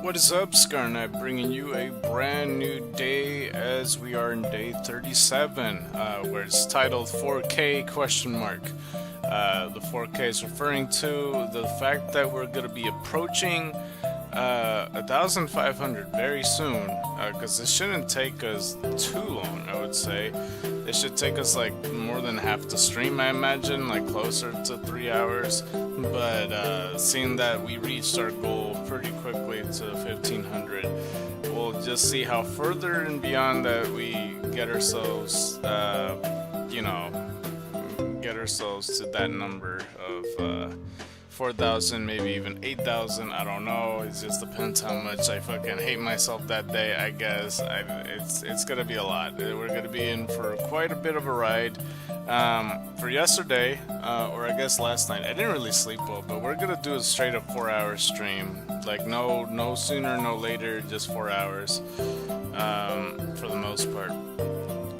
What is up, ScarKnight, bringing you a brand new day as we are in day 37, where it's titled 4K question mark. The 4K is referring to the fact that we're going to be approaching 1,500 very soon, because this shouldn't take us too long, I would say. It should take us like more than half the stream, I imagine, like closer to 3 hours. But seeing that we reached our goal pretty quickly to 1,500, we'll just see how further and beyond that we get ourselves, get ourselves to that number of 4,000, maybe even 8,000. I don't know. It just depends how much I fucking hate myself that day. I guess it's gonna be a lot. We're gonna be in for quite a bit of a ride. For yesterday, or I guess last night, I didn't really sleep well, but we're gonna do a straight up 4-hour stream. Like no sooner, no later, just 4 hours, for the most part.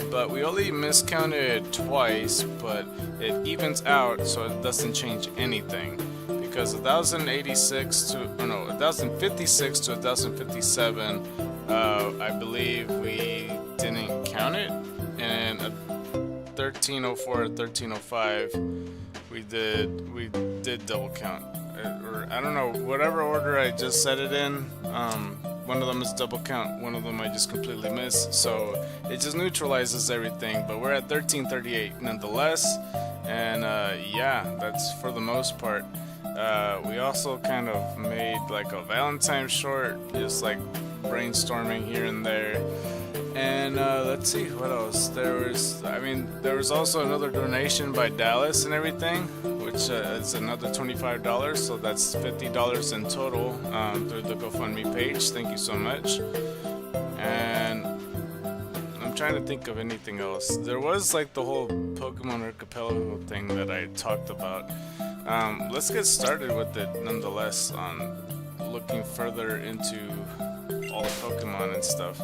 But we only miscounted twice, but it evens out, so it doesn't change anything. Because 1,056 to 1,056 to 1,057, I believe we didn't count it, and 1,304 to 1,305, we did double count, or I don't know, whatever order I just set it in. One of them is double count, one of them I just completely missed, so it just neutralizes everything. But we're at 1338 nonetheless, and yeah, that's for the most part. We also kind of made like a Valentine's short, just like brainstorming here and there. And let's see what else. There was also another donation by Dallas and everything, which is another $25, so that's $50 in total through the GoFundMe page. Thank you so much. And I'm trying to think of anything else. There was like the whole Pokemon Archipelago thing that I talked about. Let's get started with it nonetheless, on looking further into all the Pokemon and stuff.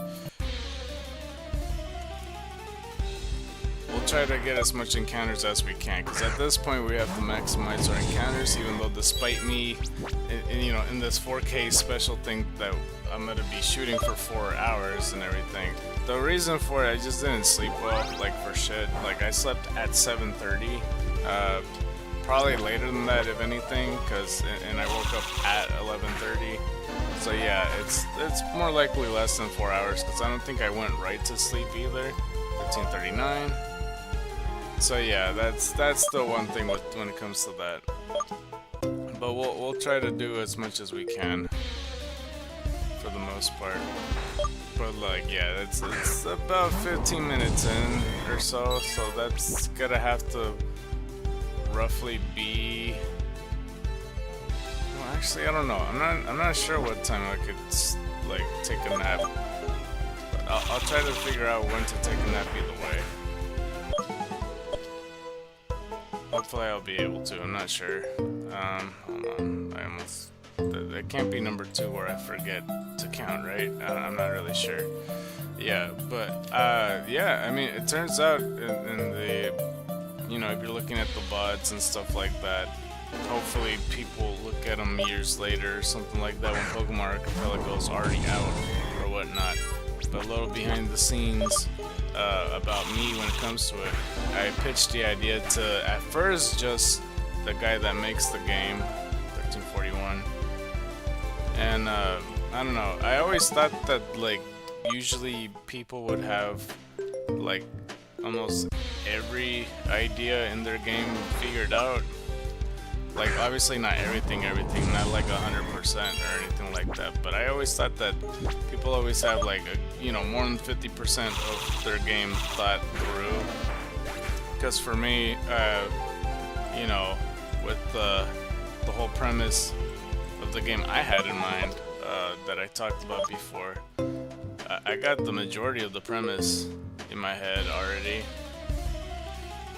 We'll try to get as much encounters as we can, because at this point we have to maximize our encounters, even though despite me, in this 4K special thing that I'm going to be shooting for 4 hours and everything. The reason for it, I just didn't sleep well, like for shit. Like I slept at 7:30, probably later than that if anything, and I woke up at 11:30. So yeah, it's more likely less than 4 hours, because I don't think I went right to sleep either. 13:39. So yeah, that's the one thing when it comes to that. But we'll try to do as much as we can for the most part. But like yeah, it's about 15 minutes in or so, so that's gonna have to roughly be. Well, actually, I don't know. I'm not sure what time I could like take a nap. But I'll try to figure out when to take a nap either way. Hopefully I'll be able to, I'm not sure. Hold on, that can't be number 2 where I forget to count, right? I'm not really sure. Yeah, but, yeah, I mean, it turns out in the, if you're looking at the VODs and stuff like that, hopefully people look at them years later or something like that when Pokemon Archipelago is already out or whatnot. But a little behind the scenes about me when it comes to it. I pitched the idea to, at first, just the guy that makes the game, 1341. And I don't know, I always thought that like usually people would have like almost every idea in their game figured out. Like, obviously not everything, not like 100% or anything like that, but I always thought that people always have like, more than 50% of their game thought through. Because for me, with the whole premise of the game I had in mind, that I talked about before, I got the majority of the premise in my head already.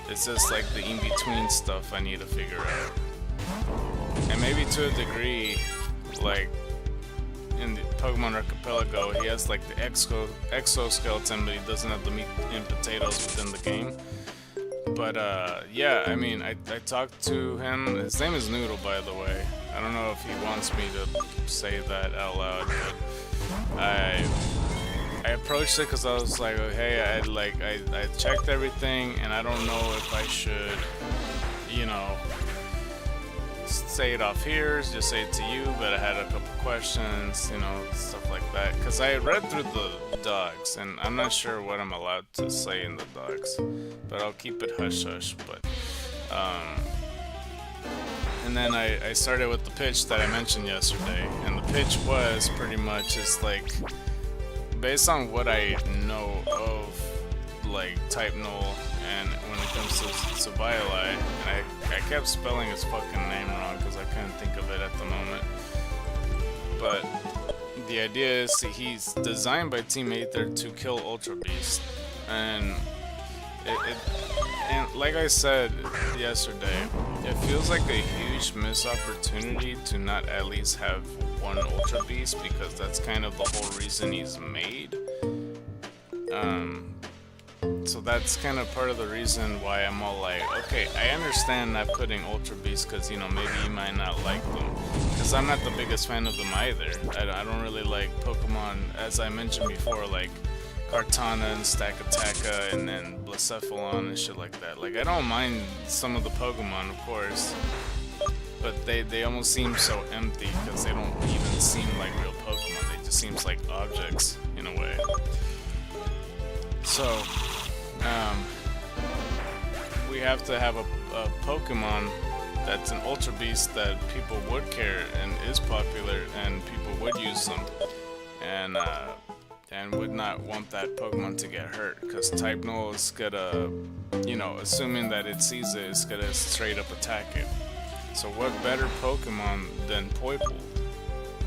It's just like the in-between stuff I need to figure out. And maybe to a degree, like in the Pokemon Archipelago, he has like the exoskeleton, but he doesn't have the meat and potatoes within the game. But yeah, I mean, I talked to him. His name is Noodle, by the way. I don't know if he wants me to say that out loud, but I approached it because I was like, hey, I checked everything, and I don't know if I should, you know, say it off here, just say it to you, but I had a couple questions, you know, stuff like that, because I read through the docs, and I'm not sure what I'm allowed to say in the docs, but I'll keep it hush-hush, but, and then I started with the pitch that I mentioned yesterday, and the pitch was pretty much just like, based on what I know of, like, type null, and when it comes to Violi, and I kept spelling his fucking name wrong because I couldn't think of it at the moment, but the idea is he's designed by Team Aether to kill Ultra Beast, and and like I said yesterday, it feels like a huge missed opportunity to not at least have one Ultra Beast, because that's kind of the whole reason he's made. So that's kind of part of the reason why I'm all like, okay, I understand not putting Ultra Beasts because, you know, maybe you might not like them. Because I'm not the biggest fan of them either. I don't really like Pokemon, as I mentioned before, like Kartana and Stakataka and then Blacephalon and shit like that. Like, I don't mind some of the Pokemon, of course, but they almost seem so empty because they don't even seem like real Pokemon. They just seem like objects in a way. So, we have to have a Pokemon that's an Ultra Beast that people would care and is popular and people would use them, and would not want that Pokemon to get hurt, because Type Null is gonna, you know, assuming that it sees it, it's gonna straight up attack it. So what better Pokemon than Poipole?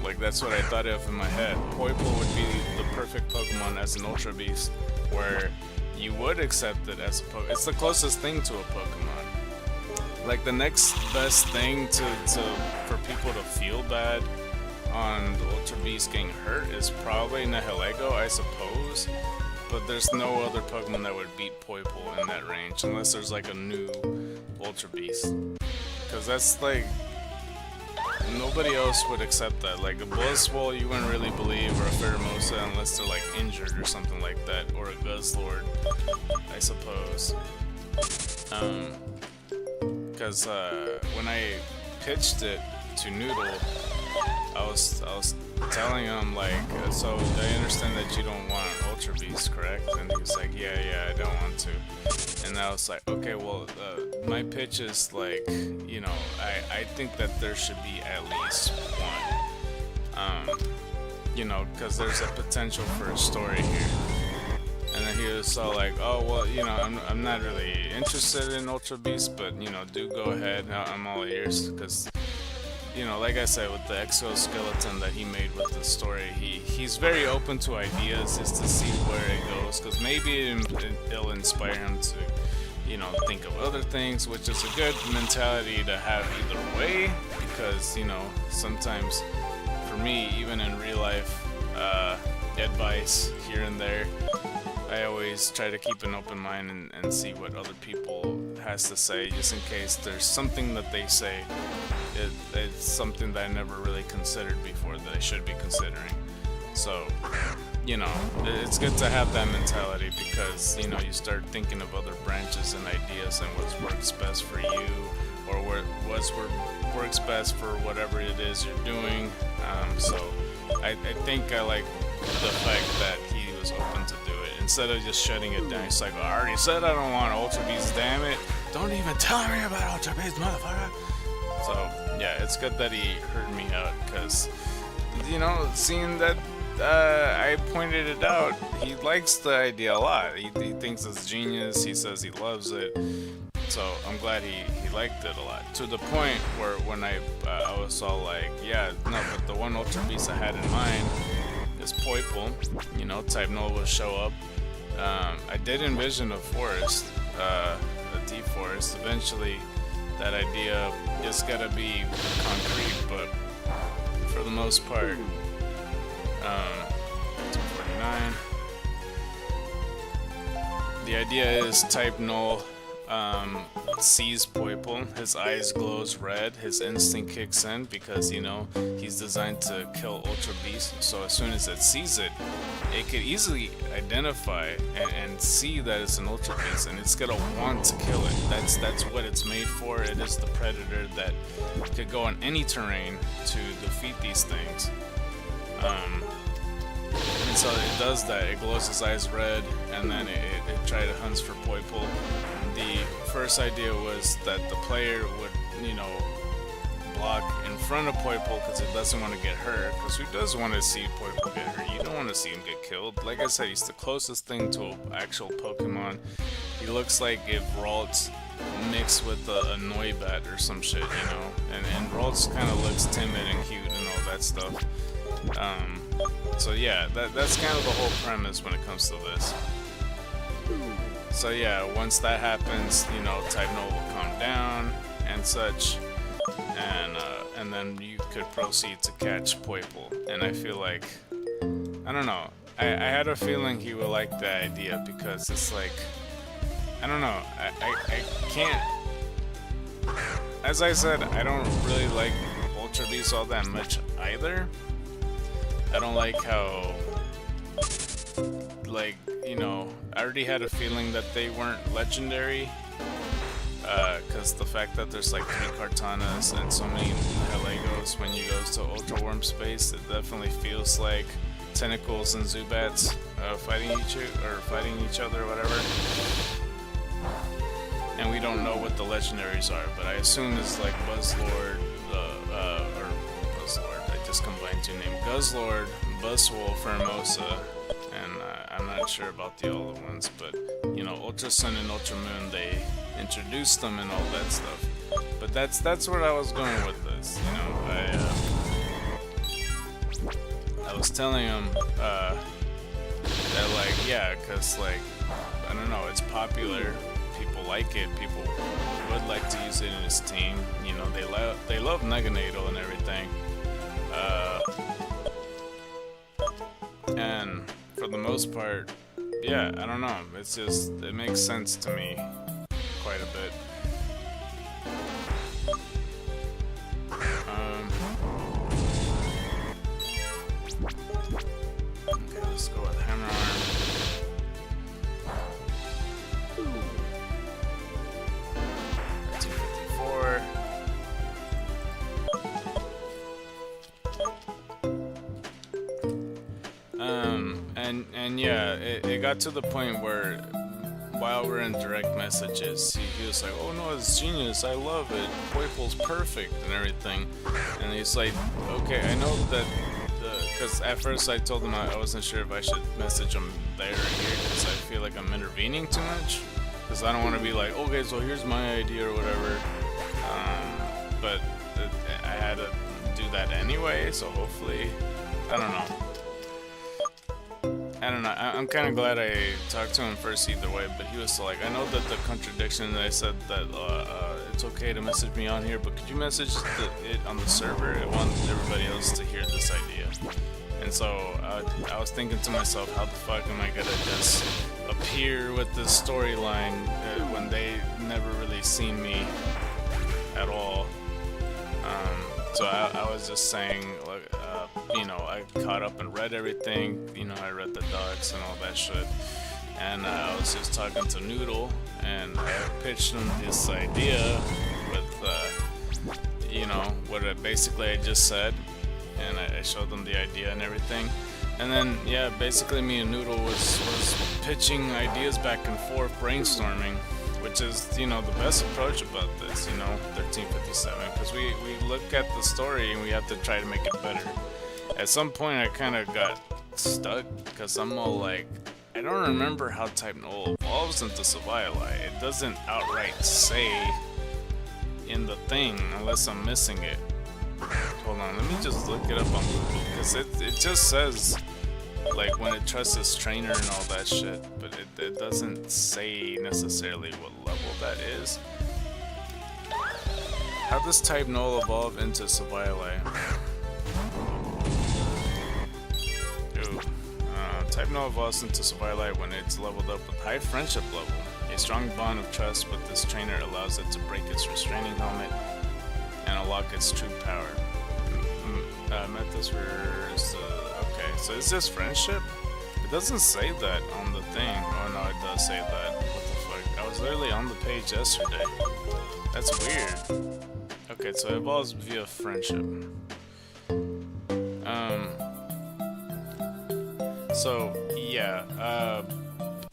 Like, that's what I thought of in my head. Poipole would be the perfect Pokemon as an Ultra Beast, where you would accept it as a Pokemon. It's the closest thing to a Pokemon. Like, the next best thing for people to feel bad on the Ultra Beast getting hurt is probably Nihilego, I suppose. But there's no other Pokemon that would beat Poipole in that range, unless there's like a new Ultra Beast. Because that's like, nobody else would accept that. Like a Blitzwole you wouldn't really believe, or a Pheromosa, unless they're like injured or something like that, or a Guzzlord, I suppose. Because when I pitched it to Noodle, I was telling him like, so I understand that you don't want an Ultra Beast, correct? And he was like, yeah, I don't want to. And I was like, okay, well, my pitch is like, you know, I think that there should be at least one, you know, because there's a potential for a story here. And then he was all like, oh, well, you know, I'm not really interested in Ultra Beast, but, you know, do go ahead, I'm all ears, because, you know, like I said, with the exoskeleton that he made with the story, he's very open to ideas just to see where it goes, because maybe it'll inspire him to, you know, think of other things, which is a good mentality to have either way, because, you know, sometimes, for me, even in real life, advice here and there, I always try to keep an open mind and see what other people has to say, just in case there's something that they say it's something that I never really considered before that I should be considering. So, you know, it's good to have that mentality, because, you know, you start thinking of other branches and ideas and what works best for you, or what works best for whatever it is you're doing. So I think I like the fact that he was open to do it, instead of just shutting it down. He's like, I already said I don't want Ultra Beast, damn it. Don't even tell me about Ultra Beast, motherfucker. So, yeah, it's good that he heard me out, because, you know, seeing that I pointed it out, he likes the idea a lot. He thinks it's genius, he says he loves it, so I'm glad he liked it a lot. To the point where when I was all like, yeah, no, but the one Ultra Beast I had in mind is Poipole, you know, Type Null will show up. I did envision a forest, a deep forest. Eventually, that idea is gotta be concrete, but for the most part, 249. The idea is Type Null sees Poipole, his eyes glows red, his instinct kicks in because, you know, he's designed to kill Ultra Beast. So as soon as it sees it, it could easily identify and see that it's an Ultra Beast, and it's gonna want to kill it. That's what it's made for. It is the predator that could go on any terrain to defeat these things. And so it does that. It glows its eyes red, and then it tries to hunt for Poipole. The first idea was that the player would, you know, block in front of Poipole because it doesn't want to get hurt. Because who does want to see Poipole get hurt? You don't want to see him get killed. Like I said, he's the closest thing to an actual Pokemon. He looks like if Ralts mixed with a Noibat or some shit, you know. And Ralts kind of looks timid and cute and all that stuff. So yeah, that's kind of the whole premise when it comes to this. So yeah, once that happens, you know, Type Null will calm down and such, and then you could proceed to catch Poipole. And I feel like, I don't know, I had a feeling he would like the idea because it's like, I don't know, I can't, as I said, I don't really like Ultra Beasts all that much either. I don't like how, like, you know, I already had a feeling that they weren't legendary, because the fact that there's like 3 Kartanas and so many Helegos when you go to Ultra Worm space, it definitely feels like Tentacles and Zubats fighting each other or whatever. And we don't know what the legendaries are, but I assume it's like Buzzlord, or Buzzlord, I just combined 2 names, Guzzlord, Buzzwole, Formosa, and I'm not sure about the other ones, but you know, Ultra Sun and Ultra Moon, they introduced them and all that stuff. But that's where I was going with this, you know. I was telling him that, like, yeah, cause like, I don't know, it's popular, people like it, people would like to use it in his team, you know, they love Neganado and everything. And for the most part, yeah, I don't know, it's just, it makes sense to me quite a bit. Okay, let's go with Hammer Arm. And yeah, it got to the point where while we're in direct messages, he was like, oh no, it's genius, I love it, Poipole's perfect and everything. And he's like, okay, I know that, because at first I told him I wasn't sure if I should message him there or here, because I feel like I'm intervening too much, because I don't want to be like, okay, so here's my idea or whatever. But I had to do that anyway, so hopefully, I don't know. I'm kind of glad I talked to him first either way, but he was still like, I know that the contradiction that I said that it's okay to message me on here, but could you message it on the server? I want everybody else to hear this idea. And so I was thinking to myself, how the fuck am I gonna just appear with this storyline when they never really seen me at all? So I was just saying, like, you know, I caught up and read everything, you know, I read the docs and all that shit, and I was just talking to Noodle, and I pitched him this idea with, you know, what basically I just said, and I showed them the idea and everything, and then, yeah, basically me and Noodle was pitching ideas back and forth, brainstorming, which is, you know, the best approach about this, you know, 1357, because we look at the story and we have to try to make it better. At some point I kind of got stuck, because I'm all like, I don't remember how Type Null evolves into Savioli. It doesn't outright say in the thing, unless I'm missing it. Hold on, let me just look it up on Google, because it just says, like, when it trusts its trainer and all that shit, but it doesn't say necessarily what level that is. How does Type Null evolve into Savioli? Type Null evolves into Savioli when it's leveled up with high friendship level. A strong bond of trust with this trainer allows it to break its restraining helmet and unlock its true power. Metaverse. Okay, so is this friendship? It doesn't say that on the thing. Oh no, it does say that. What the fuck? I was literally on the page yesterday. That's weird. Okay, so it evolves via friendship. So yeah,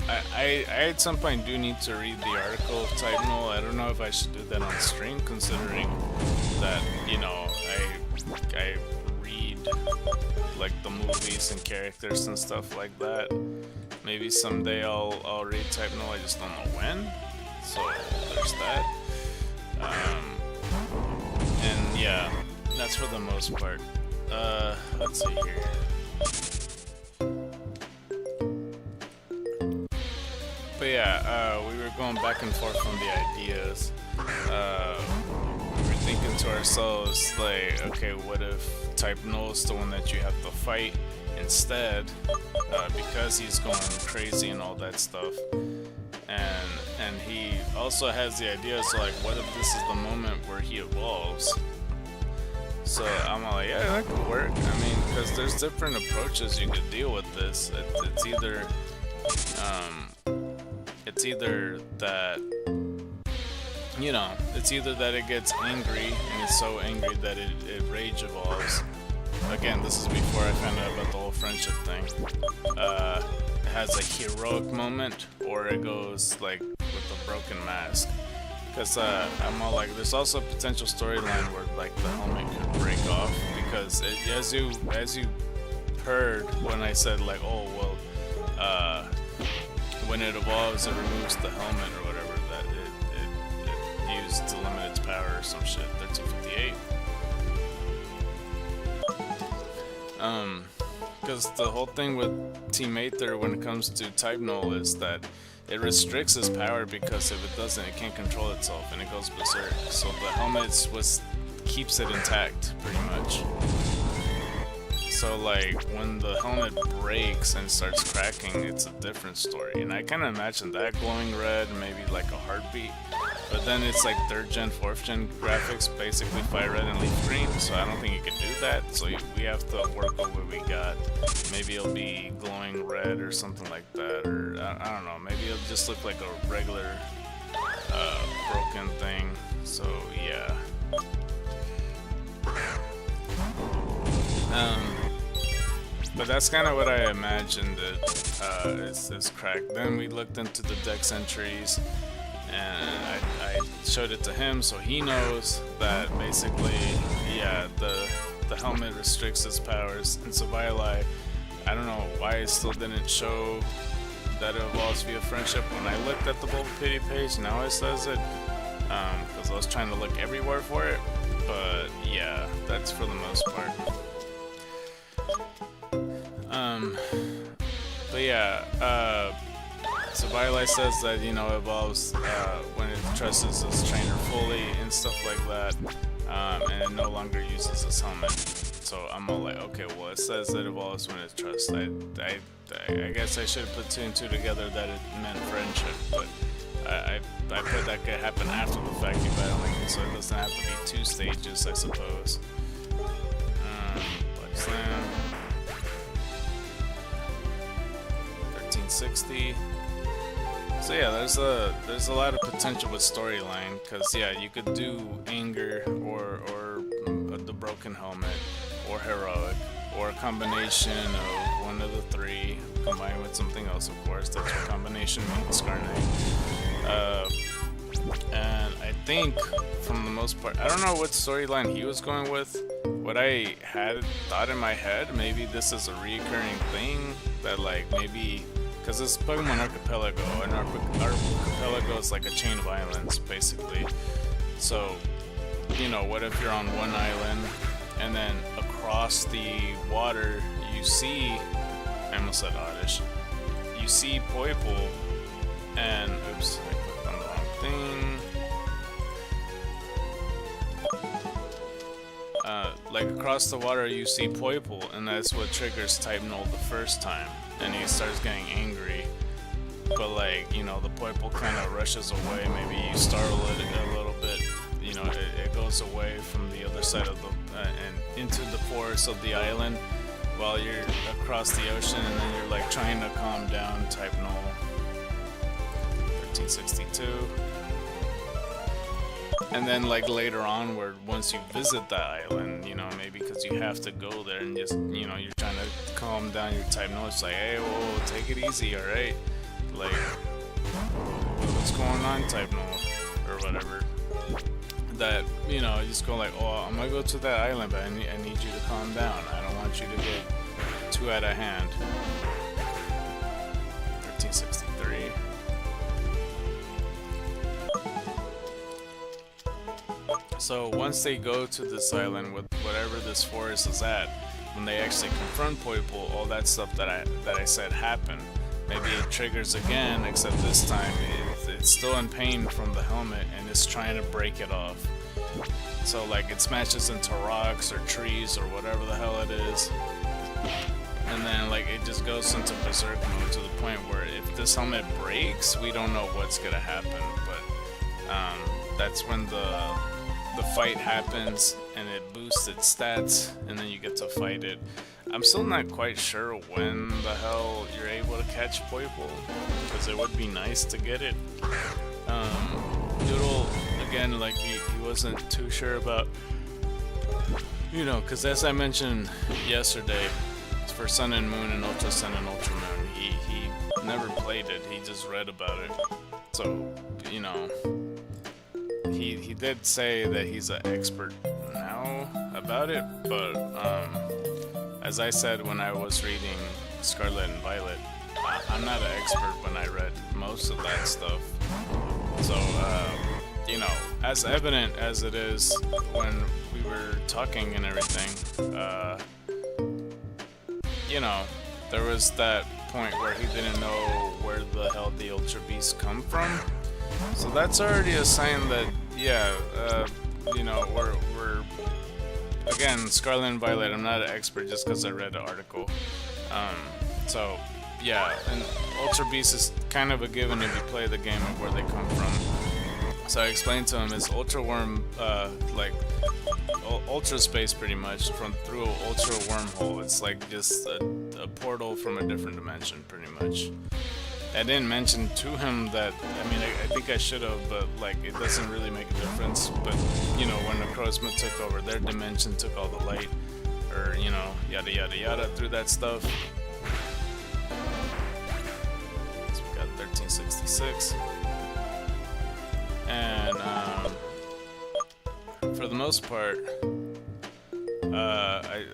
I at some point do need to read the article of Type Null. I don't know if I should do that on stream, considering that, you know, I read like the movies and characters and stuff like that. Maybe someday I'll read Type Null. I just don't know when. So there's that. And yeah, that's for the most part. Let's see here. But yeah, we were going back and forth on the ideas. We were thinking to ourselves, like, okay, what if Type Null is the one that you have to fight instead, because he's going crazy and all that stuff. And he also has the idea, so like, what if this is the moment where he evolves? So I'm like, yeah, that could work. I mean, because there's different approaches you could deal with this. It's either that, you know, it's either that it gets angry and it's so angry that it rage evolves. Again, this is before I found out about the whole friendship thing. It has a heroic moment, or it goes like with a broken mask. Because I'm all like, there's also a potential storyline where like the helmet could break off, because as you heard when I said like, oh well, when it evolves, it removes the helmet or whatever, that it used to limit its power or some shit. 1358. Because the whole thing with Team Aether when it comes to Type Null is that it restricts its power, because if it doesn't, it can't control itself and it goes berserk. So the helmet keeps it intact, pretty much. So like, when the helmet breaks and starts cracking, it's a different story. And I kind of imagine that glowing red, maybe like a heartbeat. But then it's like 3rd gen, 4th gen graphics, basically fire red and leaf green, so I don't think you can do that. So we have to work with what we got. Maybe it'll be glowing red or something like that, or I don't know, maybe it'll just look like a regular broken thing. So yeah. But that's kind of what I imagined it is cracked. Then we looked into the dex entries, and I showed it to him, so he knows that basically, yeah, the helmet restricts its powers. And so Violi, I don't know why it still didn't show that it evolves via friendship when I looked at the Bulbapedia page. Now it says it, because I was trying to look everywhere for it. But yeah, that's for the most part. But yeah, so Violi says that, you know, it evolves when it trusts its trainer fully and stuff like that, and it no longer uses its helmet. So I'm all like, okay, well, it says that it evolves when it trusts. I guess I should have put 2 and 2 together that it meant friendship, but I put that could happen after the fact, you battling, so it doesn't have to be 2 stages, I suppose. Like Slam. 1360. So yeah, there's a lot of potential with storyline, because yeah, you could do anger or the broken helmet, or heroic, or a combination of one of the 3 combined with something else, of course. That's what combination means, ScarKnight. And I think from the most part, I don't know what storyline he was going with. What I had thought in my head, maybe this is a recurring thing, that like maybe, because it's Pokemon Archipelago, and Archipelago is like a chain of islands, basically. So, you know, what if you're on one island, and then across the water you see, I almost said Oddish, you see Poipole, and, oops, I clicked on the wrong thing. Like across the water you see Poipole, and that's what triggers Type Null the first time, and he starts getting angry. but like, you know, the Poiple kind of rushes away. Maybe you startle it a little bit. You know, it goes away from the other side of the and into the forest of the island while you're across the ocean, and then you're like trying to calm down type null. 1362. And then like later on, where once you visit that island, you know, maybe because you have to go there and just, you know, you're trying to calm down your type null. It's like, hey, whoa, take it easy, alright? Like, what's going on type null? Or whatever. That, you know, you just go like, oh, I'm gonna go to that island, but I need you to calm down. I don't want you to get too out of hand. 1363. So once they go to this island with whatever this forest is at, when they actually confront Poiple, all that stuff that I said happened. Maybe it triggers again, except this time it's still in pain from the helmet and it's trying to break it off. So like it smashes into rocks or trees or whatever the hell it is. And then like it just goes into berserk mode to the point where if this helmet breaks, we don't know what's gonna happen. But that's when the fight happens and it boosts its stats, and then you get to fight it. I'm still not quite sure when the hell you're able to catch Poiple, because it would be nice to get it. Doodle, again, like he wasn't too sure about, you know, because as I mentioned yesterday, for Sun and Moon and Ultra Sun and Ultra Moon, he never played it, he just read about it. So, you know, he did say that he's an expert now about it, but as I said when I was reading Scarlet and Violet, I'm not an expert when I read most of that stuff. So, you know, as evident as it is when we were talking and everything, you know, there was that point where he didn't know where the hell the Ultra Beasts come from. So that's already a sign that, yeah, you know, we're again, Scarlet and Violet, I'm not an expert just because I read the article. So, yeah, and Ultra Beast is kind of a given if you play the game of where they come from. So I explained to him, it's Ultra Worm, like, Ultra Space pretty much, through an Ultra Wormhole. It's like just a portal from a different dimension, pretty much. I didn't mention to him that, I mean, I think I should have, but like, it doesn't really make a difference. But, you know, when the Necrozma took over their dimension, took all the light, or, you know, yada yada yada through that stuff. So we got 1366. And, for the most part, I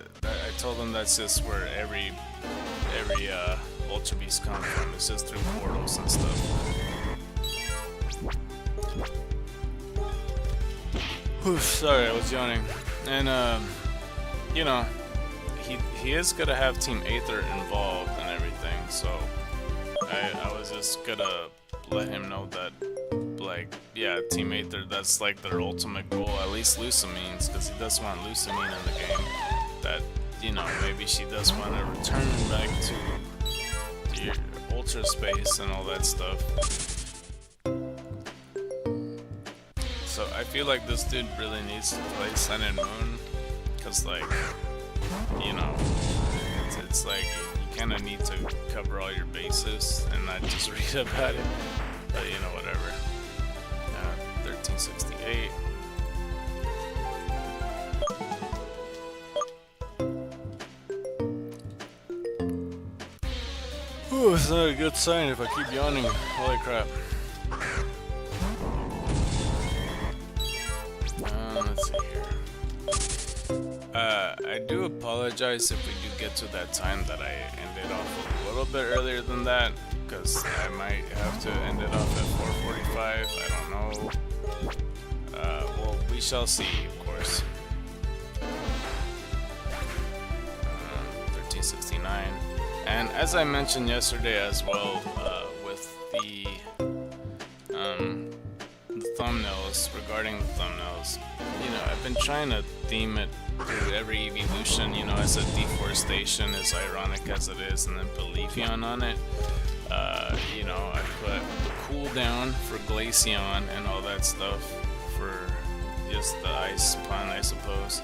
told him that's just where every Ultra Beast come from. It's just through portals and stuff. Whew, sorry, I was yawning. And you know, he is gonna have Team Aether involved and everything, so I was just gonna let him know that, like, yeah, Team Aether, that's like their ultimate goal, at least Lucamine's, because he does want Lucamine in the game. That, you know, maybe she does want to return back to your Ultra Space and all that stuff. So I feel like this dude really needs to play Sun and Moon, because, like, you know, it's like you kind of need to cover all your bases and not just read about it, but, you know, whatever. 1368. Ooh, it's not a good sign if I keep yawning. Holy crap. Let's see here. I do apologize if we do get to that time that I ended off a little bit earlier than that, because I might have to end it off at 4:45. I don't know. Well, we shall see, of course. 1369. And as I mentioned yesterday as well, with the thumbnails, regarding the thumbnails, you know, I've been trying to theme it through every evolution. You know, I said deforestation, as ironic as it is, and then put Leafeon on it. You know, I put the cooldown for Glaceon and all that stuff for just the ice pun, I suppose.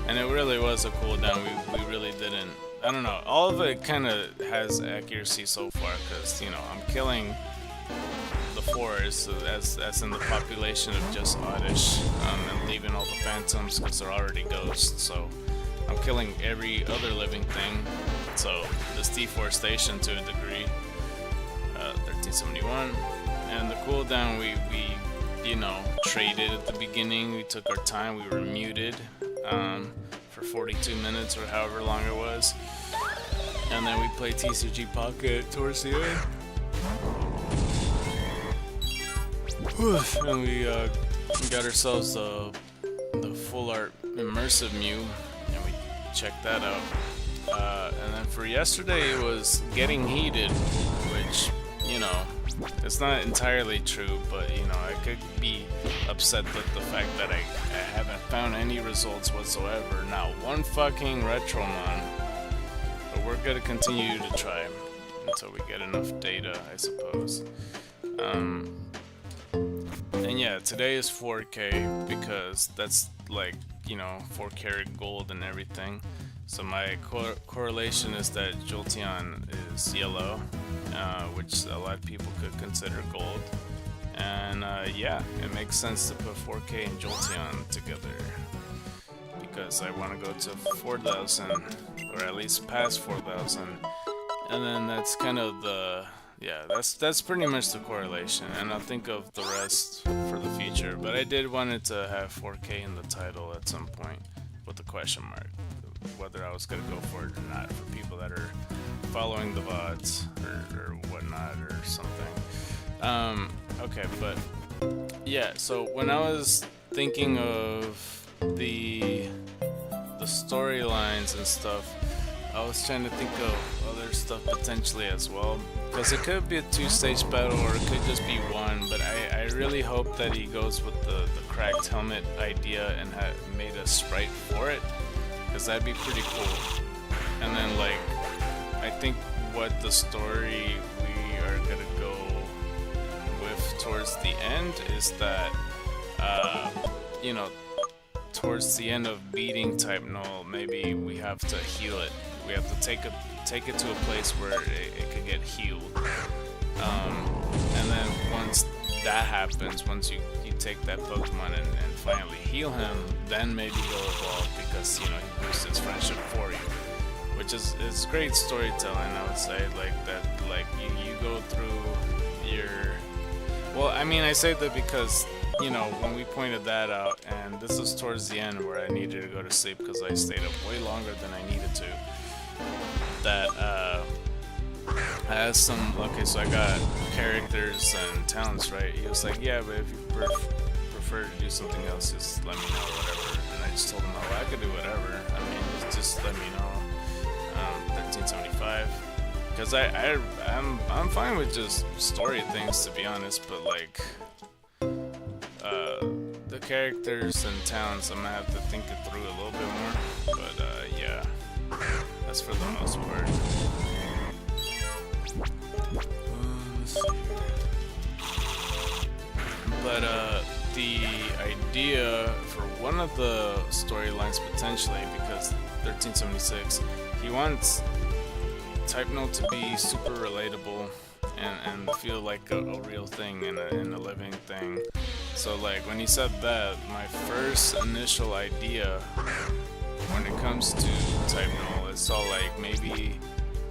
And it really was a cooldown. We really didn't. I don't know. All of it kind of has accuracy so far, because you know I'm killing the forest, as in the population of just Oddish, and leaving all the phantoms because they're already ghosts. So I'm killing every other living thing. So this deforestation to a degree. 1371, and the cooldown we you know traded at the beginning. We took our time. We were muted for 42 minutes or however long it was, and then we played TCG Pocket towards the end. And we got ourselves the full art immersive Mew, and we checked that out. And then for yesterday, it was getting heated, which, you know, it's not entirely true, but you know, I could be upset with the fact that I haven't found any results whatsoever, not one fucking Retromon. But we're gonna continue to try until we get enough data, I suppose. And yeah, today is 4K because that's like, you know, 4 karat gold and everything. So my correlation is that Jolteon is yellow, which a lot of people could consider gold. And yeah, it makes sense to put 4K and Jolteon together because I want to go to 4,000, or at least past 4,000. And then that's kind of the, yeah, that's pretty much the correlation. And I'll think of the rest for the future. But I did want it to have 4K in the title at some point with a question mark, whether I was gonna go for it or not, for people that are following the VODs or whatnot or something. Okay, but yeah, so when I was thinking of the storylines and stuff, I was trying to think of other stuff potentially as well, because it could be a 2-stage battle or it could just be one, but I really hope that he goes with the cracked helmet idea and made a sprite for it, because that'd be pretty cool. And then like, I think what the story we are gonna go with towards the end is that, you know, towards the end of beating type null, maybe we have to heal it. We have to take it to a place where it could get healed. And then once that happens, once you take that Pokemon and finally heal him, then maybe he'll evolve, because, you know, he boosts his friendship for you. Which is great storytelling, I would say, like that, like you go through your, well, I mean, I say that because, you know, when we pointed that out, and this is towards the end where I needed to go to sleep because I stayed up way longer than I needed to, that I asked some, okay, so I got characters and talents, right? He was like, yeah, but if you prefer to do something else, just let me know, whatever. And I just told him, oh, I could do whatever. I mean, just let me know. 1375, because I'm fine with just story things, to be honest, but like the characters and talents, I'm gonna have to think it through a little bit more, but yeah, that's for the most part. But the idea for one of the storylines potentially, because 1376, he wants Type Null to be super relatable and feel like a real thing and a living thing. So like when he said that, my first initial idea when it comes to Type Null is all like maybe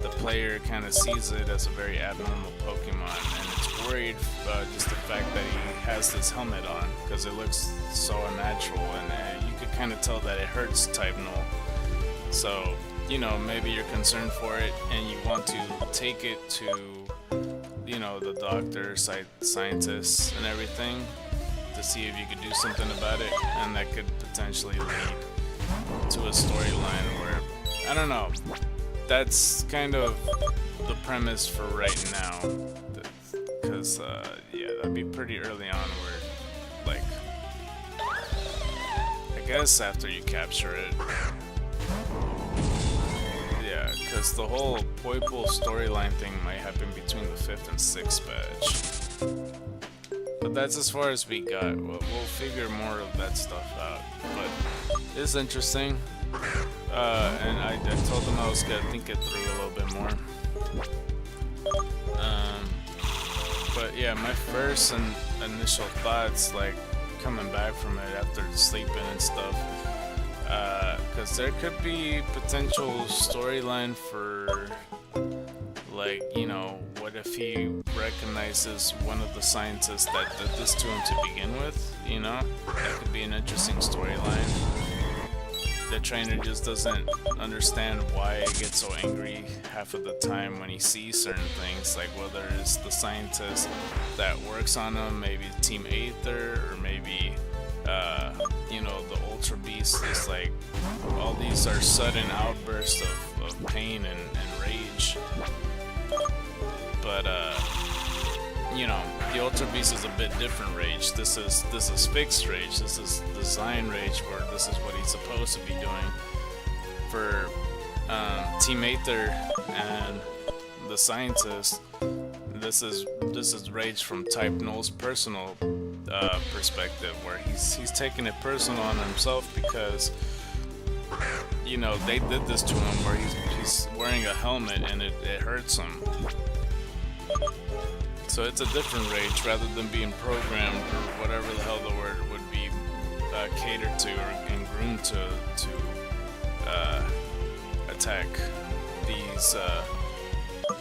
the player kind of sees it as a very abnormal Pokemon and it's worried just the fact that he has this helmet on because it looks so unnatural, and you could kind of tell that it hurts Type Null. So, you know, maybe you're concerned for it and you want to take it to, you know, the doctors, scientists and everything to see if you could do something about it, and that could potentially lead to a storyline where, I don't know, that's kind of the premise for right now, because yeah, that'd be pretty early on where, like, I guess after you capture it. Yeah, because the whole Poiple storyline thing might happen between the 5th and 6th batch. But that's as far as we got. We'll figure more of that stuff out. But it's interesting. And I told them I was gonna think it through a little bit more. But yeah, my first and initial thoughts, like coming back from it after sleeping and stuff, because there could be potential storyline for, like, you know, what if he recognizes one of the scientists that did this to him to begin with, you know? That could be an interesting storyline. The trainer just doesn't understand why he gets so angry half of the time when he sees certain things, like whether it's the scientist that works on him, maybe Team Aether, or maybe, you know, the Ultra Beast. Is like, all these are sudden outbursts of pain and rage. But, you know, the Ultra Beast is a bit different rage. This is fixed rage. This is design rage, where this is what he's supposed to be doing. For Team Aether and the scientist, this is rage from Type Null's personal perspective, where he's taking it personal on himself because, you know, they did this to him, where he's wearing a helmet and it hurts him. So it's a different rage, rather than being programmed, or whatever the hell the word would be, catered to and groomed to attack these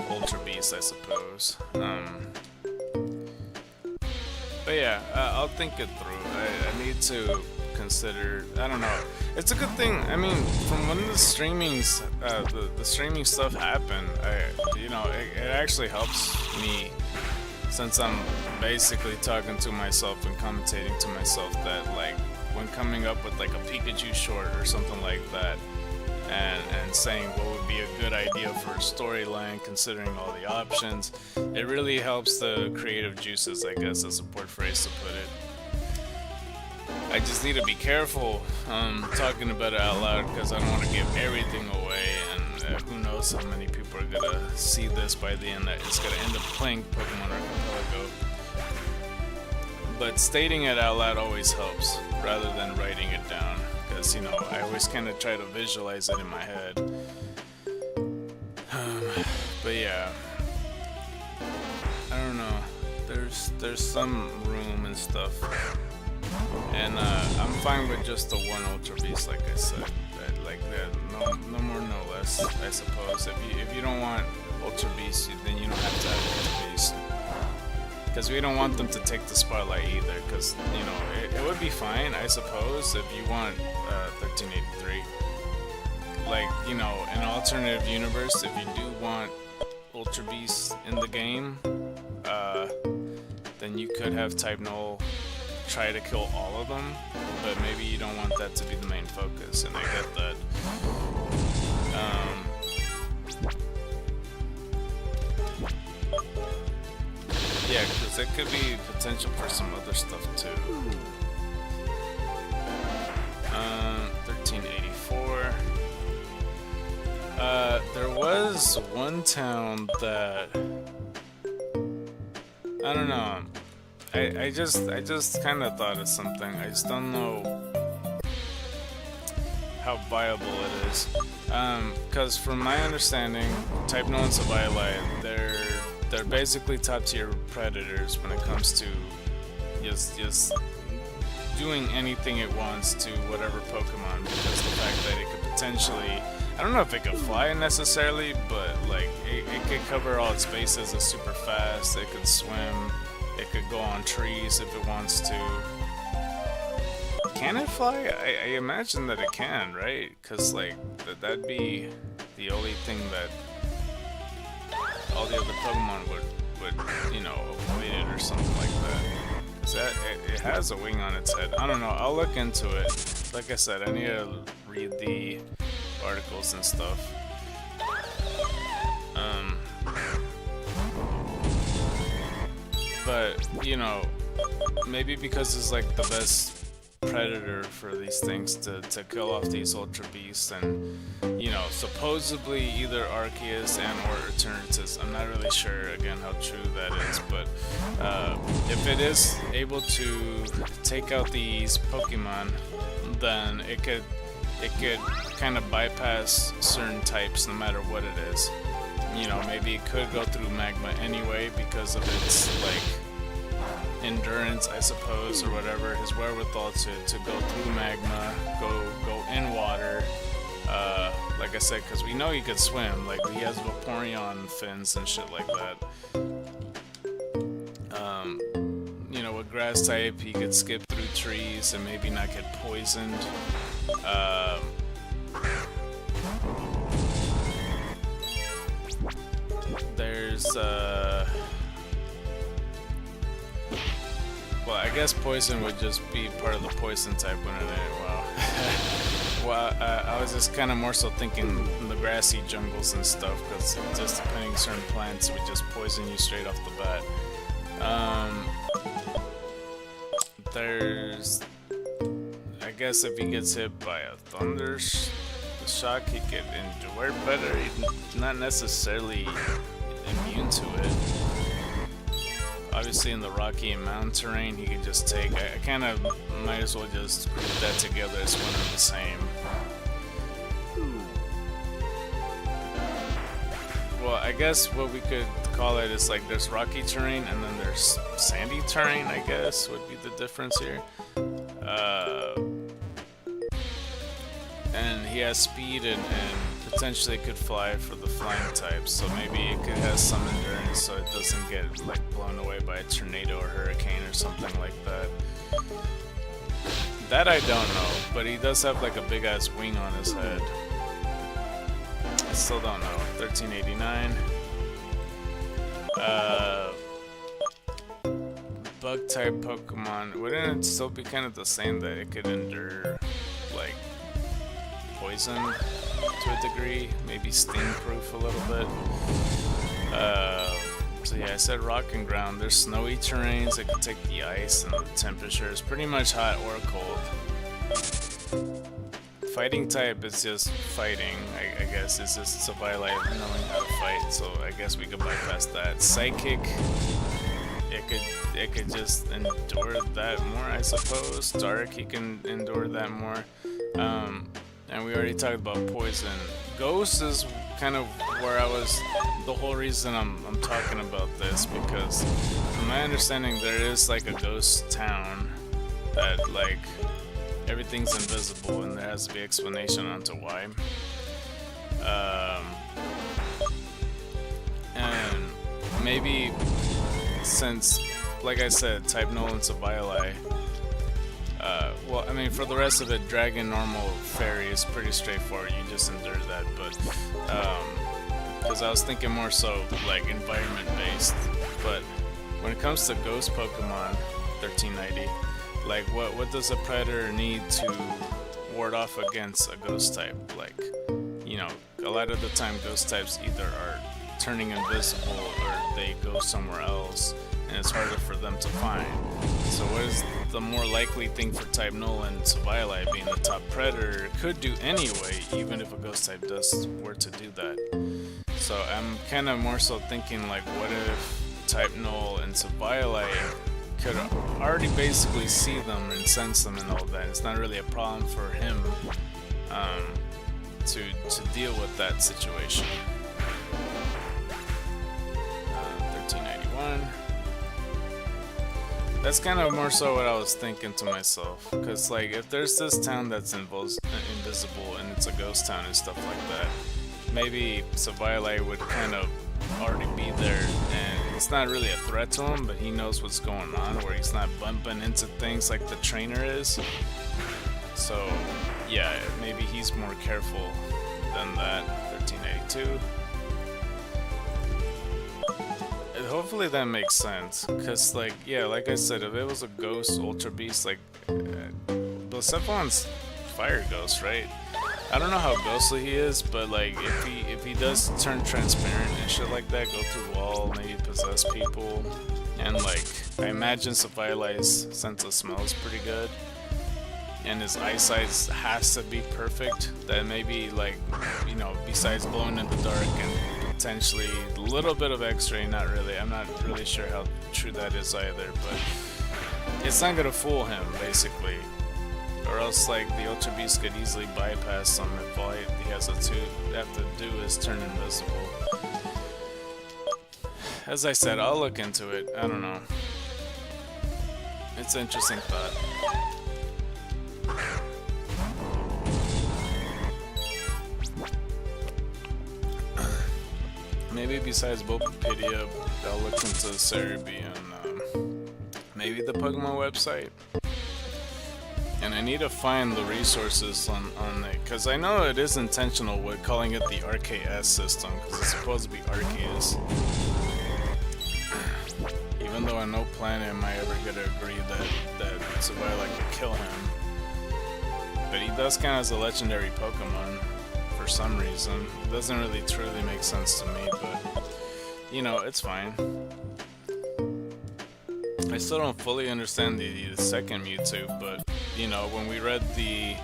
Ultra Beasts, I suppose. But yeah, I'll think it through. I need to consider. I don't know. It's a good thing. I mean, from when the streamings, the streaming stuff happened, you know, it actually helps me. Since I'm basically talking to myself and commentating to myself, that, like, when coming up with like a Pikachu short or something like that, and saying what would be a good idea for a storyline considering all the options, it really helps the creative juices, I guess, a support phrase to put it. I just need to be careful talking about it out loud, because I don't want to give everything away, and who knows how many people are gonna see this by the end that it's gonna end up playing Pokemon Archipelago. But stating it out loud always helps, rather than writing it down, because, you know, I always kind of try to visualize it in my head. But yeah, I don't know. There's some room and stuff, and I'm fine with just the one Ultra Beast, like I said. Like that, no more, no less, I suppose. If you don't want Ultra Beast, then you don't have to have Ultra Beast, because we don't want them to take the spotlight either. Because, you know, it would be fine, I suppose, if you want 1383. Like, you know, an alternative universe, if you do want Ultra Beast in the game, then you could have Type Null try to kill all of them, but maybe you don't want that to be the main focus, and I get that. Yeah, because it could be potential for some other stuff too. 1384. There was one town that, I don't know. I just kind of thought of something. I just don't know how viable it is. Because from my understanding, Type Null and Sableye, they're basically top tier predators when it comes to just doing anything it wants to whatever Pokemon, because the fact that it could potentially, I don't know if it could fly necessarily, but like it could cover all its bases. It's super fast. It could swim. It could go on trees if it wants to. Can it fly? I imagine that it can, right? Because, like, that'd be the only thing that all the other Pokemon would, you know, avoid it or something like that. Cause it has a wing on its head. I don't know. I'll look into it. Like I said, I need to read the articles and stuff. But, you know, maybe because it's like the best predator for these things to kill off these ultra beasts, and you know, supposedly either Arceus and or Eternatus. I'm not really sure again how true that is, but if it is able to take out these Pokemon, then it could kind of bypass certain types no matter what it is. You know, maybe it could go through magma anyway because of its like endurance, I suppose, or whatever, his wherewithal to go through magma, go in water. Like I said, because we know he could swim, like he has Vaporeon fins and shit like that. You know, with grass type, he could skip through trees and maybe not get poisoned. There's well, I guess poison would just be part of the poison type, wouldn't it? Wow. Well, I was just kind of more so thinking in the grassy jungles and stuff, because just depending on certain plants would just poison you straight off the bat. There's, I guess if he gets hit by a thunder shock, he could endure better. He's not necessarily immune to it. Obviously in the rocky and mountain terrain, he could just take, I kind of might as well just group that together as one and the same. Well, I guess what we could call it is like there's rocky terrain and then there's sandy terrain, I guess, would be the difference here. And he has speed and potentially could fly for the flying type, so maybe it could have some endurance so it doesn't get like blown away by a tornado or hurricane or something like that. That I don't know, but he does have like a big ass wing on his head. I still don't know. 1389. Bug type Pokemon, wouldn't it still be kind of the same that it could endure like poison to a degree, maybe sting proof a little bit. So yeah, I said rock and ground. There's snowy terrains that can take the ice and the temperature is pretty much hot or cold. Fighting type is just fighting, I guess. It's just survival, knowing how to fight, so I guess we could bypass that. Psychic, it could just endure that more, I suppose. Dark, he can endure that more. And we already talked about poison. Ghost is kind of where I was, the whole reason I'm talking about this, because from my understanding there is like a ghost town that like everything's invisible and there has to be explanation onto why. And maybe since, like I said, type null and Savioli, well, I mean, for the rest of it, Dragon, Normal, Fairy is pretty straightforward. You just endure that, but because I was thinking more so like environment-based. But when it comes to Ghost Pokemon, 1390, like what does a Predator need to ward off against a Ghost type? Like, you know, a lot of the time Ghost types either are turning invisible or they go somewhere else, and it's harder for them to find. So what is the more likely thing for type null and Savioli being the top predator could do anyway, even if a ghost type were to do that? So I'm kind of more so thinking like, what if type null and Savioli could already basically see them and sense them and all that? It's not really a problem for him to deal with that situation. 1391. That's kind of more so what I was thinking to myself, because like if there's this town that's invisible and it's a ghost town and stuff like that, maybe Savioli would kind of already be there and it's not really a threat to him, but he knows what's going on, where he's not bumping into things like the trainer is. So yeah, maybe he's more careful than that. 1382. Hopefully that makes sense, because like, yeah, like I said, if it was a ghost ultra beast, like Blacephalon's fire ghost, right? I don't know how ghostly he is, but like if he does turn transparent and shit like that, go through wall, maybe possess people, and like I imagine Savioli's sense of smell is pretty good. and his eyesight has to be perfect, then maybe, like, you know, besides glowing in the dark and potentially a little bit of X-ray, not really. I'm not really sure how true that is either, but it's not gonna fool him, basically. Or else, like, the Ultra Beast could easily bypass him if all he has to have to do is turn invisible. As I said, I'll look into it. I don't know. It's an interesting thought. Maybe besides Bulbapedia, I'll look into Cerebi and maybe the Pokemon website. And I need to find the resources on it, because I know it is intentional with calling it the RKS system, because it's supposed to be Arceus. Even though on no planet am I ever gonna agree that Zelle could kill him. But he does count as a legendary Pokemon for some reason. It doesn't really truly make sense to me, but you know, it's fine. I still don't fully understand the second Mewtwo, but you know, when we read the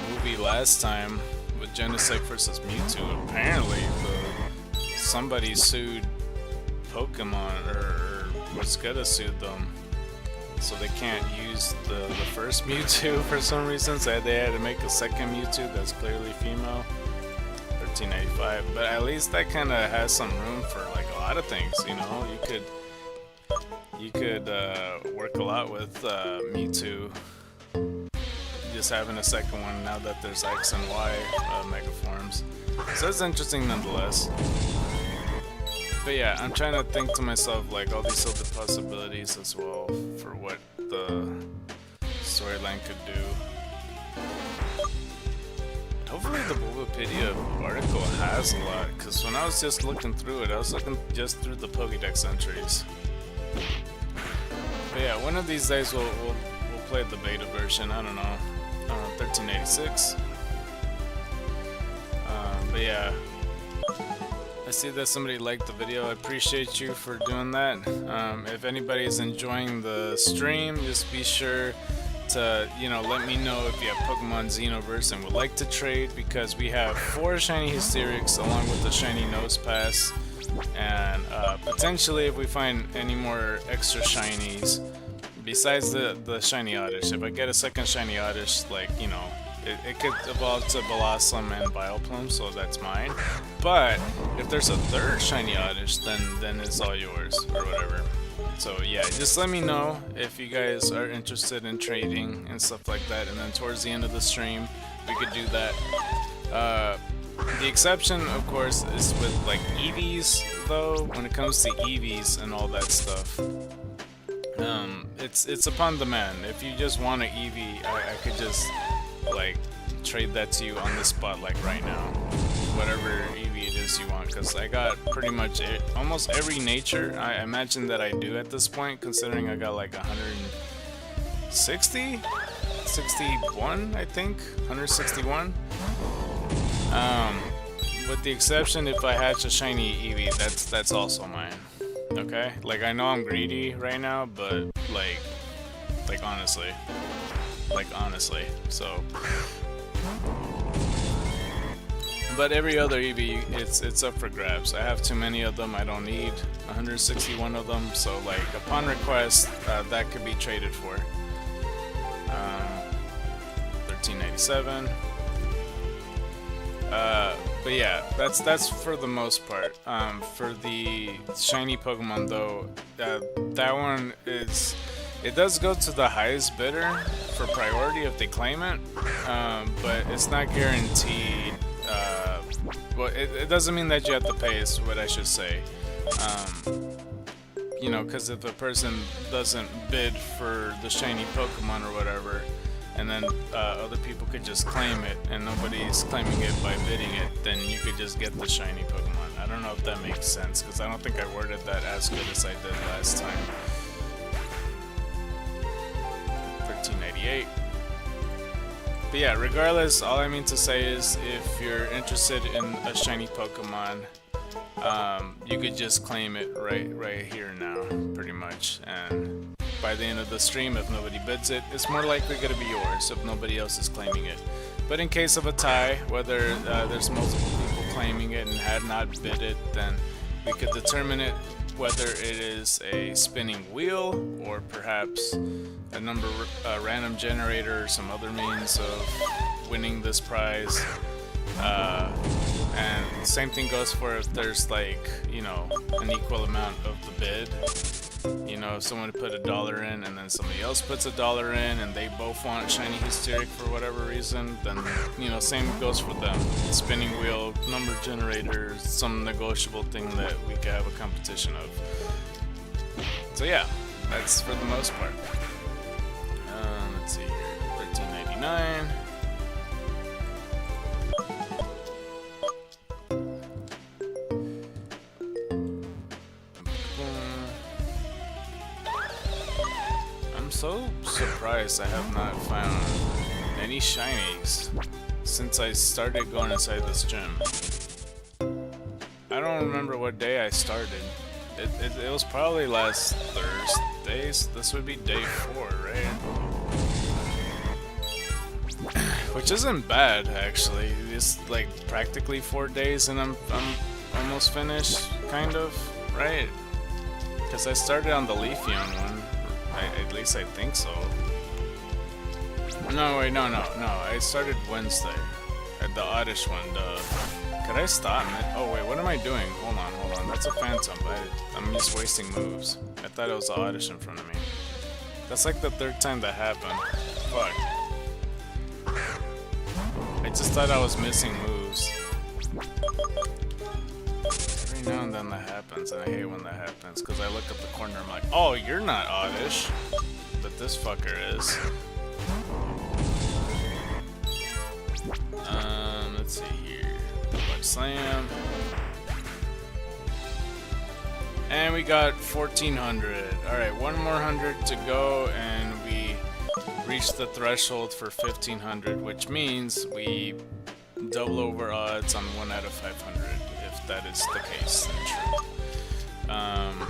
movie last time with Genesect versus Mewtwo, apparently somebody sued Pokemon, or was gonna sue them, so they can't use the first Mewtwo for some reason, so they had to make a second Mewtwo that's clearly female. 1395, but at least that kind of has some room for like a lot of things, you know. You could work a lot with Mewtwo, just having a second one now that there's X and Y Mega Forms. So that's interesting nonetheless. But yeah, I'm trying to think to myself like all these other possibilities as well for what the storyline could do. Hopefully the Bulbapedia article has a lot, because when I was just looking through it, I was looking just through the Pokédex entries. But yeah, one of these days we'll play the beta version. I don't know, 1386. But yeah, I see that somebody liked the video. I appreciate you for doing that. If anybody is enjoying the stream, just be sure to, you know, let me know if you have Pokemon Xenoverse and would like to trade, because we have 4 shiny Hysterics along with the shiny Nosepass. And potentially, if we find any more extra shinies besides the shiny Oddish, if I get a second shiny Oddish, like, you know, it could evolve to Blossom and Vileplume, so that's mine. But if there's a third shiny Oddish, then it's all yours, or whatever. So yeah, just let me know if you guys are interested in trading and stuff like that, and then towards the end of the stream we could do that. The exception, of course, is with like Eevees, though. When it comes to Eevees and all that stuff, it's upon demand. If you just want an Eevee, I could just like trade that to you on the spot, like right now, whatever Eevee it is you want, because I got pretty much almost every nature I imagine that I do at this point, considering I got like 160, 61, I think, 161. With the exception if I hatch a shiny Eevee, that's also mine. Okay? Like, I know I'm greedy right now, but like honestly. So, but every other Eevee, it's up for grabs. I have too many of them. I don't need 161 of them. So, like, upon request, that could be traded for. 1397. But yeah, that's for the most part. For the shiny Pokemon though, that one is, it does go to the highest bidder for priority if they claim it, but it's not guaranteed. Well, it doesn't mean that you have to pay, is what I should say. You know, because if a person doesn't bid for the shiny Pokemon or whatever, and then other people could just claim it, and nobody's claiming it by bidding it, then you could just get the shiny Pokemon. I don't know if that makes sense, because I don't think I worded that as good as I did last time. 1398. But yeah, regardless, all I mean to say is, if you're interested in a shiny Pokemon, you could just claim it right here now, pretty much, and by the end of the stream, if nobody bids it, it's more likely going to be yours if nobody else is claiming it. But in case of a tie, whether there's multiple people claiming it and had not bid it, then we could determine it whether it is a spinning wheel or perhaps a random generator or some other means of winning this prize. And the same thing goes for if there's like, you know, an equal amount of the bid. You know, if someone put $1 in and then somebody else puts $1 in and they both want shiny hysteric for whatever reason, then, you know, same goes for them. Spinning wheel, number generator, some negotiable thing that we could have a competition of. So yeah, that's for the most part. Let's see here, $13.99. So surprised I have not found any shinies since I started going inside this gym. I don't remember what day I started. It was probably last Thursday. This would be day 4, right? Which isn't bad actually. It's like practically 4 days and I'm almost finished, kind of, right? Because I started on the Leafeon one. At least I think so. No, wait, no. I started Wednesday. At the Oddish one, Could I stop, man? Oh, wait, what am I doing? Hold on. That's a Phantom. I'm just wasting moves. I thought it was the Oddish in front of me. That's like the 3rd time that happened. Fuck. I just thought I was missing moves. Every now and then that happens, and I hate when that happens, because I look at the corner and I'm like, oh, you're not Oddish, but this fucker is. Let's see here. Blood Slam. And we got 1400. Alright, one more 100 to go, and we reached the threshold for 1500, which means we double over odds on 1 out of 500. That is the case, then true.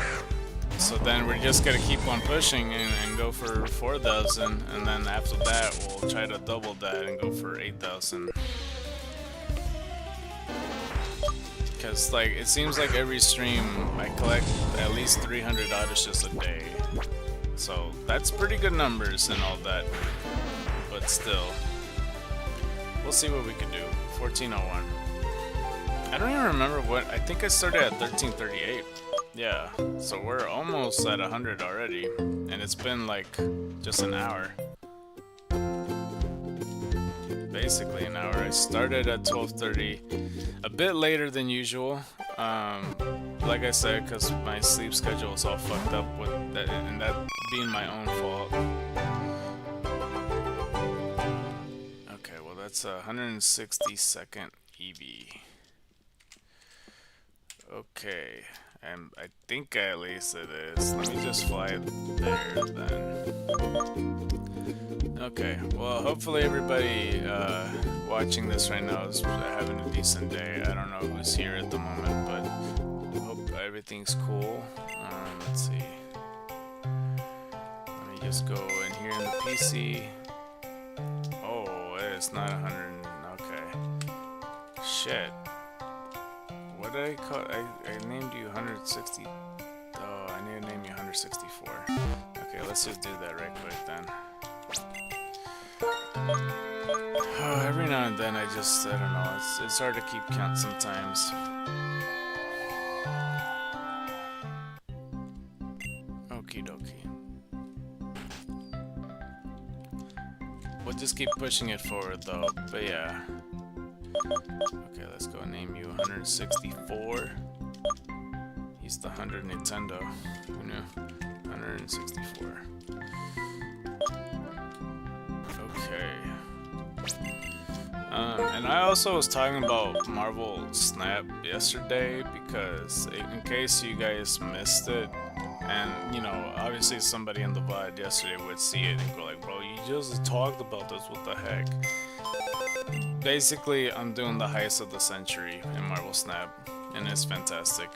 So then we're just gonna keep on pushing and go for 4,000, and then after that we'll try to double that and go for 8,000. Because like it seems like every stream I collect at least 300 Oddishes a day, so that's pretty good numbers and all that. But still, we'll see what we can do. 1401. I don't even remember what, I think I started at 1338. Yeah, so we're almost at 100 already, and it's been like just an hour. Basically an hour. I started at 12:30, a bit later than usual. Like I said, because my sleep schedule is all fucked up with that, and that being my own fault. Okay, well that's a 162nd Eevee. Okay, and I think at least it is. Let me just fly there then. Okay, well hopefully everybody watching this right now is having a decent day. I don't know who's here at the moment, but I hope everything's cool. Let's see. Let me just go in here in the PC. Oh, it's not 100. Okay. Shit. What did I call? I named you 160. Oh, I need to name you 164. Okay, let's just do that right quick then. Oh, every now and then I don't know, it's hard to keep count sometimes. Okie dokie. We'll just keep pushing it forward though, but yeah. Okay, let's go name you 164. He's the 100 Nintendo. Who knew? 164. Okay. And I also was talking about Marvel Snap yesterday because in case you guys missed it, and you know, obviously somebody in the VOD yesterday would see it and go like, bro, you just talked about this, what the heck? Basically, I'm doing the heist of the century in Marvel Snap, and it's fantastic.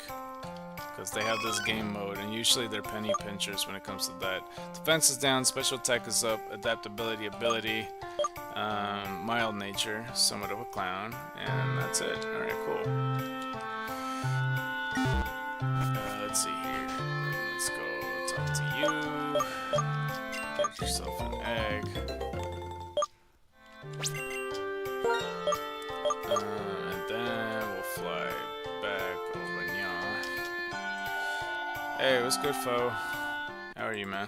because they have this game mode, and usually they're penny pinchers when it comes to that. Defense is down, special attack is up, adaptability, ability, mild nature, somewhat of a clown, and that's it. Alright, cool. Let's see here. Let's go talk to you. Get yourself an egg. And then we'll fly back over Nya. Hey, what's good, foe? How are you, man?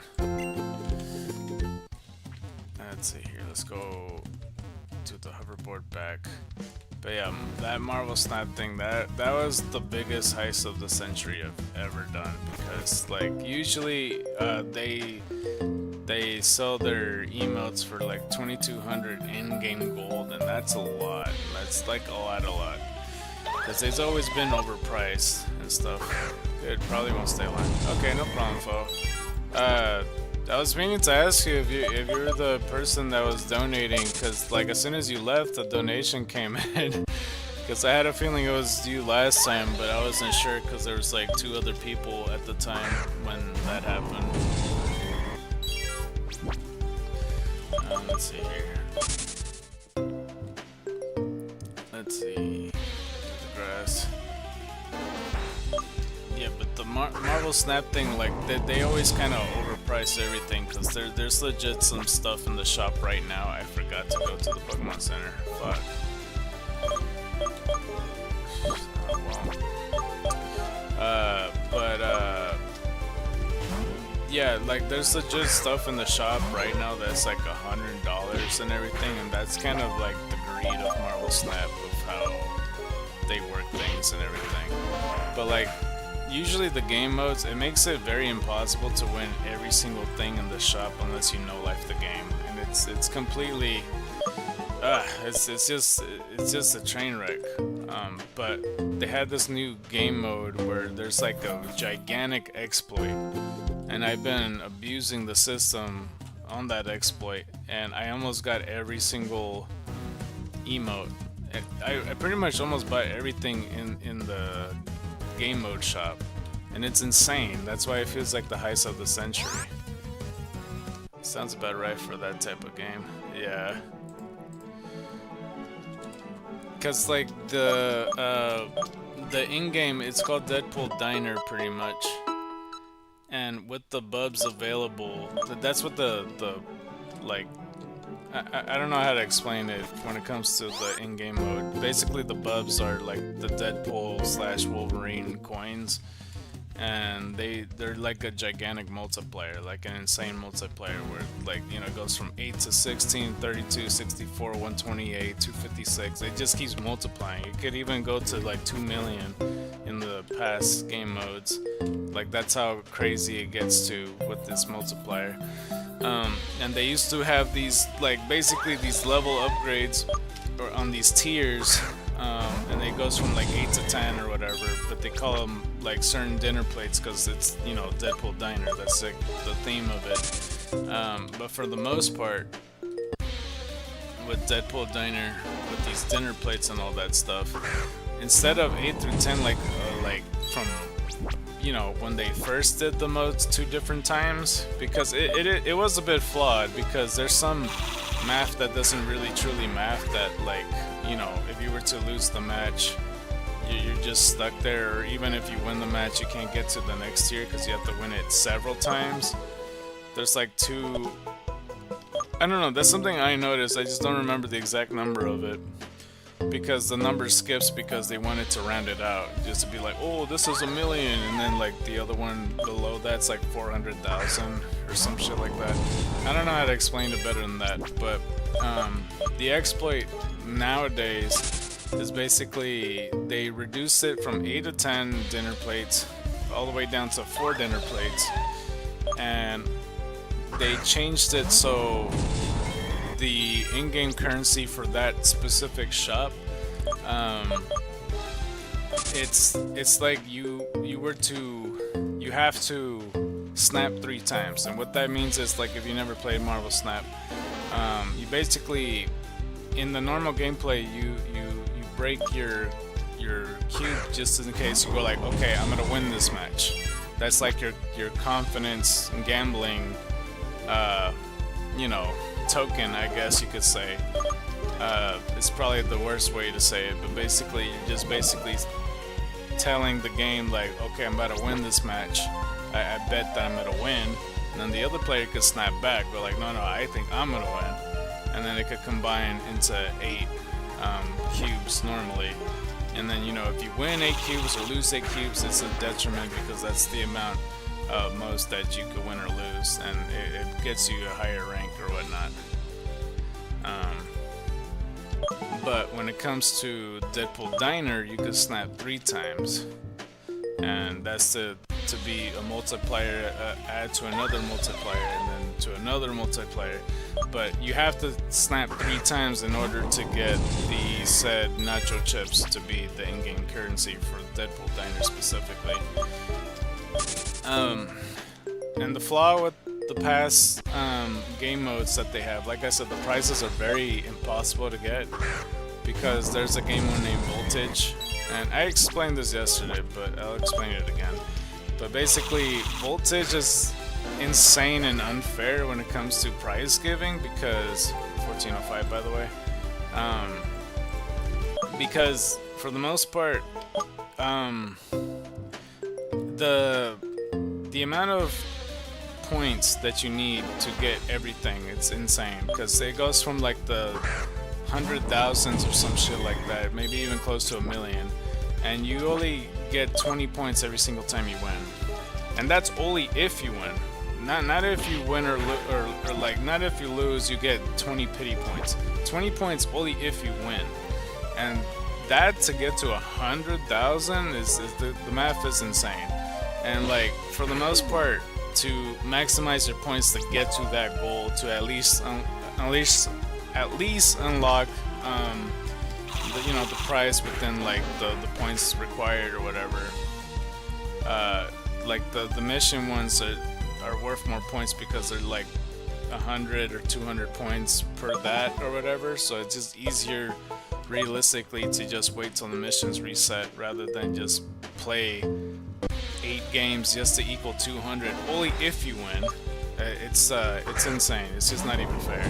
Let's see here. Let's go to the hoverboard back. But yeah, that Marvel Snap thing, that was the biggest heist of the century I've ever done, because like usually they sell their emotes for like 2,200 in-game gold, and that's a lot. That's like a lot. Because it's always been overpriced and stuff. Good, probably won't stay long. Okay, no problem, foe. I was meaning to ask you if you were the person that was donating, because like as soon as you left, the donation came in. Because I had a feeling it was you last time, but I wasn't sure because there was like 2 other people at the time when that happened. Let's see here. Let's see. The grass. Yeah, but the Marvel Snap thing, like they always kind of overprice everything, because there's legit some stuff in the shop right now. I forgot to go to the Pokemon Center. Fuck. Yeah, like there's legit stuff in the shop right now that's like $100 and everything, and that's kind of like the greed of Marvel Snap, of how they work things and everything. But like usually the game modes, it makes it very impossible to win every single thing in the shop unless you know life the game, and it's completely it's just a train wreck. But they had this new game mode where there's like a gigantic exploit, and I've been abusing the system on that exploit, and I almost got every single emote. I pretty much almost bought everything in the game mode shop, and it's insane. That's why it feels like the heist of the century. Sounds about right for that type of game. Yeah. Cause like the in-game, it's called Deadpool Diner pretty much, and with the bubs available, that's what the like, I don't know how to explain it when it comes to the in-game mode. Basically the bubs are like the Deadpool / Wolverine coins, and they're like a gigantic multiplier, like an insane multiplier where, like, you know, it goes from 8 to 16, 32, 64, 128, 256. It just keeps multiplying. It could even go to like 2 million in the past game modes. Like that's how crazy it gets to with this multiplier. And they used to have these, like, basically these level upgrades or on these tiers, and it goes from like 8 to 10 or whatever, but they call them like certain dinner plates because it's, you know, Deadpool Diner. That's like the theme of it. But for the most part, with Deadpool Diner, with these dinner plates and all that stuff, instead of 8 through 10, like from, you know, when they first did the modes 2 different times, because it was a bit flawed, because there's some math that doesn't really truly math, that, like, you know, if you were to lose the match, you're just stuck there, or even if you win the match, you can't get to the next tier because you have to win it several times. There's like 2, I don't know, that's something I noticed. I just don't remember the exact number of it, because the number skips because they wanted to round it out, just to be like, oh, this is 1 million, and then like the other one below that's like 400,000 or some shit like that. I don't know how to explain it better than that, but the exploit nowadays is basically they reduced it from 8 to 10 dinner plates all the way down to 4 dinner plates, and they changed it so the in-game currency for that specific shop, it's like you have to snap 3 times, and what that means is, like, if you never played Marvel Snap, you basically, in the normal gameplay, you break your your cube just in case you go like, okay, I'm gonna win this match. That's like your confidence in gambling, you know, token, I guess you could say. It's probably the worst way to say it, but basically you're just basically telling the game like, okay, I'm about to win this match. I bet that I'm gonna win, and then the other player could snap back, but like, no, I think I'm gonna win, and then it could combine into 8 cubes normally. And then, you know, if you win 8 cubes or lose 8 cubes, it's a detriment because that's the amount most that you could win or lose, and it gets you a higher rank or whatnot. But when it comes to Deadpool Diner, you can snap 3 times, and that's to be a multiplier, add to another multiplier, and then to another multiplier. But you have to snap 3 times in order to get the said nacho chips to be the in-game currency for Deadpool Diner specifically. And the flaw with the past game modes that they have, like I said, the prizes are very impossible to get because there's a game mode named Voltage, and I explained this yesterday, but I'll explain it again. But basically, Voltage is insane and unfair when it comes to prize giving because 1405, by the way, because for the most part, the amount of points that you need to get everything, it's insane because it goes from like the 100,000s or some shit like that, maybe even close to 1,000,000, and you only get 20 points every single time you win, and that's only if you win. Not if you win or like not if you lose, you get 20 pity points. 20 points only if you win, and that to get to 100,000 is the math is insane. And like for the most part, to maximize your points to get to that goal, to at least unlock the prize within like the points required or whatever. Like the mission ones are worth more points because they're like 100 or 200 points per that or whatever, so it's just easier realistically to just wait till the missions reset rather than just play 8 games just to equal 200 only if you win. It's insane. It's just not even fair.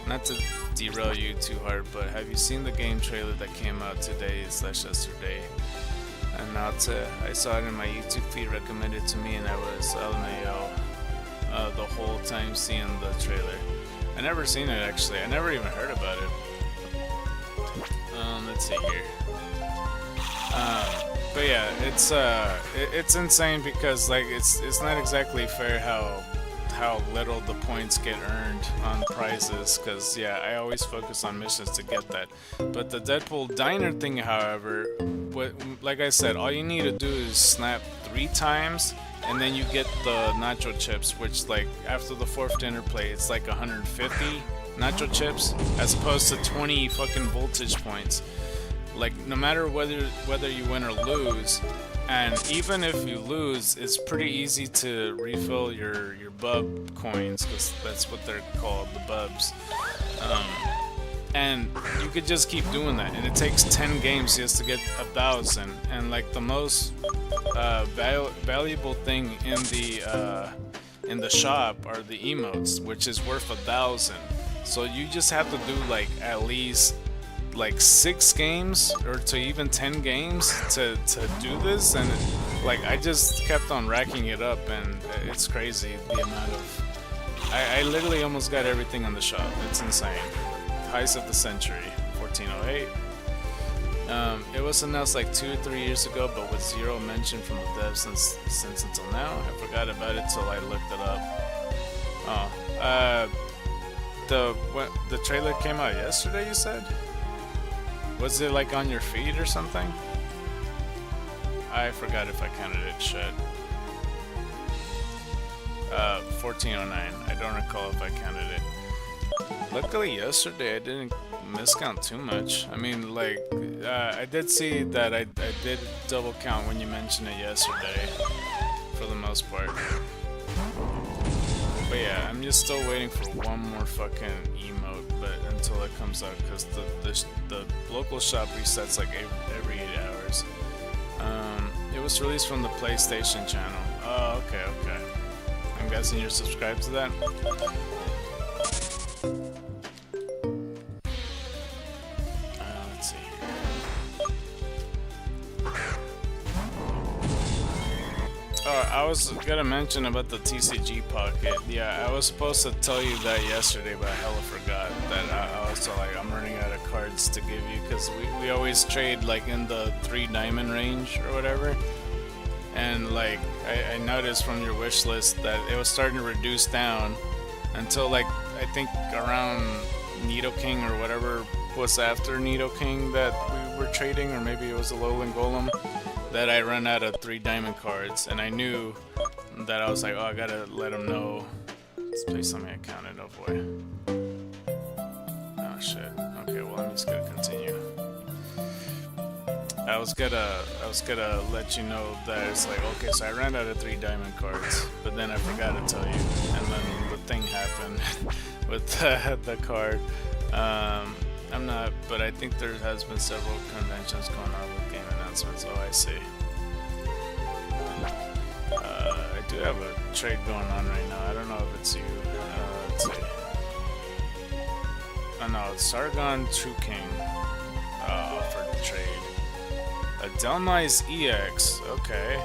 Not to derail you too hard, but have you seen the game trailer that came out today/yesterday? And I saw it in my YouTube feed recommended to me, and I was LMAO the whole time seeing the trailer. I never seen it actually. I never even heard about it. Let's see here. But yeah, it's insane because like it's not exactly fair how little the points get earned on prizes, because yeah, I always focus on missions to get that. But the Deadpool Diner thing, however, like I said, all you need to do is snap 3 times and then you get the nacho chips, which like after the 4th dinner plate it's like 150 nacho chips as opposed to 20 fucking voltage points. Like no matter whether you win or lose, and even if you lose, it's pretty easy to refill your bub coins, because that's what they're called, the bubs. And you could just keep doing that, and it takes 10 games just to get 1,000. And like the most valuable thing in the shop are the emotes, which is worth 1,000. So you just have to do like at least like 6 games or to even 10 games to do this, and like I just kept on racking it up, and it's crazy the amount of I literally almost got everything on the shop. It's insane. Heist of the century, 1408. It was announced like 2 or 3 years ago, but with zero mention from the devs since until now. I forgot about it till I looked it up. The trailer came out yesterday, you said? Was it like on your feed or something? I forgot if I counted it. Shit. 1409. I don't recall if I counted it. Luckily yesterday I didn't miscount too much. I mean, like, I did see that I did double count when you mentioned it yesterday, for the most part. But yeah, I'm just still waiting for one more fucking emote, but until it comes out, because the local shop resets like every 8 hours. It was released from the PlayStation channel. Oh, okay, okay. I'm guessing you're subscribed to that? Let's see here. Oh, I was gonna mention about the TCG Pocket. Yeah, I was supposed to tell you that yesterday, but I hella forgot that I was like, I'm running out of cards to give you, because we always trade like in the 3 diamond range or whatever. And like, I noticed from your wish list that it was starting to reduce down until like, I think around Nidoking or whatever was after Nidoking that we were trading, or maybe it was a Ngl Golem, that I run out of 3 diamond cards, and I knew that I was like, oh, I gotta let him know. Let's play something I counted, oh boy. Oh shit. Okay, well I'm just gonna continue. I was gonna let you know that it's like, okay, so I ran out of 3 diamond cards, but then I forgot to tell you, and then the thing happened with the card. I'm not, but I think there has been several conventions going on with game announcements. Oh, I see. I do have a trade going on right now. I don't know if it's you. Let's see. Oh no, it's Sargon True King offered the trade. A Delmice EX. Okay,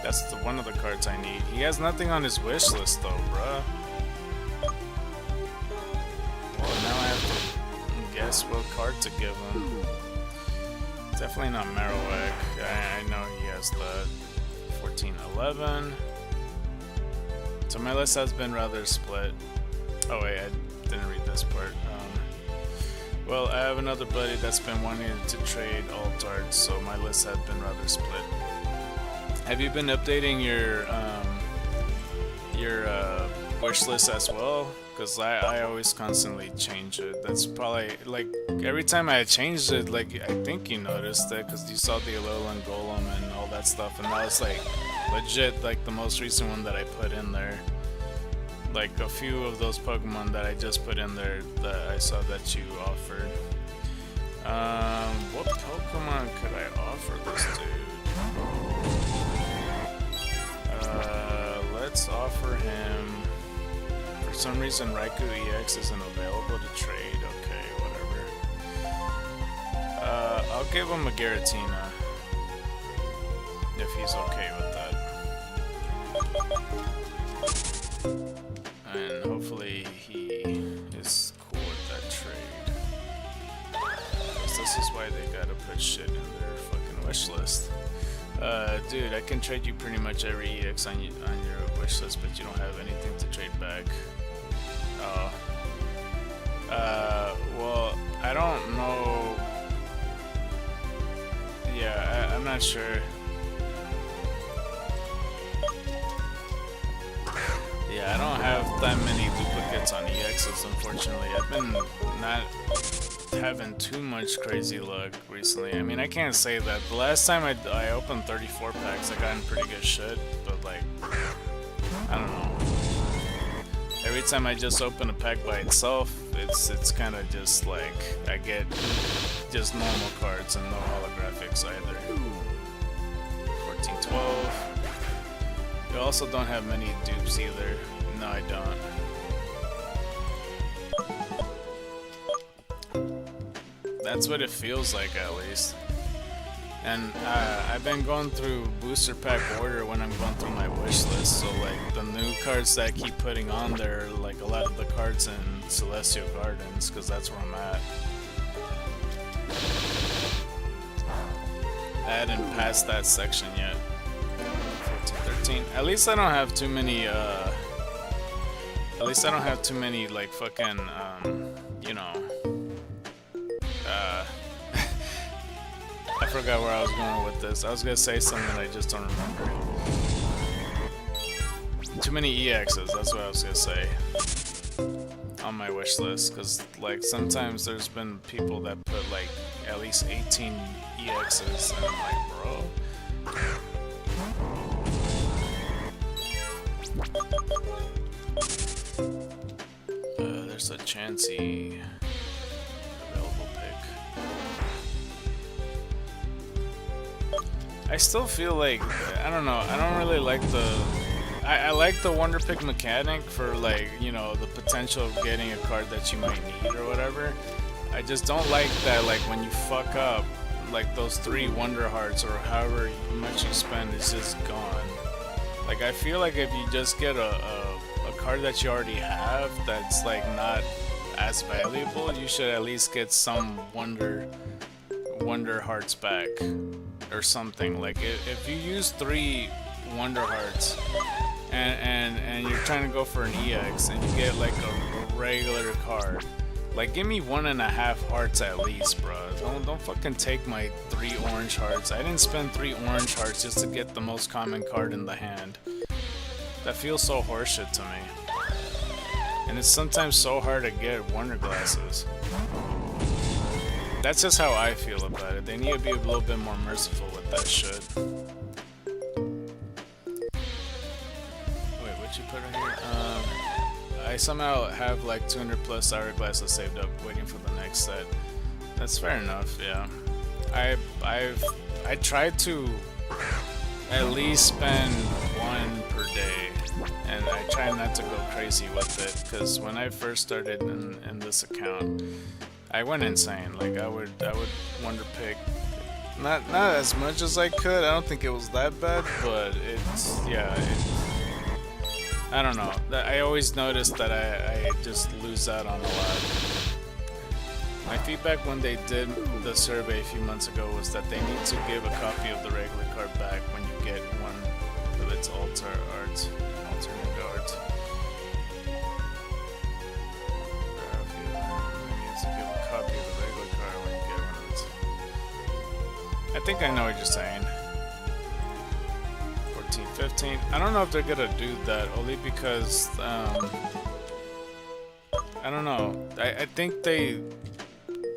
that's one of the cards I need. He has nothing on his wish list though, bruh. Well, now I have to guess what card to give him. Definitely not Marowak. I know he has the 14-11. So my list has been rather split. Oh wait, I didn't read this part. Well, I have another buddy that's been wanting to trade alt art, so my list has been rather split. Have you been updating your wish list as well? Because I always constantly change it. That's probably, like, every time I changed it, like, I think you noticed it, because you saw the Ngl Golem and all that stuff, and that was, like, legit, like, the most recent one that I put in there. Like, a few of those Pokemon that I just put in there that I saw that you offered. What Pokemon could I offer this dude? Let's offer him... For some reason, Raikou EX isn't available to trade. Okay, whatever. I'll give him a Giratina, if he's okay with that. And hopefully he is cool with that trade. Because this is why they gotta put shit in their fucking wish list. Dude, I can trade you pretty much every EX on your wish list, but you don't have anything to trade back. Oh. Well, I don't know. Yeah, I'm not sure. Yeah, I don't have that many duplicates on EXs, unfortunately. I've been not having too much crazy luck recently. I mean, I can't say that. The last time I opened 34 packs, I got in pretty good shit, but like, I don't know. Every time I just open a pack by itself, it's kind of just like, I get just normal cards and no holographics either. 14-12. You also don't have many dupes either. No, I don't. That's what it feels like, at least. And I've been going through booster pack order when I'm going through my wish list. So like the new cards that I keep putting on there, like a lot of the cards in Celestial Gardens, because that's where I'm at. I hadn't passed that section yet. 14-13. At least I don't have too many. At least I don't have too many like fucking you know. I forgot where I was going with this. I was gonna say something I just don't remember. Too many EXs, that's what I was gonna say. On my wish list, because like sometimes there's been people that put like at least 18 EXs, and I'm like, bro. a Chansey available pick. I still feel like, I don't know, I don't really like I like the Wonder Pick mechanic for, like, you know, the potential of getting a card that you might need or whatever. I just don't like that, like, when you fuck up, like, those 3 Wonder Hearts or however much you spend is just gone. Like, I feel like if you just get a card that you already have that's, like, not as valuable, you should at least get some Wonder Hearts back or something. Like, if you use 3 Wonder Hearts and you're trying to go for an EX and you get like a regular card, like, give me 1.5 hearts at least, bro. Don't fucking take my 3 orange hearts. I didn't spend 3 orange hearts just to get the most common card in the hand. That feels so horseshit to me. And it's sometimes so hard to get Wonder Glasses. That's just how I feel about it. They need to be a little bit more merciful with that shit. Wait, what you put in here? I somehow have like 200 plus hourglasses saved up, waiting for the next set. That's fair enough, yeah. I tried to at least spend 1 per day, and I try not to go crazy with it, because when I first started in this account, I went insane. Like, I would Wonder Pick not as much as I could. I don't think it was that bad, but it's, yeah, I don't know. I always noticed that I just lose out on a lot. My feedback when they did the survey a few months ago was that they need to give a copy of the regular card back when you get one of its alternate art. Give a copy of the regular card when you get one of its. I think I know what you're saying. 14, 15. I don't know if they're gonna do that, only because I don't know. I think they,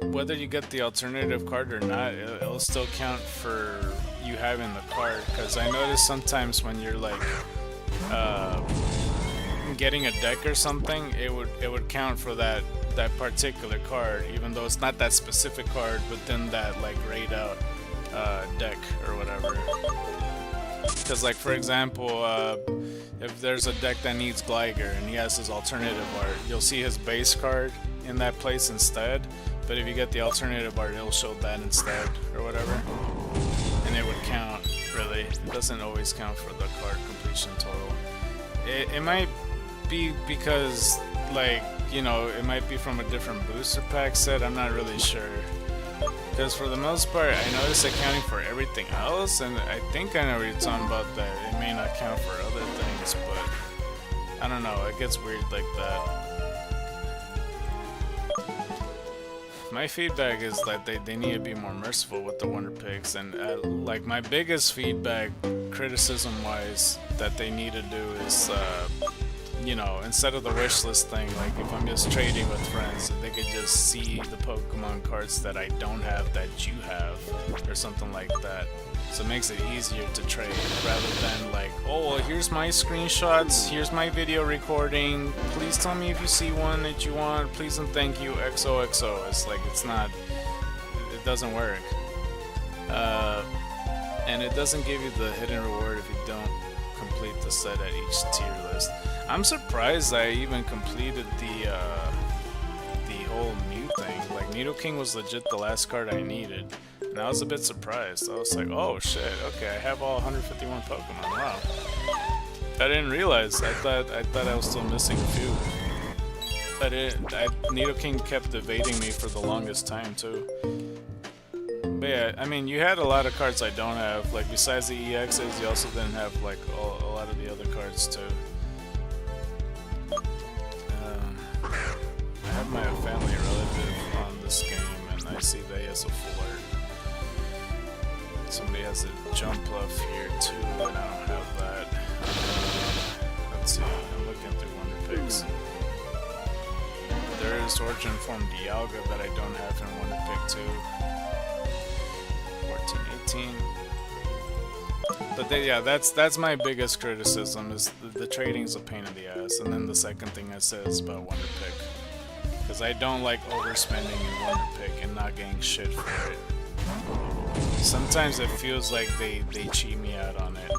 whether you get the alternative card or not, it'll still count for you having the card. Because I notice sometimes when you're like getting a deck or something, it would count for that particular card, even though it's not that specific card within that like grayed out deck or whatever. Because, like, for example, if there's a deck that needs Gligar and he has his alternative art, you'll see his base card in that place instead, but if you get the alternative art, it'll show that instead or whatever, and it would count. Really, it doesn't always count for the card completion total. It might be because, like, you know, it might be from a different booster pack set. I'm not really sure. Because for the most part, I noticed accounting for everything else, and I think I know what you're talking about, that it may not count for other things, but I don't know, it gets weird like that. My feedback is that they need to be more merciful with the Wonder Picks, and like, my biggest feedback, criticism-wise, that they need to do is, you know, instead of the wish list thing, like, if I'm just trading with friends, they could just see the Pokemon cards that I don't have that you have, or something like that. So it makes it easier to trade, rather than like, oh, well, here's my screenshots, here's my video recording, please tell me if you see one that you want, please and thank you, XOXO. It's like, it's not, it doesn't work. And it doesn't give you the hidden reward if you don't complete the set at each tier list. I'm surprised I even completed the whole Mew thing. Like, Nidoking was legit the last card I needed, and I was a bit surprised. I was like, oh shit, okay, I have all 151 Pokemon, wow. I didn't realize, I thought I was still missing a few. But Nidoking kept evading me for the longest time too. But yeah, I mean, you had a lot of cards I don't have. Like, besides the EXs, you also didn't have like a lot of the other cards too. I have my family relative on this game, and I see that he has a full art. Somebody has a jump bluff here too, and I don't have that. Let's see, I'm looking through Wonder Picks. There is Origin Form Dialga that I don't have in Wonder Pick 2. 14, 18. But yeah, that's my biggest criticism, is the trading's a pain in the ass, and then the second thing I said is about Wonder Pick. because I don't like overspending in Wonder Pick and not getting shit for it. Sometimes it feels like they cheat me out on it.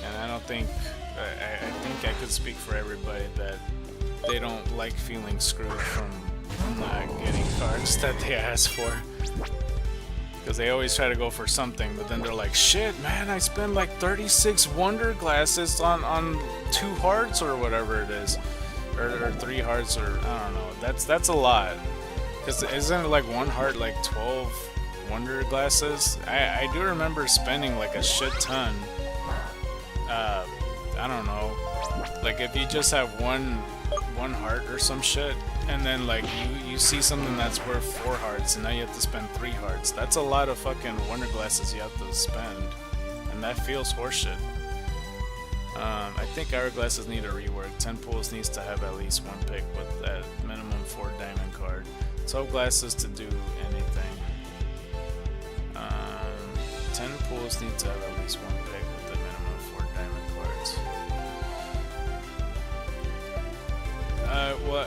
And I don't think, I think I could speak for everybody that they don't like feeling screwed from not getting cards that they ask for. Because they always try to go for something, but then they're like, shit, man, I spent like 36 Wonder Glasses on 2 hearts or whatever it is. Or 3 hearts, or I don't know. That's a lot. Because isn't it like 1 heart like 12 Wonder Glasses? I do remember spending like a shit ton. I don't know. Like if you just have one heart or some shit, and then like you see something that's worth 4 hearts, and now you have to spend 3 hearts. That's a lot of fucking Wonder Glasses you have to spend, and that feels horseshit. I think Hourglasses need a rework. 10 pools needs to have at least 1 pick with at minimum 4 diamond card. 12 glasses to do anything. 10 pools need to have at least 1 pick with a minimum of 4 diamond cards. Well,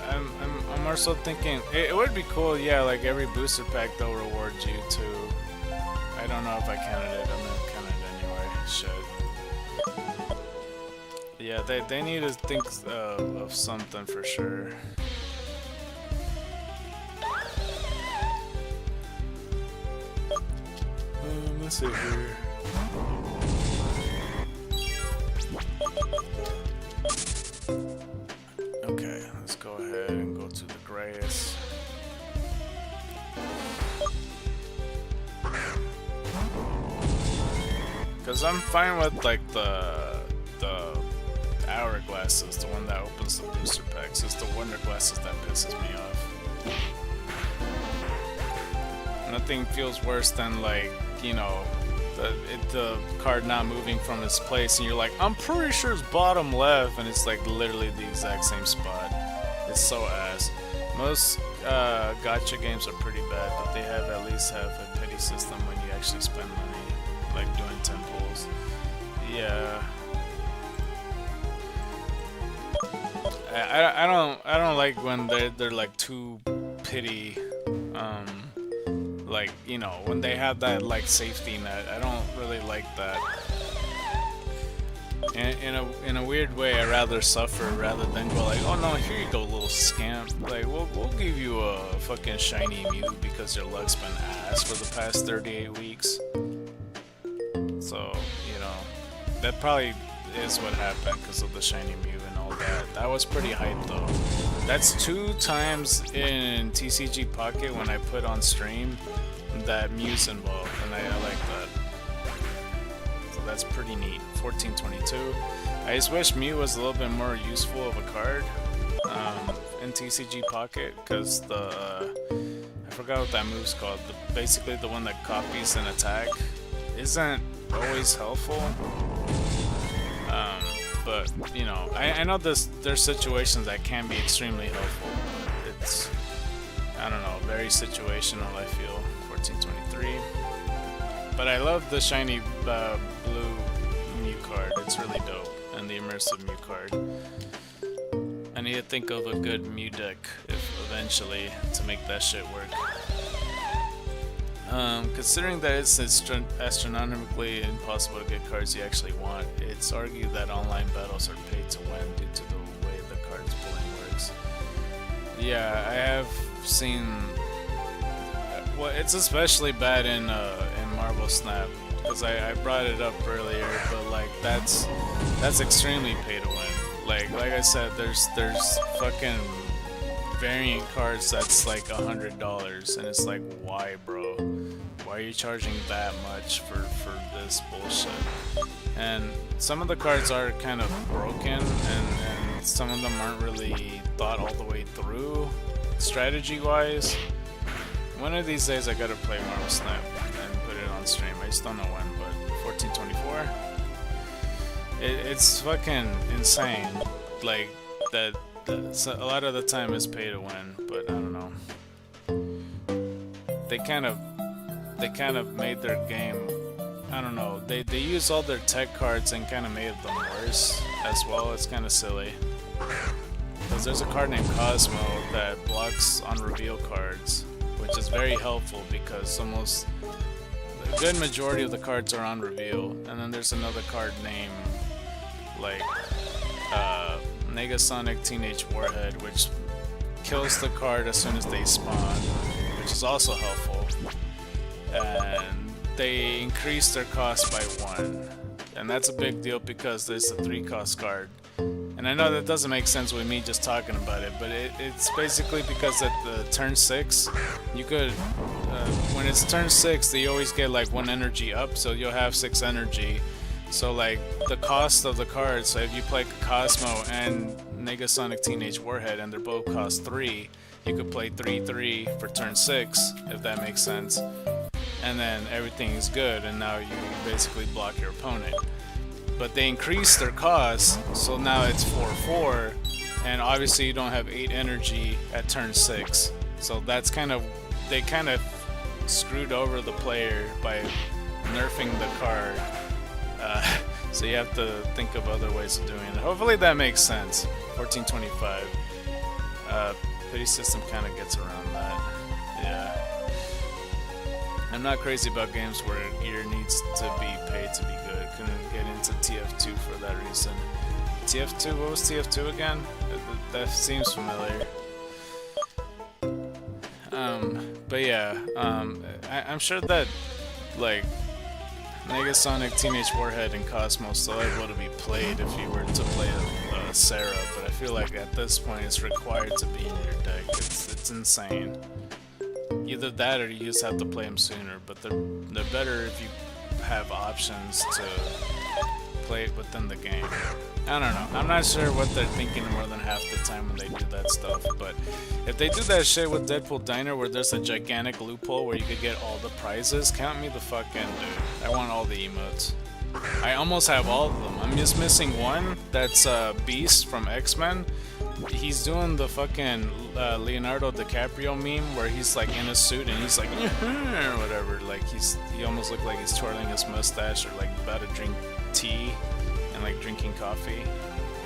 I'm also thinking it would be cool, yeah, like every booster pack they'll reward you too. I don't know if I counted it. I'm gonna count it anyway. Shit. Yeah, they need to think of something for sure. Let's see here. Okay, let's go ahead and go to the grayest. Cause I'm fine with like the Hourglasses, the one that opens the booster packs. It's the Wonder Glasses that pisses me off. Nothing feels worse than like, you know, the card not moving from its place, and you're like, I'm pretty sure it's bottom left, and it's like literally the exact same spot. It's so ass. Most gacha games are pretty bad, but they at least have a pity system when you actually spend money, like doing 10 pulls. Yeah. I don't like when they're like too pity. Like, you know, when they have that like safety net, I don't really like that. In a weird way, I rather suffer rather than go like, oh no, here you go, little scamp. Like, we'll give you a fucking shiny Mew because your luck's been ass for the past 38 weeks. So, you know, that probably is what happened because of the shiny Mew and all that. That was pretty hype though. That's 2 times in TCG Pocket when I put on stream that Mew's involved, and I like that. So that's pretty neat. 1422. I just wish Mew was a little bit more useful of a card in TCG Pocket, because I forgot what that move's called. Basically the one that copies an attack isn't always helpful. But, you know, I know there's situations that can be extremely helpful. It's, I don't know, very situational, I feel. 1423. But I love the shiny blue Mew card. It's really dope. And the immersive Mew card. I need to think of a good Mew deck eventually to make that shit work. Considering that it's astronomically impossible to get cards you actually want, it's argued that online battles are paid to win due to the way the cards pulling works. Yeah, I have seen. Well, it's especially bad in Marvel Snap, because I brought it up earlier, but like that's extremely pay to win. Like I said, there's fucking variant cards that's like $100, and it's like, why, bro? Why are you charging that much for this bullshit? And some of the cards are kind of broken, and some of them aren't really thought all the way through strategy wise. One of these days I gotta play Marvel Snap and put it on stream. I just don't know when, but 1424, it's fucking insane. Like that. So a lot of the time is pay to win, but I don't know. They kind of made their game I don't know, they use all their tech cards and kind of made them worse as well. It's kind of silly. Because there's a card named Cosmo that blocks on reveal cards, which is very helpful because almost a good majority of the cards are on reveal. And then there's another card named like Negasonic Teenage Warhead, which kills the card as soon as they spawn, which is also helpful. And they increase their cost by 1, and that's a big deal because there's a 3-cost card. And I know that doesn't make sense with me just talking about it, but it's basically because at the turn 6, you could, when it's turn 6, they always get like 1 energy up, so you'll have 6 energy. So like the cost of the cards, so if you play Cosmo and Negasonic Teenage Warhead and they're both cost 3, you could play 3/3 for turn 6, if that makes sense. And then everything is good, and now you basically block your opponent. But they increase their cost, so now it's 4/4, and obviously you don't have 8 energy at turn 6. So that's kind of, they kind of screwed over the player by nerfing the card. So you have to think of other ways of doing it. Hopefully that makes sense. 1425. Pity system kind of gets around that. Yeah. I'm not crazy about games where gear needs to be paid to be good. Couldn't get into TF2 for that reason. TF2? What was TF2 again? That seems familiar. But yeah, I'm sure that like Negasonic Teenage Warhead and Cosmo still able to be played if you were to play a Sarah, but I feel like at this point it's required to be in your deck. It's insane. Either that or you just have to play them sooner, but they're better if you have options to play it within the game. I don't know. I'm not sure what they're thinking more than half the time when they do that stuff, but if they do that shit with Deadpool Diner where there's a gigantic loophole where you could get all the prizes, count me the fuck in, dude. I want all the emotes. I almost have all of them. I'm just missing one. That's Beast from X-Men. He's doing the fucking Leonardo DiCaprio meme where he's like in a suit and he's like or whatever. Like he almost looked like he's twirling his mustache or like about to drink tea and like drinking coffee.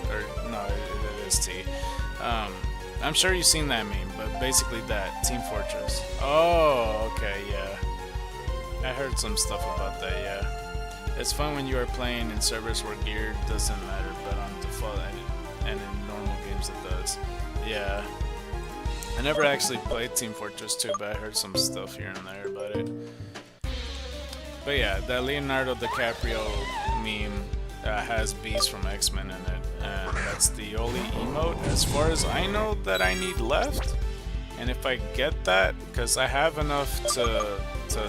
Or no, it is tea. I'm sure you've seen that meme, but basically that Team Fortress. Oh, okay, yeah. I heard some stuff about that. Yeah. It's fun when you are playing in servers where gear doesn't matter, but on default and in normal games it does. Yeah. I never actually played Team Fortress 2, but I heard some stuff here and there about it. But yeah, that Leonardo DiCaprio meme has Beast from X-Men in it, and that's the only emote, as far as I know, that I need left. And if I get that, because I have enough to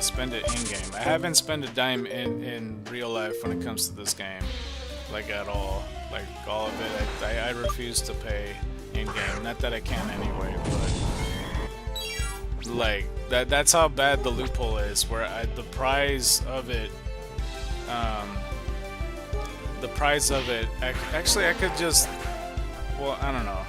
spend it in-game. I haven't spent a dime in real life when it comes to this game, like at all. Like all of it, I refuse to pay in-game. Not that I can anyway, but like that's how bad the loophole is. Where the prize of it, actually I could just, well, I don't know.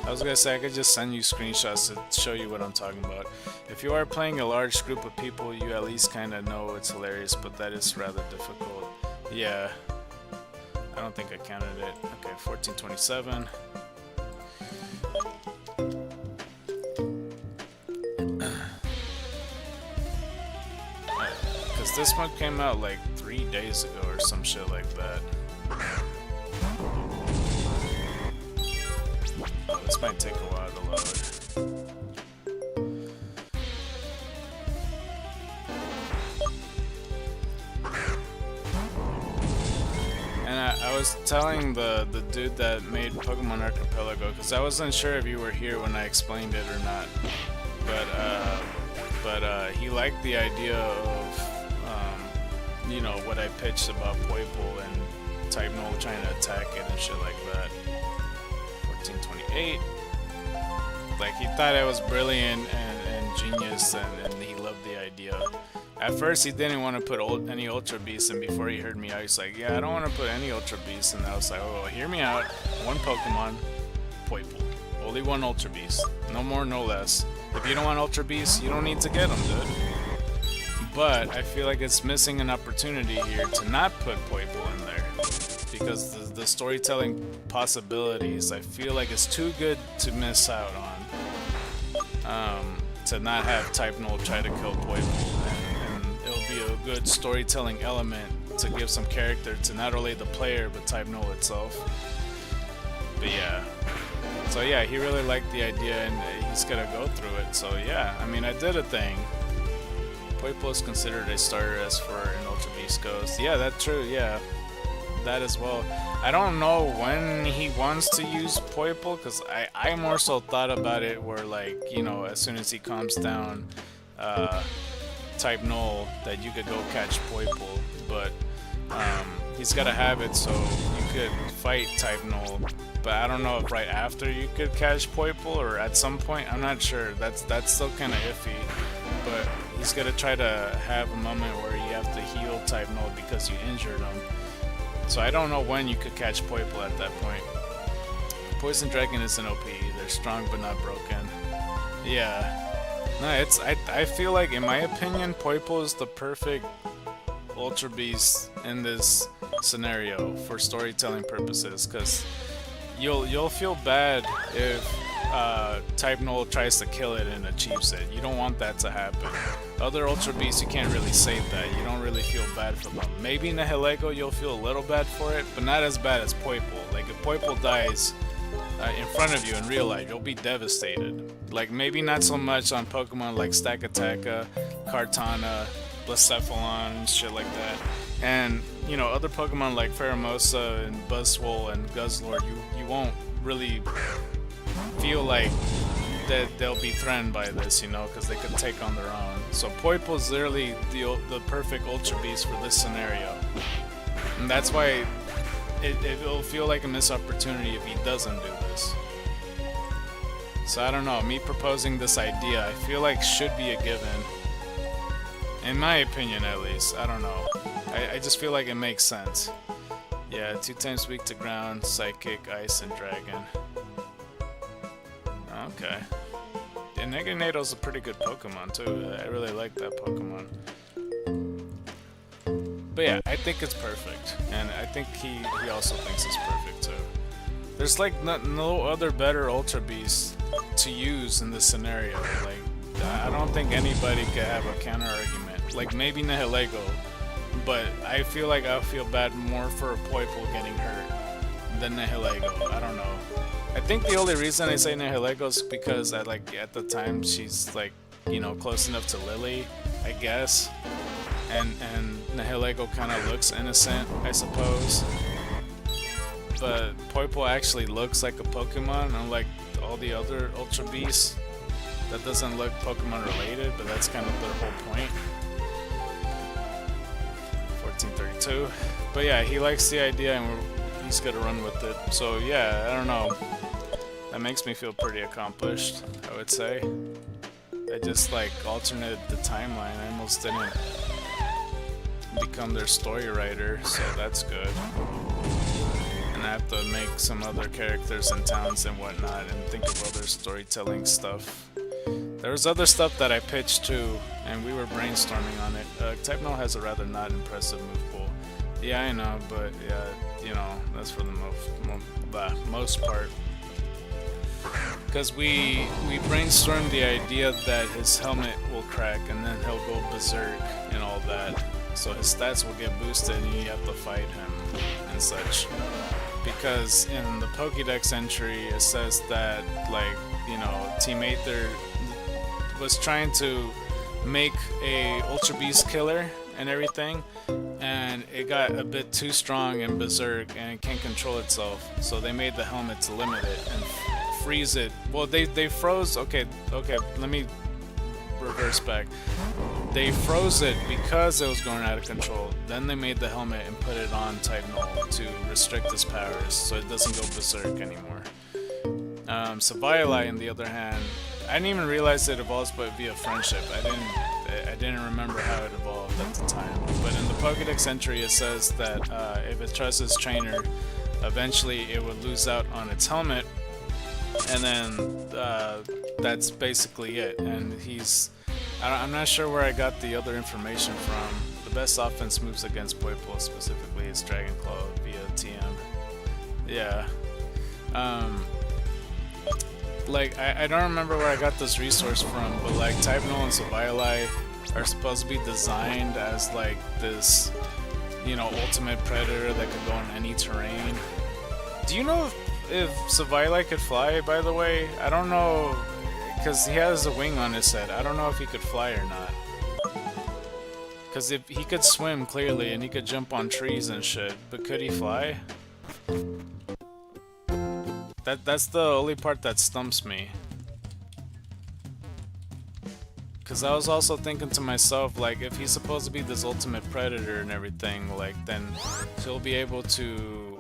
I was gonna say I could just send you screenshots to show you what I'm talking about. If you are playing a large group of people, you at least kind of know it's hilarious, but that is rather difficult. Yeah. I don't think I counted it. Okay, 1427. Because this one came out like 3 days ago or some shit like that. Oh, this might take a while to load. And I was telling the dude that made Pokemon Archipelago, because I wasn't sure if you were here when I explained it or not, but he liked the idea of you know, what I pitched about Poipole and Type Null trying to attack it and shit like that. 1428. Like, he thought it was brilliant and genius, and he loved the idea. At first, he didn't want to put any Ultra Beasts, and before he heard me out, he's like, yeah, I don't want to put any Ultra Beasts, and I was like, oh, well, hear me out. One Pokemon, Poipole. Only one Ultra Beast. No more, no less. If you don't want Ultra Beasts, you don't need to get them, dude. But I feel like it's missing an opportunity here to not put Poiple in there. Because the storytelling possibilities, I feel like it's too good to miss out on. To not have Type Null try to kill Poiple. And it'll be a good storytelling element to give some character to not only the player, but Type Null itself. But yeah. So yeah, he really liked the idea and he's gonna go through it. So yeah, I mean, I did a thing. Poiple is considered a starter as for an Ultra Beast goes. Yeah, that's true, yeah. That as well. I don't know when he wants to use Poiple, because I more so thought about it where, like, you know, as soon as he calms down Type Null, that you could go catch Poiple, but he's got to have it so you could fight Type Null. But I don't know if right after you could catch Poiple or at some point. I'm not sure. That's still kind of iffy. But he's gonna try to have a moment where you have to heal Type Null because you injured him. So I don't know when you could catch Poiple at that point. Poison Dragon isn't OP. They're strong but not broken. Yeah. No, it's I feel like, in my opinion, Poiple is the perfect Ultra Beast in this scenario for storytelling purposes, because you'll feel bad if Type Null tries to kill it and achieves it. You don't want that to happen. Other Ultra Beasts, you can't really save that. You don't really feel bad for them. Maybe Nihilego you'll feel a little bad for it, but not as bad as Poiple. Like, if Poiple dies in front of you in real life, you'll be devastated. Like, maybe not so much on Pokemon like Stakataka, Kartana, Blacephalon, shit like that. And, you know, other Pokemon like Pheromosa and Buzzwole and Guzzlord, you won't really feel like that they'll be threatened by this, you know, because they could take on their own. So Poiple is literally the perfect Ultra Beast for this scenario. And that's why it'll feel like a missed opportunity if he doesn't do this. So I don't know, me proposing this idea, I feel like should be a given. In my opinion, at least. I don't know. I just feel like it makes sense. Yeah, 2 times weak to ground, Psychic, Ice, and Dragon. Okay. And Neganado's a pretty good Pokemon too. I really like that Pokemon. But yeah, I think it's perfect. And I think he also thinks it's perfect too. There's like no other better Ultra Beast to use in this scenario. Like, I don't think anybody could have a counter argument. Like, maybe Nihilego. But I feel like I'll feel bad more for Poiple getting hurt than Nihilego. I don't know. I think the only reason I say Nihilego is because at the time she's like, you know, close enough to Lily, I guess. And Nihilego kind of looks innocent, I suppose. But Poiple actually looks like a Pokemon, unlike all the other Ultra Beasts. That doesn't look Pokemon related, but that's kind of their whole point. 1432. But yeah, he likes the idea and he's gonna run with it. So yeah, I don't know. That makes me feel pretty accomplished, I would say. I just like alternated the timeline. I almost didn't become their story writer, so that's good. And I have to make some other characters and towns and whatnot and think of other storytelling stuff. There was other stuff that I pitched too, and we were brainstorming on it. Type Null has a rather not impressive move pool. Yeah, I know, but yeah, you know, that's for the most part. Because we brainstormed the idea that his helmet will crack and then he'll go berserk and all that. So his stats will get boosted and you have to fight him and such. Because in the Pokédex entry it says that, like, you know, Team Aether was trying to make a Ultra Beast killer and everything, and it got a bit too strong and berserk and it can't control itself, so they made the helmet to limit it and freeze it. Well, they froze. Okay, let me reverse back. They froze it because it was going out of control. Then they made the helmet and put it on Type Null to restrict his powers so it doesn't go berserk anymore. So Violite, on the other hand, I didn't even realize it evolves but via friendship. I didn't remember how it evolved at the time. But in the Pokédex entry it says that if it trusts its trainer, eventually it would lose out on its helmet, and then that's basically it. And he's I'm not sure where I got the other information from. The best offense moves against Poipo specifically is Dragon Claw via TM. Yeah. Like, I don't remember where I got this resource from, but like Type Null and Saviali are supposed to be designed as like this, you know, ultimate predator that could go in any terrain. Do you know if Saviali could fly, by the way? I don't know, because he has a wing on his head. I don't know if he could fly or not. Because if he could swim, clearly, and he could jump on trees and shit, but could he fly? That's the only part that stumps me. Because I was also thinking to myself, like, if he's supposed to be this ultimate predator and everything, like, then he'll be able to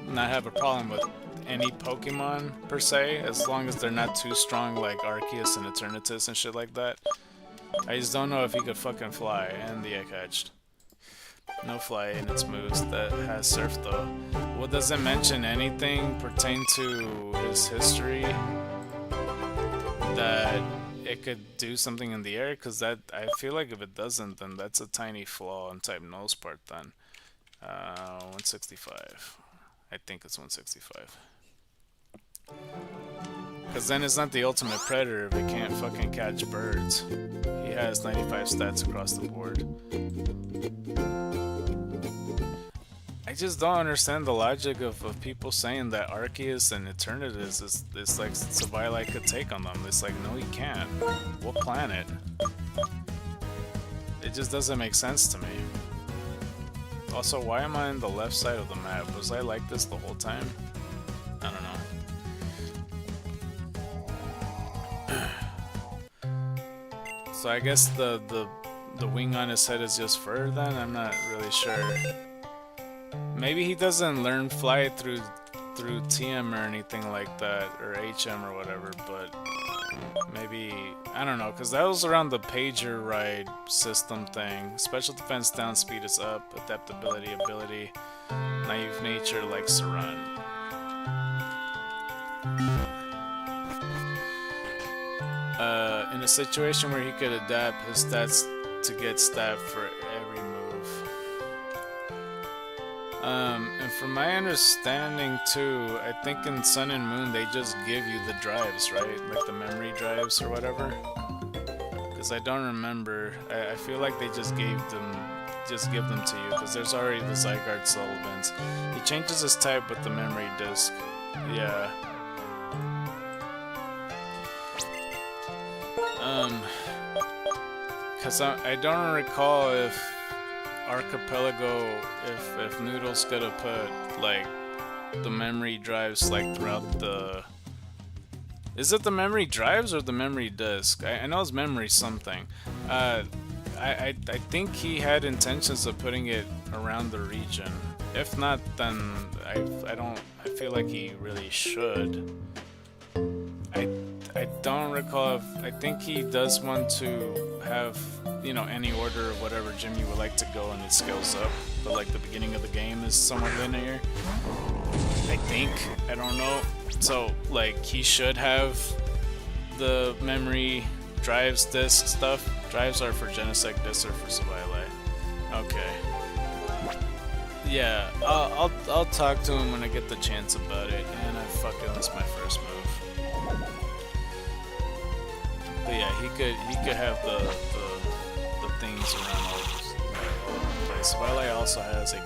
not have a problem with any Pokemon, per se, as long as they're not too strong, like Arceus and Eternatus and shit like that. I just don't know if he could fucking fly, and the egg hatched. No fly in its moves that has surf though. Well, does it mention anything pertain to his history that it could do something in the air? Because that, I feel like if it doesn't, then that's a tiny flaw on Type Null's part then. 165. I think it's 165. Because then it's not the ultimate predator if it can't fucking catch birds. He has 95 stats across the board. I just don't understand the logic of people saying that Arceus and Eternatus is like Saviali could take on them. It's like, no, he can't. What planet? It just doesn't make sense to me. Also, why am I on the left side of the map? Was I like this the whole time? I don't know. So I guess the wing on his head is just fur then? I'm not really sure. Maybe he doesn't learn fly through TM or anything like that, or HM or whatever, but maybe, I don't know, because that was around the pager ride system thing. Special defense down, speed is up, adaptability, ability, naive nature like Saran. In a situation where he could adapt his stats to get stabbed for every move. And from my understanding too, I think in Sun and Moon they just give you the drives, right? Like the memory drives or whatever. Because I don't remember. I feel like they just give them to you because there's already the Zygarde Sullivans. He changes his type with the memory disc. Yeah. Because I don't recall if Archipelago, if Noodle's gonna put like the memory drives like throughout the. Is it the memory drives or the memory disc? I know it's memory something. I think he had intentions of putting it around the region. If not, then I feel like he really should. I don't recall if, I think he does want to have, you know, any order of whatever gym you would like to go and it scales up, but like the beginning of the game is somewhat linear. I think, I don't know. So like he should have the memory drives disc stuff. Drives are for Genesect, discs are for Saviali. Okay. Yeah, I'll talk to him when I get the chance about it, and I fucking that's my first move. But yeah, he could have the things around all over the place. Saviali also has a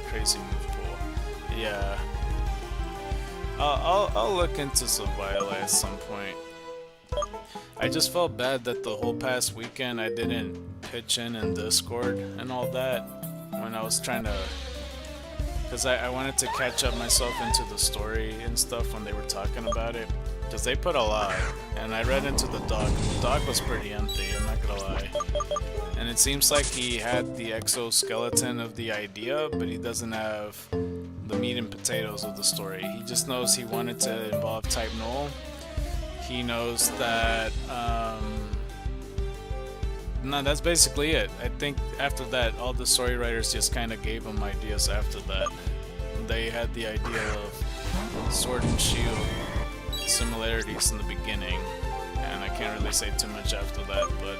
crazy move pool. Yeah. I'll look into Saviali at some point. I just felt bad that the whole past weekend I didn't pitch in Discord and all that when I was trying to, because I wanted to catch up myself into the story and stuff when they were talking about it, because they put a lot, and I read into the doc. The doc was pretty empty, I'm not gonna lie. And it seems like he had the exoskeleton of the idea, but he doesn't have the meat and potatoes of the story. He just knows he wanted to involve Type Null. He knows that, no, that's basically it. I think after that, all the story writers just kind of gave him ideas after that. They had the idea of Sword and Shield similarities in the beginning, and I can't really say too much after that, but...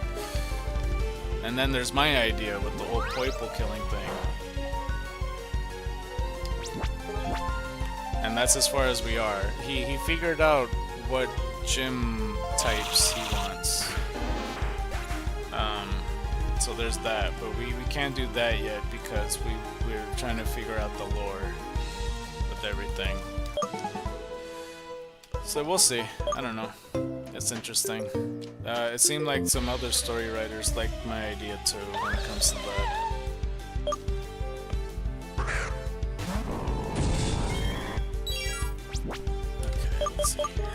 And then there's my idea with the whole Poiple killing thing. And that's as far as we are. He figured out what gym types he wants. So there's that, but we can't do that yet because we're trying to figure out the lore with everything. So we'll see. I don't know. It's interesting. It seemed like some other story writers liked my idea too when it comes to that. Okay, let's see here.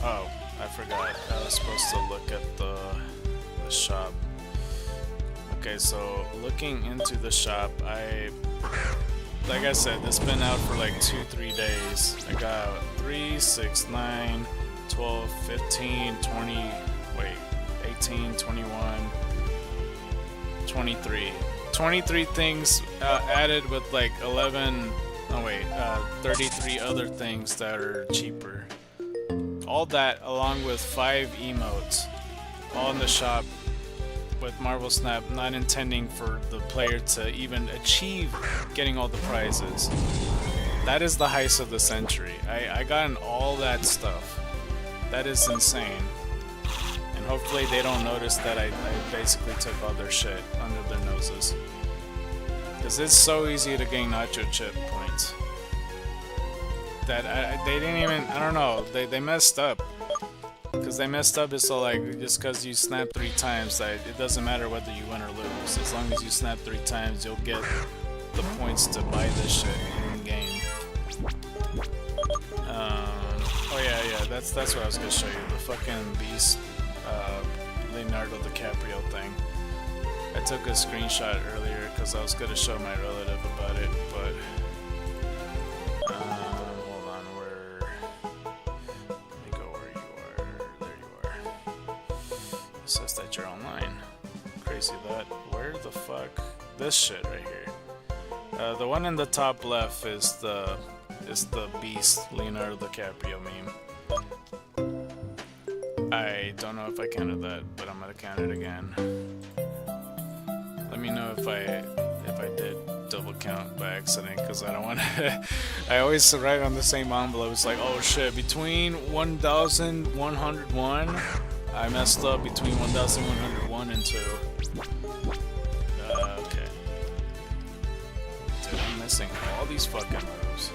Oh, I forgot. I was supposed to look at the shop. Okay, so looking into the shop, like I said, this has been out for like 2-3 days. I got 3, 6, 9, 12, 15, 20, wait, 18, 21, 23. 23 things added with like 33 other things that are cheaper. All that along with 5 emotes, all in the shop with Marvel Snap, not intending for the player to even achieve getting all the prizes. That is the heist of the century. I gotten all that stuff. That is insane. And hopefully they don't notice that I basically took all their shit under their noses. Because it's so easy to gain nacho chip points. That they didn't even, I don't know, they messed up. Because they messed up is so like, just because you snap 3 times, it doesn't matter whether you win or lose. As long as you snap 3 times, you'll get the points to buy this shit in game. Oh yeah, that's what I was gonna show you. The fucking Beast, Leonardo DiCaprio thing. I took a screenshot earlier because I was gonna show my relative about it, but hold on, let me go where you are. There you are. It says that you're online. Crazy that. Where the fuck? This shit right here. The one in the top left is the Beast Leonardo DiCaprio meme. I don't know if I counted that, but I'm gonna count it again. Let me know if I did double count by accident, because I don't want to. I always write on the same envelope. It's like, oh shit, between 1,101, I messed up between 1,101 and 2. Okay. Dude, I'm missing all these fucking moves.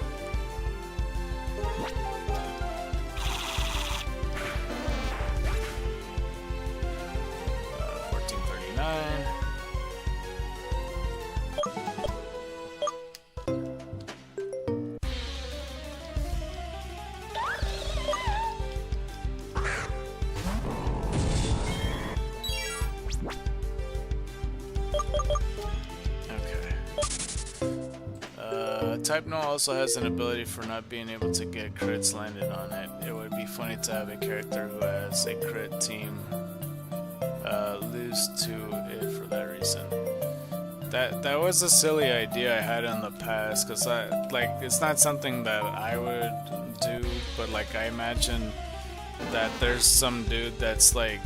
1439. Type No also has an ability for not being able to get crits landed on it. It would be funny to have a character who has a crit team lose to it for that reason. That was a silly idea I had in the past, because it's not something that I would do, but like I imagine that there's some dude that's like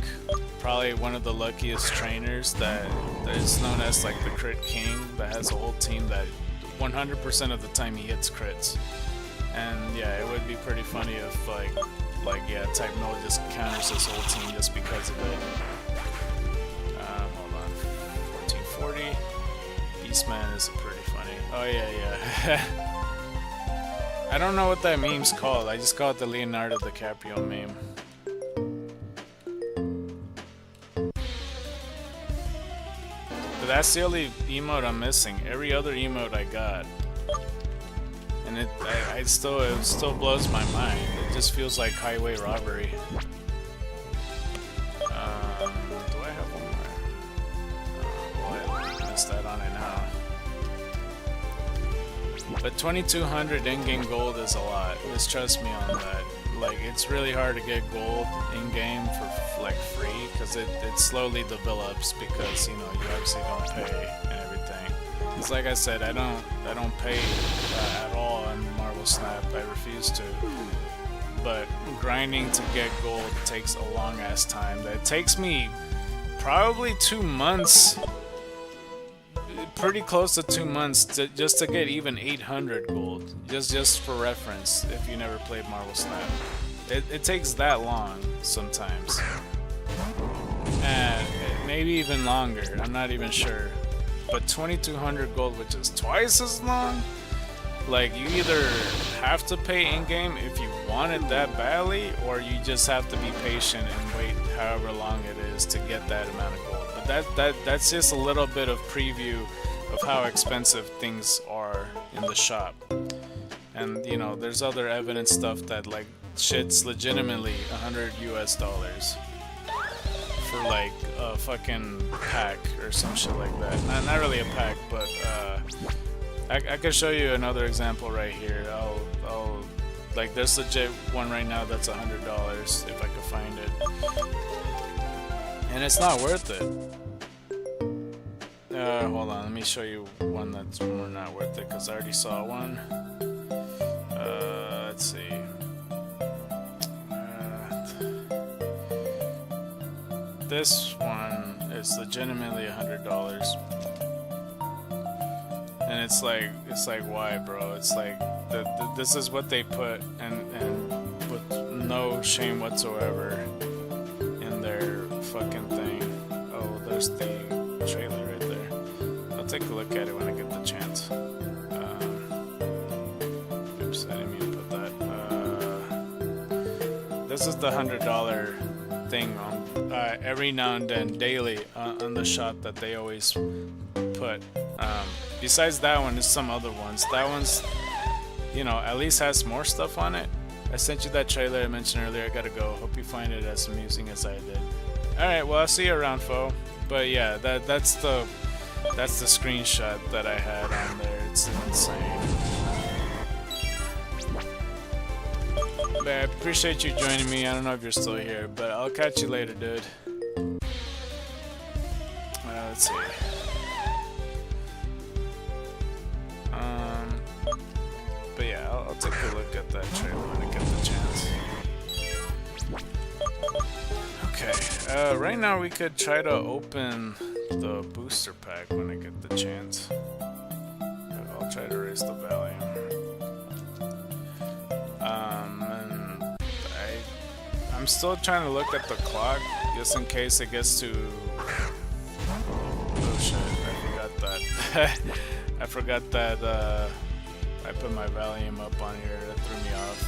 probably one of the luckiest trainers that is known as like the Crit King, that has a whole team that 100% of the time he hits crits. And yeah, it would be pretty funny if like yeah, Type No just counters his whole team just because of it. Hold on. 1440. Beastman is pretty funny. Oh yeah. I don't know what that meme's called. I just call it the Leonardo DiCaprio meme. But that's the only emote I'm missing. Every other emote I got, and it still blows my mind. It just feels like highway robbery. Do I have one more? Well, I missed that on it now. But 2,200 in-game gold is a lot. Just trust me on that. Like, it's really hard to get gold in-game for like free, because it slowly develops, because you know you obviously don't pay and everything. It's like I said, I don't pay at all on Marvel Marvel Snap. I refuse to. But grinding to get gold takes a long ass time. That takes me probably 2 months, pretty close to 2 months, just to get even 800 gold. Just for reference, if you never played Marvel Snap, it takes that long sometimes, and maybe even longer. I'm not even sure. But 2200 gold, which is twice as long. Like, you either have to pay in-game if you want it that badly, or you just have to be patient and wait however long it is to get that amount of gold. But that's just a little bit of preview of how expensive things are in the shop. And you know, there's other evidence stuff that like shit's legitimately $100 US for like a fucking pack or some shit like that. Not really a pack, but I can show you another example right here. I'll like, there's legit one right now that's $100 if I could find it, and it's not worth it. Hold on, let me show you one that's more not worth it, because I already saw one. Let's see. This one is legitimately $100. And it's like why, bro? It's like this is what they put, and with no shame whatsoever in their fucking thing. Oh, there's the trailer right there. I'll take a look at it when I get the chance. Oops, I didn't mean to put that. This is the $100 thing on every now and then, daily, on the shot that they always put. Besides that one, there's some other ones. That one's, you know, at least has more stuff on it. I sent you that trailer I mentioned earlier. I gotta go. Hope you find it as amusing as I did. Alright, well, I'll see you around, foe. But yeah, that's the screenshot that I had on there. It's insane. But I appreciate you joining me. I don't know if you're still here, but I'll catch you later, dude. Let's see. But yeah, I'll take a look at that trailer when I get the chance. Okay, right now we could try to open the booster pack when I get the chance. I'll try to raise the volume. And I'm still trying to look at the clock, just in case it gets to... Oh shit, I forgot that. I forgot that, I put my volume up on here. That threw me off.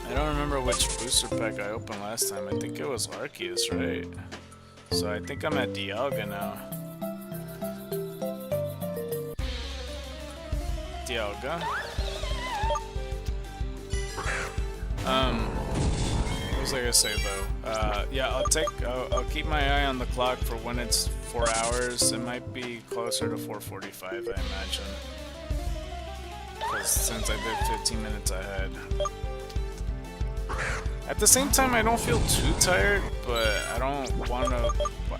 I don't remember which booster pack I opened last time. I think it was Arceus, right? So I think I'm at Dialga now. Dialga. What was I gonna say though? Yeah, I'll keep my eye on the clock for when it's 4 hours. It might be closer to 4:45, I imagine. Because since I did 15 minutes ahead. At the same time, I don't feel too tired, but I don't want to...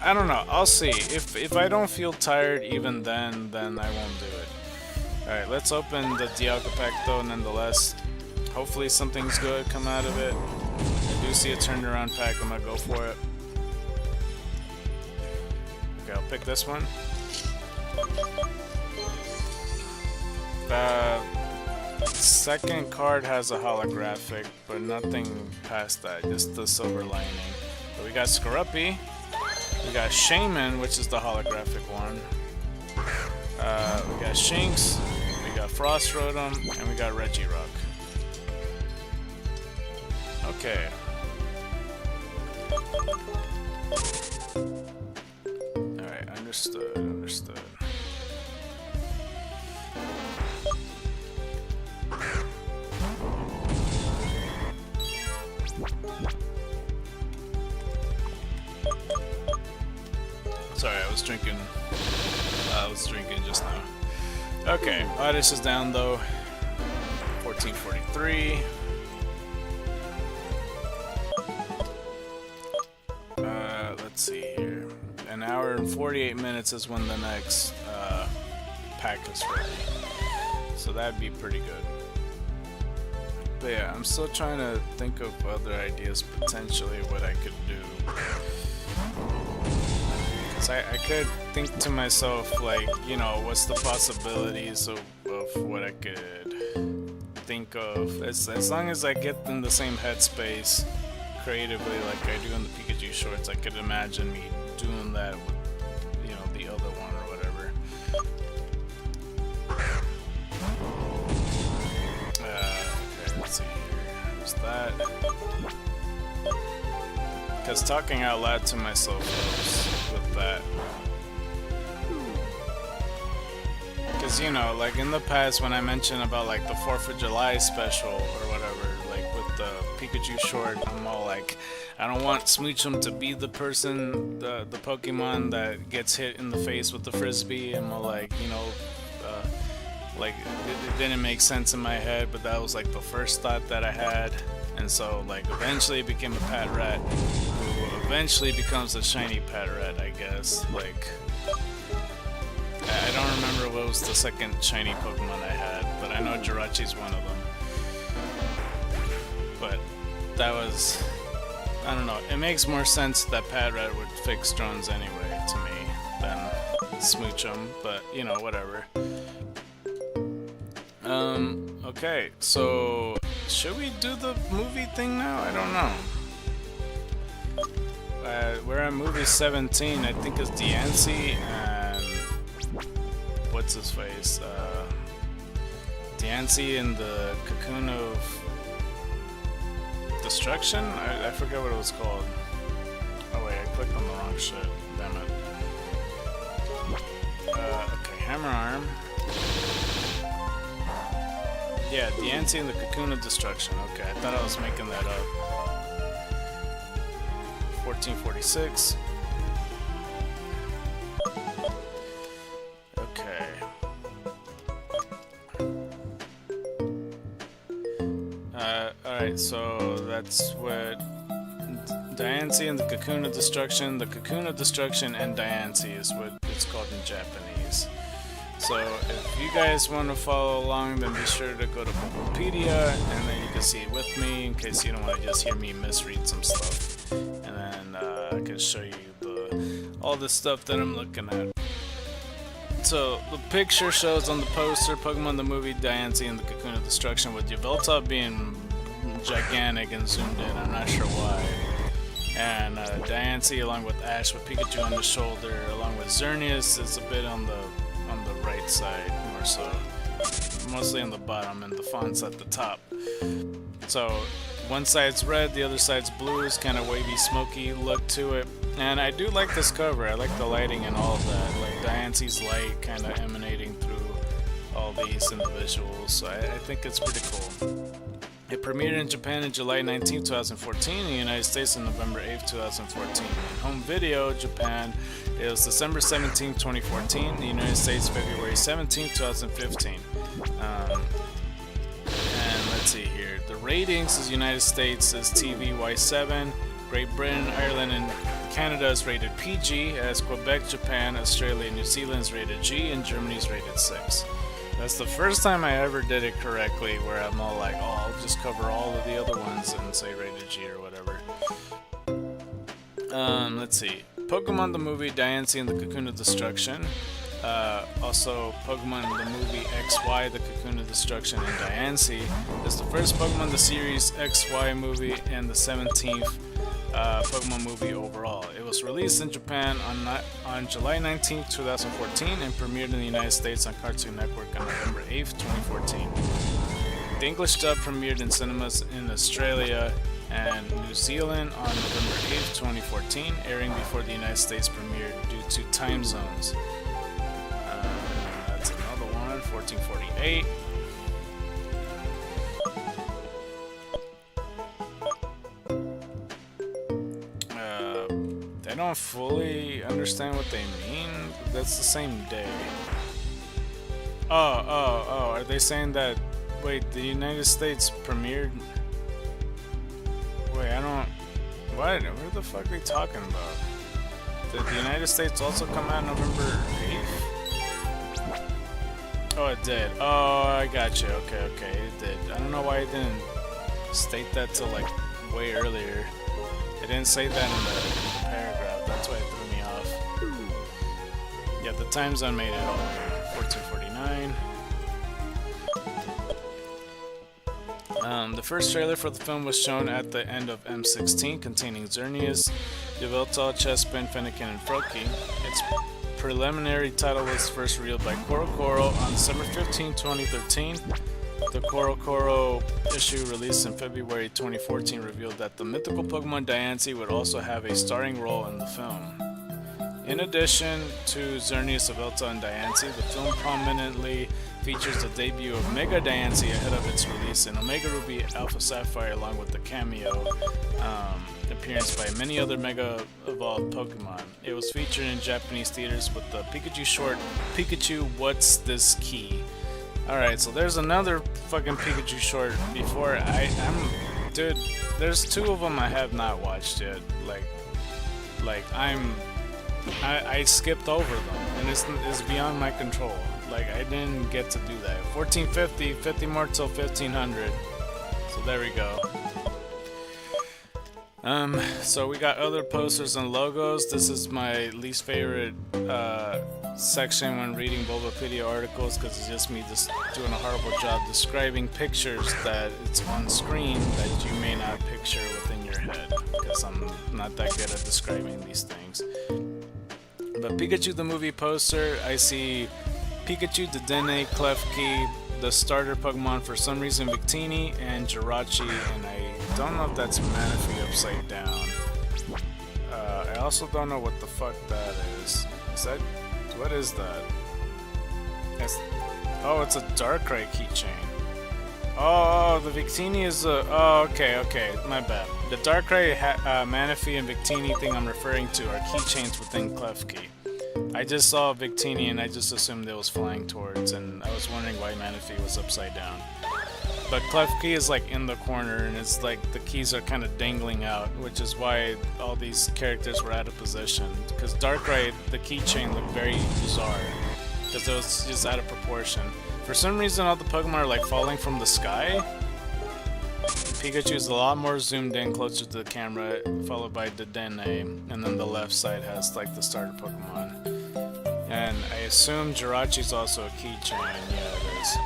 I don't know. I'll see. If I don't feel tired even then I won't do it. Alright, let's open the Dialga pack though, nonetheless. Hopefully something's good come out of it. I do see a turned around pack. I'm gonna go for it. Okay, I'll pick this one. Second card has a holographic, but nothing past that, just the silver lining. But we got Skorupi, we got Shaman, which is the holographic one. We got Shinx, we got Frost Rotom, and we got Regirock. Okay. Alright, understood. Sorry, I was drinking just now. Okay, Oddish is down though. 1443. Let's see here. An hour and 48 minutes is when the next pack is ready. So that'd be pretty good. But yeah, I'm still trying to think of other ideas potentially what I could do. Cause I could think to myself like, you know, what's the possibilities of what I could think of, as long as I get in the same headspace creatively like I do in the Pikachu shorts. I could imagine me doing that with, you know, the other one or whatever. Okay, let's see here. There's that. Because talking out loud to myself helps with that. Because, you know, like in the past when I mentioned about like the 4th of July special or whatever, like with the Pikachu short, I'm all like, I don't want Smoochum to be the person, the Pokemon that gets hit in the face with the Frisbee. I'm all like, you know, like it didn't make sense in my head, but that was like the first thought that I had. And so like eventually it became a Patrat, who eventually becomes a shiny Patrat, I guess. Like, I don't remember what was the second shiny Pokemon I had, but I know Jirachi's one of them. But that was, I don't know, it makes more sense that Patrat would fix drones anyway to me than Smoochum, but you know, whatever. Okay, so should we do the movie thing now? I don't know. We're at movie 17, I think it's Diancie and what's his face? Diancie in the Cocoon of Destruction? I forget what it was called. Oh wait, I clicked on the wrong shit. Damn it. Okay, Hammer Arm. Yeah, Diancie in the Cocoon of Destruction. Okay, I thought I was making that up. 1446. Okay. Alright, so that's what Diancie and the Cocoon of Destruction. The Cocoon of Destruction and Diancie is what it's called in Japanese. So if you guys want to follow along, then be sure to go to Wikipedia, and then you can see it with me in case you don't want to just hear me misread some stuff. And then I can show you all the stuff that I'm looking at. So the picture shows on the poster Pokemon the movie Diancie and the Cocoon of Destruction, with Yveltal being gigantic and zoomed in. I'm not sure why. And Diancie along with Ash with Pikachu on the shoulder, along with Xerneas is a bit on the right side, more so, mostly on the bottom, and the font's at the top. So one side's red, the other side's blue, is kind of wavy, smoky look to it. And I do like this cover. I like the lighting and all of that, like Diancie's light kind of emanating through all these individuals. So I think it's pretty cool. It premiered in Japan on July 19, 2014, in the United States on November 8, 2014. In home video, Japan, it was December 17, 2014, in the United States, February 17, 2015. And let's see here. The ratings is United States is TV Y7, Great Britain, Ireland, and Canada is rated PG, as Quebec, Japan, Australia, and New Zealand is rated G, and Germany is rated 6. That's the first time I ever did it correctly, where I'm all like, oh, I'll just cover all of the other ones and say rated G or whatever. Let's see. Pokemon the movie Diancie and the Cocoon of Destruction. Also, Pokemon the movie XY, the Cocoon of Destruction, and Diancie is the first Pokemon the series XY movie and the 17th Pokemon movie overall. It was released in Japan on July 19, 2014 and premiered in the United States on Cartoon Network on November 8, 2014. The English dub premiered in cinemas in Australia and New Zealand on November 8, 2014, airing before the United States premiere due to time zones. That's another one, 1448. I don't fully understand what they mean. That's the same day. Oh, are they saying that, wait, the United States premiered? Wait, I don't, what the fuck are they talking about? Did the United States also come out November 8th? Oh, it did. Oh, I got you. Okay, okay, it did. I don't know why it didn't state that till like way earlier. It didn't say that in the paragraph. That's why it threw me off. Yeah, the time zone made it all the way. 1449. The first trailer for the film was shown at the end of M16, containing Xerneas, Yveltal, Chespin, Fennekin, and Froki. Its preliminary title was first revealed by Coro on December 15, 2013. The Coro issue released in February 2014 revealed that the mythical Pokemon Diancie would also have a starring role in the film. In addition to Xerneas, Yveltal, and Diancie, the film prominently features the debut of Mega Diancie ahead of its release in Omega Ruby Alpha Sapphire, along with the cameo appearance by many other Mega Evolved Pokemon. It was featured in Japanese theaters with the Pikachu short, Pikachu What's This Key? Alright, so there's another fucking Pikachu short before dude, there's two of them I have not watched yet. I skipped over them, and it's beyond my control. Like, I didn't get to do that. 1450, 50 more till 1500. So there we go. So we got other posters and logos. This is my least favorite section when reading Bulbapedia articles, because it's just me just doing a horrible job describing pictures that it's on screen that you may not picture within your head, because I'm not that good at describing these things. But Pikachu the movie poster, I see Pikachu, Dedenne, Klefki, the starter Pokemon for some reason Victini, and Jirachi, and I don't know if that's Manaphy upside down. I also don't know what the fuck that is. What is that? Oh, it's a Darkrai keychain. Oh, the Victini is a... Oh, okay, my bad. The Darkrai, Manaphy, and Victini thing I'm referring to are keychains within Klefki. I just saw Victini and I just assumed it was flying towards, and I was wondering why Manaphy was upside down. But Klefki is like in the corner, and it's like the keys are kind of dangling out, which is why all these characters were out of position. Because Darkrai, the keychain looked very bizarre, because it was just out of proportion. For some reason, all the Pokemon are like falling from the sky. Pikachu is a lot more zoomed in, closer to the camera, followed by Dedenne, and then the left side has like the starter Pokemon. And I assume Jirachi's also a keychain. Yeah, it is.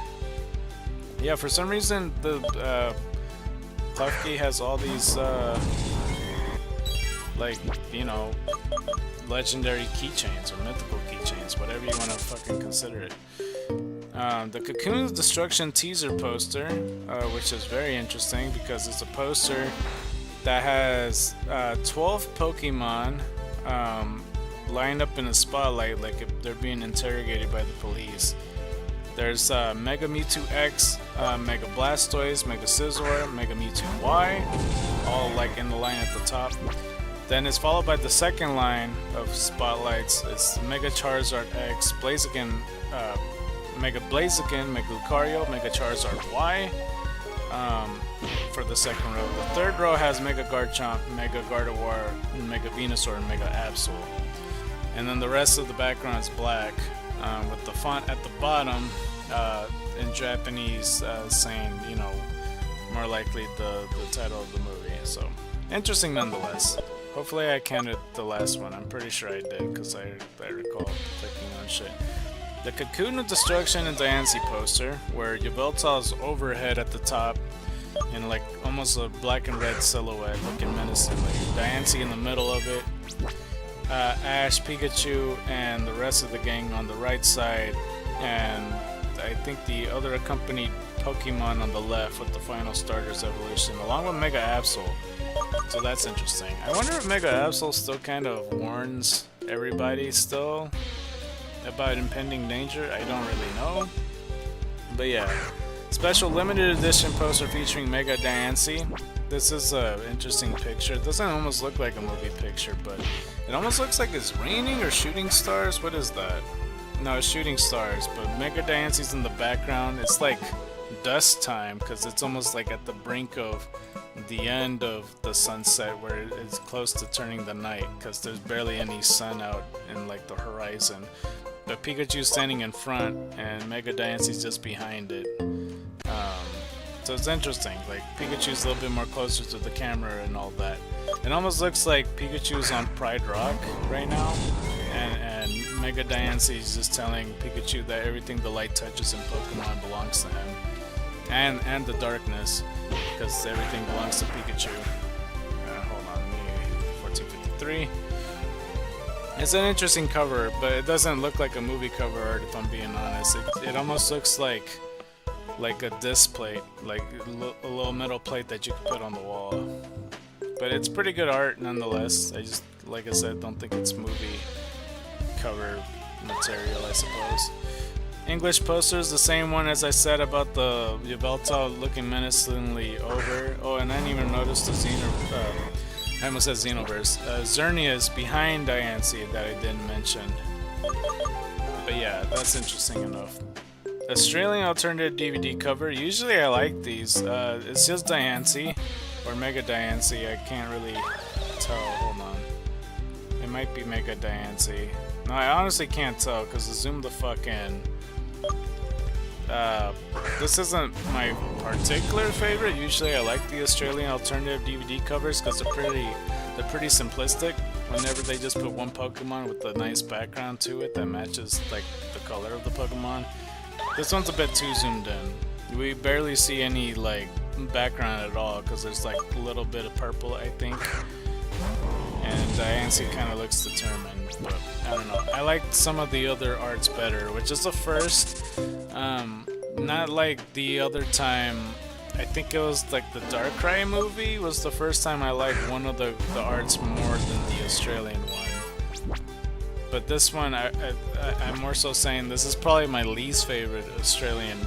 Yeah, for some reason the Klefki has all these like, you know, legendary keychains or mythical keychains, whatever you want to fucking consider it. The Cocoon of Destruction teaser poster, which is very interesting because it's a poster that has 12 Pokemon lined up in a spotlight like if they're being interrogated by the police. There's Mega Mewtwo X, Mega Blastoise, Mega Scizor, Mega Mewtwo Y, all like in the line at the top. Then it's followed by the second line of spotlights. It's Mega Charizard X, Blaziken, Mega Blaziken, Mega Lucario, Mega Charizard Y for the second row. The third row has Mega Garchomp, Mega Gardevoir, Mega Venusaur, and Mega Absol. And then the rest of the background is black with the font at the bottom in Japanese saying, you know, more likely the title of the movie. So interesting nonetheless. Hopefully I counted the last one. I'm pretty sure I did because I recall clicking on shit. The Cocoon of Destruction and Diancie poster, where Yveltal's overhead at the top in like almost a black and red silhouette looking menacingly. Diancie in the middle of it. Ash, Pikachu, and the rest of the gang on the right side, and I think the other accompanied Pokemon on the left with the final starter's evolution, along with Mega Absol. So that's interesting. I wonder if Mega Absol still kind of warns everybody still about impending danger. I don't really know. But yeah. Special limited edition poster featuring Mega Diancie. This is an interesting picture. It doesn't almost look like a movie picture, but it almost looks like it's raining or shooting stars. What is that? No, it's shooting stars, but Mega Diancie's in the background. It's like dusk time because it's almost like at the brink of the end of the sunset where it's close to turning the night because there's barely any sun out in like the horizon. but Pikachu's standing in front and Mega Diancy's just behind it. So it's interesting, like Pikachu's a little bit more closer to the camera and all that. It almost looks like Pikachu's on Pride Rock right now, and Mega Diancy is just telling Pikachu that everything the light touches in Pokemon belongs to him, and the darkness, because everything belongs to Pikachu. Hold on, me 1453. It's an interesting cover, but it doesn't look like a movie cover art if I'm being honest. It almost looks like a disc plate, like a little metal plate that you could put on the wall. But it's pretty good art nonetheless. I just, like I said, don't think it's movie cover material, I suppose. English posters, the same one as I said about the Yveltal looking menacingly over. Oh, and I didn't even notice the I almost said Xenoverse. Xerneas behind Diancie that I didn't mention. But yeah, that's interesting enough. Australian alternative DVD cover. Usually I like these. It's just Diancie or Mega Diancie. I can't really tell. Hold on. It might be Mega Diancie. No, I honestly can't tell because I zoomed the fuck in. This isn't my particular favorite. Usually I like the Australian alternative DVD covers because they're pretty simplistic. Whenever they just put one Pokemon with a nice background to it that matches like the color of the Pokemon. This one's a bit too zoomed in. We barely see any like background at all because there's like a little bit of purple, I think. And Diancie kind of looks determined, but I don't know. I like some of the other arts better, which is the first. Not like the other time. I think it was like the Darkrai movie was the first time I liked one of the arts more than the Australian one. But this one, I'm more so saying this is probably my least favorite Australian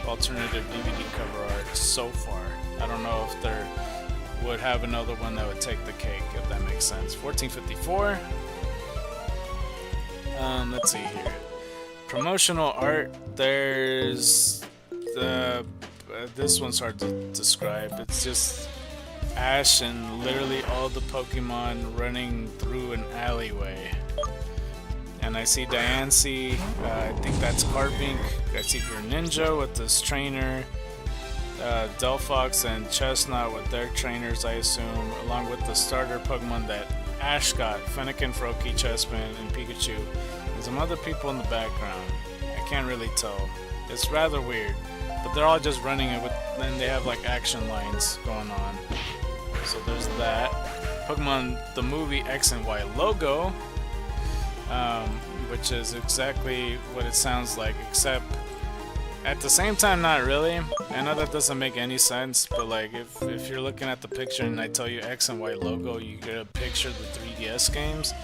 alternative DVD cover art so far. I don't know if there would have another one that would take the cake, if that makes sense. 1454. Let's see here. Promotional art. There's the this one's hard to describe. It's just Ash and literally all the Pokemon running through an alleyway. And I see Diancie, I think that's Carbink. I see Greninja with this trainer, Delphox and Chestnut with their trainers, I assume, along with the starter Pokemon that Ash got, Fennekin, Froakie, Chespin, and Pikachu. And some other people in the background. I can't really tell. It's rather weird, but they're all just running it with, then they have like action lines going on. So there's that. Pokemon the movie X and Y logo. Which is exactly what it sounds like, except at the same time not really. I know that doesn't make any sense, but like if you're looking at the picture and I tell you X and Y logo, you get a picture of the 3DS games.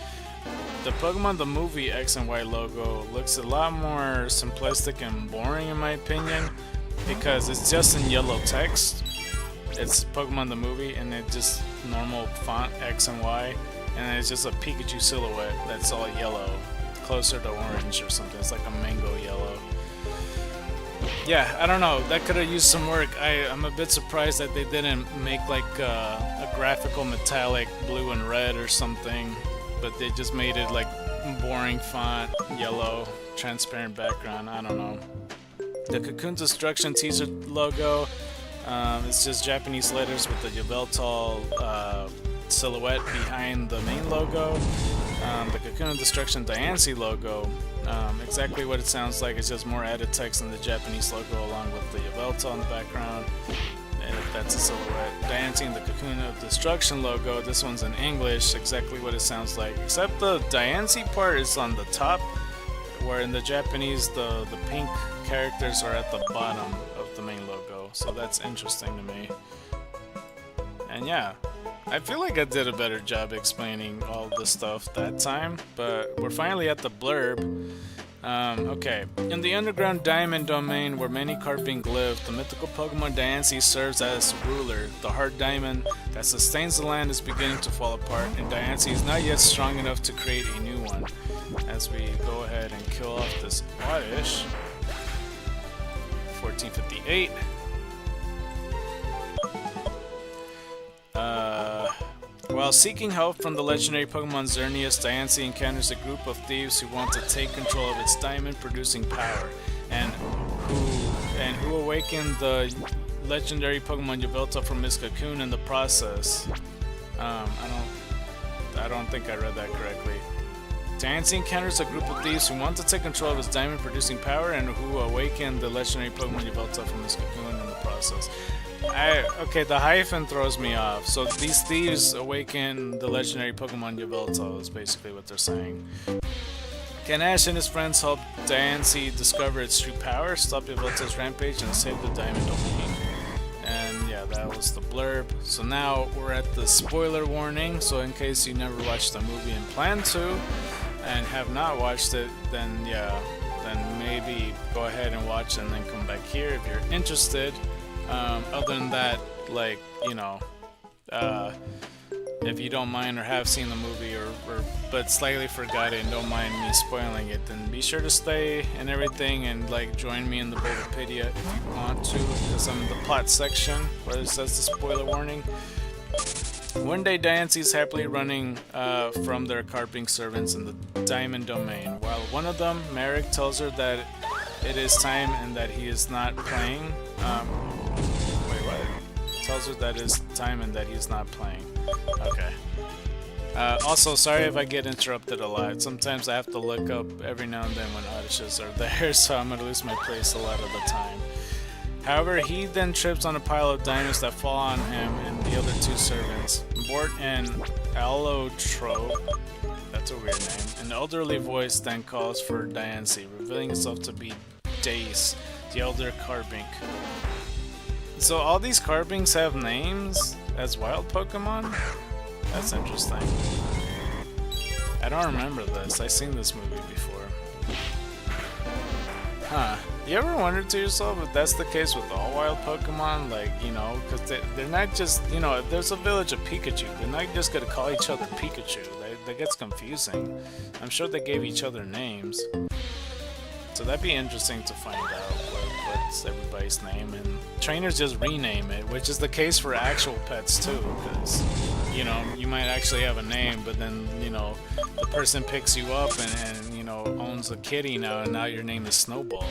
The Pokemon the movie X and Y logo looks a lot more simplistic and boring in my opinion, because it's just in yellow text. It's Pokemon the movie and it's just normal font X and Y. And it's just a Pikachu silhouette that's all yellow, closer to orange or something. It's like a mango yellow. Yeah, I don't know. That could have used some work. I'm a bit surprised that they didn't make like a graphical metallic blue and red or something, but they just made it like boring font, yellow, transparent background. I don't know. The Cocoon Destruction teaser logo. It's just Japanese letters with the Yveltal silhouette behind the main logo. The Cocoon Destruction Diancie logo, exactly what it sounds like. It's just more added text in the Japanese logo along with the Yveltal in the background. And that's a silhouette. Diancie and the Cocoon of Destruction logo. This one's in English, exactly what it sounds like. Except the Diancie part is on the top, where in the Japanese the pink characters are at the bottom of the main logo. So that's interesting to me. And yeah, I feel like I did a better job explaining all the stuff that time, but we're finally at the blurb. Okay. In the underground diamond domain where many Carbink live, the mythical Pokemon Diancie serves as ruler. The hard diamond that sustains the land is beginning to fall apart, and Diancie is not yet strong enough to create a new one. As we go ahead and kill off this Oddish. 1458. While seeking help from the legendary Pokemon Xerneas, Diancie encounters a group of thieves who want to take control of its diamond-producing power, and who awaken the legendary Pokemon Yveltal from his cocoon in the process. I don't think I read that correctly. Diancie encounters a group of thieves who want to take control of his diamond-producing power and who awaken the legendary Pokemon Yveltal from his cocoon in the process. Okay, the hyphen throws me off. So these thieves awaken the legendary Pokemon Yveltal is basically what they're saying. Can Ash and his friends help Diancie discover its true power, stop Yveltal's rampage, and save the Diamond Domain? And yeah, that was the blurb. So now we're at the spoiler warning. So in case you never watched the movie and plan to, and have not watched it, then yeah, then maybe go ahead and watch it and then come back here if you're interested. Other than that, like, you know, if you don't mind or have seen the movie but slightly forgot it and don't mind me spoiling it, then be sure to stay and everything and like join me in the Bulbapedia if you want to, because I'm in the plot section where it says the spoiler warning. One day Diancie is happily running from their carping servants in the Diamond Domain, while one of them, Merrick, tells her that it is time and that he is not playing. Wait, what? Tells her that it's time and that he's not playing. Okay. Also, sorry if I get interrupted a lot. Sometimes I have to look up every now and then when outages are there, so I'm gonna lose my place a lot of the time. However, he then trips on a pile of diamonds that fall on him and the other two servants. Bort and Allotrope, that's a weird name. An elderly voice then calls for Diancie, revealing itself to be Dace, the elder Carbink. So all these Carbinks have names as wild Pokemon? That's interesting. I don't remember this. I've seen this movie before. Huh. You ever wondered to yourself if that's the case with all wild Pokemon? Like, you know, because they're not just, you know, if there's a village of Pikachu, they're not just going to call each other Pikachu. That gets confusing. I'm sure they gave each other names. So that'd be interesting to find out what's everybody's name. And trainers just rename it, which is the case for actual pets too, because, you know, you might actually have a name, but then, you know, the person picks you up and you know, owns a kitty now, and now your name is Snowball.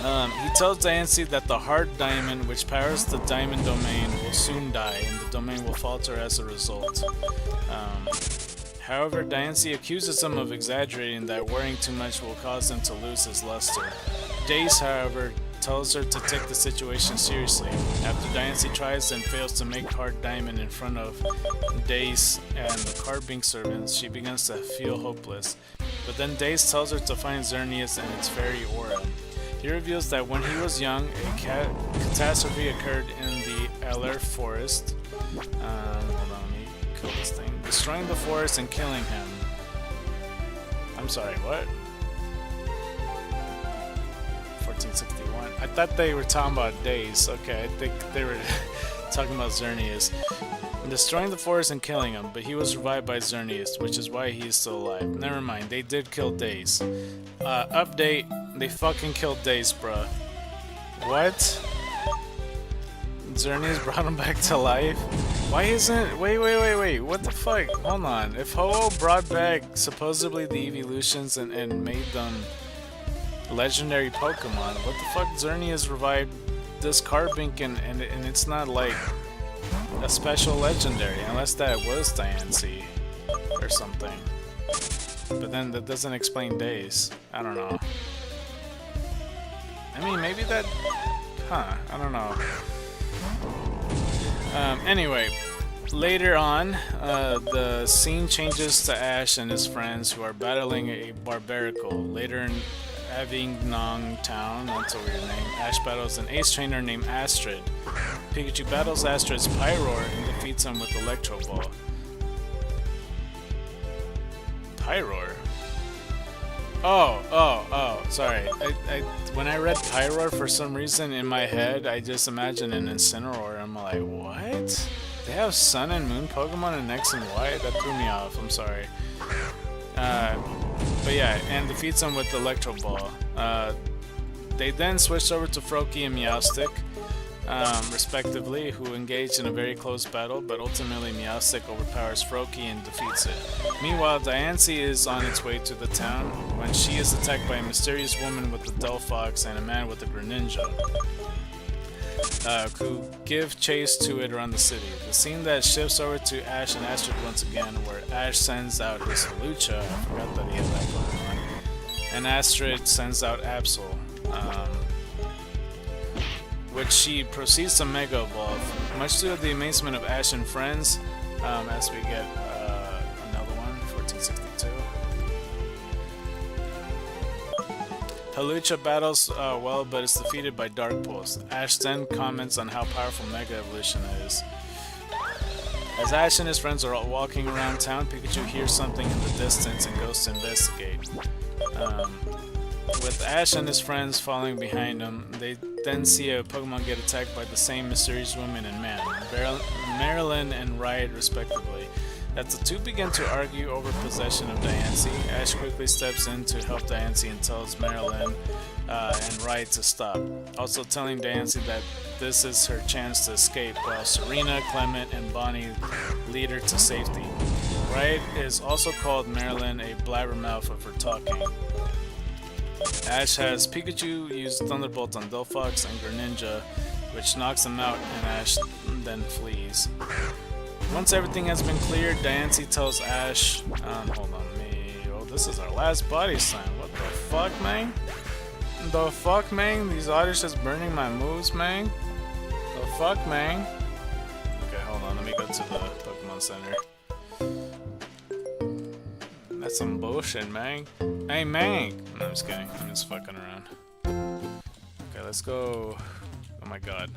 He tells Diancie that the hard diamond, which powers the Diamond Domain, will soon die, and the domain will falter as a result. However, Diancie accuses him of exaggerating, that worrying too much will cause him to lose his luster. Dace, however, tells her to take the situation seriously. After Diancie tries and fails to make hard diamond in front of Dace and the Carbink servants, she begins to feel hopeless. But then Dace tells her to find Xerneas and its fairy aura. He reveals that when he was young, a catastrophe occurred in the Aller forest. Hold on, let me kill this thing. Destroying the forest and killing him. I'm sorry, what? 1461. I thought they were talking about Days. Okay, I think they were talking about Xerneas. Destroying the forest and killing him, but he was revived by Xerneas, which is why he is still alive. Never mind, they did kill Days. Update, they fucking killed Days, bruh. What? Xerneas brought him back to life? Why isn't... Wait, what the fuck? Hold on. If Ho-Oh brought back supposedly the evolutions and made them legendary Pokemon, what the fuck? Xerneas revived this Carbink and it's not like a special legendary, unless that was Diancie or something. But then that doesn't explain Days. I don't know. I mean, maybe that... Huh, I don't know. Anyway, later on, the scene changes to Ash and his friends who are battling a Barbarical. Later in Avignon Town, that's a weird name, Ash battles an ace trainer named Astrid. Pikachu battles Astrid's Pyroar and defeats him with Electro Ball. Pyroar? Oh, sorry. When I read Pyroar, for some reason in my head, I just imagined an Incineroar. I'm like, what? They have Sun and Moon Pokemon in X and Y? That threw me off, I'm sorry. But yeah, and defeats him with Electro Ball. They then switched over to Froakie and Meowstic. respectively, who engaged in a very close battle, but ultimately Meowstic overpowers Froakie and defeats it. Meanwhile, Diancie is on its way to the town when she is attacked by a mysterious woman with a Delphox and a man with a Greninja, who give chase to it around the city. The scene that shifts over to Ash and Astrid once again, where Ash sends out his Hawlucha, I forgot that he had that Pokemon, and Astrid sends out Absol, which she proceeds to Mega Evolve, much to the amazement of Ash and friends, as we get another one, 1462. Hawlucha battles well, but is defeated by Dark Pulse. Ash then comments on how powerful Mega Evolution is. As Ash and his friends are all walking around town, Pikachu hears something in the distance and goes to investigate. With Ash and his friends following behind him, they then see a Pokemon get attacked by the same mysterious woman and man, Marilyn and Riot respectively. As the two begin to argue over possession of Diancie, Ash quickly steps in to help Diancie and tells Marilyn and Riot to stop, also telling Diancie that this is her chance to escape, while Serena, Clement, and Bonnie lead her to safety. Riot is also called Marilyn a blabbermouth of her talking. Ash has Pikachu use Thunderbolt on Delphox and Greninja, which knocks him out, and Ash then flees. Once everything has been cleared, Diancie tells Ash, oh, this is our last body slam. What the fuck, man? The fuck, man? These otters just burning my moves, man? The fuck, man? Okay, hold on, let me go to the Pokemon Center. That's some bullshit, man. Hey, man! No, I'm just kidding. I'm just fucking around. Okay, let's go. Oh my god.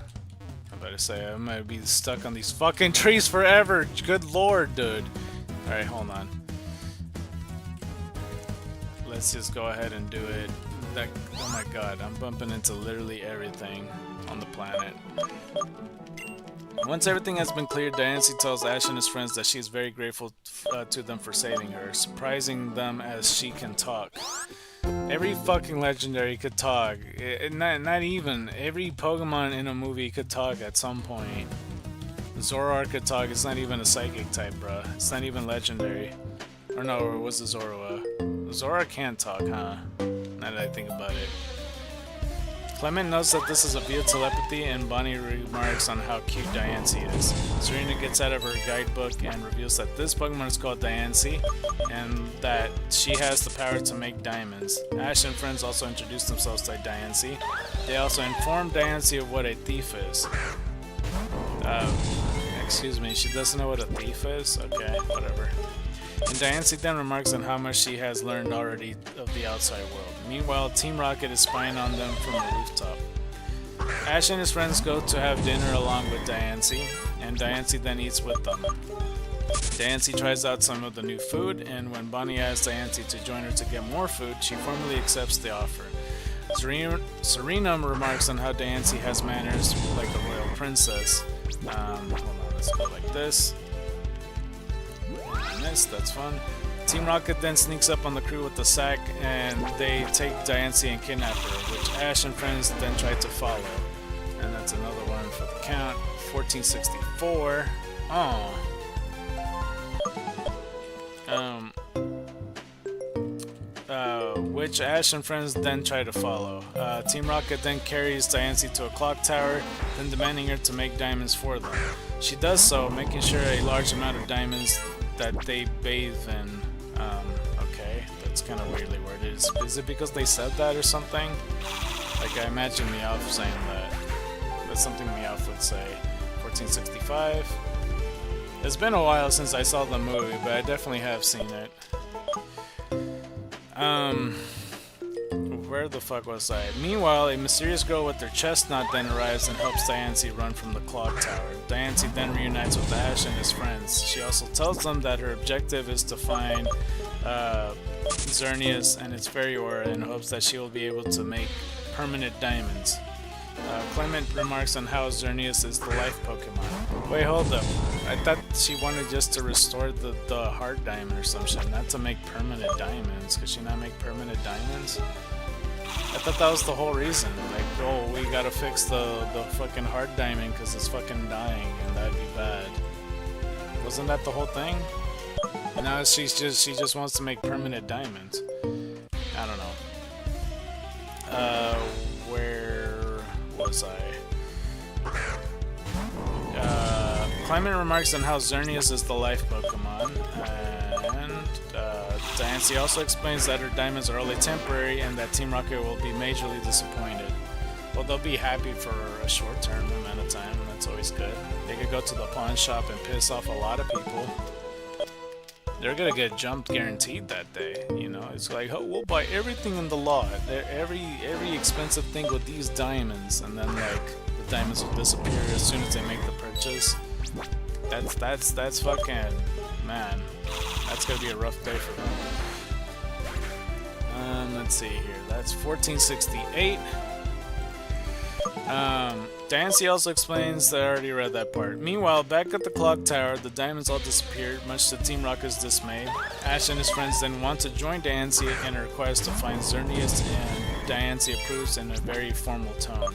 I better say, I might be stuck on these fucking trees forever! Good lord, dude! Alright, hold on. Let's just go ahead and do it. Oh my god, I'm bumping into literally everything on the planet. Once everything has been cleared, Diancie tells Ash and his friends that she is very grateful to them for saving her, surprising them as she can talk. Every fucking legendary could talk. Not even. Every Pokemon in a movie could talk at some point. Zoroark could talk. It's not even a psychic type, bruh. It's not even legendary. Or no, or was it Zoroark? Zoroark can't talk, huh? Now that I think about it. Clement knows that this is a via telepathy, and Bonnie remarks on how cute Diancie is. Serena gets out of her guidebook and reveals that this Pokemon is called Diancie, and that she has the power to make diamonds. Ash and friends also introduce themselves to Diancie. They also inform Diancie of what a thief is. Excuse me, she doesn't know what a thief is? Okay, whatever. And Diancie then remarks on how much she has learned already of the outside world. Meanwhile, Team Rocket is spying on them from the rooftop. Ash and his friends go to have dinner along with Diancie, and Diancie then eats with them. Diancie tries out some of the new food, and when Bonnie asks Diancie to join her to get more food, she formally accepts the offer. Serena remarks on how Diancie has manners like a royal princess. Hold on, let's go like this. That's fun. Team Rocket then sneaks up on the crew with the sack, and they take Diancie and kidnap her, which Ash and friends then try to follow. And that's another one for the count. 1464. Oh. Which Ash and friends then try to follow. Team Rocket then carries Diancie to a clock tower, then demanding her to make diamonds for them. She does so, making sure a large amount of diamonds that they bathe in. Okay, that's kind of weirdly worded. Is it because they said that or something? Like, I imagine Meowth saying that. That's something Meowth would say. 1465. It's been a while since I saw the movie, but I definitely have seen it. Where the fuck was I? Meanwhile, a mysterious girl with her chestnut then arrives and helps Diancie run from the clock tower. Diancie then reunites with Ash and his friends. She also tells them that her objective is to find Xerneas and its fairy aura in hopes that she will be able to make permanent diamonds. Clement remarks on how Xerneas is the life Pokemon. Wait, hold up. I thought she wanted just to restore the heart diamond or some shit, not to make permanent diamonds. Could she not make permanent diamonds? I thought that was the whole reason. Like, oh, we gotta fix the fucking hard diamond because it's fucking dying, and that'd be bad. Wasn't that the whole thing? And now she just wants to make permanent diamonds. I don't know. Where was I? Climate remarks on how Xerneas is the life Pokemon, and Diancie also explains that her diamonds are only temporary and that Team Rocket will be majorly disappointed. Well, they'll be happy for a short-term amount of time, that's always good. They could go to the pawn shop and piss off a lot of people. They're gonna get jumped guaranteed that day, you know? It's like, oh, we'll buy everything in the lot, every expensive thing with these diamonds, and then, like, the diamonds will disappear as soon as they make the purchase. That's fucking, man, that's gonna be a rough day for them. Let's see here, that's 1468. Diancie also explains that I already read that part. Meanwhile, back at the clock tower, the diamonds all disappeared, much to Team Rocket's dismay. Ash and his friends then want to join Diancie in her quest to find Xerneas, and Diancie approves in a very formal tone.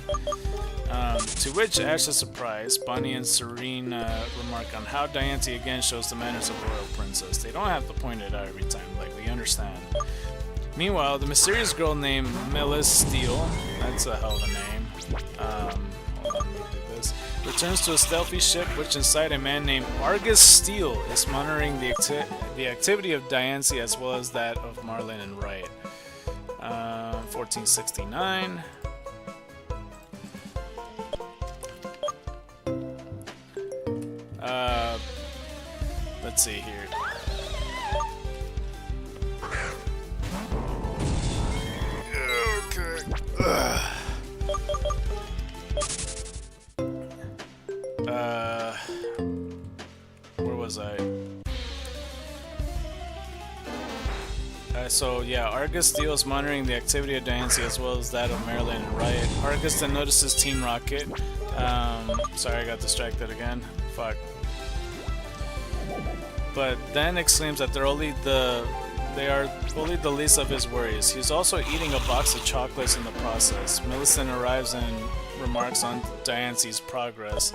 To which Ash is surprised. Bonnie and Serene remark on how Diancie again shows the manners of a royal princess. They don't have to point it out every time, like, we understand. Meanwhile, the mysterious girl named Melis Steele, that's a hell of a name, hold on, let me do this, returns to a stealthy ship which inside a man named Argus Steele is monitoring the activity of Diancie as well as that of Marlin and Wright. 1469. Let's see here. Okay. Where was I? So yeah, Argus Steele is monitoring the activity of Diancie as well as that of Marilyn and Riot. Argus then notices Team Rocket. Sorry, I got distracted again. Fuck. But then exclaims that they are only the least of his worries. He's also eating a box of chocolates in the process. Millicent arrives and remarks on Diancie's progress.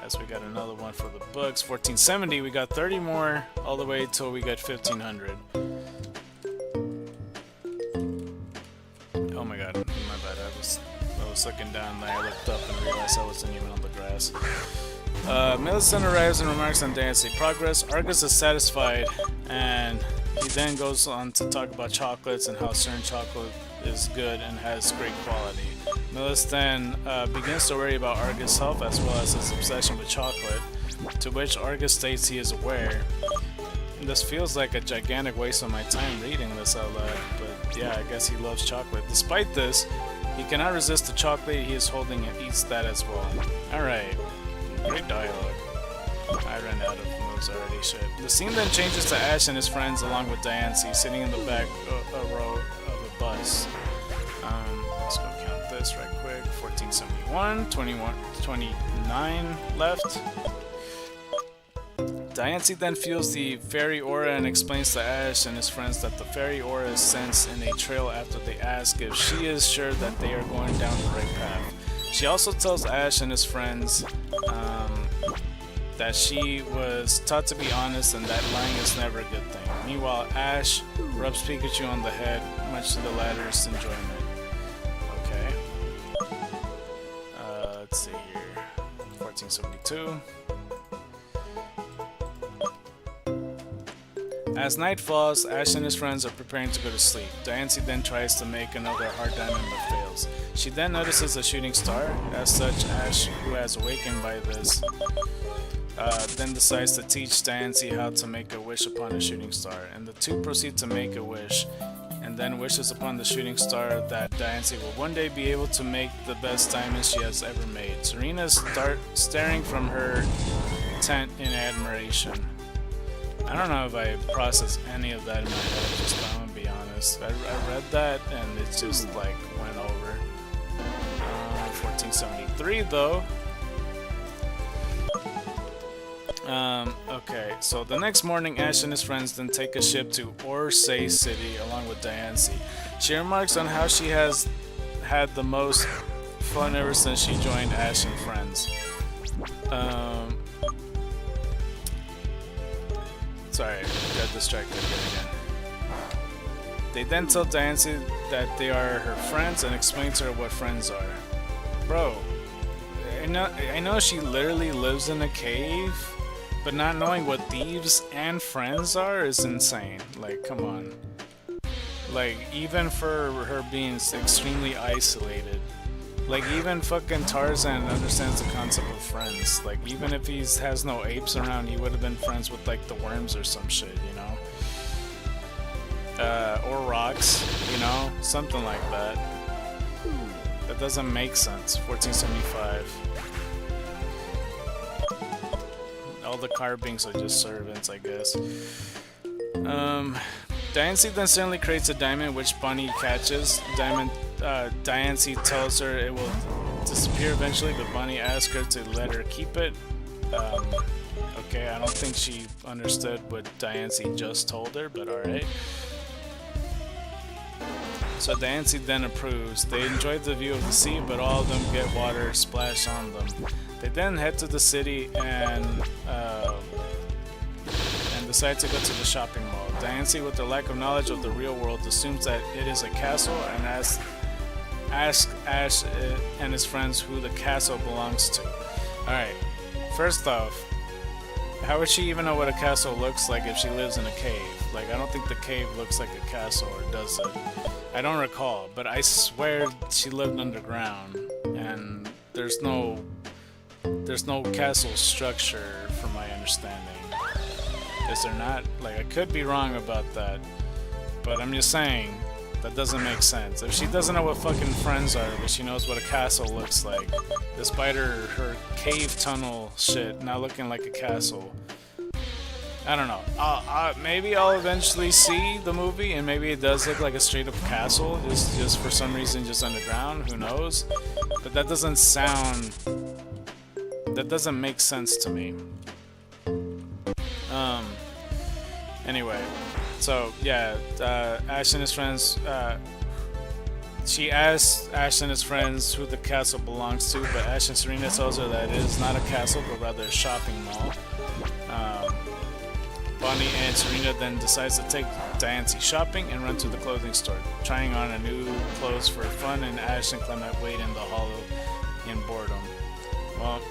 As we got another one for the books. 1470, we got 30 more all the way till we get 1500. Oh my god, my bad. I was looking down and I looked up and realized I wasn't even on the grass. Millicent arrives and remarks on Diancie's progress. Argus is satisfied, and he then goes on to talk about chocolates and how certain chocolate is good and has great quality. Millicent then begins to worry about Argus' health as well as his obsession with chocolate, to which Argus states he is aware. This feels like a gigantic waste of my time reading this out loud, but yeah, I guess he loves chocolate. Despite this, he cannot resist the chocolate he is holding and eats that as well. Alright. Great dialogue. I ran out of moves already, shit. The scene then changes to Ash and his friends along with Diancie sitting in the back row of a bus. Let's go count this right quick. 1471, 29 left. Diancie then feels the fairy aura and explains to Ash and his friends that the fairy aura is sensed in a trail after they ask if she is sure that they are going down the right path. She also tells Ash and his friends that she was taught to be honest and that lying is never a good thing. Meanwhile, Ash rubs Pikachu on the head, much to the latter's enjoyment. Okay. Let's see here. 1472. As night falls, Ash and his friends are preparing to go to sleep. Diancie then tries to make another hard diamond but fails. She then notices a shooting star. As such, Ash, who has awakened by this, then decides to teach Diancie how to make a wish upon a shooting star. And the two proceed to make a wish, and then wishes upon the shooting star that Diancie will one day be able to make the best diamond she has ever made. Serena starts staring from her tent in admiration. I don't know if I processed any of that in my head, just I'm gonna be honest. I read that and it just like went over. 1473 though. Okay, so the next morning, Ash and his friends then take a ship to Orsay City along with Diancie. She remarks on how she has had the most fun ever since she joined Ash and friends. Sorry, got distracted again. They then tell Diancie that they are her friends and explain to her what friends are. Bro, I know she literally lives in a cave, but not knowing what thieves and friends are is insane. Like, come on. Like, even for her being extremely isolated. Like, even fucking Tarzan understands the concept of friends. Like, even if he has no apes around, he would have been friends with, like, the worms or some shit, you know? Or rocks, you know? Something like that. That doesn't make sense. 1475. All the carbings are just servants, I guess. Diancie then suddenly creates a diamond which Bonnie catches. Diancie tells her it will disappear eventually, but Bonnie asks her to let her keep it. Okay, I don't think she understood what Diancie just told her, but alright. So Diancie then approves. They enjoy the view of the sea, but all of them get water splashed on them. They then head to the city and decide to go to the shopping mall. Diancie, with their lack of knowledge of the real world, assumes that it is a castle and asks Ash and his friends who the castle belongs to. Alright, first off, how would she even know what a castle looks like if she lives in a cave? Like, I don't think the cave looks like a castle, or does it? I don't recall, but I swear she lived underground, and there's no castle structure from my understanding. Is there not? Like, I could be wrong about that, but I'm just saying, that doesn't make sense. If she doesn't know what fucking friends are, but she knows what a castle looks like, despite her cave tunnel shit not looking like a castle. I don't know. Maybe I'll eventually see the movie, and maybe it does look like a straight up castle, just for some reason, just underground. Who knows? But that doesn't sound. That doesn't make sense to me. Anyway, so yeah, Ash and his friends. She asks Ash and his friends who the castle belongs to, but Ash and Serena tells her that it is not a castle, but rather a shopping mall. Bonnie and Serena then decides to take Diancie shopping and run to the clothing store, trying on a new clothes for fun, and Ash and Clement wait in the hollow in boredom. Well,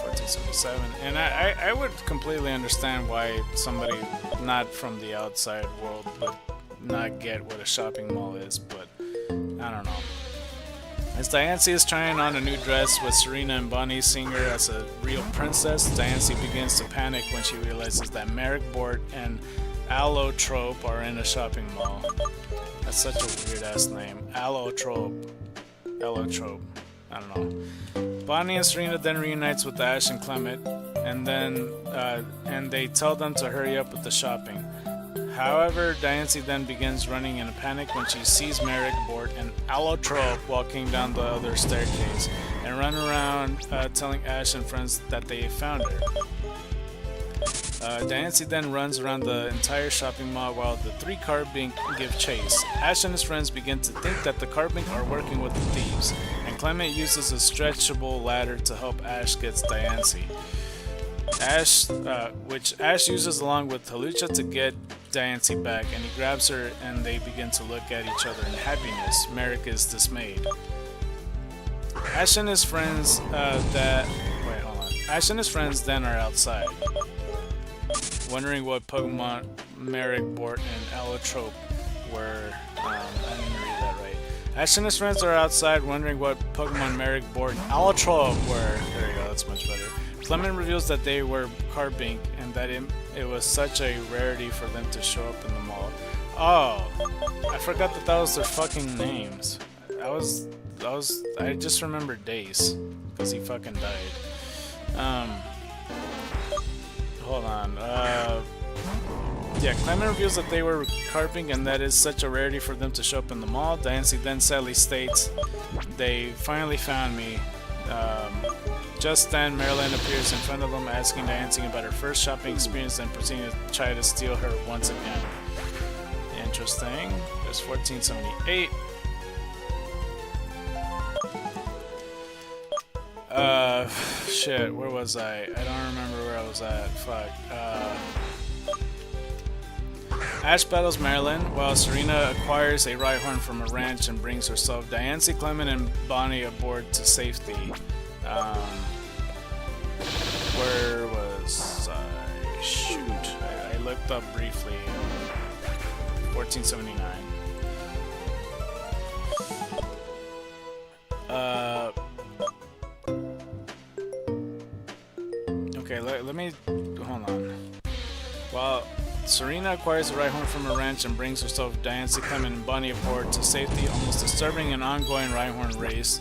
1477, and I would completely understand why somebody not from the outside world would not get what a shopping mall is, but I don't know. As Diancie is trying on a new dress with Serena and Bonnie seeing her as a real princess, Diancie begins to panic when she realizes that Merrick Bort and Allotrope are in a shopping mall. That's such a weird ass name. Allotrope. I don't know. Bonnie and Serena then reunites with Ash and Clement, and they tell them to hurry up with the shopping. However, Diancie then begins running in a panic when she sees Merrick Bort and Allotrope walking down the other staircase and run around telling Ash and friends that they found her. Diancie then runs around the entire shopping mall while the three Carbink give chase. Ash and his friends begin to think that the Carbink are working with the thieves, and Clement uses a stretchable ladder to help Ash get Diancie. Which Ash uses along with Halucha to get Diancie back, and he grabs her and they begin to look at each other in happiness. Merrick is dismayed. Ash and his friends Ash and his friends then are outside, wondering what Pokemon Merrick, Bort, and Allotrope were. I didn't read that right. Ash and his friends are outside wondering what Pokemon Merrick, Bort, and Allotrope were. There you go, that's much better. Clement reveals that they were Carbink and that it was such a rarity for them to show up in the mall. Oh, I forgot that was their fucking names. I just remembered Dace because he fucking died. Hold on. Yeah, Clement reveals that they were Carbink and that is such a rarity for them to show up in the mall. Diancie then sadly states, "They finally found me." Just then, Marilyn appears in front of them, asking Diane about her first shopping experience, and proceeding to try to steal her once again. Interesting. There's 1478. Shit, where was I? I don't remember where I was at. Fuck. Ash battles Marilyn, while Serena acquires a Rhyhorn from a ranch and brings herself, Diane, Clement, and Bonnie aboard to safety. Where was I? Shoot. I looked up briefly. 1479. Okay, let me... Hold on. While Serena acquires a Rhyhorn from a ranch and brings herself, Diane, Clement, and Bonnie aboard to safety, almost disturbing an ongoing Rhyhorn race.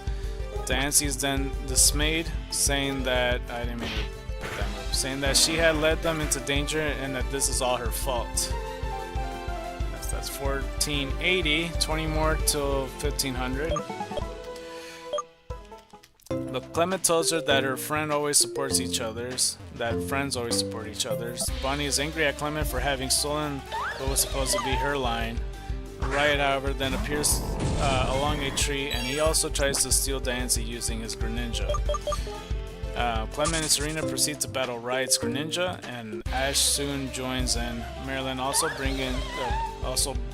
Diane is then dismayed, saying that... I didn't mean to put that move. Saying that she had led them into danger and that this is all her fault. That's 1480. 20 more till 1500. But Clement tells her that her friend always supports each other's, that friends always support each other's. Bonnie is angry at Clement for having stolen what was supposed to be her line. Riot, however, then appears along a tree, and he also tries to steal Diancie using his Greninja. Clement and Serena proceed to battle Riot's Greninja, and Ash soon joins in. Marilyn also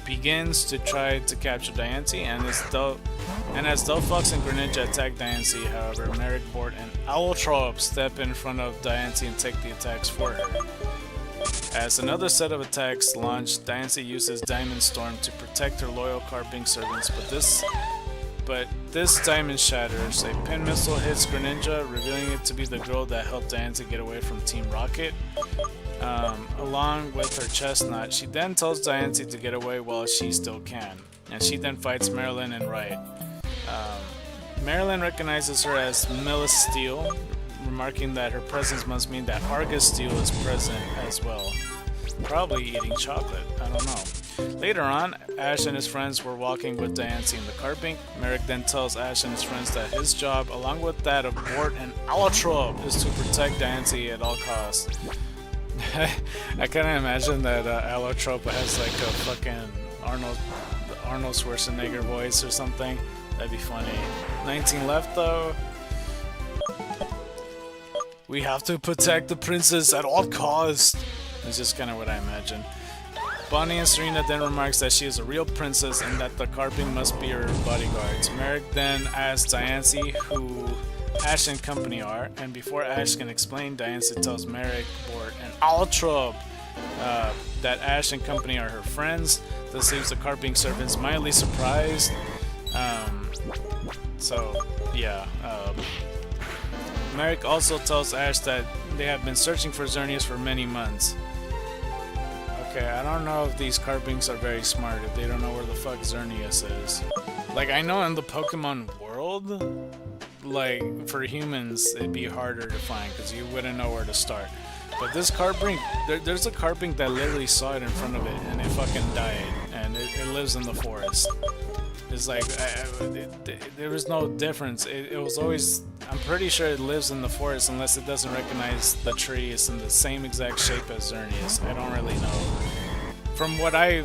begins to try to capture Diancie, and as Delphox and Greninja attack Diancie, however, Merrick, Bort, and Owltrope step in front of Diancie and take the attacks for her. As another set of attacks launch, Diancie uses Diamond Storm to protect her loyal Carping servants, but this diamond shatters. A pin missile hits Greninja, revealing it to be the girl that helped Diancie get away from Team Rocket. Along with her chestnut, she then tells Diancie to get away while she still can, and she then fights Marilyn and Riot. Marilyn recognizes her as Millis Steel, remarking that her presence must mean that Argus Steel is present as well. Probably eating chocolate, I don't know. Later on, Ash and his friends were walking with Diancie in the Carpink. Merrick then tells Ash and his friends that his job, along with that of Bort and Owltrope, is to protect Diancie at all costs. I kind of imagine that Owltrope has like a fucking Arnold Schwarzenegger voice or something. That'd be funny. 19 left though. We have to protect the princess at all costs. That's just kind of what I imagine. Bonnie and Serena then remarks that she is a real princess and that the Carping must be her bodyguards. Merrick then asks Diancie who Ash and company are, and before Ash can explain, Diancie tells Merrick, Bort, and Owltrope that Ash and company are her friends. This leaves the Carping servants mildly surprised. Merrick also tells Ash that they have been searching for Xerneas for many months. Okay, I don't know if these Carpings are very smart if they don't know where the fuck Xerneas is. Like, I know in the Pokemon world, like, for humans, it'd be harder to find because you wouldn't know where to start. But this Carping, there's a Carping that literally saw it in front of it and it fucking died. And it lives in the forest. It's like, there was no difference. It was always, I'm pretty sure it lives in the forest unless it doesn't recognize the tree. It's in the same exact shape as Xerneas. I don't really know. From what I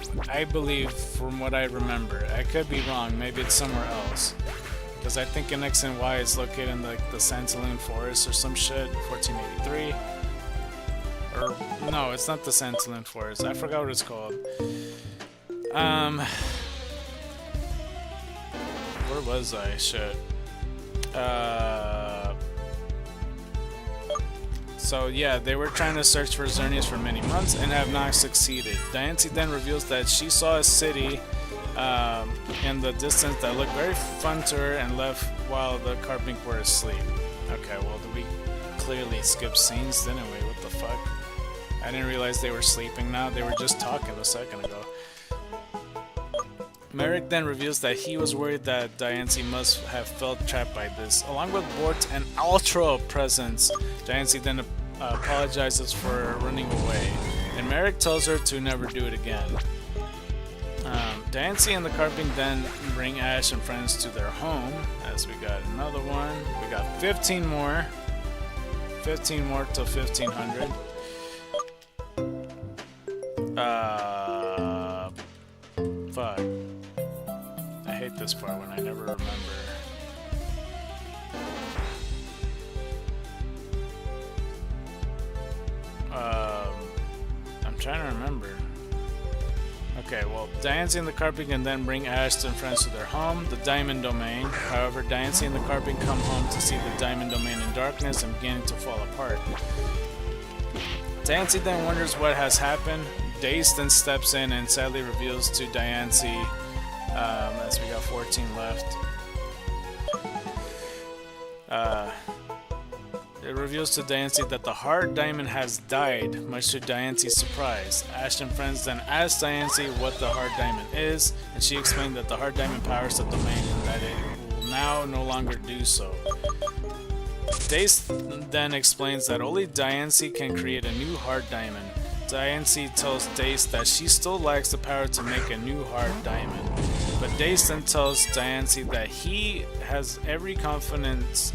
believe, from what I remember, I could be wrong. Maybe it's somewhere else. Because I think in X and Y it's located in like the Santaloon Forest or some shit, 1483. Or, no, it's not the Santaloon Forest. I forgot what it's called. Where was I? Shit. So yeah, they were trying to search for Xerneas for many months and have not succeeded. Diancie then reveals that she saw a city in the distance that looked very fun to her and left while the Carpink were asleep. Okay, well, we clearly skipped scenes, didn't we? What the fuck? I didn't realize they were sleeping now. They were just talking a second ago. Merrick then reveals that he was worried that Diancie must have felt trapped by this. Along with Bort and Owltrope presence, Diancie then apologizes for running away, and Merrick tells her to never do it again. Diancie and the Carping then bring Ash and friends to their home, as we got another one. We got 15 more. 15 more to 1500. Fuck. I hate this part when I never remember. I'm trying to remember. Okay, well, Diancie and the Carping can then bring Ash and friends to their home, the Diamond Domain. However, Diancie and the Carping come home to see the Diamond Domain in darkness and beginning to fall apart. Diancie then wonders what has happened. Dace then steps in and sadly reveals to Diancie, as we got 14 left. It reveals to Diancie that the Hard Diamond has died, much to Diancie's surprise. Ash and friends then ask Diancie what the Hard Diamond is, and she explained that the Hard Diamond powers the domain and that it will now no longer do so. Dace then explains that only Diancie can create a new Hard Diamond. Diancie tells Dace that she still lacks the power to make a new Hard Diamond, but Dace then tells Diancie that he has every confidence.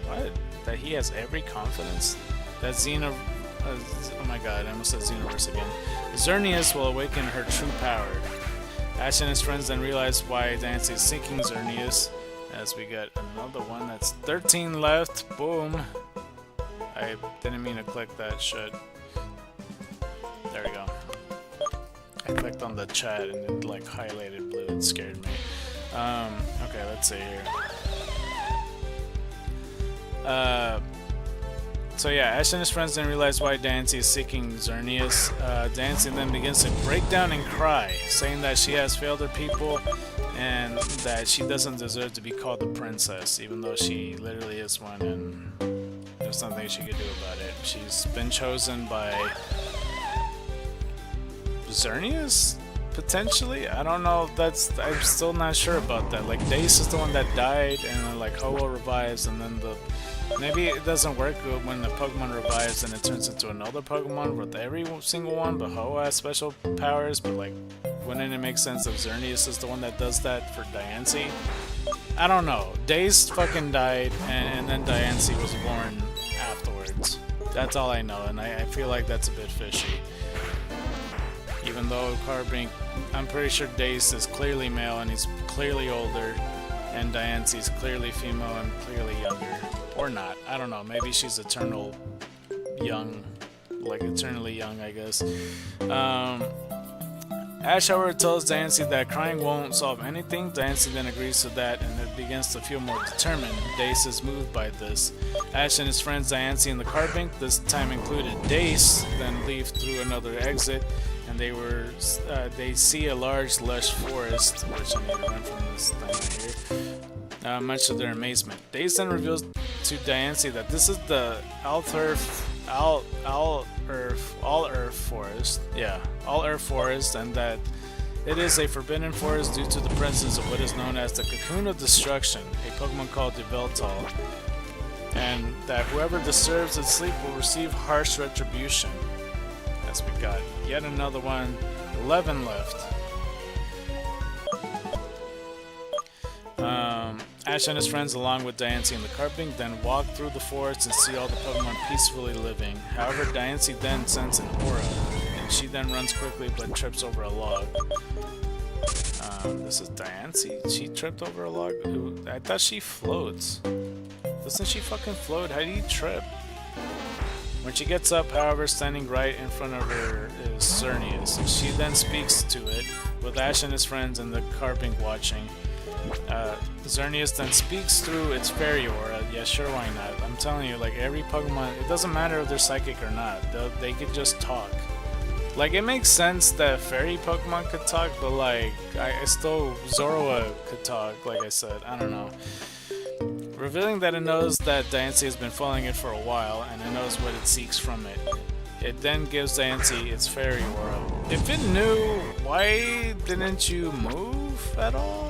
What? That he has every confidence that oh my god, I almost said Xenoverse again. Xerneas will awaken her true power. Ash and his friends then realize why Diancie is seeking Xerneas, as we got another one. That's 13 left. Boom. I didn't mean to click that shit. There we go. I clicked on the chat and it like highlighted blue. It scared me. Okay, let's see here. So yeah, Ash and his friends then realize why Diancie is seeking Xerneas. Diancie then begins to break down and cry, saying that she has failed her people and that she doesn't deserve to be called the princess, even though she literally is one and there's nothing she could do about it. She's been chosen by Xerneas? Potentially? I don't know. I'm still not sure about that. Like, Dace is the one that died, and then, like, Ho-Oh revives, and then maybe it doesn't work good when the Pokemon revives and it turns into another Pokemon with every single one, but Ho-Oh has special powers, but, like, wouldn't it make sense if Xerneas is the one that does that for Diancie? I don't know. Dace fucking died, and then Diancie was born afterwards. That's all I know, and I feel like that's a bit fishy. Even though Carping, I'm pretty sure Dace is clearly male and he's clearly older, and Diancie's clearly female and clearly younger. Or not. I don't know. Maybe she's eternal young. Like, eternally young, I guess. Ash, however, tells Diancie that crying won't solve anything. Diancie then agrees to that and it begins to feel more determined. Dace is moved by this. Ash and his friends Diancie and the Carping, this time included Dace, then leave through another exit. And they see a large, lush forest, which I need to run from this thing right here, much to their amazement. Dace then reveals to Diancie that this is the All-Earth Forest. Yeah, All-Earth Forest, and that it is a forbidden forest due to the presence of what is known as the Cocoon of Destruction, a Pokemon called Yveltal, and that whoever disturbs its sleep will receive harsh retribution. As we got yet another one, 11 left. Ash and his friends, along with Diancie and the Carping, then walk through the forest and see all the Pokemon peacefully living. However, Diancie then senses an aura, and she then runs quickly but trips over a log. This is Diancie. She tripped over a log? I thought she floats. Doesn't she fucking float? How do you trip? When she gets up, however, standing right in front of her is Xerneas. She then speaks to it, with Ash and his friends and the Carping watching. Xerneas then speaks through its fairy aura. Yeah, sure, why not? I'm telling you, like, every Pokemon, it doesn't matter if they're psychic or not. They could just talk. Like, it makes sense that fairy Pokemon could talk, but, like, Zoroa could talk, like I said. I don't know. Revealing that it knows that Diancie has been following it for a while, and it knows what it seeks from it. It then gives Diancie its fairy aura. If it knew, why didn't you move at all?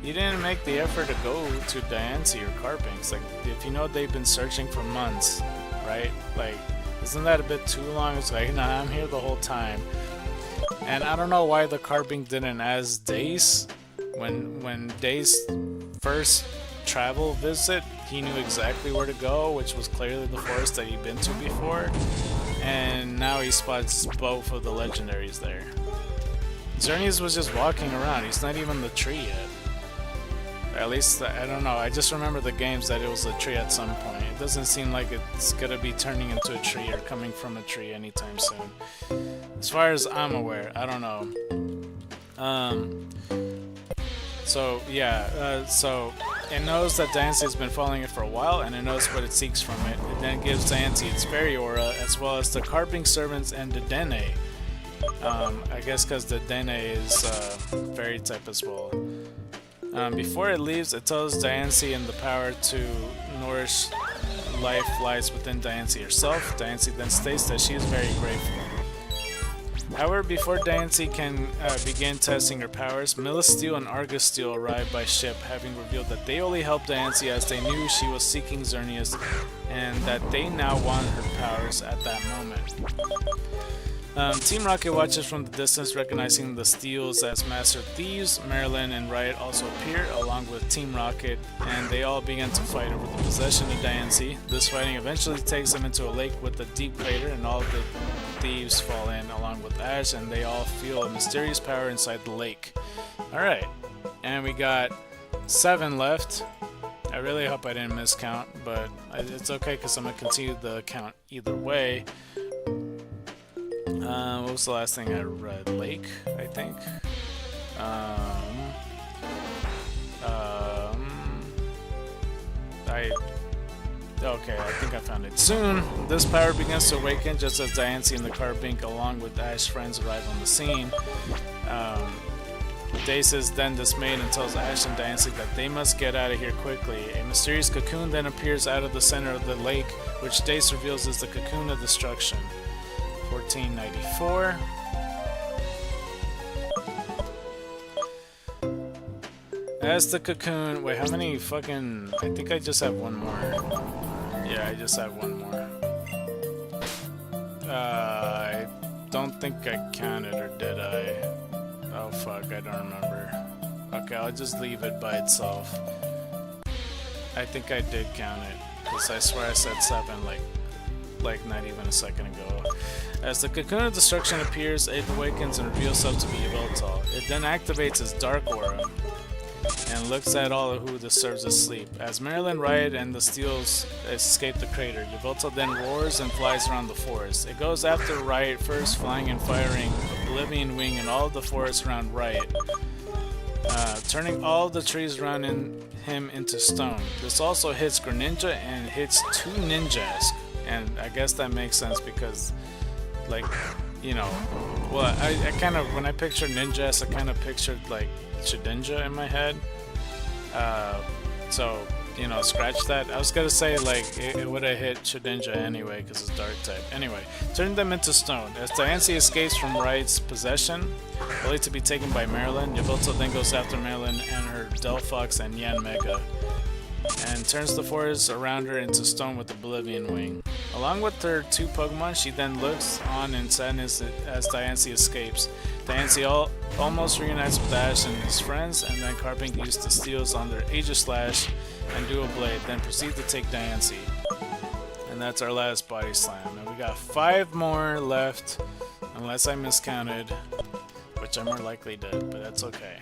You didn't make the effort to go to Diancie or Carpings. Like, if you know they've been searching for months, right? Like, isn't that a bit too long? It's like, nah, I'm here the whole time. And I don't know why the Carping didn't ask Dace when Dace first travel visit. he knew exactly where to go, which was clearly the forest that he'd been to before. And now he spots both of the legendaries there. Xerneas was just walking around. He's not even the tree yet. At least, I don't know. I just remember the games that it was a tree at some point. It doesn't seem like it's gonna be turning into a tree or coming from a tree anytime soon. As far as I'm aware, I don't know. So yeah, so it knows that Diancie has been following it for a while, and it knows what it seeks from it. It then gives Diancie its fairy aura, as well as the carping servants and the Dene. I guess because the Dene is fairy type as well. Before it leaves, it tells Diancie and the power to nourish life lies within Diancie herself. Diancie then states that she is very grateful. However, before Diancie can begin testing her powers, Milisteel and Argosteel arrive by ship, having revealed that they only helped Diancie as they knew she was seeking Xerneas, and that they now want her powers at that moment. Team Rocket watches from the distance, recognizing the Steels as Master Thieves. Marilyn and Riot also appear, along with Team Rocket, and they all begin to fight over the possession of Diancie. This fighting eventually takes them into a lake with a deep crater, and all the thieves fall in, along with Ash, and they all feel a mysterious power inside the lake. Alright, and we got 7 left. I really hope I didn't miscount, but it's okay because I'm going to continue the count either way. What was the last thing I read? Lake, I think. Okay, I think I found it. Soon, this power begins to awaken just as Diancie and the Carbink, along with Ash's friends, arrive on the scene. Dace is then dismayed and tells Ash and Diancie that they must get out of here quickly. A mysterious cocoon then appears out of the center of the lake, which Dace reveals is the Cocoon of Destruction. 1494. As the cocoon... Wait, how many fucking... I think I just have one more. Yeah, I just have one more. I don't think I counted, or did I? Oh fuck, I don't remember. Okay, I'll just leave it by itself. I think I did count it, because I swear I said 7 like not even a second ago. As the Cocoon of Destruction appears, it awakens and reveals itself to be Yveltal. It then activates its Dark Aura and looks at all who disturbs its sleep. As Marilyn, Riot, and the Steels escape the crater, Yveltal then roars and flies around the forest. It goes after Riot first, flying and firing Oblivion Wing in all of the forest around Riot, turning all the trees around him into stone. This also hits Greninja and hits 2 Ninjas. And I guess that makes sense because, like, you know, well, I kind of, when I pictured ninjas, I kind of pictured, like, Shedinja in my head. So, you know, scratch that. I was gonna say, like, it would have hit Shedinja anyway because it's dark type. Anyway, turning them into stone. As Diancie escapes from Riot's possession, only to be taken by Marilyn, Yveltal then goes after Marilyn and her Delphox and Yanmega, and turns the forest around her into stone with Oblivion Wing. Along with her 2 Pokemon, she then looks on in sadness as Diancie escapes. Diancie almost reunites with Ash and his friends, and then Carbink used the Steels on their Aegislash and Dual Blade, then proceed to take Diancie. And that's our last Body Slam. And we got 5 more left, unless I miscounted, which I more likely did, but that's okay.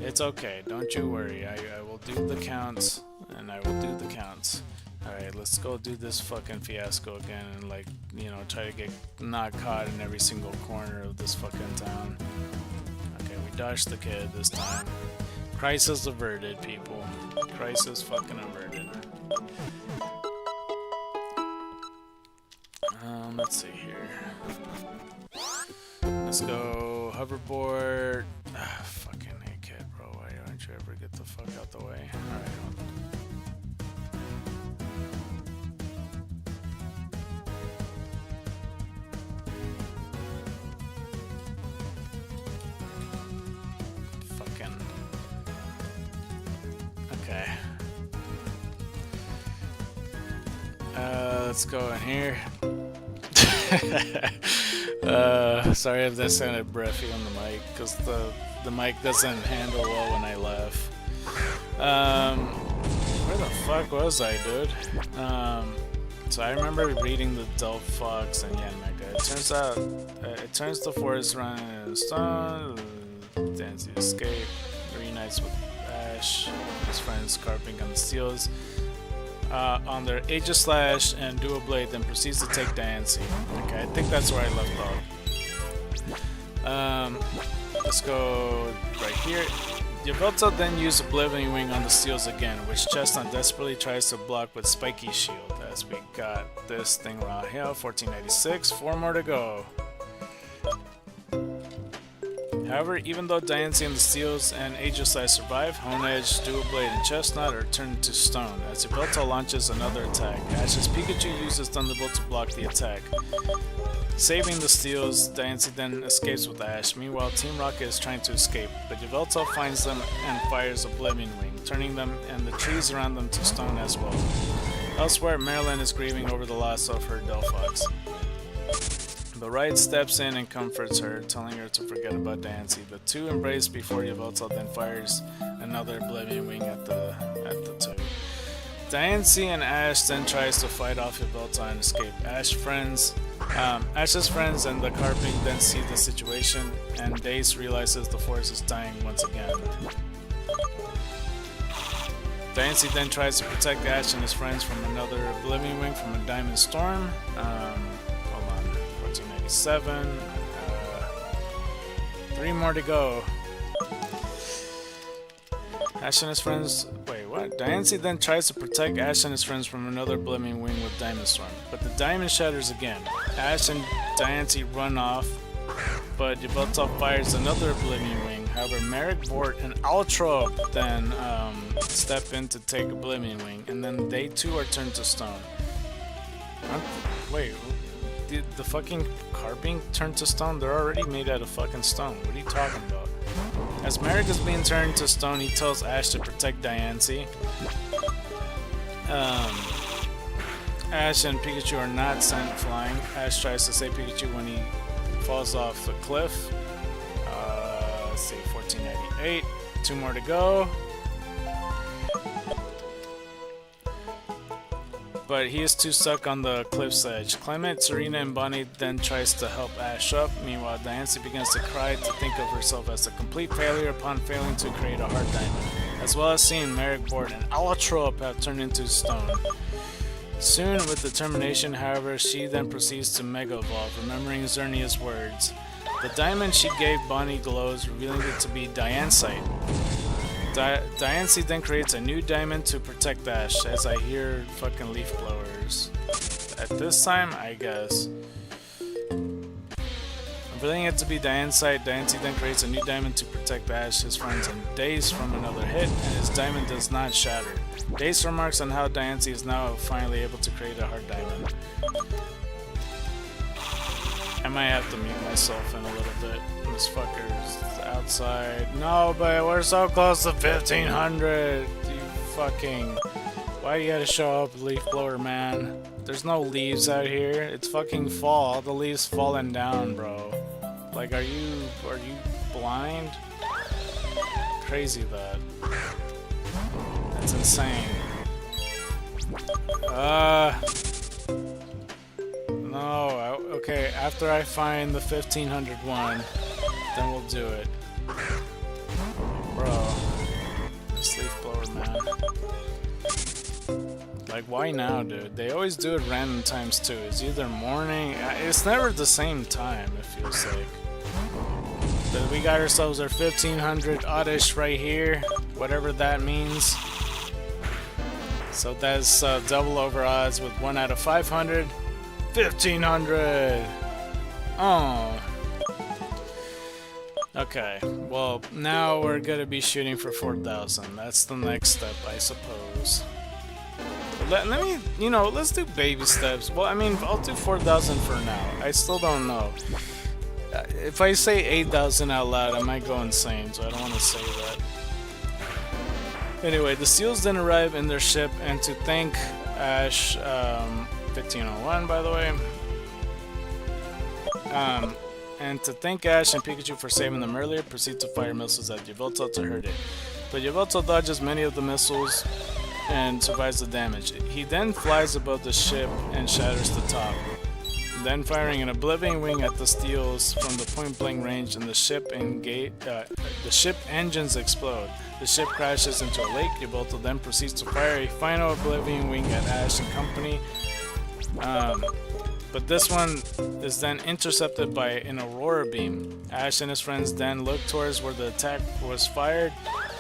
It's okay, don't you worry. I will do the counts, and I will do the counts. Alright, let's go do this fucking fiasco again and, like, you know, try to get not caught in every single corner of this fucking town. Okay, we dodged the kid this time. Crisis averted, people. Crisis fucking averted. Let's see here. Let's go hoverboard. Fucking hey kid, bro. Why don't you ever get the fuck out the way? Alright. Okay. Let's go in here. Sorry if that sounded breathy on the mic, because the mic doesn't handle well when I laugh. Where the fuck was I, dude? So I remember reading the Delph Fox and yeah, Mega. It turns out it turns the forest around in stone. Dancy escape, reunites with Ash, his friends carping on the steels. On their Aegislash and Dual Blade, then proceeds to take Dancy. Okay, I think that's where I left off. Let's go right here. Yveltal then used Oblivion Wing on the steels again, which Chestnut desperately tries to block with Spiky Shield. As we got this thing right here, 1496, 4 more to go. However, even though Diancie and the Steels and Aegislash survive, Honedge, Dual Blade, and Chestnut are turned to stone as Yveltal launches another attack. Ash's Pikachu uses Thunderbolt to block the attack. Saving the Steels, Diancie then escapes with Ash. Meanwhile, Team Rocket is trying to escape, but Yveltal finds them and fires Oblivion Wing, turning them and the trees around them to stone as well. Elsewhere, Marilyn is grieving over the loss of her Delphox. The Ride steps in and comforts her, telling her to forget about Diancie. The two embrace before Yveltal then fires another Oblivion Wing at the two. Diancie and Ash then tries to fight off Yveltal and escape. Ash's friends and the Carping then see the situation, and Dace realizes the forest is dying once again. Diancie then tries to protect Ash and his friends from another Oblivion Wing from a Diamond Storm. Hold on, 1497. 3 more to go. Ash and his friends. Wait, what? Diancie then tries to protect Ash and his friends from another Oblivion Wing with Diamond Storm, but the diamond shatters again. Ash and Diancie run off, but Yveltal fires another Oblivion Wing. However, Merrick, Bort, and Altrop then step in to take Oblivion Wing, and then they too are turned to stone. Wait, did the fucking Carping turn to stone? They're already made out of fucking stone. What are you talking about? As Merrick is being turned to stone, he tells Ash to protect Diancie. Ash and Pikachu are not sent flying. Ash tries to save Pikachu when he falls off the cliff. Let's see, 1498. 2 more to go. But he is too stuck on the cliff's edge. Clement, Serena, and Bonnie then tries to help Ash up. Meanwhile, Diancie begins to cry to think of herself as a complete failure upon failing to create a hard diamond, as well as seeing Merrick, Bort, and Alatrop have turned into stone. Soon, with determination, however, she then proceeds to Mega Evolve, remembering Xernea's words. The diamond she gave Bonnie glows, revealing it to be Diancite. Diancie then creates a new diamond to protect Ash, as I hear fucking leaf blowers. At this time, I guess. Revealing it to be Diancite, Diancie then creates a new diamond to protect Ash, his friends, and Dace from another hit, and his diamond does not shatter. Dace remarks on how Diancie is now finally able to create a hard diamond. I might have to mute myself in a little bit. This fucker's outside. No, but we're so close to 1500. You fucking... Why you gotta show up, leaf blower man? There's no leaves out here. It's fucking fall. All the leaves falling down, bro. Like, are you blind? Crazy that. That's insane. No, okay, after I find the 1500 one, then we'll do it. Bro. This leaf blower, man. Like, why now, dude? They always do it random times, too. It's either morning... It's never the same time, it feels like. But we got ourselves our 1500 oddish right here. Whatever that means. So that's double over odds with 1 out of 500. 1500! Oh. Okay, well, now we're gonna be shooting for 4000. That's the next step, I suppose. Let me, you know, let's do baby steps. Well, I mean, I'll do 4000 for now. I still don't know. If I say 8000 out loud, I might go insane, so I don't want to say that. Anyway, the Seals then arrive in their ship, and to thank Ash, 1501 by the way, and to thank Ash and Pikachu for saving them earlier, proceed to fire missiles at Yveltal to hurt it. But Yveltal dodges many of the missiles, and survives the damage. He then flies above the ship and shatters the top, then firing an Oblivion Wing at the steels from the point-blank range, and the ship engines explode. The ship crashes into a lake. Yveltal then proceeds to fire a final Oblivion Wing at Ash and company. But this one is then intercepted by an Aurora Beam. Ash and his friends then look towards where the attack was fired,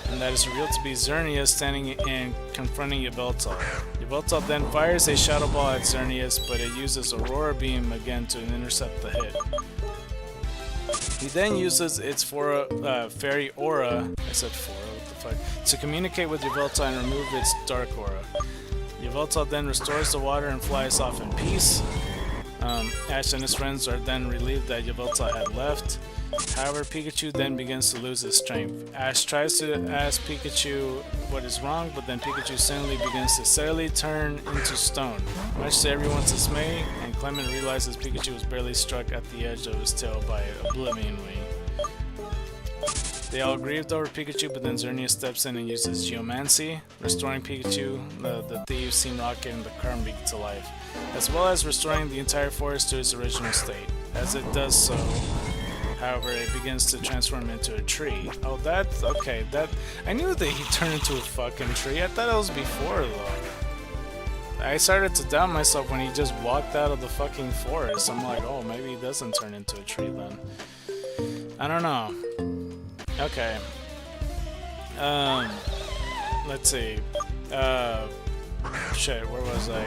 and that is revealed to be Xerneas standing and confronting Yveltal. Yveltal then fires a Shadow Ball at Xerneas, but it uses Aurora Beam again to intercept the hit. He then uses its Fairy Aura, what the fuck, to communicate with Yveltal and remove its Dark Aura. Yveltal then restores the water and flies off in peace. Ash and his friends are then relieved that Yveltal had left. However, Pikachu then begins to lose his strength. Ash tries to ask Pikachu what is wrong, but then Pikachu suddenly begins to steadily turn into stone. Much to everyone's dismay, and Clement realizes Pikachu was barely struck at the edge of his tail by an Oblivion Wing. They all grieved over Pikachu, but then Xerneas steps in and uses Geomancy, restoring Pikachu, the Thieves, Team Rocket, and the Karmbreak to life, as well as restoring the entire forest to its original state. As it does so, however, it begins to transform into a tree. Oh, that's okay. I knew that he turned into a fucking tree. I thought it was before, though. I started to doubt myself when he just walked out of the fucking forest. I'm like, oh, maybe he doesn't turn into a tree then. I don't know. Okay. Let's see. Shit, where was I?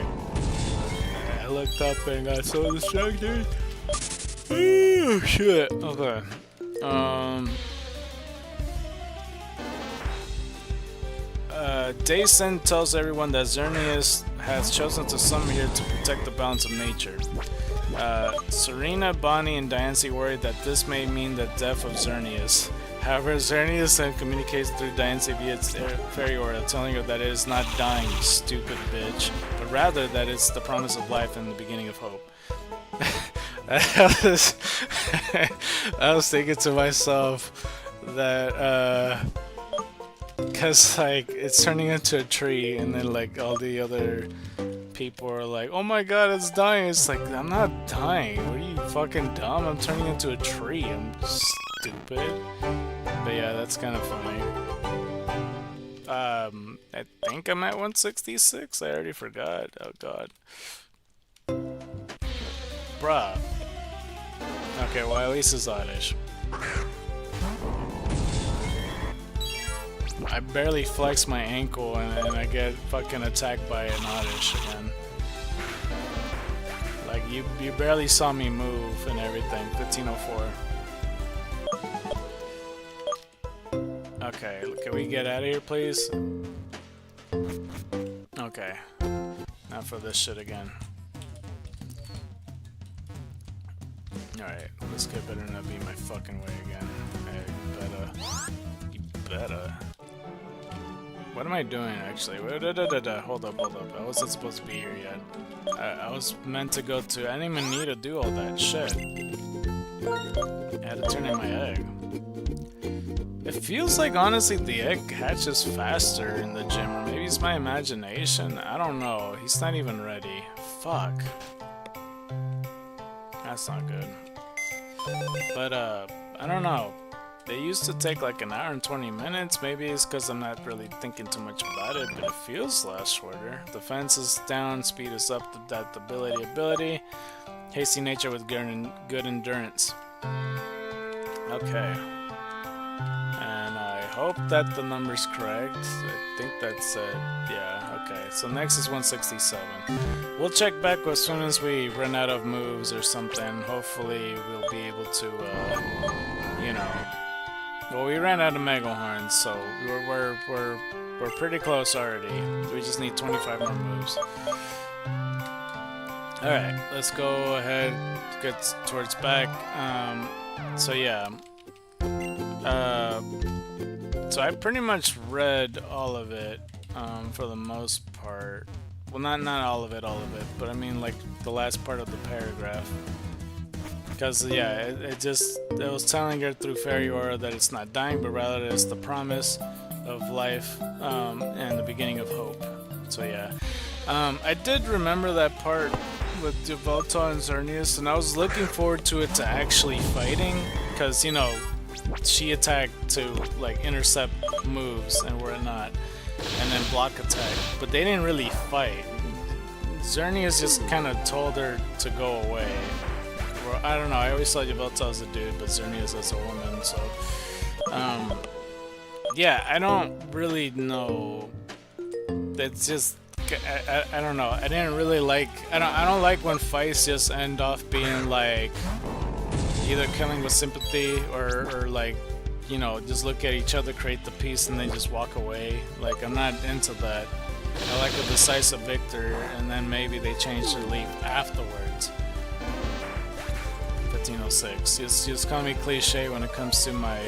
I looked up and got so distracted. Oh, shit. Okay. Daysen tells everyone that Xerneas has chosen to summon here to protect the balance of nature. Serena, Bonnie, and Diancie worry that this may mean the death of Xerneas. However, Xerneas then communicates through Diancie via its fairy aura, telling her that it is not dying, you stupid bitch, but rather that it's the promise of life and the beginning of hope. I was thinking to myself that, cause like it's turning into a tree, and then like all the other people are like, "Oh my god, it's dying!" It's like, I'm not dying. What are you, fucking dumb? I'm turning into a tree. I'm stupid. But yeah, that's kind of funny. I think I'm at 166. I already forgot. Oh god. Bruh. Okay, well at least it's oddish. I barely flex my ankle and I get fucking attacked by an oddish again. Like you barely saw me move and everything. 1504. Okay, can we get out of here, please? Okay. Not for this shit again. Alright, this kid better not be my fucking way again. Hey, you better. What am I doing, actually? Hold up. I wasn't supposed to be here yet. I was meant to go to... I didn't even need to do all that shit. I had to turn in my egg. It feels like, honestly, the egg hatches faster in the gym, or maybe it's my imagination. I don't know. He's not even ready. Fuck. That's not good. But, I don't know. They used to take like an hour and 20 minutes. Maybe it's because I'm not really thinking too much about it, but it feels less shorter. Defense is down, speed is up, adaptability. Hasty nature with good endurance. Okay. And I hope that the number's correct. I think that's it. Yeah, okay. So next is 167. We'll check back as soon as we run out of moves or something. Hopefully we'll be able to, you know... Well, we ran out of Mega Horns, so we're pretty close already. We just need 25 more moves. Alright, let's go ahead, get towards back. So yeah. So I pretty much read all of it, for the most part. Well, not all of it, but I mean like the last part of the paragraph. Because, yeah, it was telling her through Fairy Aura that it's not dying, but rather it's the promise of life and the beginning of hope. So yeah, I did remember that part with Yveltal and Xerneas, and I was looking forward to it to actually fighting, because you know, she attacked to like intercept moves and whatnot, and then block attack, but they didn't really fight. Xerneas just kind of told her to go away. Or, I don't know, I always thought Yveltal was a dude, but Xerneas is a woman, so yeah, I don't really know. It's just I don't know. I didn't really like. I don't like when fights just end off being like either killing with sympathy or like, you know, just look at each other, create the peace, and then just walk away. Like, I'm not into that. I like a decisive victor, and then maybe they change their leap afterwards. 1506. Just call me cliche when it comes to my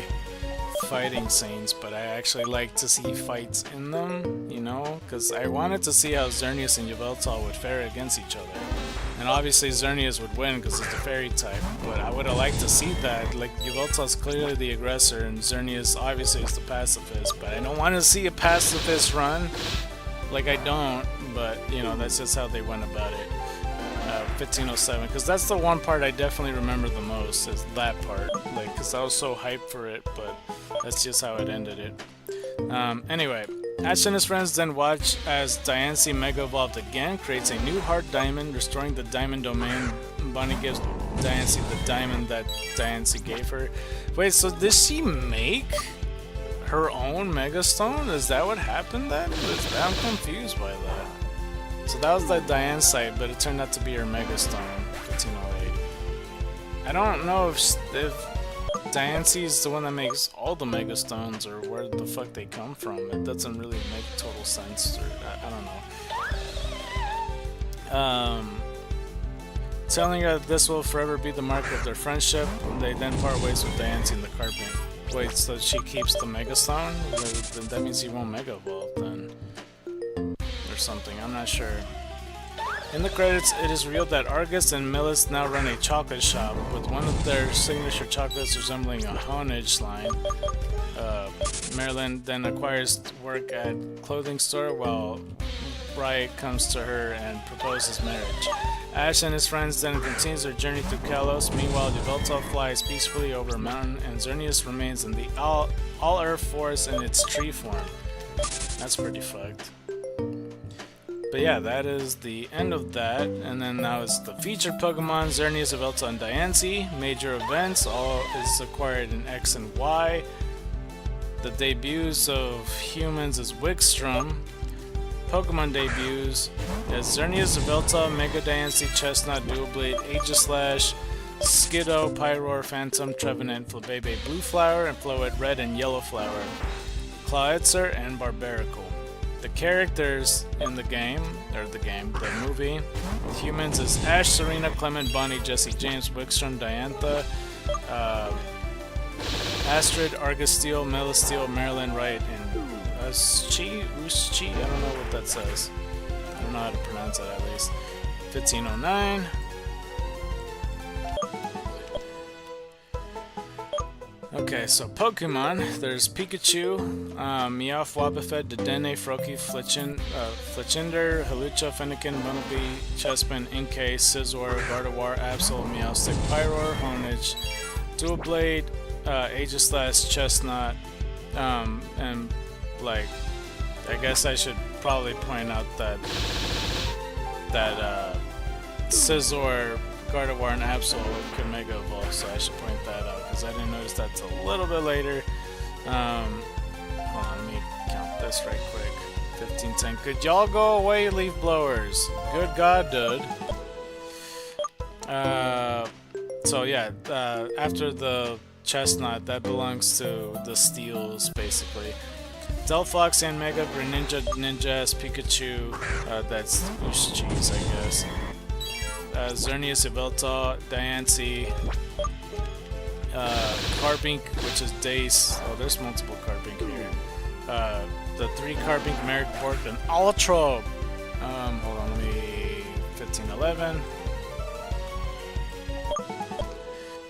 fighting scenes, but I actually like to see fights in them, you know, because I wanted to see how Xerneas and Yveltal would fare against each other. And obviously Xerneas would win because it's the fairy type, but I would have liked to see that. Like, Yveltal's clearly the aggressor and Xerneas obviously is the pacifist, but I don't want to see a pacifist run. Like, I don't, but you know, that's just how they went about it. 1507, because that's the one part I definitely remember the most, is that part, like, because I was so hyped for it, but that's just how it ended it. Anyway, Ash and his friends then watch as Diancie Mega Evolved again, creates a new Heart Diamond, restoring the Diamond Domain. Bonnie gives Diancie the diamond that Diancie gave her. Wait, so did she make her own Mega Stone? Is that what happened then? I'm confused by that. So that was the Diane site, but it turned out to be her Mega Stone, 1508. I don't know if Diancie is the one that makes all the Mega Stones, or where the fuck they come from. It doesn't really make total sense, or I don't know. Telling her that this will forever be the mark of their friendship, they then part ways with Diancie in the carpet. Wait, so she keeps the Mega Stone? Then that means he won't Mega Evolve then. Or something, I'm not sure. In the credits, it is revealed that Argus and Millis now run a chocolate shop, with one of their signature chocolates resembling a Honage line. Marilyn then acquires work at clothing store, while Riot comes to her and proposes marriage. Ash and his friends then continues their journey through Kalos. Meanwhile, Yveltal flies peacefully over a mountain, and Xerneas remains in the all-earth forest in its tree form. That's pretty fucked. But yeah, that is the end of that, and then now it's the featured Pokemon, Xerneas, Yveltal, and Diancie. Major events, all is acquired in X and Y. The debuts of humans is Wikstrom. Pokemon debuts is Xerneas, Yveltal, Mega Diancie, Chestnut, Dualblade, Aegislash, Skiddo, Pyroar, Phantom, Trevenant, Flabebe, Blue Flower, and Floette, Red and Yellow Flower, Clawitzer, and Barbarical. The characters in the game, the movie, humans is Ash, Serena, Clement, Bonnie, Jesse, James, Wikstrom, Diantha, Astrid, Argus Steel, Melisteel, Marilyn, Wright, and Uschi? I don't know what that says. I don't know how to pronounce that at least. 1509. Okay, so Pokemon. There's Pikachu, Meowth, Wobbuffet, Dedenne, Froakie, Fletchinder, Hawlucha, Fennekin, Bunnelby, Chespin, Inkay, Scizor, Gardevoir, Absol, Meowstic, Pyroar, Honage, Dualblade, Aegislash, Chestnut, and like, I guess I should probably point out that Scizor, Gardevoir, and Absol could Mega Evolve, so I should point that out because I didn't notice that till a little bit later. Hold on, let me count this right quick. 1510. Could y'all go away, leaf blowers? Good God, dude. So yeah, after the Chestnut, that belongs to the Steels, basically. Delphox and Mega, Greninja, Ninjas, Pikachu, that's Cheese, I guess. Xerneas, Yveltal, Diancie, Carbink, which is Dace. Oh, there's multiple Carbink here. The 3 Carbink, Merrickport, and Ultra. Hold on, let me. 1511.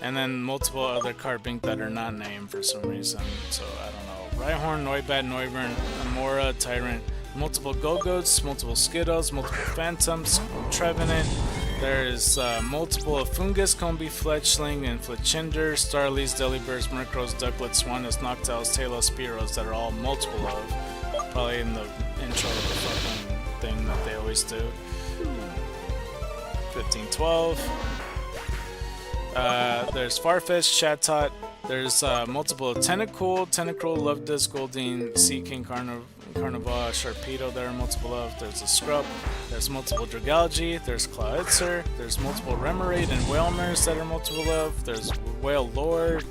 And then multiple other Carbink that are not named for some reason, so I don't know. Rhyhorn, Noibat, Noivern, Amora, Tyrant, multiple Go-Goats, multiple Skittles, multiple Phantoms, Trevenant. There's multiple Fungus, Combi, Fletchling, and Fletchinder, Starlies, Delibirds, Murkrows, Ducklets, Swannas, Noctows, Talos, Spearows that are all multiple of. Probably in the intro of the fucking thing that they always do. 15-12. There's Farfetch, Chatot. There's multiple Tentacool, Lovedas, Goldeen, Sea King, Carnivore, Sharpedo there are multiple of. There's a Scrub. There's multiple Dragalge. There's Clawitzer. There's multiple Remoraid and Whalmers that are multiple of. There's Whale Lord.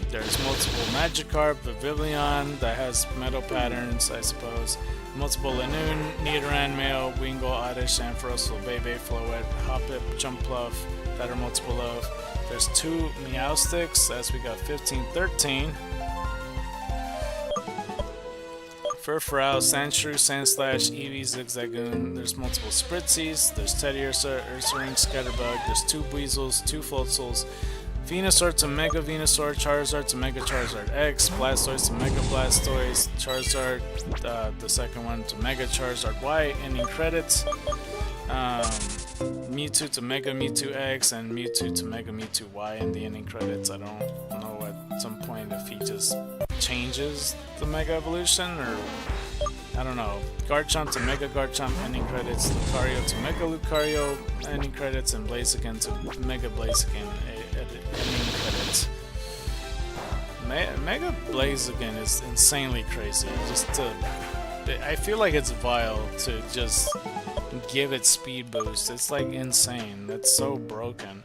There's multiple Magikarp, Vivillon that has metal patterns, I suppose. Multiple Lanoon, Nidoran, Male, Wingull, Oddish, Ampharos, Bebe, Floette, Hoppip, Jumpluff that are multiple of. There's 2 Meowstics, as we got 15-13. Furfrou, Sandshrew, Sandslash, Eevee, Zigzagoon. There's multiple Spritzies. There's Teddiursa, Ursaring, Scatterbug. There's 2 Weasels, 2 Floatzuls. Venusaur to Mega Venusaur, Charizard to Mega Charizard X, Blastoise to Mega Blastoise, Charizard, the second one to Mega Charizard Y, ending credits. Mewtwo to Mega Mewtwo X, and Mewtwo to Mega Mewtwo Y in the ending credits. I don't know at some point if he just changes the Mega Evolution, or I don't know. Garchomp to Mega Garchomp ending credits, Lucario to Mega Lucario ending credits, and Blaziken to Mega Blaziken ending credits. Mega Blaziken is insanely crazy. I feel like it's vile to just give it speed boost. It's like insane. That's so broken.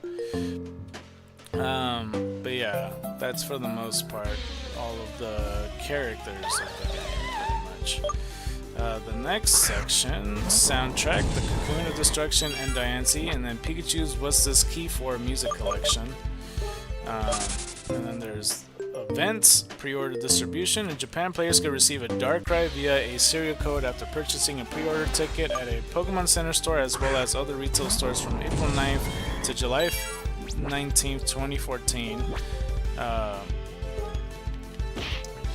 But yeah, that's for the most part all of the characters of the game, pretty much. The next section, soundtrack, the Cocoon of Destruction, and Diancie, and then Pikachu's What's This Key For music collection. And then there's events, pre-order distribution. In Japan, players can receive a Darkrai via a serial code after purchasing a pre-order ticket at a Pokemon Center store, as well as other retail stores from April 9th to July 19th, 2014.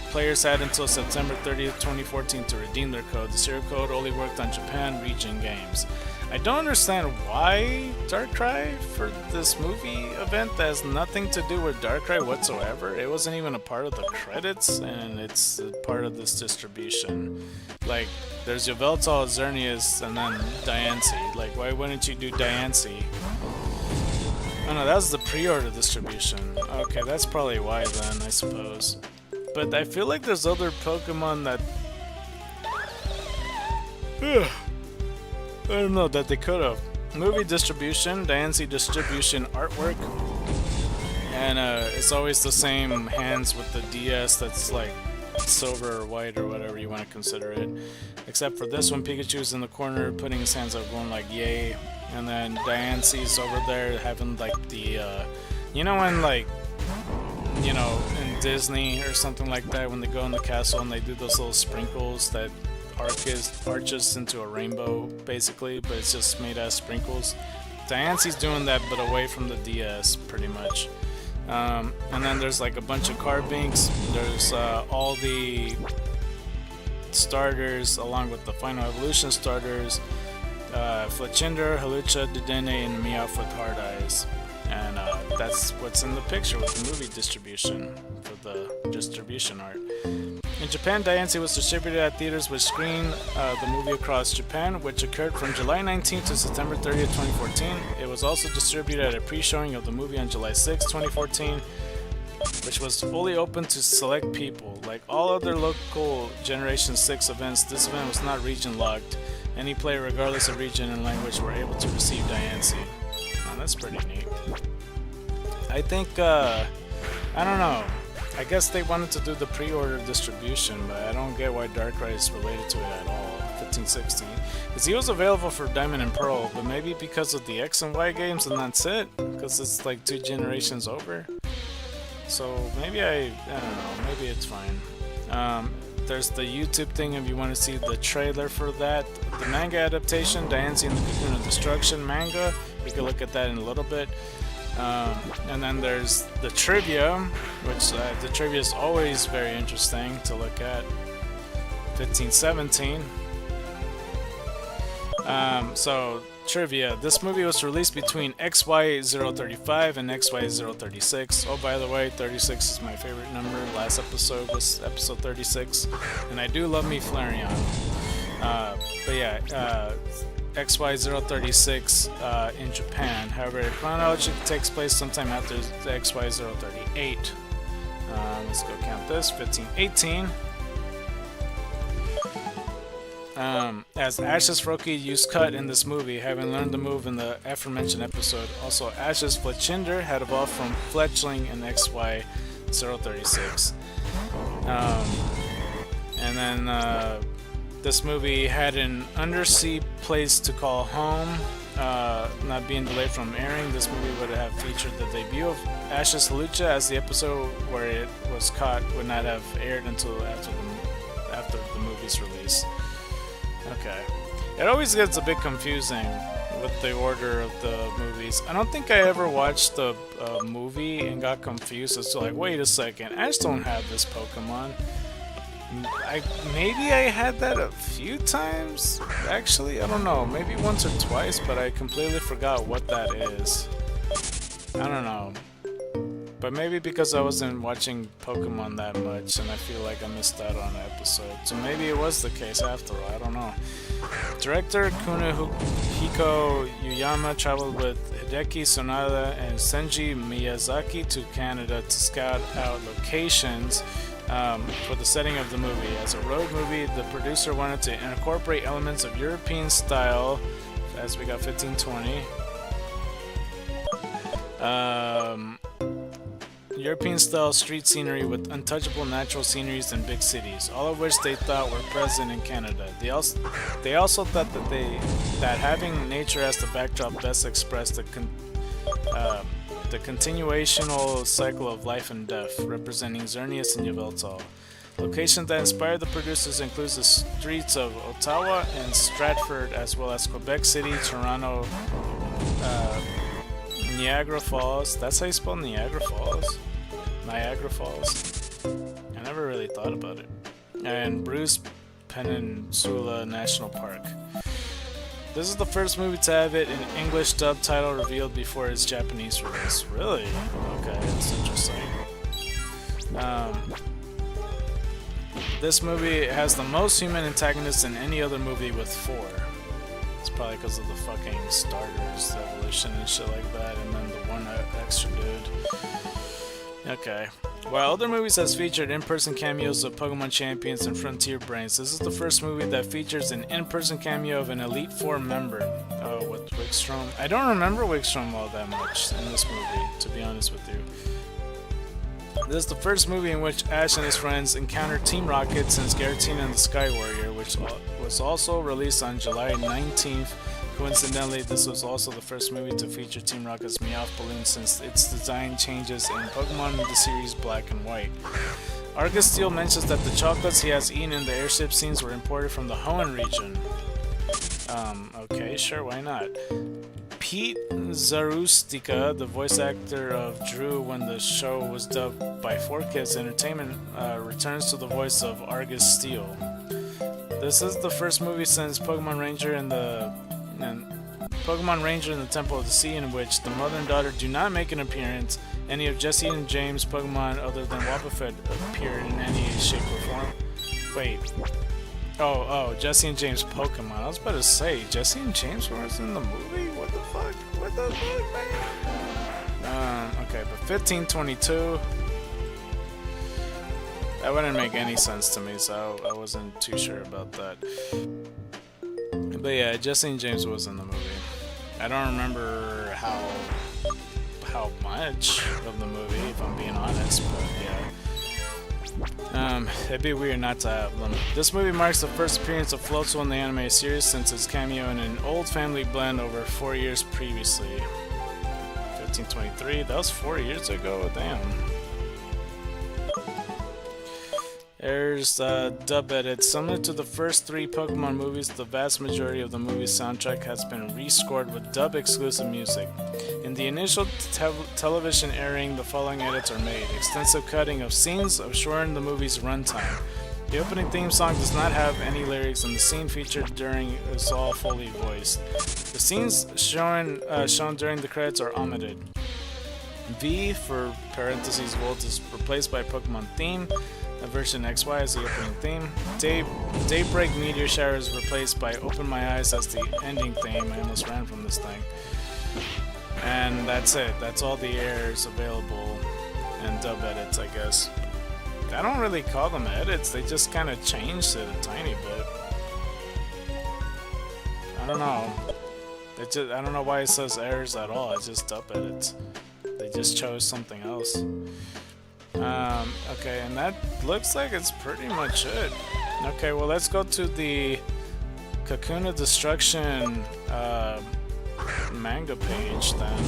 Players had until September 30th, 2014 to redeem their code. The serial code only worked on Japan region games. I don't understand why Darkrai for this movie event that has nothing to do with Darkrai whatsoever. It wasn't even a part of the credits, and it's a part of this distribution. Like, there's Yveltal, Xerneas, and then Diancie. Like, why wouldn't you do Diancie? Oh no, that was the pre-order distribution. Okay, that's probably why then, I suppose. But I feel like there's other Pokemon that... I don't know, that they could have. Movie distribution, Diancie distribution artwork. And it's always the same hands with the DS that's like silver or white or whatever you want to consider it. Except for this one, Pikachu's in the corner putting his hands up going like yay. And then Diancie's over there having like the, you know when like, you know, in Disney or something like that, when they go in the castle and they do those little sprinkles that arches into a rainbow, basically, but it's just made out of sprinkles. Diancie's doing that, but away from the DS, pretty much. And then there's like a bunch of Carbinks. There's all the starters, along with the Final Evolution starters. Fletchinder, Hawlucha, Dedenne, and Meowth with Hard Eyes. And that's what's in the picture with the movie distribution for the distribution art. In Japan, Diancie was distributed at theaters which screened the movie across Japan, which occurred from July 19th to September 30th, 2014. It was also distributed at a pre-showing of the movie on July 6th, 2014, which was fully open to select people. Like all other local Generation 6 events, this event was not region-locked. Any player, regardless of region and language, were able to receive Diancie. Oh, that's pretty neat. I think, I don't know. I guess they wanted to do the pre-order distribution, but I don't get why Darkrai is related to it at all. 15-16. Because he was available for Diamond and Pearl, but maybe because of the X and Y games and that's it? Because it's like 2 generations over? So maybe I don't know, maybe it's fine. There's the YouTube thing if you want to see the trailer for that. The manga adaptation, Diancie and the Cocoon of Destruction manga. You can look at that in a little bit. And then there's the trivia, which the trivia is always very interesting to look at. 1517. So, trivia. This movie was released between XY035 and XY036. Oh, by the way, 36 is my favorite number. Last episode was episode 36. And I do love me Flareon. But yeah, XY036 in Japan. However, it chronologically takes place sometime after the XY038. Let's go count this. 1518. As Ash's Froki used Cut in this movie, having learned the move in the aforementioned episode. Also, Ash's Fletchinder had evolved from Fletchling in XY036. And then this movie had an undersea place to call home, not being delayed from airing. This movie would have featured the debut of Ash's Lucha, as the episode where it was caught would not have aired until after the movie's release. Okay. It always gets a bit confusing with the order of the movies. I don't think I ever watched the movie and got confused as to like, wait a second, Ash don't have this Pokemon. Maybe I had that a few times, actually, I don't know, maybe once or twice, but I completely forgot what that is. I don't know. But maybe because I wasn't watching Pokemon that much and I feel like I missed out on an episode. So maybe it was the case after all, I don't know. Director Kunihiko Yuyama traveled with Hideki Sonada and Senji Miyazaki to Canada to scout out locations for the setting of the movie. As a road movie, the producer wanted to incorporate elements of European style, as we got 1520. European style street scenery with untouchable natural sceneries in big cities, all of which they thought were present in Canada. They also thought that having nature as the backdrop best expressed the continuational cycle of life and death, representing Xerneas and Yveltal. Locations that inspired the producers includes the streets of Ottawa and Stratford, as well as Quebec City, Toronto, Niagara Falls. That's how you spell Niagara Falls? Niagara Falls. I never really thought about it. And Bruce Peninsula National Park. This is the first movie to have it in English dub title revealed before its Japanese release. Really? Okay, that's interesting. This movie has the most human antagonists in any other movie with 4. It's probably because of the fucking starters, evolution and shit like that, and then the one extra dude. Okay. While other movies has featured in-person cameos of Pokemon champions and Frontier Brains, this is the first movie that features an in-person cameo of an Elite Four member. Oh, with Wickstrom. I don't remember Wickstrom all that much in this movie, to be honest with you. This is the first movie in which Ash and his friends encounter Team Rocket since Giratina and the Sky Warrior, which was also released on July 19th. Coincidentally, this was also the first movie to feature Team Rocket's Meowth balloon since its design changes in Pokemon the series Black and White. Argus Steel mentions that the chocolates he has eaten in the airship scenes were imported from the Hoenn region. Okay, sure, why not? Pete Zarustica, the voice actor of Drew when the show was dubbed by 4Kids Entertainment, returns to the voice of Argus Steel. This is the first movie since Pokemon Ranger and the Temple of the Sea in which the mother and daughter do not make an appearance. Any of Jesse and James' Pokemon other than Wobbuffet appear in any shape or form. Wait. Oh, Jesse and James Pokemon. I was about to say, Jesse and James were in the movie? What the fuck? What the fuck, man? Okay, but 1522. That wouldn't make any sense to me, so I wasn't too sure about that. But yeah, Jesse and James was in the movie. I don't remember how much of the movie, if I'm being honest, but yeah. It'd be weird not to have them. This movie marks the first appearance of Floatzel in the anime series since its cameo in an old family blend over 4 years previously. 1523, that was 4 years ago, damn. There's dub edit. Similar to the first 3 Pokemon movies, the vast majority of the movie's soundtrack has been rescored with dub-exclusive music. In the initial television airing, the following edits are made. Extensive cutting of scenes of shorten the movie's runtime. The opening theme song does not have any lyrics, and the scene featured during is all fully voiced. The scenes shown during the credits are omitted. V for parentheses Volt is replaced by Pokemon theme. Version XY is the opening theme. Daybreak Meteor Shower is replaced by Open My Eyes as the ending theme. I almost ran from this thing. And that's it. That's all the airs available and dub edits, I guess. I don't really call them edits. They just kind of changed it a tiny bit. I don't know. I don't know why it says airs at all. It's just dub edits. They just chose something else. Okay, and that looks like it's pretty much it. Okay, well, let's go to the Cocoon of Destruction manga page then.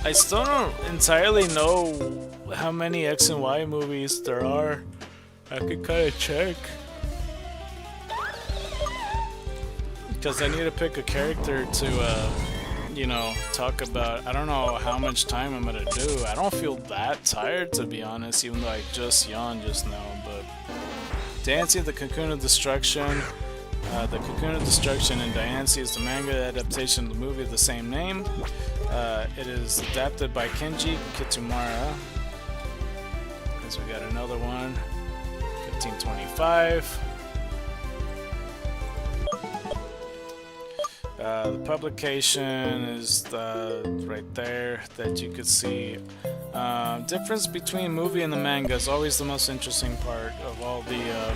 I still don't entirely know how many X and Y movies there are. I could kind of check. Because I need to pick a character to, you know, talk about. I don't know how much time I'm gonna do. I don't feel that tired, to be honest, even though I just yawned just now. But Diancie, the Cocoon of Destruction. The Cocoon of Destruction in Diancie is the manga adaptation of the movie of the same name. It is adapted by Kenji Kitamura. As we got another one, 1525. The publication is right there that you could see. Difference between movie and the manga is always the most interesting part of all the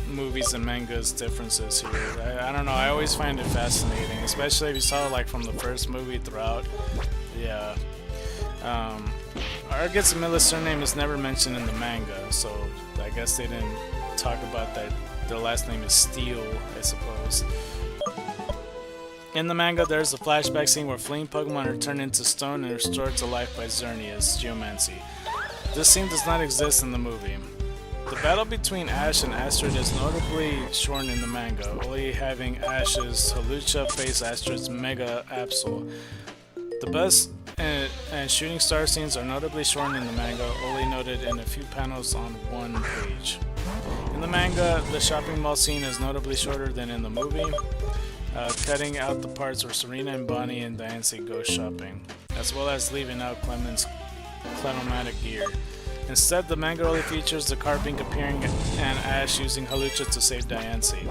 movies and mangas differences here. I don't know, I always find it fascinating, especially if you saw like from the first movie throughout. Yeah. Argus and Milla's surname is never mentioned in the manga, so I guess they didn't talk about that. Their last name is Steel, I suppose. In the manga, there's a flashback scene where fleeing Pokemon are turned into stone and restored to life by Xerneas, Geomancy. This scene does not exist in the movie. The battle between Ash and Astrid is notably shortened in the manga, only having Ash's Hawlucha face Astrid's Mega Absol. The best and shooting star scenes are notably shortened in the manga, only noted in a few panels on one page. In the manga, the shopping mall scene is notably shorter than in the movie, cutting out the parts where Serena and Bonnie and Diancie go shopping, as well as leaving out Clement's Clenomatic gear. Instead, the manga only features the Carpink appearing and Ash using Hawlucha to save Diancie.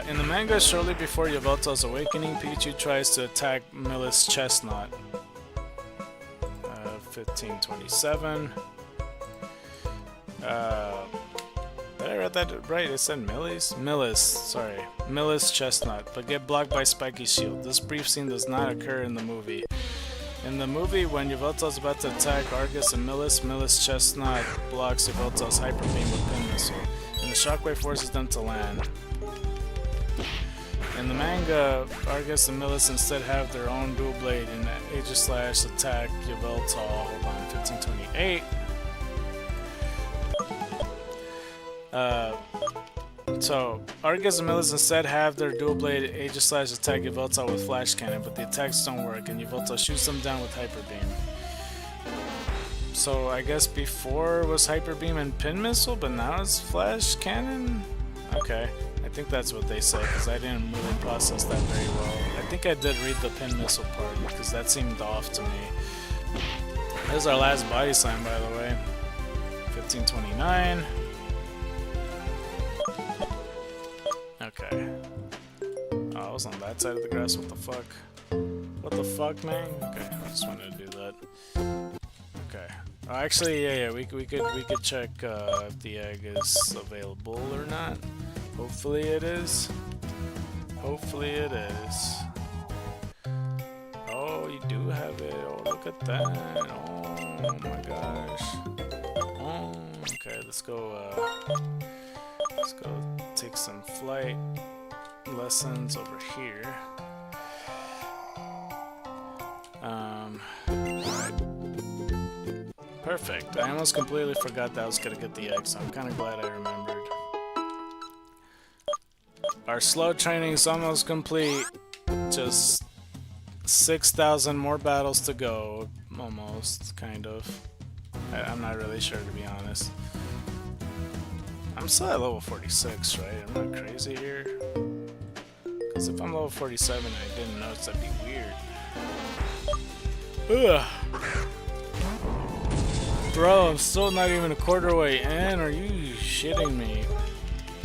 In the manga, shortly before Yveltal's awakening, Pikachu tries to attack Millis Chestnut. 1527. Did I read that right? It said Millis Chestnut, but get blocked by Spiky Shield. This brief scene does not occur in the movie. In the movie, when Yveltal is about to attack Argus and Millis Chestnut blocks Yveltal's Hyper Beam with Pin Missile, and the shockwave forces them to land. In the manga, Argus and Millis instead have their own dual blade and Aegislash attack Yveltal. Hold on, 1528. So, Argus and Millis instead have their dual blade Aegislash attack Yveltal with Flash Cannon, but the attacks don't work, and Yveltal shoots them down with Hyper Beam. So, I guess before was Hyper Beam and Pin Missile, but now it's Flash Cannon? Okay, I think that's what they said, because I didn't really process that very well. I think I did read the Pin Missile part, because that seemed off to me. This is our last body slam, by the way. 1529. Okay. Oh, I was on that side of the grass. What the fuck? What the fuck, man? Okay, I just wanted to do that. Okay. Oh, actually, yeah. We could check if the egg is available or not. Hopefully it is. Hopefully it is. Oh, you do have it. Oh, look at that. Oh my gosh. Oh, okay. Let's go. Let's go take some flight lessons over here. Alright. Perfect. I almost completely forgot that I was gonna get the egg, so I'm kinda glad I remembered. Our slow training is almost complete. Just 6,000 more battles to go. Almost, kind of. I'm not really sure, to be honest. I'm still at level 46, right? I'm not crazy here. Because if I'm level 47 and I didn't notice, that'd be weird. Ugh. Bro, I'm still not even a quarter way in. Are you shitting me?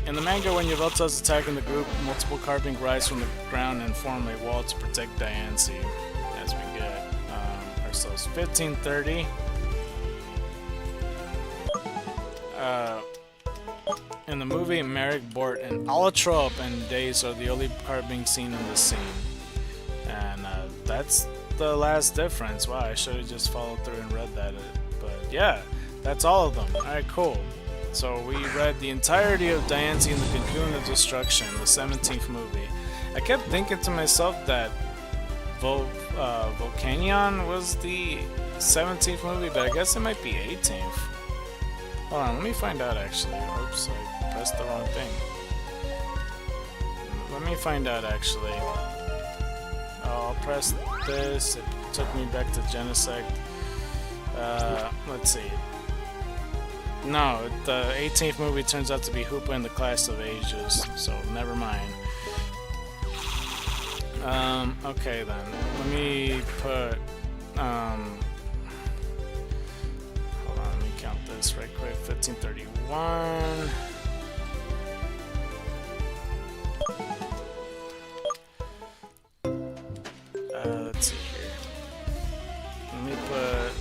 In the manga, when Yveltal's attacking the group, multiple carving rise from the ground and form a wall to protect Diancie. As we get ourselves 1530. In the movie, Merrick, Bort, and Alatrop and Days are the only carving seen in the scene. And that's the last difference. Wow, I should have just followed through and read that. But yeah, that's all of them. Alright, cool. So we read the entirety of Diancie in the Cocoon of Destruction, the 17th movie. I kept thinking to myself that Volcanion was the 17th movie, but I guess it might be 18th. Hold on, let me find out actually. Oops, I pressed the wrong thing. Let me find out actually. I'll press this. It took me back to Genesect. Let's see. No, the 18th movie turns out to be Hoopa and the Clash of Ages, so never mind. Okay then. Let me put, hold on, let me count this right quick. 1531. Let's see here. Let me put...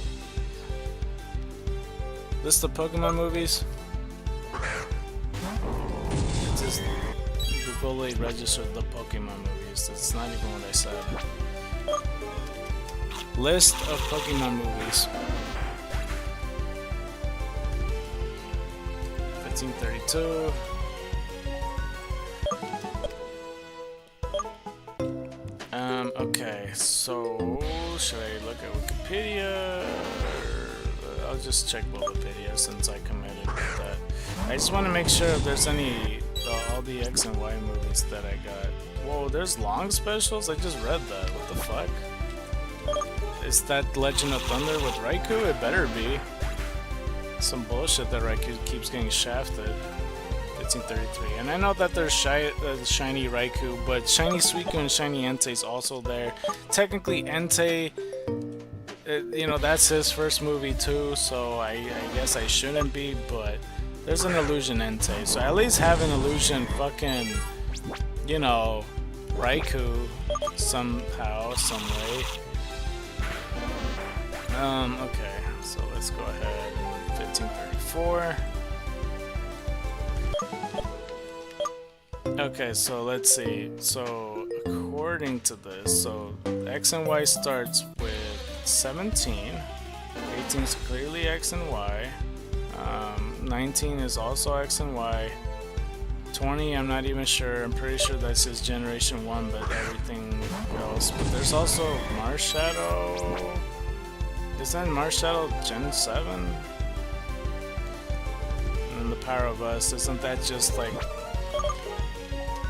This is the Pokemon movies? It just Google registered the Pokemon movies. That's not even what I said. List of Pokemon movies. 1532. Okay, so should I look at Wikipedia? I'll just check Wikipedia since I committed with that. I just want to make sure if there's any all the X and Y movies that I got. Whoa, there's long specials? I just read that. What the fuck? Is that Legend of Thunder with Raikou? It better be. Some bullshit that Raikou keeps getting shafted. 1533. And I know that there's Shiny Raikou, but Shiny Suicune and Shiny Entei is also there. Technically, Entei, you know, that's his first movie too, so I guess I shouldn't be, but there's an Illusion Entei, so at least have an Illusion fucking, you know, Raikou somehow, some way. Okay, so let's go ahead. 1534. Okay, so let's see. So according to this, so X and Y starts with 17. 18 is clearly X and Y. 19 is also X and Y. 20, I'm not even sure. I'm pretty sure that's his Generation 1, but everything else. But there's also Marshadow. Is that Marshadow Gen 7? And then the Power of Us. Isn't that just like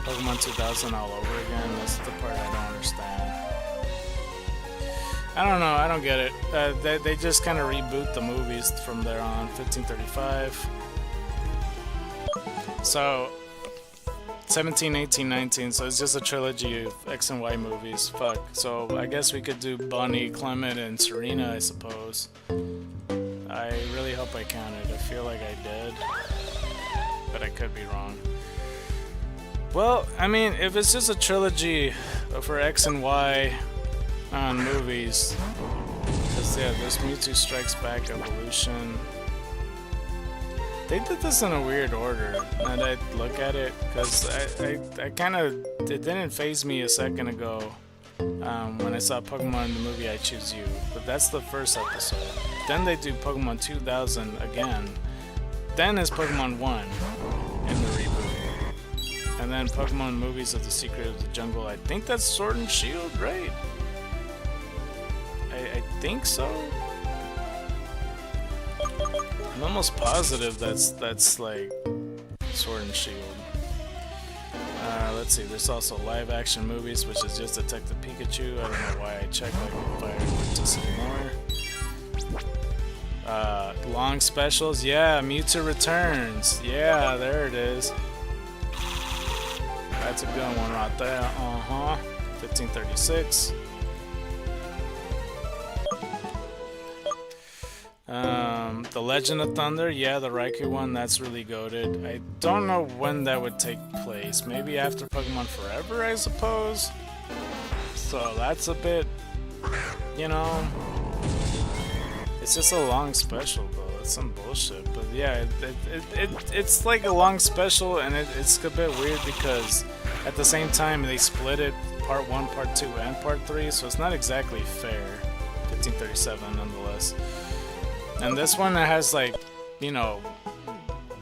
Pokemon 2000 all over again? That's the part I don't understand. I don't know, I don't get it. They just kind of reboot the movies from there on. 1535. So 17, 18, 19, so it's just a trilogy of X and Y movies. Fuck. So I guess we could do Bonnie, Clement, and Serena, I suppose. I really hope I counted. I feel like I did, but I could be wrong. Well, I mean, if it's just a trilogy for X and Y on movies, because yeah, there's Mewtwo Strikes Back, Evolution. They did this in a weird order, now that I look at it, because I kind of, it didn't faze me a second ago when I saw Pokemon in the movie I Choose You, but that's the first episode. Then they do Pokemon 2000 again, then is Pokemon 1 in the reboot, and then Pokemon Movies of the Secret of the Jungle. I think that's Sword and Shield, right? I think so? I'm almost positive that's like Sword and Shield. Let's see, there's also live action movies, which is just Detective Pikachu. I don't know why I checked, like if I were to see more. Long specials, yeah, Mewtwo returns. Yeah, there it is. That's a good one right there. 1536. The Legend of Thunder, yeah, the Raikou one, that's really goated. I don't know when that would take place. Maybe after Pokemon Forever, I suppose. So that's a bit, you know, it's just a long special, though. It's some bullshit. But yeah, it's like a long special, and it's a bit weird because at the same time they split it part 1, part 2, and part 3, so it's not exactly fair. 1537 nonetheless. And this one has, like, you know,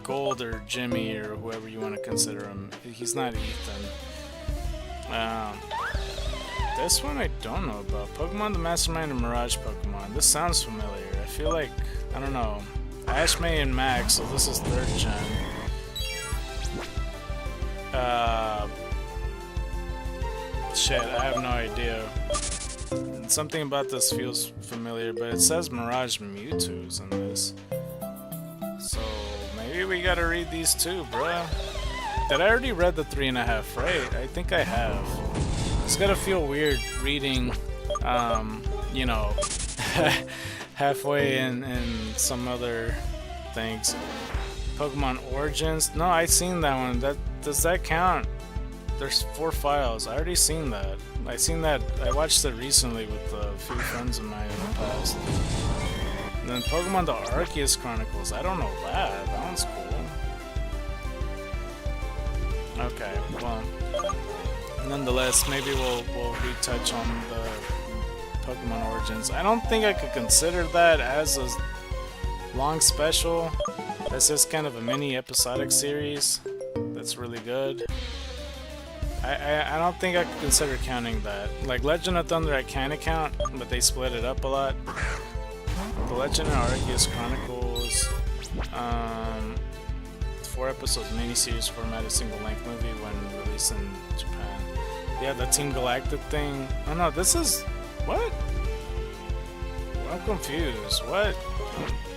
Gold or Jimmy or whoever you want to consider him. He's not Ethan. This one I don't know about. Pokemon the Mastermind and Mirage Pokemon. This sounds familiar. I feel like, I don't know. Ash, May, and Max, so this is 3rd gen. Shit, I have no idea. Something about this feels familiar, but it says Mirage Mewtwo's in this. So maybe we gotta read these too, bruh. Did I already read the 3.5, right? I think I have. It's gotta feel weird reading, you know, halfway in some other things. Pokemon Origins? No, I seen that one. Does that count? There's 4 files. I already seen that. I watched it recently with a few friends of mine in the past. And then Pokemon the Arceus Chronicles. I don't know that. That one's cool. Okay, well, nonetheless, maybe we'll retouch on the Pokemon Origins. I don't think I could consider that as a long special. That's just kind of a mini episodic series. That's really good. I don't think I could consider counting that. Like Legend of Thunder I kinda count, but they split it up a lot. The Legend of Arceus Chronicles, 4 episodes miniseries formatted single-length movie when released in Japan. Yeah, the Team Galactic thing. Oh no, this is... what? I'm confused. What?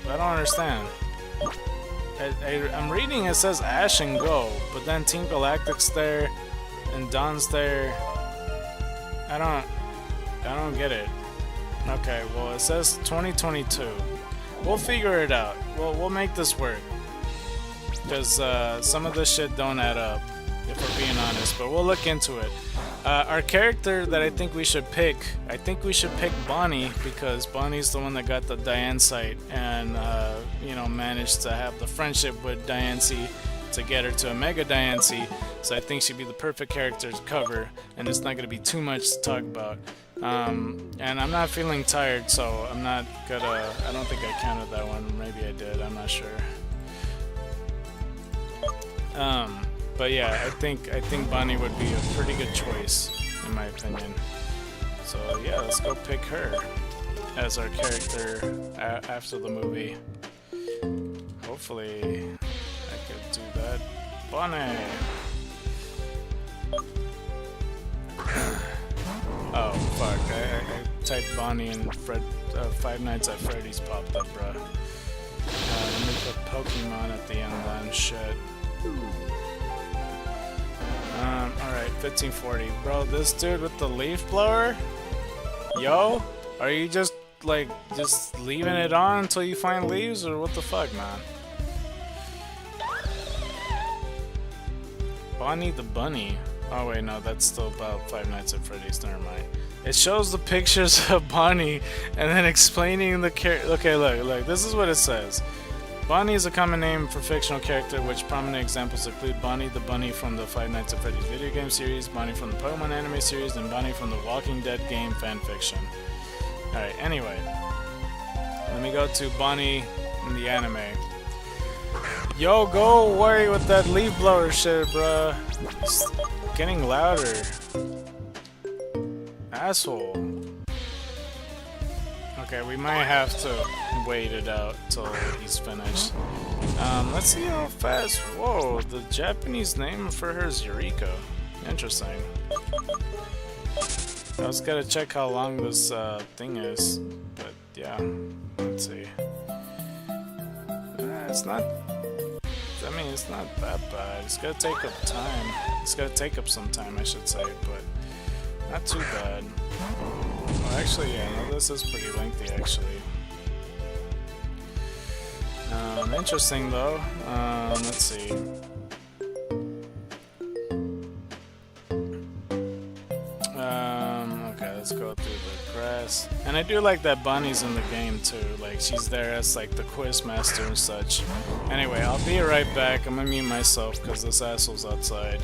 I don't understand. I'm reading it says Ash and Go, but then Team Galactic's there. And Don's there. I don't get it. Okay, well it says 2022. We'll figure it out. We'll make this work. Because some of this shit don't add up, if we're being honest. But we'll look into it. Our character that I think we should pick Bonnie, because Bonnie's the one that got the Diancite and you know, managed to have the friendship with Diancie to get her to a Mega Diancie. So I think she'd be the perfect character to cover, and it's not going to be too much to talk about. And I'm not feeling tired, so I'm not gonna... I don't think I counted that one. Maybe I did. I'm not sure. But yeah, I think Bonnie would be a pretty good choice, in my opinion. So yeah, let's go pick her as our character after the movie. Hopefully I could do that. Bonnie! Oh fuck, I typed Bonnie and Five Nights at Freddy's popped up, bruh. Let me put Pokemon at the end then, shit. Alright, 1540. Bro, this dude with the leaf blower? Yo? Are you just, like, just leaving it on until you find leaves, or what the fuck, man? Bonnie the Bunny. Oh wait, no, that's still about Five Nights at Freddy's, never mind. It shows the pictures of Bonnie, and then explaining the character. Okay, look, this is what it says. Bonnie is a common name for fictional character, which prominent examples include Bonnie the Bunny from the Five Nights at Freddy's video game series, Bonnie from the Pokemon anime series, and Bonnie from the Walking Dead game fanfiction. Alright, anyway. Let me go to Bonnie in the anime. Yo, go away with that leaf blower shit, bruh. It's getting louder. Asshole. Okay, we might have to wait it out till he's finished. Let's see how fast. Whoa, the Japanese name for her is Eureka. Interesting. I was gonna check how long this thing is, but yeah, let's see. it's not. I mean, it's not that bad. It's gonna take up time. It's gonna take up some time, I should say, but not too bad. Well, actually, yeah, no, this is pretty lengthy, actually. Interesting, though. Let's see. Okay, let's go through the grass. And I do like that Bonnie's in the game, too. Like, she's there as, like, the quiz master and such. Anyway, I'll be right back. I'm gonna mute myself, because this asshole's outside.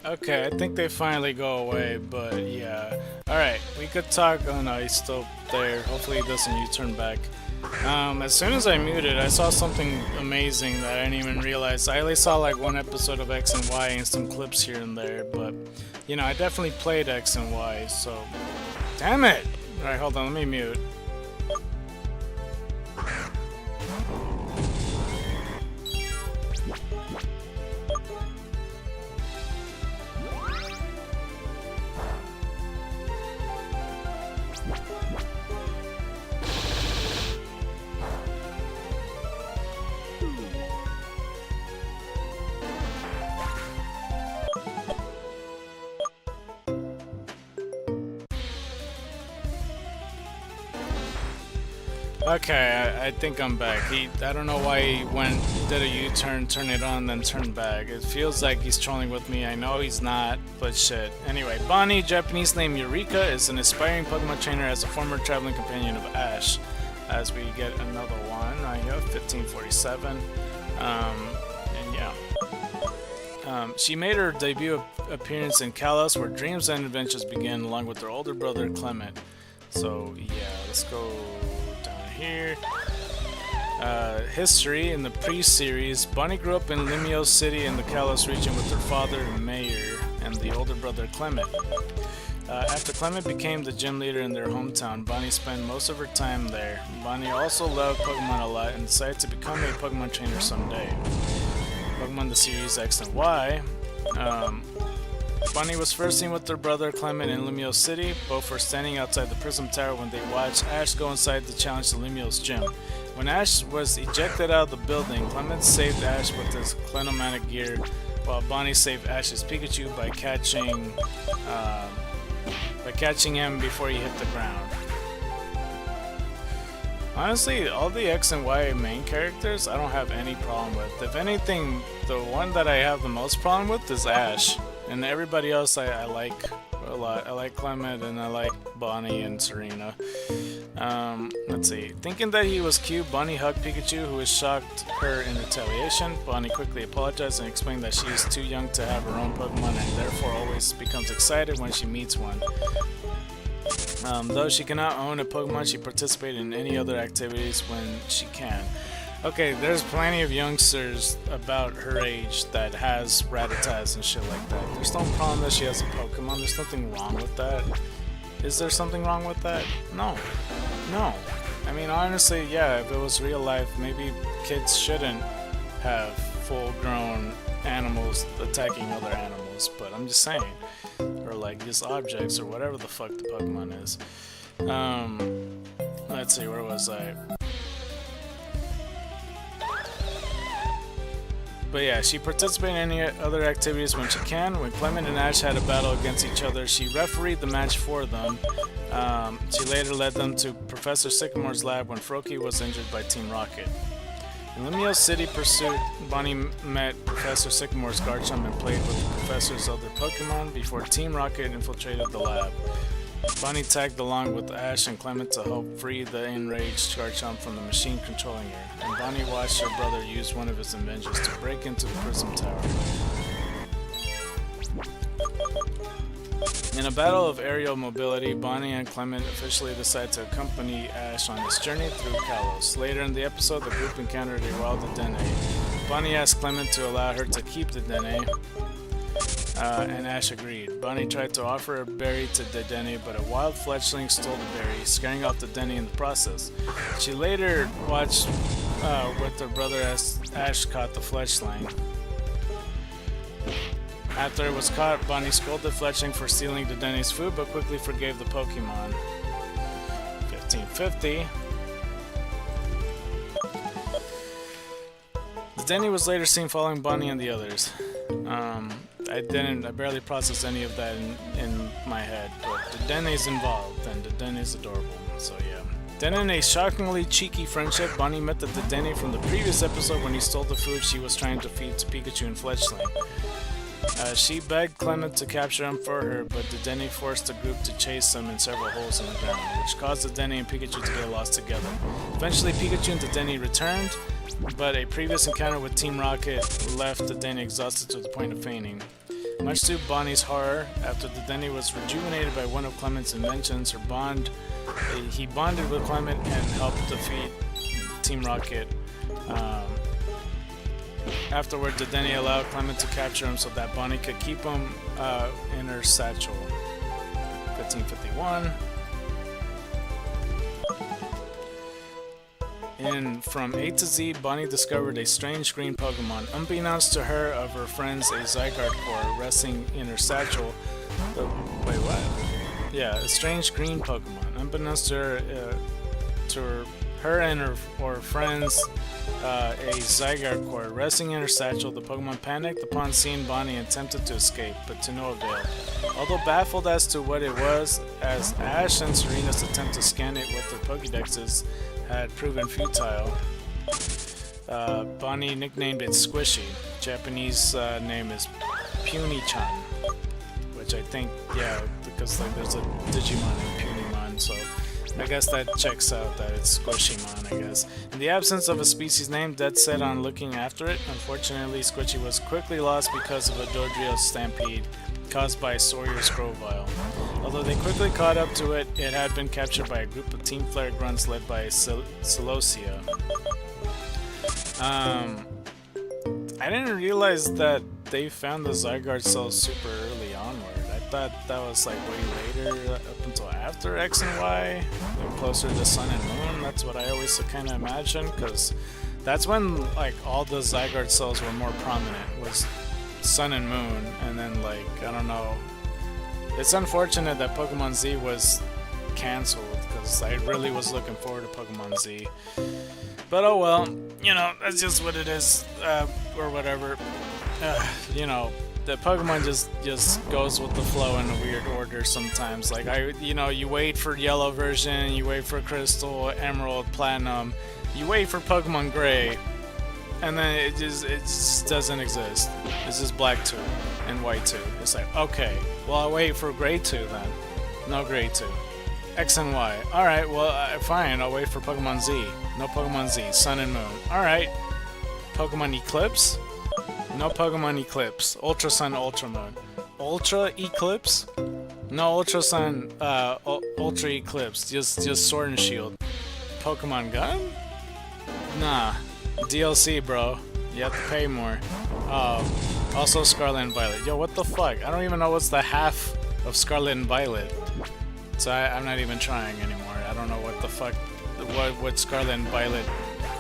Okay, I think they finally go away, but yeah. Alright, we could talk. Oh no, he's still there. Hopefully he doesn't U-turn back. As soon as I muted, I saw something amazing that I didn't even realize. I only saw like one episode of X and Y and some clips here and there, but you know, I definitely played X and Y, so. Damn it! Alright, hold on, let me mute. Okay, I think I'm back. I don't know why he did a U-turn, turn it on, then turn back. It feels like he's trolling with me. I know he's not, but shit. Anyway, Bonnie, Japanese name Eureka, is an aspiring Pokemon trainer as a former traveling companion of Ash. As we get another one, I have 1547. And yeah. She made her debut appearance in Kalos, where dreams and adventures begin, along with her older brother Clement. So yeah, let's go here. History. In the pre-series, Bonnie grew up in Limio City in the Kalos region with her father, Mayor, and the older brother, Clement. After Clement became the gym leader in their hometown, Bonnie spent most of her time there. Bonnie also loved Pokemon a lot and decided to become a Pokemon trainer someday. Pokemon the series X and Y. Bonnie was first seen with her brother Clement in Lumio City. Both were standing outside the Prism Tower when they watched Ash go inside to challenge the Lumio's gym. When Ash was ejected out of the building, Clement saved Ash with his Clenomatic gear, while Bonnie saved Ash's Pikachu by catching him before he hit the ground. Honestly, all the X and Y main characters I don't have any problem with. If anything, the one that I have the most problem with is Ash. And everybody else I like a lot. I like Clement and I like Bonnie and Serena. Let's see. Thinking that he was cute, Bonnie hugged Pikachu, who has shocked her in retaliation. Bonnie quickly apologized and explained that she is too young to have her own Pokemon and therefore always becomes excited when she meets one. Though she cannot own a Pokemon, she participates in any other activities when she can. Okay, there's plenty of youngsters about her age that has Rattatas and shit like that. There's no problem that she has a Pokemon. There's nothing wrong with that. Is there something wrong with that? No. No. I mean, honestly, yeah, if it was real life, maybe kids shouldn't have full-grown animals attacking other animals, but I'm just saying. Or like just objects or whatever the fuck the Pokemon is. Let's see, where was I? But yeah, she participated in any other activities when she can. When Clement and Ash had a battle against each other, she refereed the match for them. She later led them to Professor Sycamore's lab when Froakie was injured by Team Rocket. In Lumio City Pursuit, Bonnie met Professor Sycamore's Garchomp and played with the professor's other Pokemon before Team Rocket infiltrated the lab. Bonnie tagged along with Ash and Clement to help free the enraged Garchomp from the machine controlling her, and Bonnie watched her brother use one of his inventions to break into the Prism Tower. In a battle of aerial mobility, Bonnie and Clement officially decide to accompany Ash on his journey through Kalos. Later in the episode, the group encountered a wild Dedenne. Bonnie asked Clement to allow her to keep Dedenne, and Ash agreed. Bonnie tried to offer a berry to Dedenne, but a wild fledgling stole the berry, scaring off Dedenne in the process. She later watched with her brother as Ash caught the fledgling. After it was caught, Bonnie scolded Fletchling for stealing Dedenne's food, but quickly forgave the Pokemon. 1550. Dedenne was later seen following Bonnie and the others. I barely processed any of that in my head, but Dedenne's involved, and Dedenne's adorable, so yeah. Then in a shockingly cheeky friendship, Bonnie met the Dedenne from the previous episode when he stole the food she was trying to feed to Pikachu and Fletchling. She begged Clement to capture him for her, but Dedenne forced the group to chase him in several holes in the ground, which caused Dedenne and Pikachu to get lost together. Eventually, Pikachu and Dedenne returned, but a previous encounter with Team Rocket left Dedenne exhausted to the point of fainting. Much to Bonnie's horror, after Dedenne was rejuvenated by one of Clement's inventions, he bonded with Clement and helped defeat Team Rocket. Afterward, Dedenne allowed Clement to capture him so that Bonnie could keep him in her satchel. 1551. From A to Z, Bonnie discovered a strange green Pokemon. Unbeknownst to her of her friends, a Zygarde core resting in her satchel. Wait, what? Yeah, a strange green Pokemon. Unbeknownst to her and her friends, a Zygarde core resting in her satchel. The Pokemon panicked upon seeing Bonnie and attempted to escape, but to no avail. Although baffled as to what it was, as Ash and Serena's attempt to scan it with their Pokédexes had proven futile, Bonnie nicknamed it Squishy. Japanese name is Puny-chan, which I think, yeah, because like there's a Digimon named Punymon, so I guess that checks out that it's Squishymon, I guess. In the absence of a species name, dead set on looking after it. Unfortunately, Squishy was quickly lost because of a Dodrio stampede caused by Sawyer's Grovyle. Although they quickly caught up to it, it had been captured by a group of Team Flare grunts led by Celosia. I didn't realize that they found the Zygarde cells super early onward. I thought that was like way later, up until after X and Y, like closer to Sun and Moon. That's what I always kind of imagined, because that's when like all the Zygarde cells were more prominent, was Sun and Moon, and then like I don't know. It's unfortunate that Pokemon Z was cancelled because I really was looking forward to Pokemon Z. But oh well, you know, that's just what it is, or whatever. You know, the Pokemon just goes with the flow in a weird order sometimes. Like you wait for Yellow version, you wait for Crystal, Emerald, Platinum, you wait for Pokemon Gray, and then it just doesn't exist. It's just Black 2 and White 2. It's like, okay, well I'll wait for Gray 2 then. No Gray 2. X and Y. Alright, well fine, I'll wait for Pokemon Z. No Pokemon Z. Sun and Moon. Alright. Pokemon Eclipse? No Pokemon Eclipse. Ultra Sun, Ultra Moon. Ultra Eclipse? No Ultra Sun, Ultra Eclipse. Just Sword and Shield. Pokemon Gun? Nah. DLC, bro. You have to pay more. Also Scarlet and Violet. Yo, what the fuck? I don't even know what's the half of Scarlet and Violet. So I'm not even trying anymore. I don't know what the fuck, what Scarlet and Violet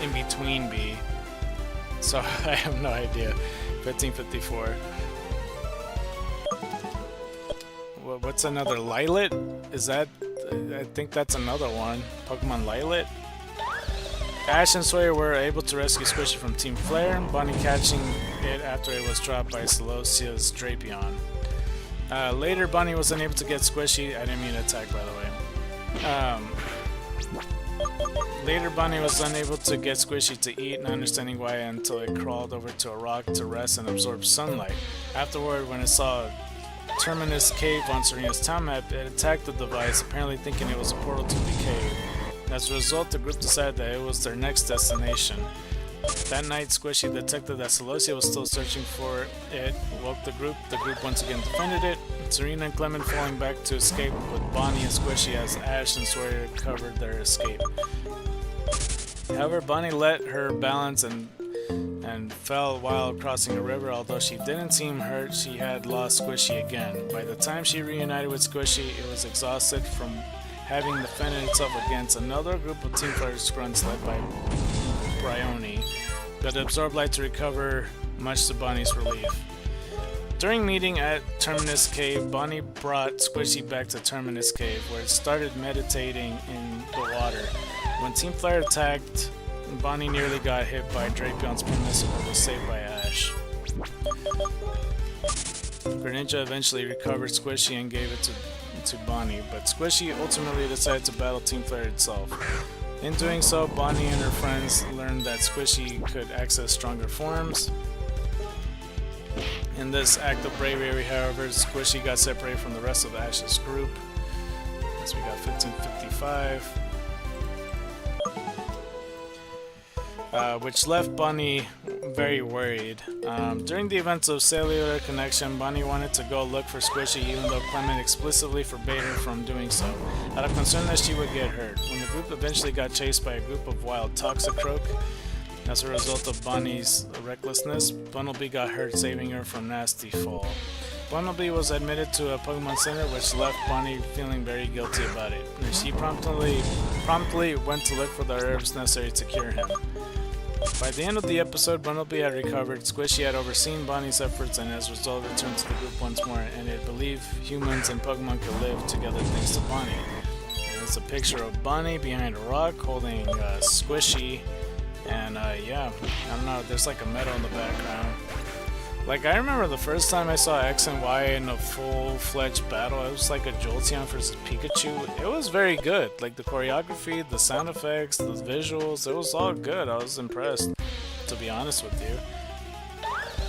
in between be. So I have no idea. 1554. What's another Lilet? Is that? I think that's another one. Pokemon Lilet. Ash and Sawyer were able to rescue Squishy from Team Flare, Bonnie catching it after it was dropped by Celosia's Drapion. Later, Bonnie was unable to get Squishy. I didn't mean to attack, by the way. Later, Bonnie was unable to get Squishy to eat, not understanding why until it crawled over to a rock to rest and absorb sunlight. Afterward, when it saw Terminus Cave on Serena's town map, it attacked the device, apparently thinking it was a portal to the cave. As a result, the group decided that it was their next destination. That night, Squishy detected that Celosia was still searching for it, woke the group once again defended it, Serena and Clement falling back to escape with Bonnie and Squishy as Ash and Sawyer covered their escape. However, Bonnie let her balance and fell while crossing a river. Although she didn't seem hurt, she had lost Squishy again. By the time she reunited with Squishy, it was exhausted from having defended itself against another group of Team Flare grunts led by Bryony, but absorbed light to recover, much to Bonnie's relief. During meeting at Terminus Cave, Bonnie brought Squishy back to Terminus Cave, where it started meditating in the water. When Team Flare attacked, Bonnie nearly got hit by Drapion's Permissive but was saved by Ash. Greninja eventually recovered Squishy and gave it to Bonnie, but Squishy ultimately decided to battle Team Flare itself. In doing so, Bonnie and her friends learned that Squishy could access stronger forms. In this act of bravery, however, Squishy got separated from the rest of Ash's group. As we got 1555. Which left Bonnie very worried. During the events of Cellular Connection, Bonnie wanted to go look for Squishy even though Clement explicitly forbade her from doing so, out of concern that she would get hurt. When the group eventually got chased by a group of wild Toxicroak, as a result of Bonnie's recklessness, Bunnelby got hurt, saving her from nasty fall. Bunnelby was admitted to a Pokemon Center, which left Bonnie feeling very guilty about it. She promptly went to look for the herbs necessary to cure him. By the end of the episode, Bunnelby had recovered, Squishy had overseen Bonnie's efforts, and as a result returned to the group once more, and it believed humans and Pokemon could live together thanks to Bonnie. And it's a picture of Bonnie behind a rock holding Squishy, and yeah, I don't know, there's like a meadow in the background. Like, I remember the first time I saw X and Y in a full-fledged battle, it was like a Jolteon versus Pikachu. It was very good. Like, the choreography, the sound effects, the visuals, it was all good. I was impressed, to be honest with you.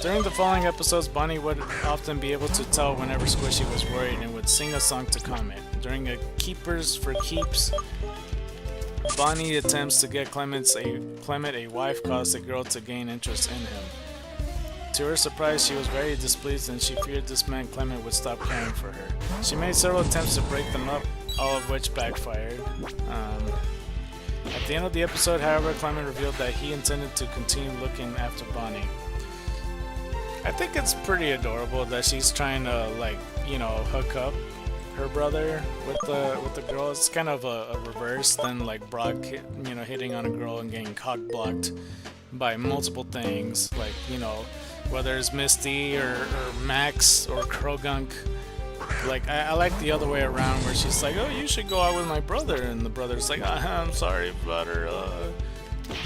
During the following episodes, Bonnie would often be able to tell whenever Squishy was worried and would sing a song to calm it. During a Keepers for Keeps, Bonnie attempts to get Clement a wife caused a girl to gain interest in him. To her surprise, she was very displeased and she feared this man Clement would stop caring for her. She made several attempts to break them up, all of which backfired. At the end of the episode, however, Clement revealed that he intended to continue looking after Bonnie. I think it's pretty adorable that she's trying to, like, you know, hook up her brother with the girl. It's kind of a reverse than like Brock, you know, hitting on a girl and getting cock blocked by multiple things, like, you know, whether it's Misty or Max or Krogunk. Like, I like the other way around, where she's like, oh, you should go out with my brother, and the brother's like, I'm sorry, brother.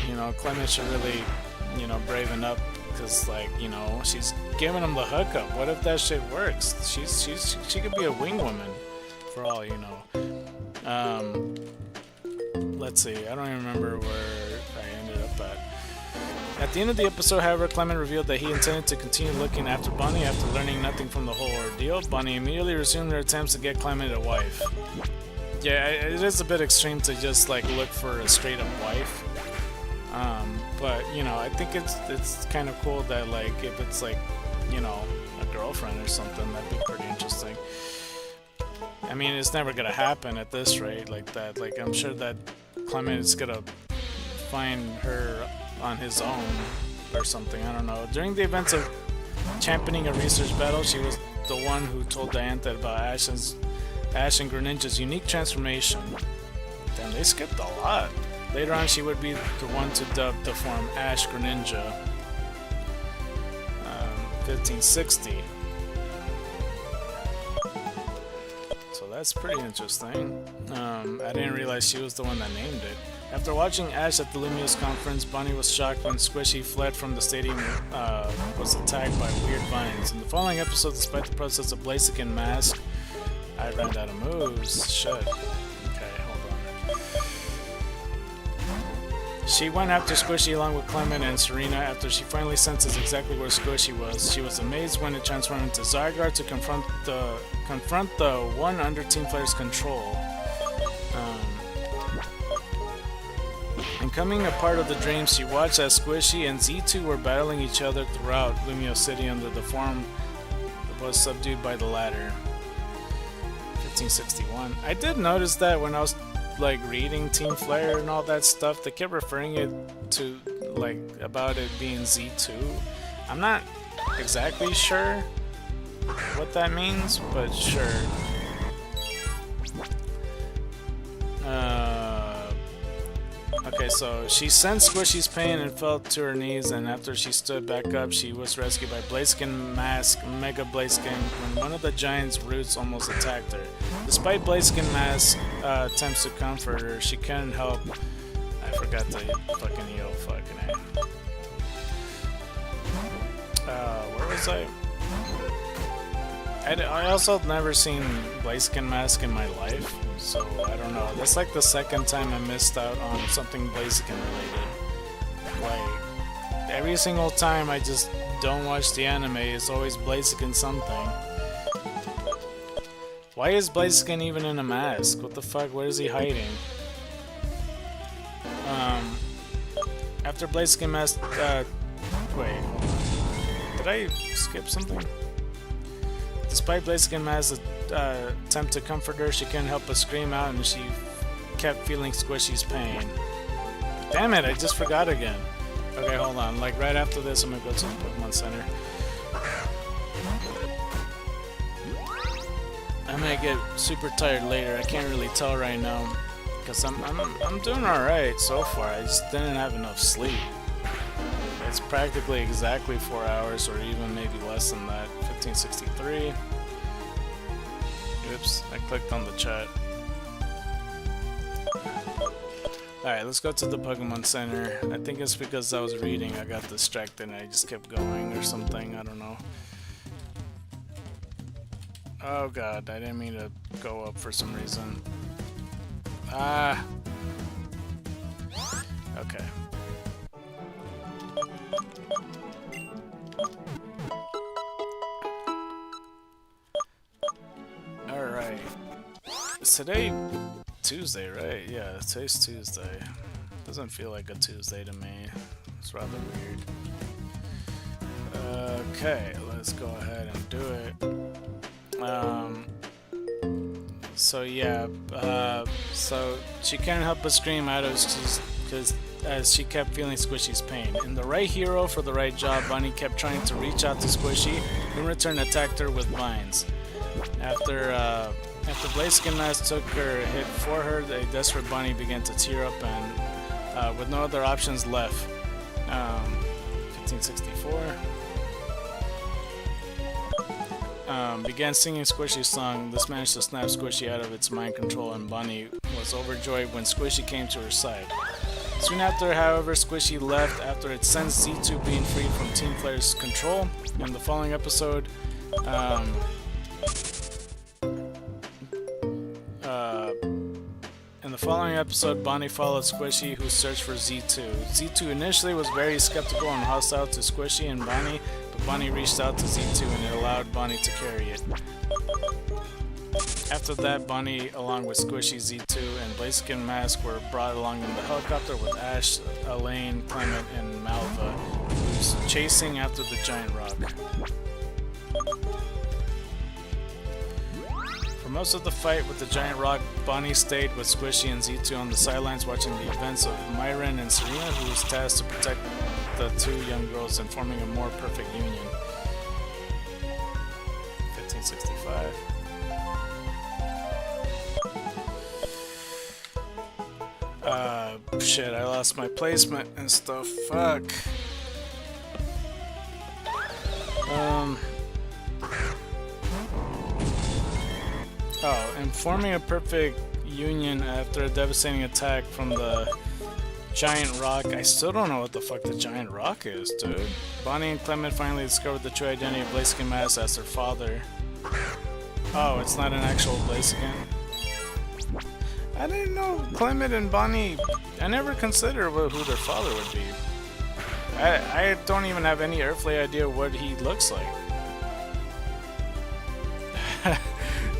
You know, Clement should really, you know, braven up, because, like, you know, she's giving him the hookup. What if that shit works? She could be a wing woman, for all you know. Let's see, I don't even remember where I ended up at. At the end of the episode, however, Clement revealed that he intended to continue looking after Bunny after learning nothing from the whole ordeal. Bunny immediately resumed their attempts to get Clement a wife. Yeah, it is a bit extreme to just, like, look for a straight-up wife. But, you know, I think it's kind of cool that, like, if it's, like, you know, a girlfriend or something, that'd be pretty interesting. I mean, it's never gonna happen at this rate like that. Like, I'm sure that Clement is gonna find her on his own or something, I don't know. During the events of championing a research battle, she was the one who told Diantha about Ash and Greninja's unique transformation. Damn, they skipped a lot. Later on, she would be the one to dub the form Ash Greninja. 1560. So that's pretty interesting. I didn't realize she was the one that named it. After watching Ash at the Lumiose conference, Bunny was shocked when Squishy fled from the stadium was attacked by weird vines. In the following episode, despite the process of Blaziken Mask, I ran out of moves. Shit. Okay, hold on. She went after Squishy along with Clement and Serena. After she finally senses exactly where Squishy was, she was amazed when it transformed into Zygarde to confront the one under Team Flare's control. Becoming a part of the dream, she watched as Squishy and Z2 were battling each other throughout Lumiose City under the form that was subdued by the latter. 1561. I did notice that when I was, like, reading Team Flare and all that stuff, they kept referring it to, like, about it being Z2. I'm not exactly sure what that means, but sure. Okay, so she sensed Squishy's pain and fell to her knees, and after she stood back up, she was rescued by Blaziken Mask, Mega Blaziken, when one of the giant's roots almost attacked her. Despite Blaziken Mask's attempts to comfort her, she couldn't help. I forgot the fucking EO fucking name. Where was I? I also never seen Blaziken Mask in my life, so I don't know. That's like the second time I missed out on something Blaziken related. Like, every single time I just don't watch the anime, it's always Blaziken something. Why is Blaziken even in a mask? What the fuck? Where is he hiding? After Blaziken Mask, wait, hold on. Did I skip something? Despite Blaziken Mask's attempt to comfort her, she couldn't help but scream out, and she kept feeling Squishy's pain. Damn it, I just forgot again. Okay, hold on. Like, right after this, I'm gonna go to the Pokemon Center. I might get super tired later. I can't really tell right now, because I'm doing alright so far. I just didn't have enough sleep. It's practically exactly 4 hours, or even maybe less than that. 1563. Oops, I clicked on the chat. Alright, let's go to the Pokemon Center. I think it's because I was reading, I got distracted and I just kept going or something, I don't know. Oh god, I didn't mean to go up for some reason. Ah! Okay. Alright. Is today Tuesday, right? Yeah, today's Tuesday. Doesn't feel like a Tuesday to me. It's rather weird. Okay, let's go ahead and do it. So yeah, so she can't help but scream out as she kept feeling Squishy's pain. In the right hero for the right job, Bunny kept trying to reach out to Squishy, who in return attacked her with vines. After Blaziken Mask took her hit for her, a desperate Bunny began to tear up, and with no other options left, 1564. Began singing Squishy's song. This managed to snap Squishy out of its mind control, and Bonnie was overjoyed when Squishy came to her side. Soon after, however, Squishy left after it sensed Z2 being freed from Team Flare's control. In the following episode, Bonnie followed Squishy, who searched for Z2. Z2 initially was very skeptical and hostile to Squishy and Bonnie, but Bonnie reached out to Z2 and it allowed Bonnie to carry it. After that, Bonnie, along with Squishy, Z2, and Blaziken Mask were brought along in the helicopter with Ash, Elaine, Clement, and Malva, who's chasing after the giant rock. For most of the fight with the giant rock, Bonnie stayed with Squishy and Z2 on the sidelines watching the events of Myron and Serena, who was tasked to protect the two young girls and forming a more perfect union. 1565. Shit, I lost my placement and stuff. Fuck. Oh, and forming a perfect union after a devastating attack from the giant rock. I still don't know what the fuck the giant rock is, dude. Bonnie and Clement finally discovered the true identity of Blaziken Mask as their father. Oh, it's not an actual Blaziken? I didn't know Clement and Bonnie. I never considered who their father would be. I don't even have any earthly idea what he looks like.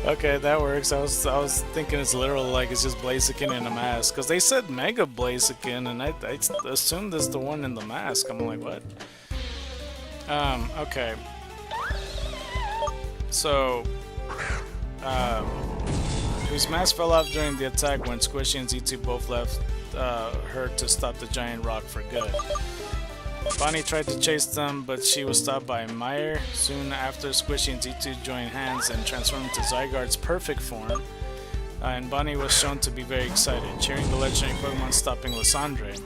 Okay, that works. I was thinking it's literal, like it's just Blaziken in a mask, because they said Mega Blaziken, and I assumed this is the one in the mask. I'm like, what? Okay. So, whose mask fell off during the attack when Squishy and Z2 both left her to stop the giant rock for good. Bonnie tried to chase them, but she was stopped by Meyer. Soon after, Squishy and Z2 joined hands and transformed into Zygarde's perfect form. And Bonnie was shown to be very excited, cheering the legendary Pokemon, stopping Lysandre,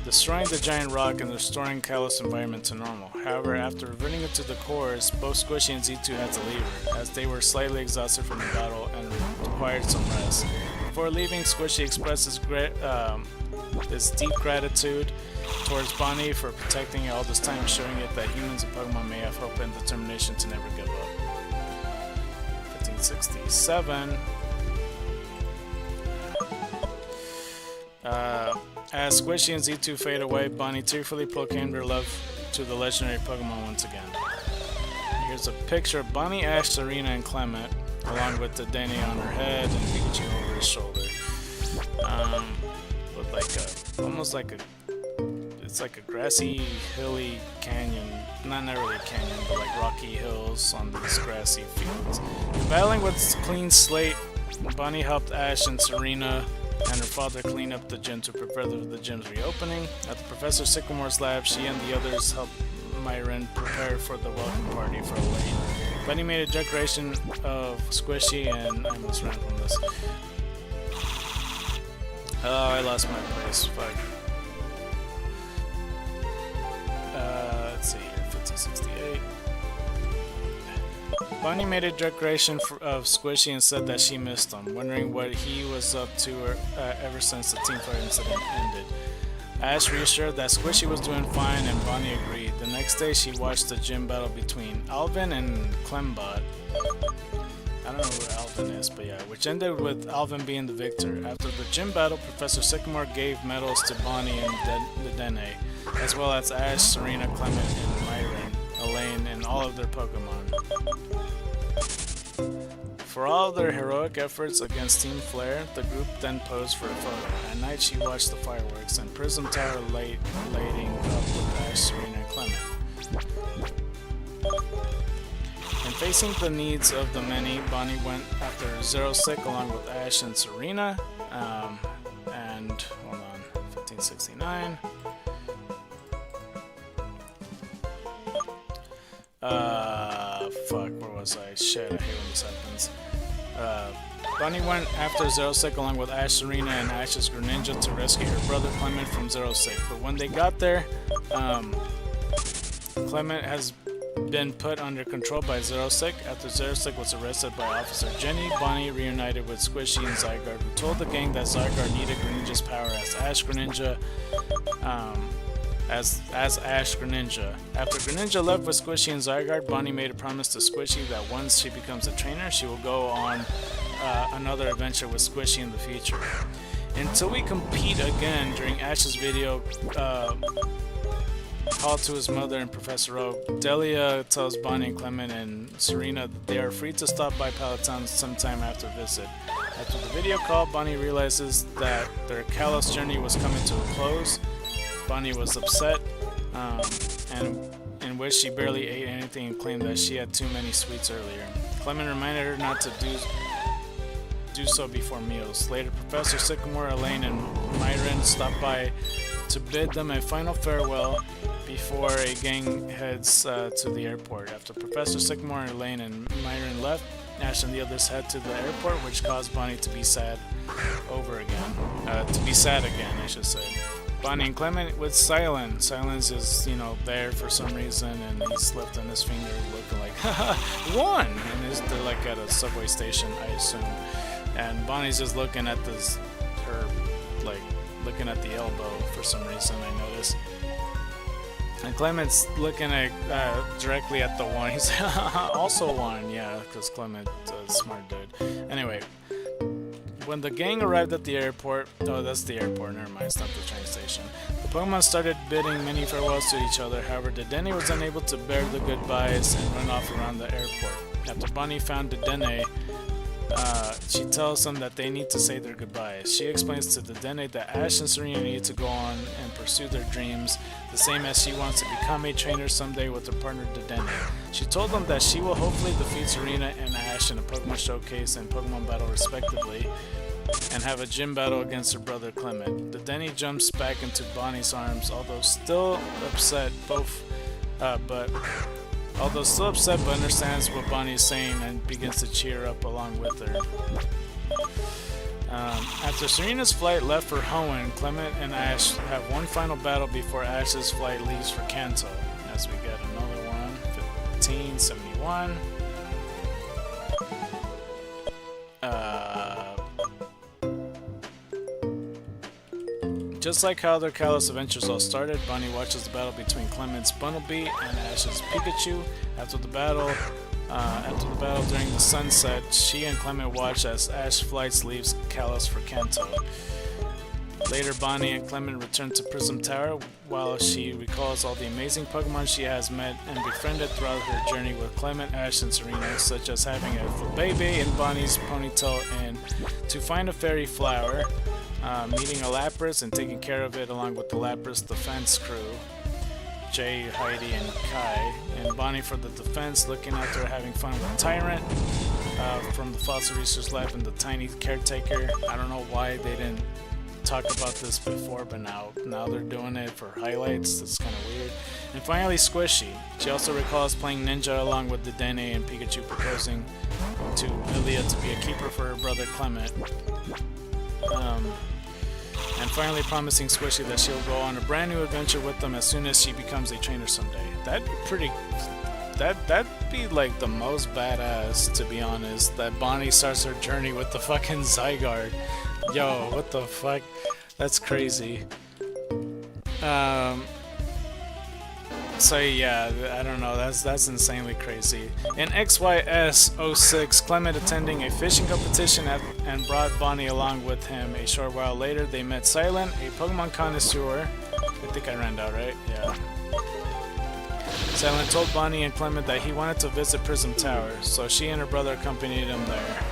destroying the giant rock and restoring Kalow's environment to normal. However, after reverting it to the course, both Squishy and Z2 had to leave her, as they were slightly exhausted from the battle and required some rest. Before leaving, Squishy expressed his deep gratitude towards Bonnie for protecting it all this time, showing it that humans and Pokemon may have hope and determination to never give up. 1567. As Squishy and Z2 fade away, Bonnie tearfully proclaimed her love to the legendary Pokemon once again. Here's a picture of Bonnie, Ash, Serena, and Clement, along with the Dene on her head and Pikachu over his shoulder. With like almost like it's like a grassy, hilly canyon. Not really a canyon, but like rocky hills on these grassy fields. Battling with clean slate, Bonnie helped Ash and Serena and her father clean up the gym to prepare the gym's reopening. At the Professor Sycamore's lab, she and the others helped Myron prepare for the welcome party for Elaine. Bonnie made a decoration of Squishy, and I almost ran from this. Oh, I lost my place. Fuck. Let's see here, 1568. Bonnie made a decoration of Squishy and said that she missed him, wondering what he was up to ever since the Team Fire incident ended. Ash reassured that Squishy was doing fine, and Bonnie agreed. The next day, she watched the gym battle between Alvin and Clembot. I don't know who Alvin is, but yeah, which ended with Alvin being the victor. After the gym battle, Professor Sycamore gave medals to Bonnie and the Dene, as well as Ash, Serena, Clement, and Myron, Elaine, and all of their Pokemon. For all of their heroic efforts against Team Flare, the group then posed for a photo. At night, she watched the fireworks and Prism Tower lighting up with Ash, Serena, and Clement. And facing the needs of the many, Bonnie went after Zero Sick along with Ash and Serena. And hold on, 1569. Fuck, where was I? Shit, I hate when this happens. Bunny went after Zero Sick along with Ash, Serena, and Ash's Greninja to rescue her brother Clement from Zero Sick. But when they got there, Clement has been put under control by Zero Sick. After Zero Sick was arrested by Officer Jenny, Bonnie reunited with Squishy and Zygarde, who told the gang that Zygarde needed Greninja's power as Ash Greninja. As Ash Greninja. After Greninja left with Squishy and Zygarde, Bonnie made a promise to Squishy that once she becomes a trainer, she will go on another adventure with Squishy in the future. Until we compete again during Ash's video call to his mother and Professor Oak, Delia tells Bonnie and Clement and Serena that they are free to stop by Palatine sometime after visit. After the video call, Bonnie realizes that their Kalos journey was coming to a close. Bonnie was upset, and in which she barely ate anything and claimed that she had too many sweets earlier. Clement reminded her not to do so before meals. Later, Professor Sycamore, Elaine, and Myron stopped by to bid them a final farewell before a gang heads to the airport. After Professor Sycamore, Elaine, and Myron left, Ash and the others head to the airport, which caused Bonnie to be sad again, I should say. Bonnie and Clement with Silence. Silence is, there for some reason, and he's left on his finger looking like, haha, won! And they're like at a subway station, I assume. And Bonnie's just looking at looking at the elbow for some reason, I noticed. And Clement's looking at directly at the one. He's also one, yeah, because Clement is a smart dude. Anyway. When the gang arrived at the airport, oh, that's the airport, never mind, it's not the train station. The Pokemon started bidding many farewells to each other. However, Dedenne was unable to bear the goodbyes and run off around the airport. After Bonnie found Dedenne, she tells them that they need to say their goodbyes. She explains to Dedenne that Ash and Serena need to go on and pursue their dreams, the same as she wants to become a trainer someday with her partner Dedenne. She told them that she will hopefully defeat Serena and Ash in a Pokemon Showcase and Pokemon Battle respectively, and have a gym battle against her brother Clement. Dedenne jumps back into Bonnie's arms, although still upset but understands what Bonnie is saying and begins to cheer up along with her. After Serena's flight left for Hoenn, Clement and Ash have one final battle before Ash's flight leaves for Kanto, as we get another one, 1571. Just like how their Kalos adventures all started, Bonnie watches the battle between Clement's Bunnelby and Ash's Pikachu. After the battle during the sunset, she and Clement watch as Ash flights leaves Kalos for Kanto. Later, Bonnie and Clement return to Prism Tower while she recalls all the amazing Pokemon she has met and befriended throughout her journey with Clement, Ash, and Serena, such as having a baby in Bonnie's ponytail and to find a fairy flower, meeting a Lapras and taking care of it along with the Lapras defense crew, Jay, Heidi, and Kai, and Bonnie for the defense, looking after her having fun with Tyrant from the Fossil Research Lab and the Tiny Caretaker. I don't know why they didn't talk about this before, but now they're doing it for highlights. That's kind of weird. And finally, Squishy. She also recalls playing Ninja along with Dedenne and Pikachu proposing to Lilia to be a keeper for her brother Clement. And finally promising Squishy that she'll go on a brand new adventure with them as soon as she becomes a trainer someday. That'd be pretty... That'd be like the most badass, to be honest, that Bonnie starts her journey with the fucking Zygarde. Yo, what the fuck? That's crazy. So yeah, I don't know, that's insanely crazy. In XYS06, Clement attending a fishing competition and brought Bonnie along with him. A short while later, they met Silent, a Pokemon connoisseur. I think I ran out, right? Yeah. Silent told Bonnie and Clement that he wanted to visit Prism Tower, so she and her brother accompanied him there.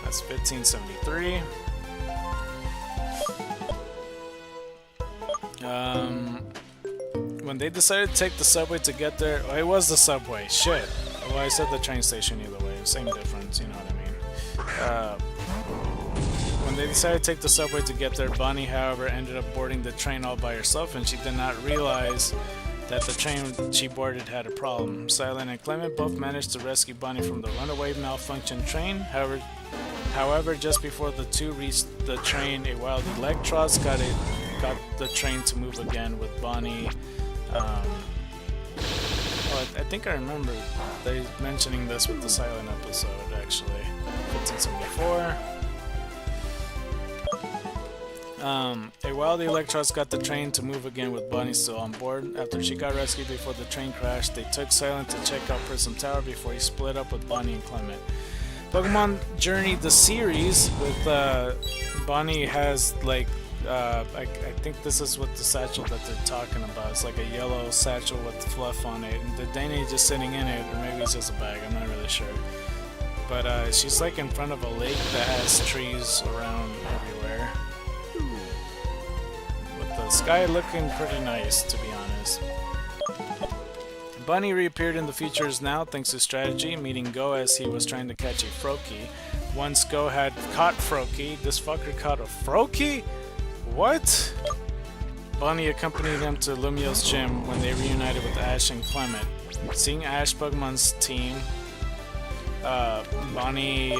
That's 1573. When they decided to take the subway to get there, oh, it was the subway, shit. Well, I said the train station either way, same difference, you know what I mean. When they decided to take the subway to get there, Bonnie, however, ended up boarding the train all by herself, and she did not realize that the train she boarded had a problem. Silent and Clement both managed to rescue Bonnie from the runaway malfunctioned train. However, just before the two reached the train, a wild Electros got the train to move again with Bonnie. I think I remember they mentioning this with the Silent episode, actually. 1574. A wild Electros got the train to move again with Bonnie still on board. After she got rescued before the train crashed, they took Silent to check out Prism Tower before he split up with Bonnie and Clement. Pokemon Journey the series with Bonnie has like I think this is what the satchel that they're talking about. It's like a yellow satchel with fluff on it, and the Danny just sitting in it, or maybe it's just a bag. I'm not really sure. But she's like in front of a lake that has trees around everywhere, with the sky looking pretty nice, to be honest. Bunny reappeared in the features now thanks to strategy, meeting Go as he was trying to catch a Froakie. Once Go had caught Froakie, this fucker caught a Froakie? What? Bonnie accompanied him to Lumio's gym when they reunited with Ash and Clement. Seeing Ash Pokemon's team, Bonnie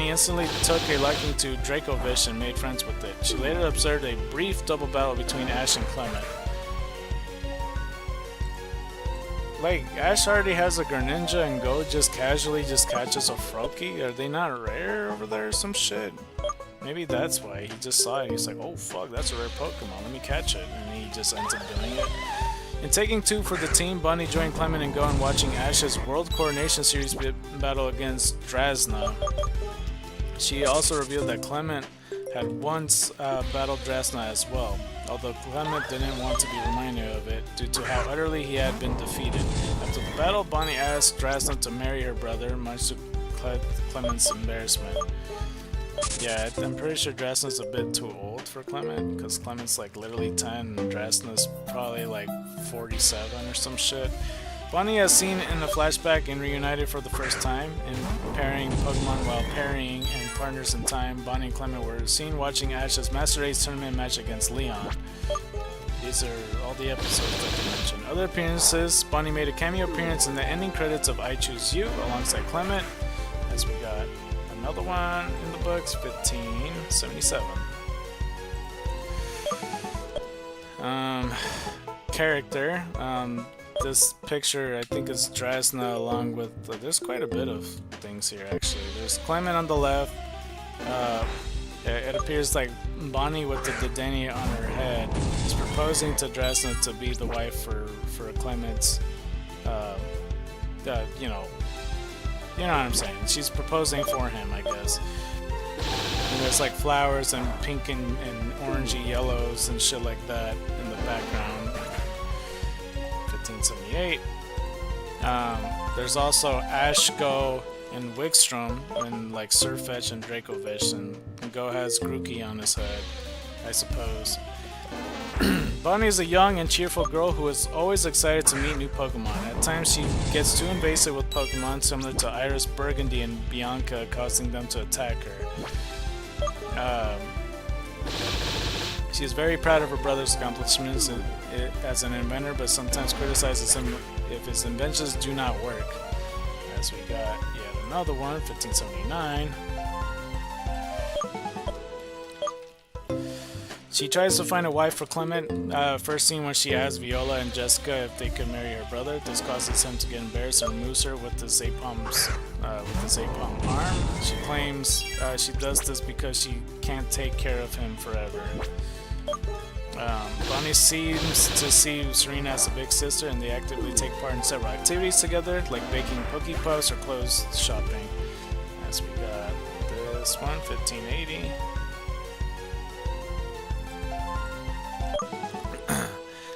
instantly took a liking to Dracovish and made friends with it. She later observed a brief double battle between Ash and Clement. Like, Ash already has a Greninja and Go just casually just catches a Froakie? Are they not rare over there or some shit? Maybe that's why. He just saw it. He's like, oh fuck, that's a rare Pokemon. Let me catch it. And he just ends up doing it. In taking two for the team, Bonnie joined Clement and Go in watching Ash's World Coronation Series battle against Drasna. She also revealed that Clement had once battled Drasna as well, although Clement didn't want to be reminded of it due to how utterly he had been defeated. After the battle, Bonnie asked Drasna to marry her brother, much to Clement's embarrassment. Yeah, I'm pretty sure Drasna's a bit too old for Clement, because Clement's like literally 10 and Drasna's probably like 47 or some shit. Bonnie has seen in a flashback and reunited for the first time in pairing Pokemon while parrying and partners in time. Bonnie and Clement were seen watching Ash's Master Race tournament match against Leon. These are all the episodes that they mentioned. Other appearances, Bonnie made a cameo appearance in the ending credits of I Choose You alongside Clement, as we got another one in the books, 1577. Character. This picture, I think, is Drasna along with... there's quite a bit of things here, actually. There's Clement on the left. It appears like Bonnie with the Dedenne on her head is proposing to Drasna to be the wife for Clement's... you know what I'm saying. She's proposing for him, I guess. And there's like flowers and pink and orangey yellows and shit like that in the background. 1578. There's also Ash, Go, and Wigstrom, and like Surfetch and Dracovish, and Go has Grookey on his head, I suppose. Bonnie is a young and cheerful girl who is always excited to meet new Pokemon. At times she gets too invasive with Pokemon, similar to Iris, Burgundy, and Bianca, causing them to attack her. She is very proud of her brother's accomplishments as an inventor, but sometimes criticizes him if his inventions do not work. As we got yet another one, 1579. She tries to find a wife for Clement, first seen when she asks Viola and Jessica if they could marry her brother. This causes him to get embarrassed and removes her with the Zapalm's arm. She claims she does this because she can't take care of him forever. Bonnie seems to see Serena as a big sister, and they actively take part in several activities together, like baking Poke Puffs or clothes shopping. As we got this one, 1580.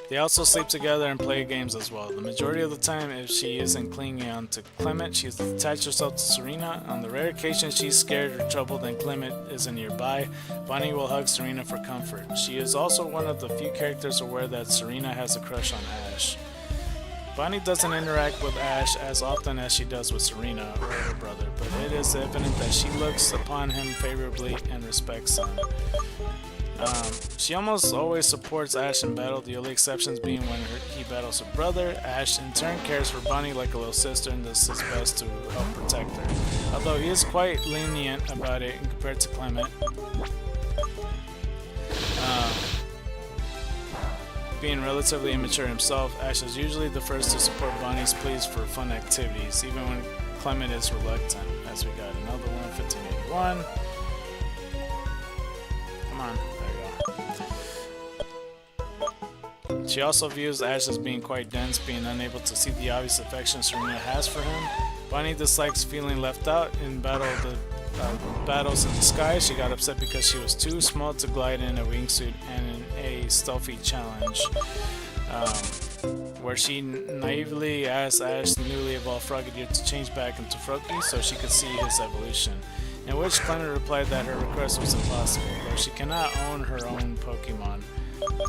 They also sleep together and play games as well. The majority of the time, if she isn't clinging on to Clement, she's attached herself to Serena. On the rare occasion she's scared or troubled and Clement isn't nearby, Bonnie will hug Serena for comfort. She is also one of the few characters aware that Serena has a crush on Ash. Bonnie doesn't interact with Ash as often as she does with Serena or her brother, but it is evident that she looks upon him favorably and respects him. She almost always supports Ash in battle, the only exceptions being when he battles her brother. Ash in turn cares for Bonnie like a little sister and does his best to help protect her, although he is quite lenient about it compared to Clement. Being relatively immature himself, Ash is usually the first to support Bonnie's pleas for fun activities, even when Clement is reluctant. As we got another one, 1581. Come on, there you go. She also views Ash as being quite dense, being unable to see the obvious affection Serena has for him. Bonnie dislikes feeling left out in battles in the sky. She got upset because she was too small to glide in a wingsuit and in a stealthy challenge, where she naively asked Ash, the newly evolved Frogadier, to change back into Froakie so she could see his evolution, in which Clement replied that her request was impossible, though she cannot own her own Pokemon.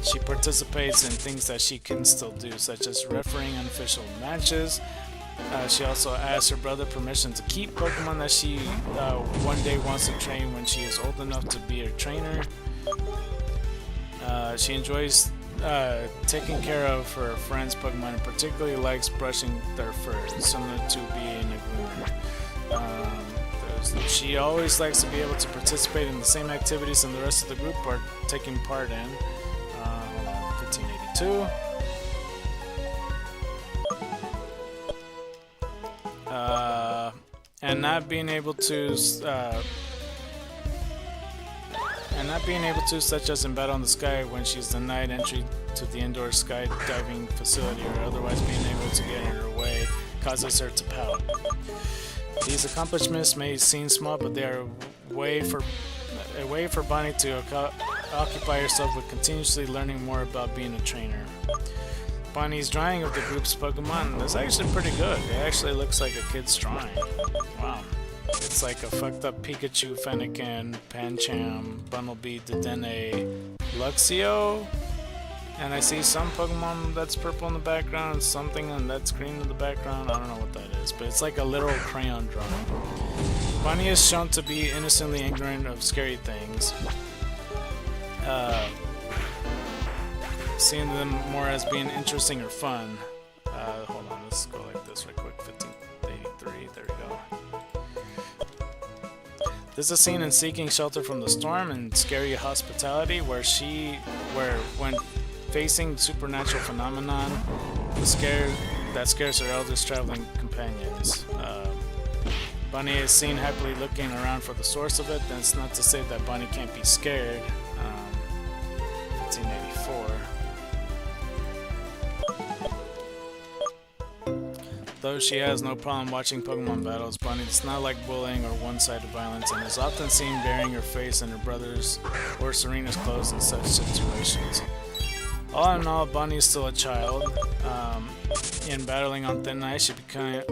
She participates in things that she can still do, such as refereeing unofficial matches. She also asked her brother permission to keep Pokemon that she one day wants to train when she is old enough to be her trainer. She enjoys taking care of her friends' Pokemon and particularly likes brushing their fur, similar to being a groomer. She always likes to be able to participate in the same activities and the rest of the group are taking part in. Hold on, 1582. And not being able to, such as in Battle in the Sky, when she's denied entry to the indoor skydiving facility, or otherwise being able to get in her way, causes her to pout. These accomplishments may seem small, but they are a way for Bonnie to occupy herself with continuously learning more about being a trainer. Bonnie's drawing of the group's Pokemon is actually pretty good. It actually looks like a kid's drawing. Wow. It's like a fucked up Pikachu, Fennekin, Pancham, Bunnelby, Dedenne, Luxio, and I see some Pokemon that's purple in the background, something that's green in the background. I don't know what that is, but it's like a literal crayon drawing. Bonnie is shown to be innocently ignorant of scary things, seeing them more as being interesting or fun. Hold on, let's go like this right quick. 1583, there we go. This is seen in Seeking Shelter from the Storm and Scary Hospitality, where when facing supernatural phenomenon that scares her eldest traveling companions. Bonnie is seen happily looking around for the source of it. That's not to say that Bonnie can't be scared. 1584. Though she has no problem watching Pokemon battles, Bonnie does not like bullying or one-sided violence and is often seen burying her face in her brother's or Serena's clothes in such situations. All in all, Bonnie is still a child. In battling on thin ice,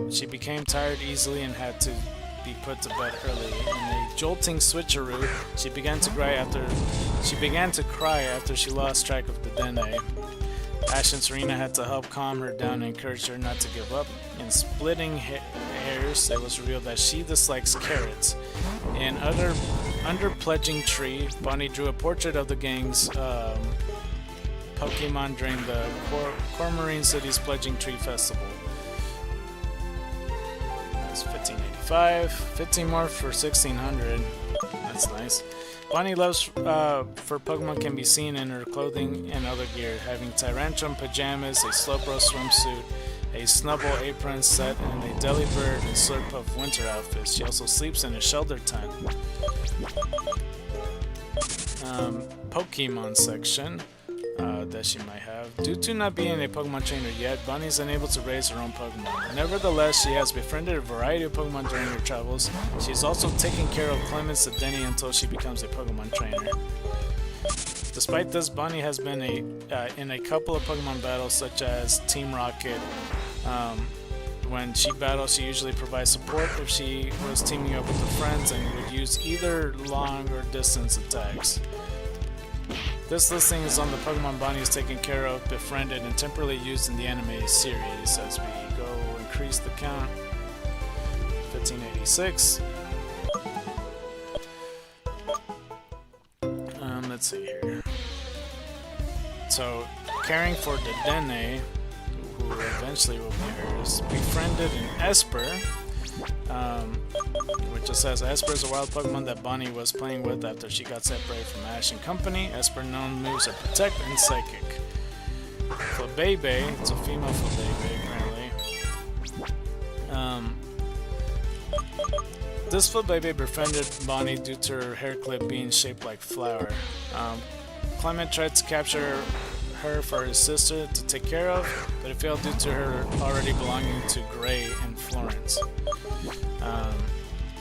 she became tired easily and had to be put to bed early. In a jolting switcheroo, she began to cry after she lost track of the Dedenne. Ash and Serena had to help calm her down and encourage her not to give up. In splitting hairs, it was revealed that she dislikes carrots. In Under Pledging Tree, Bonnie drew a portrait of the gang's Pokemon during the Cormarine City's Pledging Tree Festival. That's 1585. 15 more for 1600. That's nice. Bonnie loves for Pokemon can be seen in her clothing and other gear, having Tyrantrum pajamas, a Slowbro swimsuit, a Snubble apron set, and a Delibird and Slurpuff winter outfit. She also sleeps in a shelter tent. Pokemon section that she might have. Due to not being a Pokemon trainer yet, Bonnie is unable to raise her own Pokemon. Nevertheless, she has befriended a variety of Pokemon during her travels. She is also taking care of Clemens and Denny until she becomes a Pokemon trainer. Despite this, Bonnie has been in a couple of Pokemon battles, such as Team Rocket. When she battles, she usually provides support if she was teaming up with her friends and would use either long or distance attacks. This listing is on the Pokemon Bonnie is taken care of, befriended, and temporarily used in the anime series. As we go increase the count, 1586. Let's see here. So, caring for the Dene, who eventually will be hers, befriended an Esper, which just says Esper is a wild Pokemon that Bonnie was playing with after she got separated from Ash and company. Esper known moves are Protect and Psychic. Flabebe, it's a female Flabebe apparently. This Flabebe befriended Bonnie due to her hair clip being shaped like flower. Clement tried to capture her for his sister to take care of, but it failed due to her already belonging to Gray and Florence.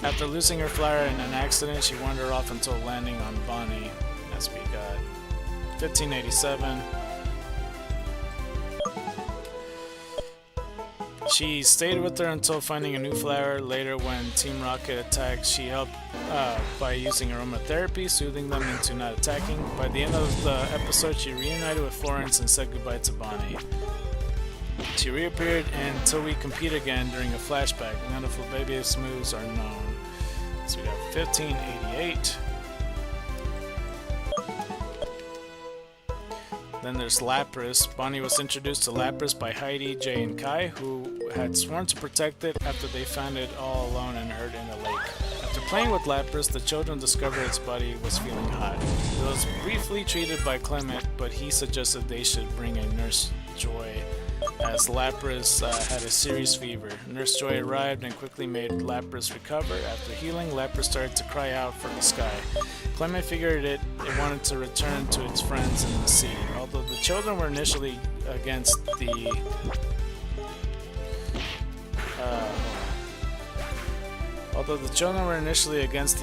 After losing her flower in an accident, she wandered off until landing on Bonnie, as we got 1587. She stayed with her until finding a new flower. Later, when Team Rocket attacked, she helped by using aromatherapy, soothing them into not attacking. By the end of the episode, she reunited with Florence and said goodbye to Bonnie. She reappeared until we compete again during a flashback. None of Flabebe's moves are known. So we got 1588. Then there's Lapras. Bonnie was introduced to Lapras by Heidi, Jay, and Kai, who had sworn to protect it after they found it all alone and hurt in a lake. After playing with Lapras, the children discovered its body was feeling hot. It was briefly treated by Clement, but he suggested they should bring a Nurse Joy, as Lapras had a serious fever. Nurse Joy arrived and quickly made Lapras recover. After healing, Lapras started to cry out for the sky. Clement figured it wanted to return to its friends in the sea. Although the children were initially against the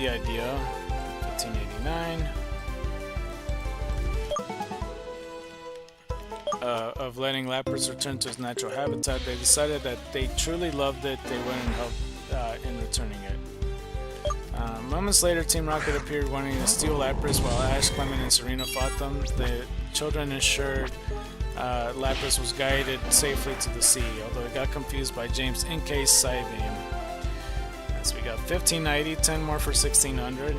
idea, 1589, of letting Lapras return to its natural habitat, they decided that they truly loved it, they wouldn't help in returning it. Moments later, Team Rocket appeared wanting to steal Lapras while Ash, Clement, and Serena fought them. The children ensured Lapras was guided safely to the sea, although it got confused by James' in-case Psybeam. So we got 1590, 10 more for 1600.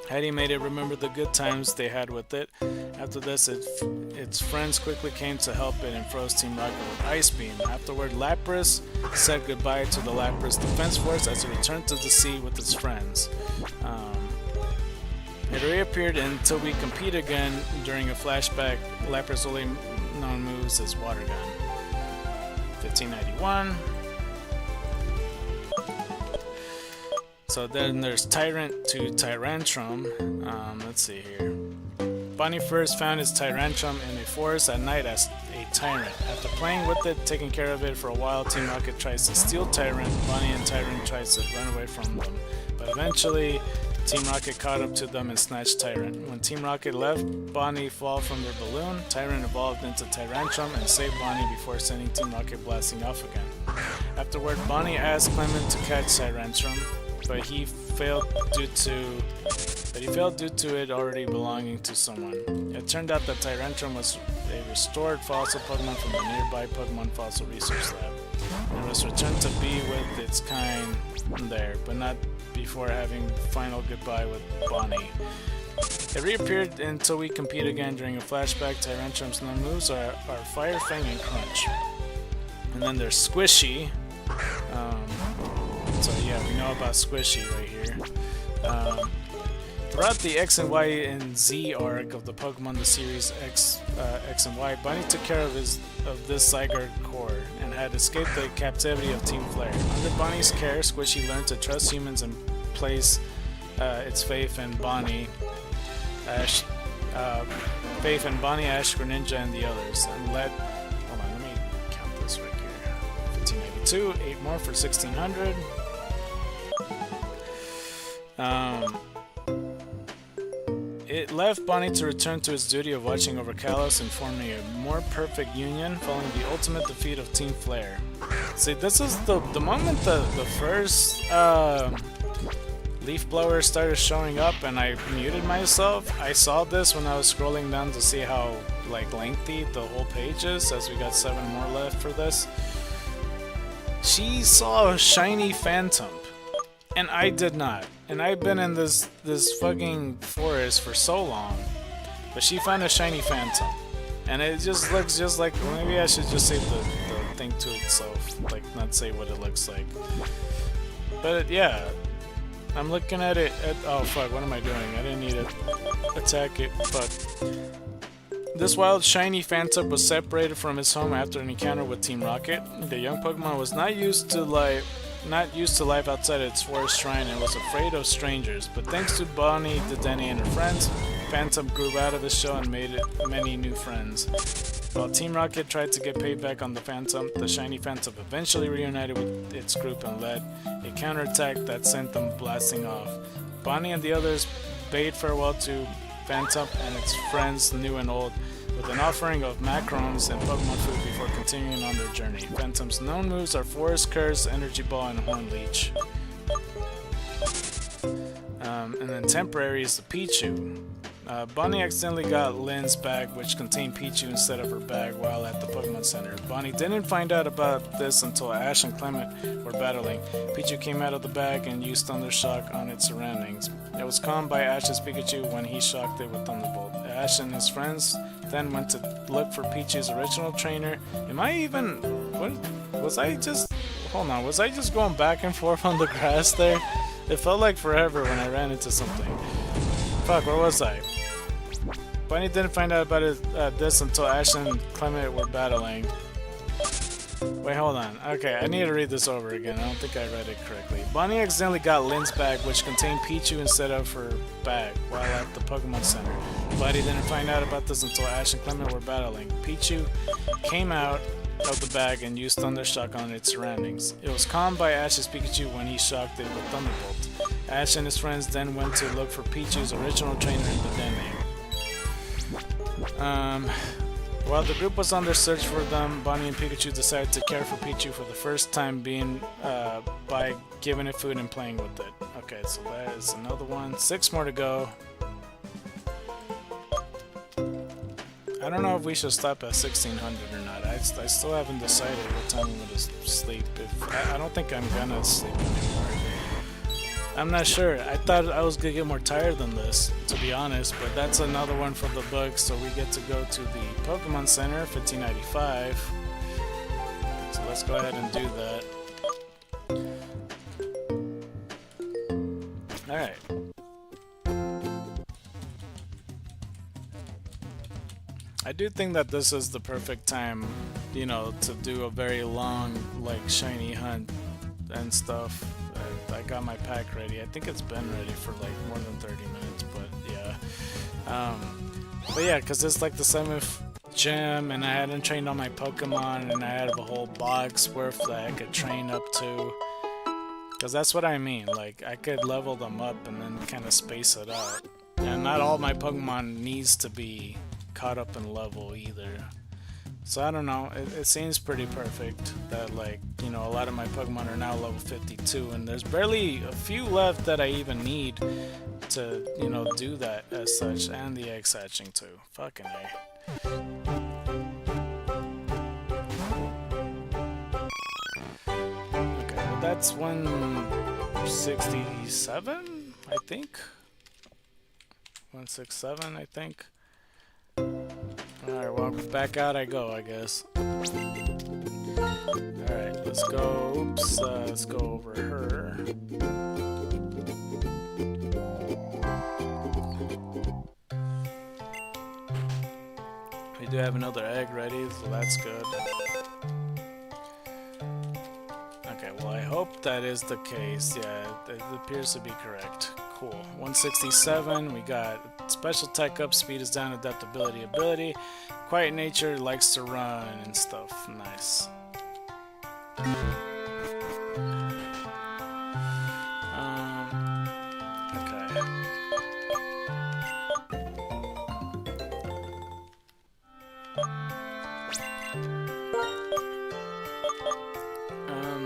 Heidi made it remember the good times they had with it. After this, its friends quickly came to help it and froze Team Rocket with Ice Beam. Afterward, Lapras said goodbye to the Lapras Defense Force as it returned to the sea with its friends. It reappeared until we compete again during a flashback. Lapras' only known moves is Water Gun. 1591. So then there's Tyrant to Tyrantrum. Let's see here. Bonnie first found his Tyrantrum in a forest at night as a tyrant. After playing with it, taking care of it for a while, Team Rocket tries to steal Tyrant. Bonnie and Tyrant tries to run away from them. But eventually, Team Rocket caught up to them and snatched Tyrant. When Team Rocket left Bonnie fall from their balloon, Tyrant evolved into Tyrantrum and saved Bonnie before sending Team Rocket blasting off again. Afterward, Bonnie asked Clement to catch Tyrantrum, but he failed due to it already belonging to someone. It turned out that Tyrantrum was a restored fossil Pokemon from a nearby Pokemon Fossil Research Lab. It was returned to be with its kind there, but not before having final goodbye with Bonnie. It reappeared until we compete again during a flashback. Tyrantrum's known moves are Fire Fang and Crunch. And then there's Squishy. So yeah, we know about Squishy right here. Throughout the X and Y and Z arc of the Pokemon the series X and Y, Bonnie took care of this Zygarde core and had escaped the captivity of Team Flare. Under Bonnie's care, Squishy learned to trust humans and place its faith in Bonnie, Ash, Ash, Greninja, and the others, and let me count this right here. 1582, 8 more for 1600. It left Bonnie to return to its duty of watching over Kalos and forming a more perfect union following the ultimate defeat of Team Flare. See, this is the moment the first leaf blower started showing up and I muted myself. I saw this when I was scrolling down to see how lengthy the whole page is, as we got 7 more left for this. She saw a shiny Phantom, and I did not. And I've been in this fucking forest for so long but she found a shiny Phantom. And it just looks just like, maybe I should just say the thing to itself, like not say what it looks like. But yeah, I'm looking at it, oh fuck, what am I doing? I didn't need to attack it, but this wild shiny Phantom was separated from his home after an encounter with Team Rocket. The young Pokemon was not used to life outside its forest shrine and was afraid of strangers, but thanks to Bonnie, Dedenne, and her friends, Phantom grew out of his shell and made many new friends. While Team Rocket tried to get payback on the Phantom, the shiny Phantom eventually reunited with its group and led a counterattack that sent them blasting off. Bonnie and the others bade farewell to Phantom and its friends, new and old, with an offering of macarons and Pokemon food before continuing on their journey. Phantom's known moves are Forest Curse, Energy Ball, and Horn Leech. And then temporary is the Pichu. Bonnie accidentally got Lynn's bag, which contained Pichu instead of her bag while at the Pokemon Center. Bonnie didn't find out about this until Ash and Clement were battling. Pichu came out of the bag and used Thunder Shock on its surroundings. It was calmed by Ash's Pikachu when he shocked it with Thunderbolt. Ash and his friends then went to look for Pichu's original trainer. Am I even... what? Was I just... hold on, was I just going back and forth on the grass there? It felt like forever when I ran into something. Fuck, where was I? Bunny didn't find out about this until Ash and Clement were battling. Wait, hold on. Okay, I need to read this over again. I don't think I read it correctly. Bonnie accidentally got Lynn's bag, which contained Pichu instead of her bag, while at the Pokemon Center. Buddy didn't find out about this until Ash and Clement were battling. Pichu came out of the bag and used Thunder Shock on its surroundings. It was calmed by Ash's Pikachu when he shocked it with Thunderbolt. Ash and his friends then went to look for Pichu's original trainer in the den. While the group was on their search for them, Bonnie and Pikachu decided to care for Pichu for the first time by giving it food and playing with it. Okay, so that is another one. 6 more to go. I don't know if we should stop at 1600 or not. I still haven't decided what time I'm going to sleep. I don't think I'm going to sleep anymore. I'm not sure. I thought I was going to get more tired than this, to be honest, but that's another one for the book, so we get to go to the Pokemon Center, 1595. So let's go ahead and do that. Alright. I do think that this is the perfect time, you know, to do a very long, like, shiny hunt and stuff. I got my pack ready. I think it's been ready for like more than 30 minutes, but yeah. But yeah, because it's like the 7th gym, and I hadn't trained on my Pokemon, and I had a whole box worth that I could train up to. Because that's what I mean, like, I could level them up and then kind of space it out. And not all my Pokemon needs to be caught up in level either. So I don't know, it seems pretty perfect that, like, you know, a lot of my Pokemon are now level 52, and there's barely a few left that I even need to, you know, do that as such, and the egg hatching too. Fucking A. Okay, well that's 167, I think? 167, I think. Alright, well, back out I go, I guess. Alright, let's go. Oops, let's go over her. We do have another egg ready, so that's good. Okay, well, I hope that is the case. Yeah, it appears to be correct. Cool. 167, we got special tech up, speed is down, adaptability ability. Quiet nature, likes to run and stuff. Nice. Okay.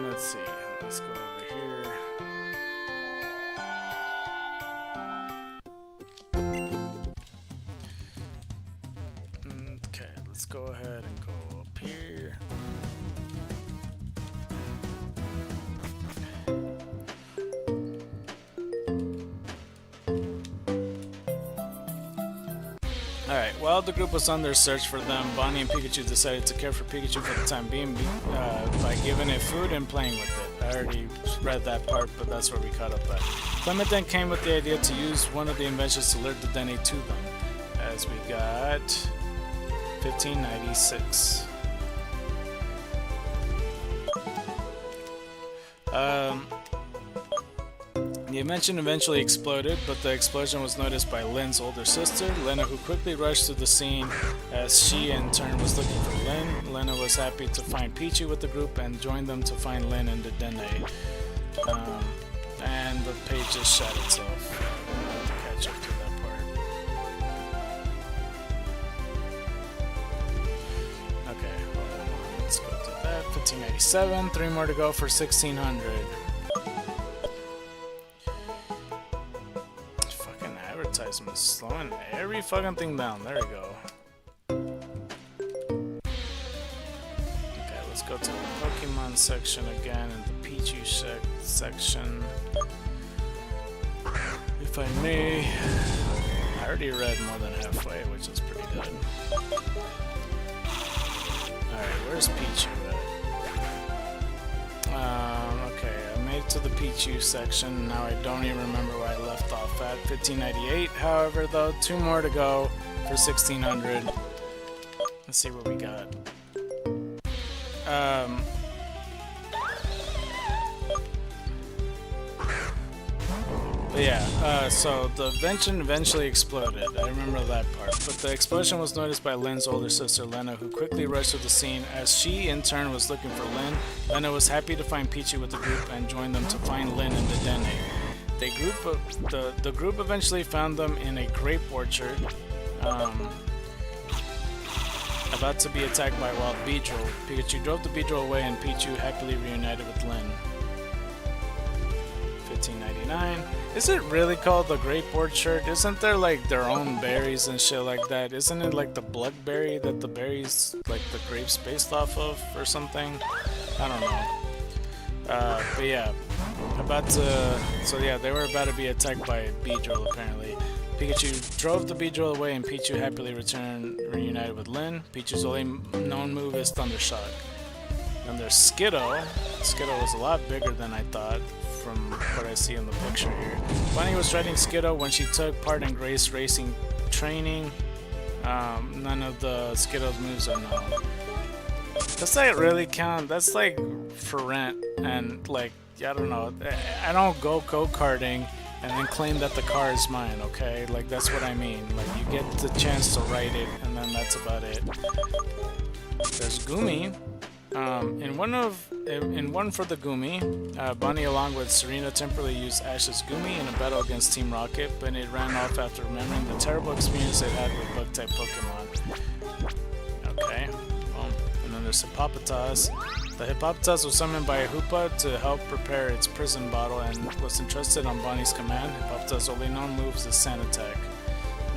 Let's see. Let's go over here. Okay, let's go ahead and go up here. Alright, while the group was on their search for them, Bonnie and Pikachu decided to care for Pikachu for the time being by giving it food and playing with it. I already read that part, but that's where we caught up at. Clement then came with the idea to use one of the inventions to lure the Dene to them, as we got 1596. The invention eventually exploded, but the explosion was noticed by Lynn's older sister, Lena, who quickly rushed to the scene as she in turn was looking for Lynn. Lena was happy to find Pichu with the group and joined them to find Lynn and the Dene. And the page just shut itself. I'll have to catch up to that part. Okay, well, let's go to that. 1587, 3 more to go for 1600. Advertisement slowing every fucking thing down. There we go. Okay, let's go to the Pokemon section again and the Pichu section. If I may. I already read more than halfway, which is pretty good. Alright, where's Pichu at? Okay, I made it to the Pichu section. Now I don't even remember where I left off at. 1598, however, though, 2 more to go for 1600. Let's see what we got. But yeah, so the invention eventually exploded. I remember that part. But the explosion was noticed by Lynn's older sister, Lena, who quickly rushed to the scene. As she, in turn, was looking for Lynn, Lena was happy to find Pichu with the group and joined them to find Lynn and the Dene. The group eventually found them in a grape orchard, about to be attacked by a wild Beedrill. Pikachu drove the Beedrill away and Pichu happily reunited with Lynn. 1599. Is it really called the Grape Orchard? Isn't there like their own berries and shit like that? Isn't it like the Bloodberry that the berries, like the grapes based off of or something? I don't know. But yeah, they were about to be attacked by a Beedrill apparently. Pikachu drove the Beedrill away and Pichu happily reunited with Lynn. Pichu's only known move is Thunder Shock. Then there's Skiddo. Skiddo was a lot bigger than I thought from what I see in the picture here. Bunny was riding Skiddo when she took part in Grace Racing training. None of the Skiddo's moves are known. Does that really count? That's like for rent and like, I don't know. I don't go go-karting and then claim that the car is mine, okay? Like, that's what I mean. Like, you get the chance to ride it and then that's about it. There's Gumi. In one for the Gumi, Bonnie along with Serena temporarily used Ash's Gumi in a battle against Team Rocket, but it ran off after remembering the terrible experience it had with Bug-type Pokemon. Okay, well, and then there's Hippopotas. The Hippopotas was summoned by a Hoopa to help prepare its prison bottle and was entrusted on Bonnie's command. Hippopotas' only known moves is Sand Attack.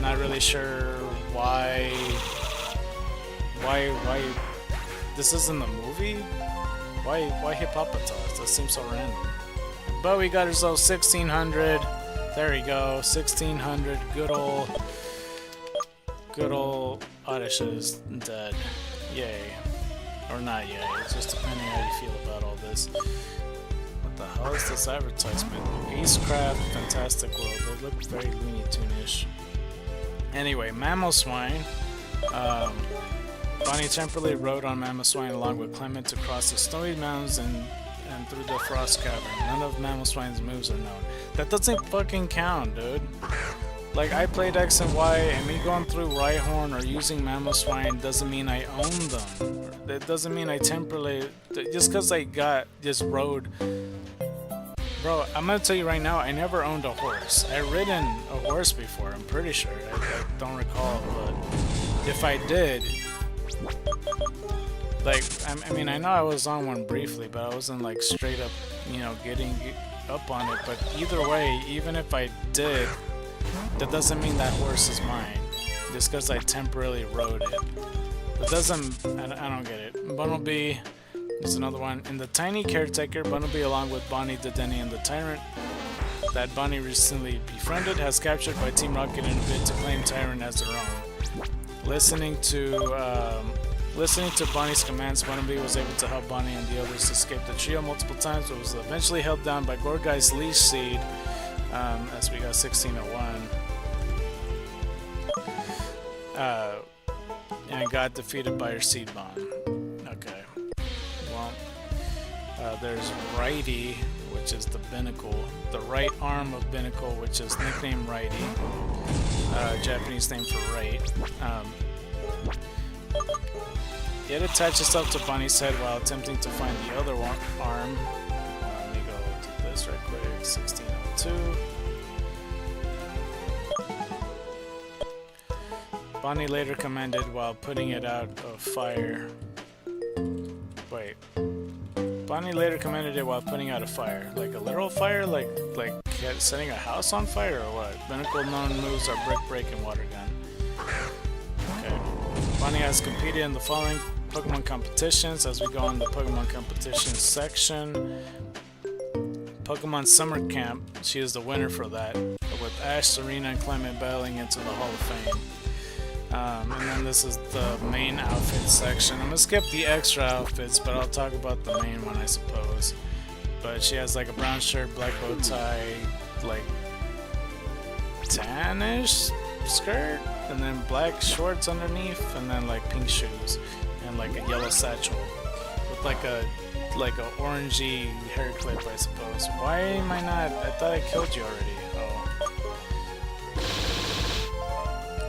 Not really sure why this isn't a movie? Why Hippopotas? That seems so random. But we got ourselves 1600. There we go, 1600. Good old Oddish is dead. Yay. Or not yay, it's just depending how you feel about all this. What the hell is this advertisement? Acecraft, Fantastic World. They look very Looney Tune-ish. Anyway, Mamoswine. Bonnie temporarily rode on Mamoswine along with Clement to cross the snowy mountains and through the Frost Cavern. None of Mamoswine's moves are known. That doesn't fucking count, dude. Like, I played X and Y, and me going through Rhyhorn or using Mamoswine doesn't mean I own them. That doesn't mean I temporarily... Just because I just rode... Bro, I'm gonna tell you right now, I never owned a horse. I've ridden a horse before, I'm pretty sure. I don't recall, but if I did... Like, I mean, I know I was on one briefly, but I wasn't like straight up, you know, getting up on it. But either way, even if I did, that doesn't mean that horse is mine. Just because I temporarily rode it. That doesn't, I don't get it. Bumblebee is another one. In the Tiny Caretaker, Bumblebee along with Bonnie, the Denny, and the Tyrant that Bonnie recently befriended has captured by Team Rocket in a bid to claim Tyrant as their own. Listening to Bonnie's commands, Bunnelby was able to help Bonnie and the others escape the trio multiple times, but was eventually held down by Gorgai's leash seed, as we got 1601. And got defeated by her seed bomb. Okay. Well, there's Righty, which is the Binnacle. The right arm of Binnacle, which is nicknamed Righty. Japanese name for right. It attached itself to Bonnie's head while attempting to find the other arm. Let me go to this right quick. 1602. Bonnie later commanded while putting it out of fire. Wait. Bonnie later commanded it while putting out a fire. Like a literal fire? Like setting a house on fire or what? Binnacle known moves are brick break and water gun. Okay. Bonnie has competed in the following Pokemon competitions. As we go on the Pokemon competition section, Pokemon Summer Camp, she is the winner for that, with Ash, Serena, and Clement battling into the Hall of Fame. And then this is the main outfit section. I'm gonna skip the extra outfits, but I'll talk about the main one, I suppose. But she has like a brown shirt, black bow tie, like tannish skirt, and then black shorts underneath, and then like pink shoes, and like a yellow satchel with like a orangey hair clip, I suppose. Why am I not? I thought I killed you already.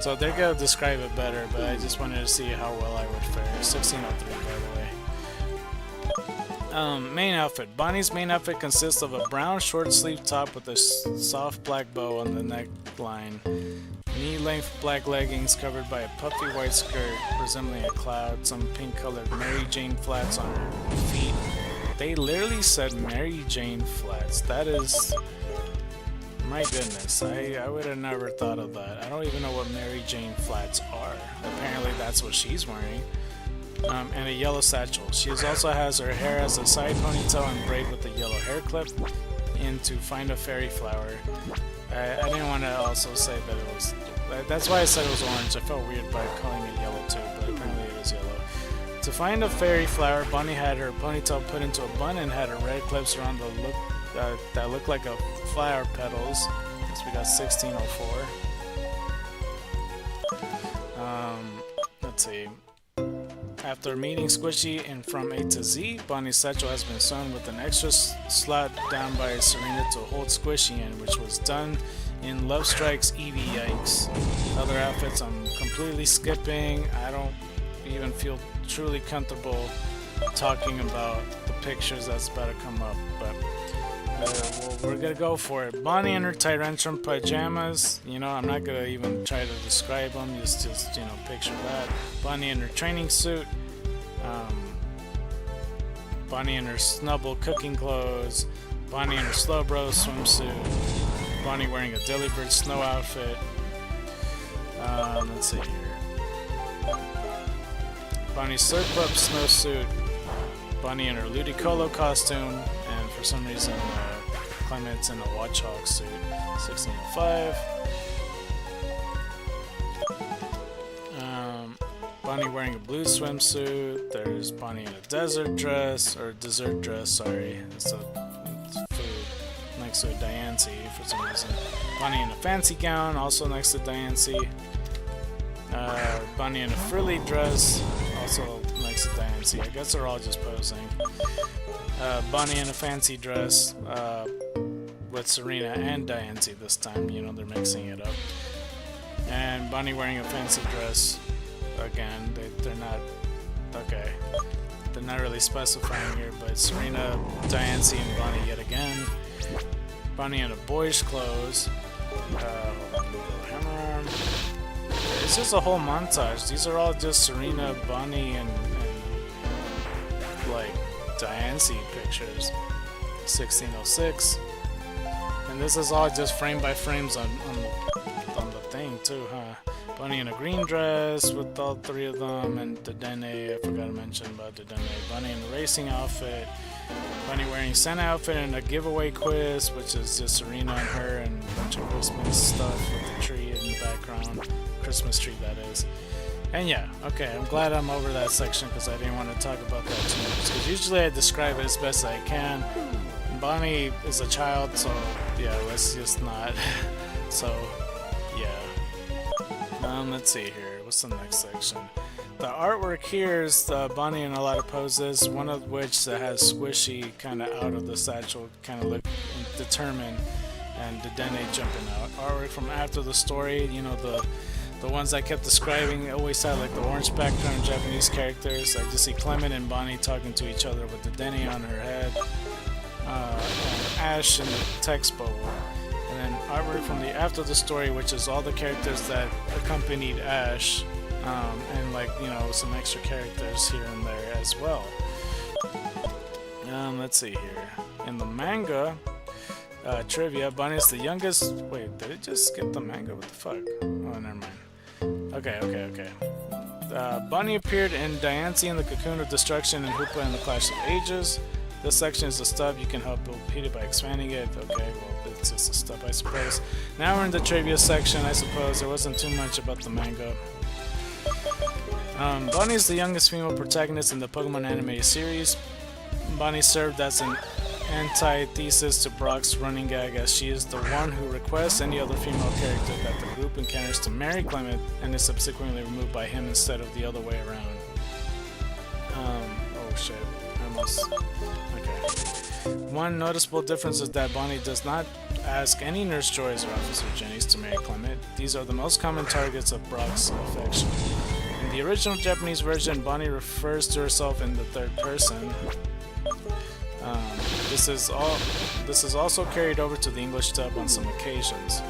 So they're gonna describe it better, but I just wanted to see how well I would fare. 1603, by the way. Main outfit. Bonnie's main outfit consists of a brown short sleeve top with a soft black bow on the neckline, knee-length black leggings covered by a puffy white skirt resembling a cloud, some pink-colored Mary Jane flats on her feet. They literally said Mary Jane flats. That is... my goodness, I would have never thought of that. I don't even know what Mary Jane flats are. Apparently that's what she's wearing. And a yellow satchel. She also has her hair as a side ponytail and braid with a yellow hair clip. And to find a fairy flower. I didn't want to also say that it was... that's why I said it was orange. I felt weird by calling it yellow too, but apparently it is yellow. To find a fairy flower, Bonnie had her ponytail put into a bun and had her red clips around the look that looked like a flower petals. So we got 1604. Let's see. After meeting Squishy and from A to Z, Bonnie's satchel has been sewn with an extra slot down by Serena to hold Squishy in, which was done in Love Strike's Eevee. Yikes. Other outfits I'm completely skipping. I don't even feel truly comfortable talking about the pictures that's about to come up, but we're gonna go for it. Bonnie in her Tyrantrum pajamas. You know, I'm not gonna even try to describe them. Just you know, picture that. Bonnie in her training suit. Bonnie in her Snubble cooking clothes. Bonnie in her Slowbro swimsuit. Bonnie wearing a Delibird snow outfit. Let's see here. Bonnie's Slurp Up snowsuit. Bonnie in her Ludicolo costume. And for some reason, Clement's in a Watchhog suit. 1605. Bonnie wearing a blue swimsuit. There's Bonnie in a dessert dress, sorry. It's food next to a Diancie for some reason. Bonnie in a fancy gown, also next to Diancie. Bonnie in a frilly dress, also next to Diancie. I guess they're all just posing. Bonnie in a fancy dress with Serena and Diancie this time. You know, they're mixing it up. And Bonnie wearing a fancy dress. Again, they're not... okay. They're not really specifying here, but Serena, Diancie, and Bonnie yet again. Bonnie in a boyish clothes. Hold on, hammer arm. It's just a whole montage. These are all just Serena, Bonnie, and like Diancie pictures. 1606. And this is all just frame by frames on the thing too, huh? Bonnie in a green dress with all three of them, and Dedenne, I forgot to mention about Dedenne. Bonnie in a racing outfit. Bonnie wearing Santa outfit and a giveaway quiz, which is just Serena and her and a bunch of Christmas stuff with the tree in the background. Christmas tree, that is. And yeah, okay, I'm glad I'm over that section because I didn't want to talk about that too much. Because usually I describe it as best I can. Bonnie is a child, so yeah, let's just not. So, yeah. Let's see here. What's the next section? The artwork here is Bonnie in a lot of poses, one of which that has squishy kind of out of the satchel, kind of look determined, and Dedenne jumping out. Artwork from after the story, you know, the ones I kept describing always had like the orange background Japanese characters. I just see Clement and Bonnie talking to each other with Dedenne on her head, and Ash in the text bubble. And then artwork from the after the story, which is all the characters that accompanied Ash. And like, you know, some extra characters here and there as well. Let's see here. In the manga, trivia, Bonnie is the youngest... Wait, did it just skip the manga? What the fuck? Oh, never mind. Okay. Bonnie appeared in Diancie in the Cocoon of Destruction and Hoopa in the Clash of Ages. This section is the stub. You can help repeat it by expanding it. Okay, well, it's just a stub, I suppose. Now we're in the trivia section, I suppose. There wasn't too much about the manga. Bonnie is the youngest female protagonist in the Pokemon animated series. Bonnie served as an antithesis to Brock's running gag, as she is the one who requests any other female character that the group encounters to marry Clement and is subsequently removed by him instead of the other way around. Oh shit. Okay. One noticeable difference is that Bonnie does not ask any Nurse Joys or Officer Jennies to marry Clement. These are the most common targets of Brock's affection. In the original Japanese version, Bonnie refers to herself in the third person. This is also carried over to the English dub on some occasions.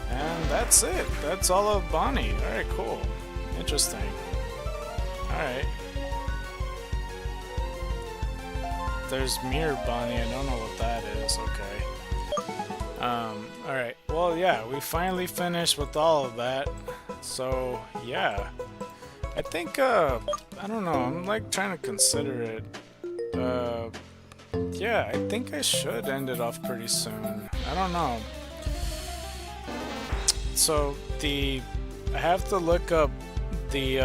And that's it. That's all of Bonnie. Alright, cool. Interesting. Alright. There's Mirror Bonnie. I don't know what that is. Okay. Alright. Well, yeah, we finally finished with all of that. So, yeah. I think, I don't know. I'm like trying to consider it. Yeah, I think I should end it off pretty soon. I don't know. So, I have to look up the,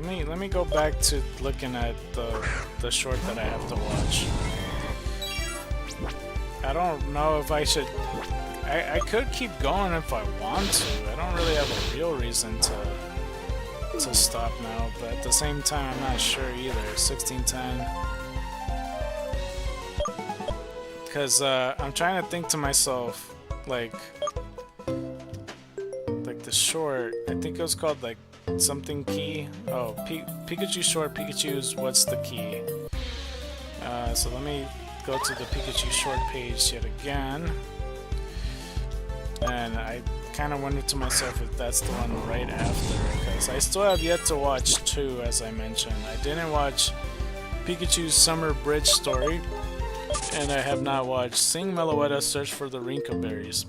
let me go back to looking at the short that I have to watch. I don't know if I should... I could keep going if I want to. I don't really have a real reason to stop now, but at the same time, I'm not sure either. 1610. Because I'm trying to think to myself, like the short, I think it was called like something key. Oh, Pikachu short, Pikachu's What's the Key? So let me go to the Pikachu short page yet again. And I kind of wondered to myself if that's the one right after, because I still have yet to watch 2, as I mentioned. I didn't watch Pikachu's Summer Bridge story, and I have not watched Sing Meloetta Search for the Rinka Berries.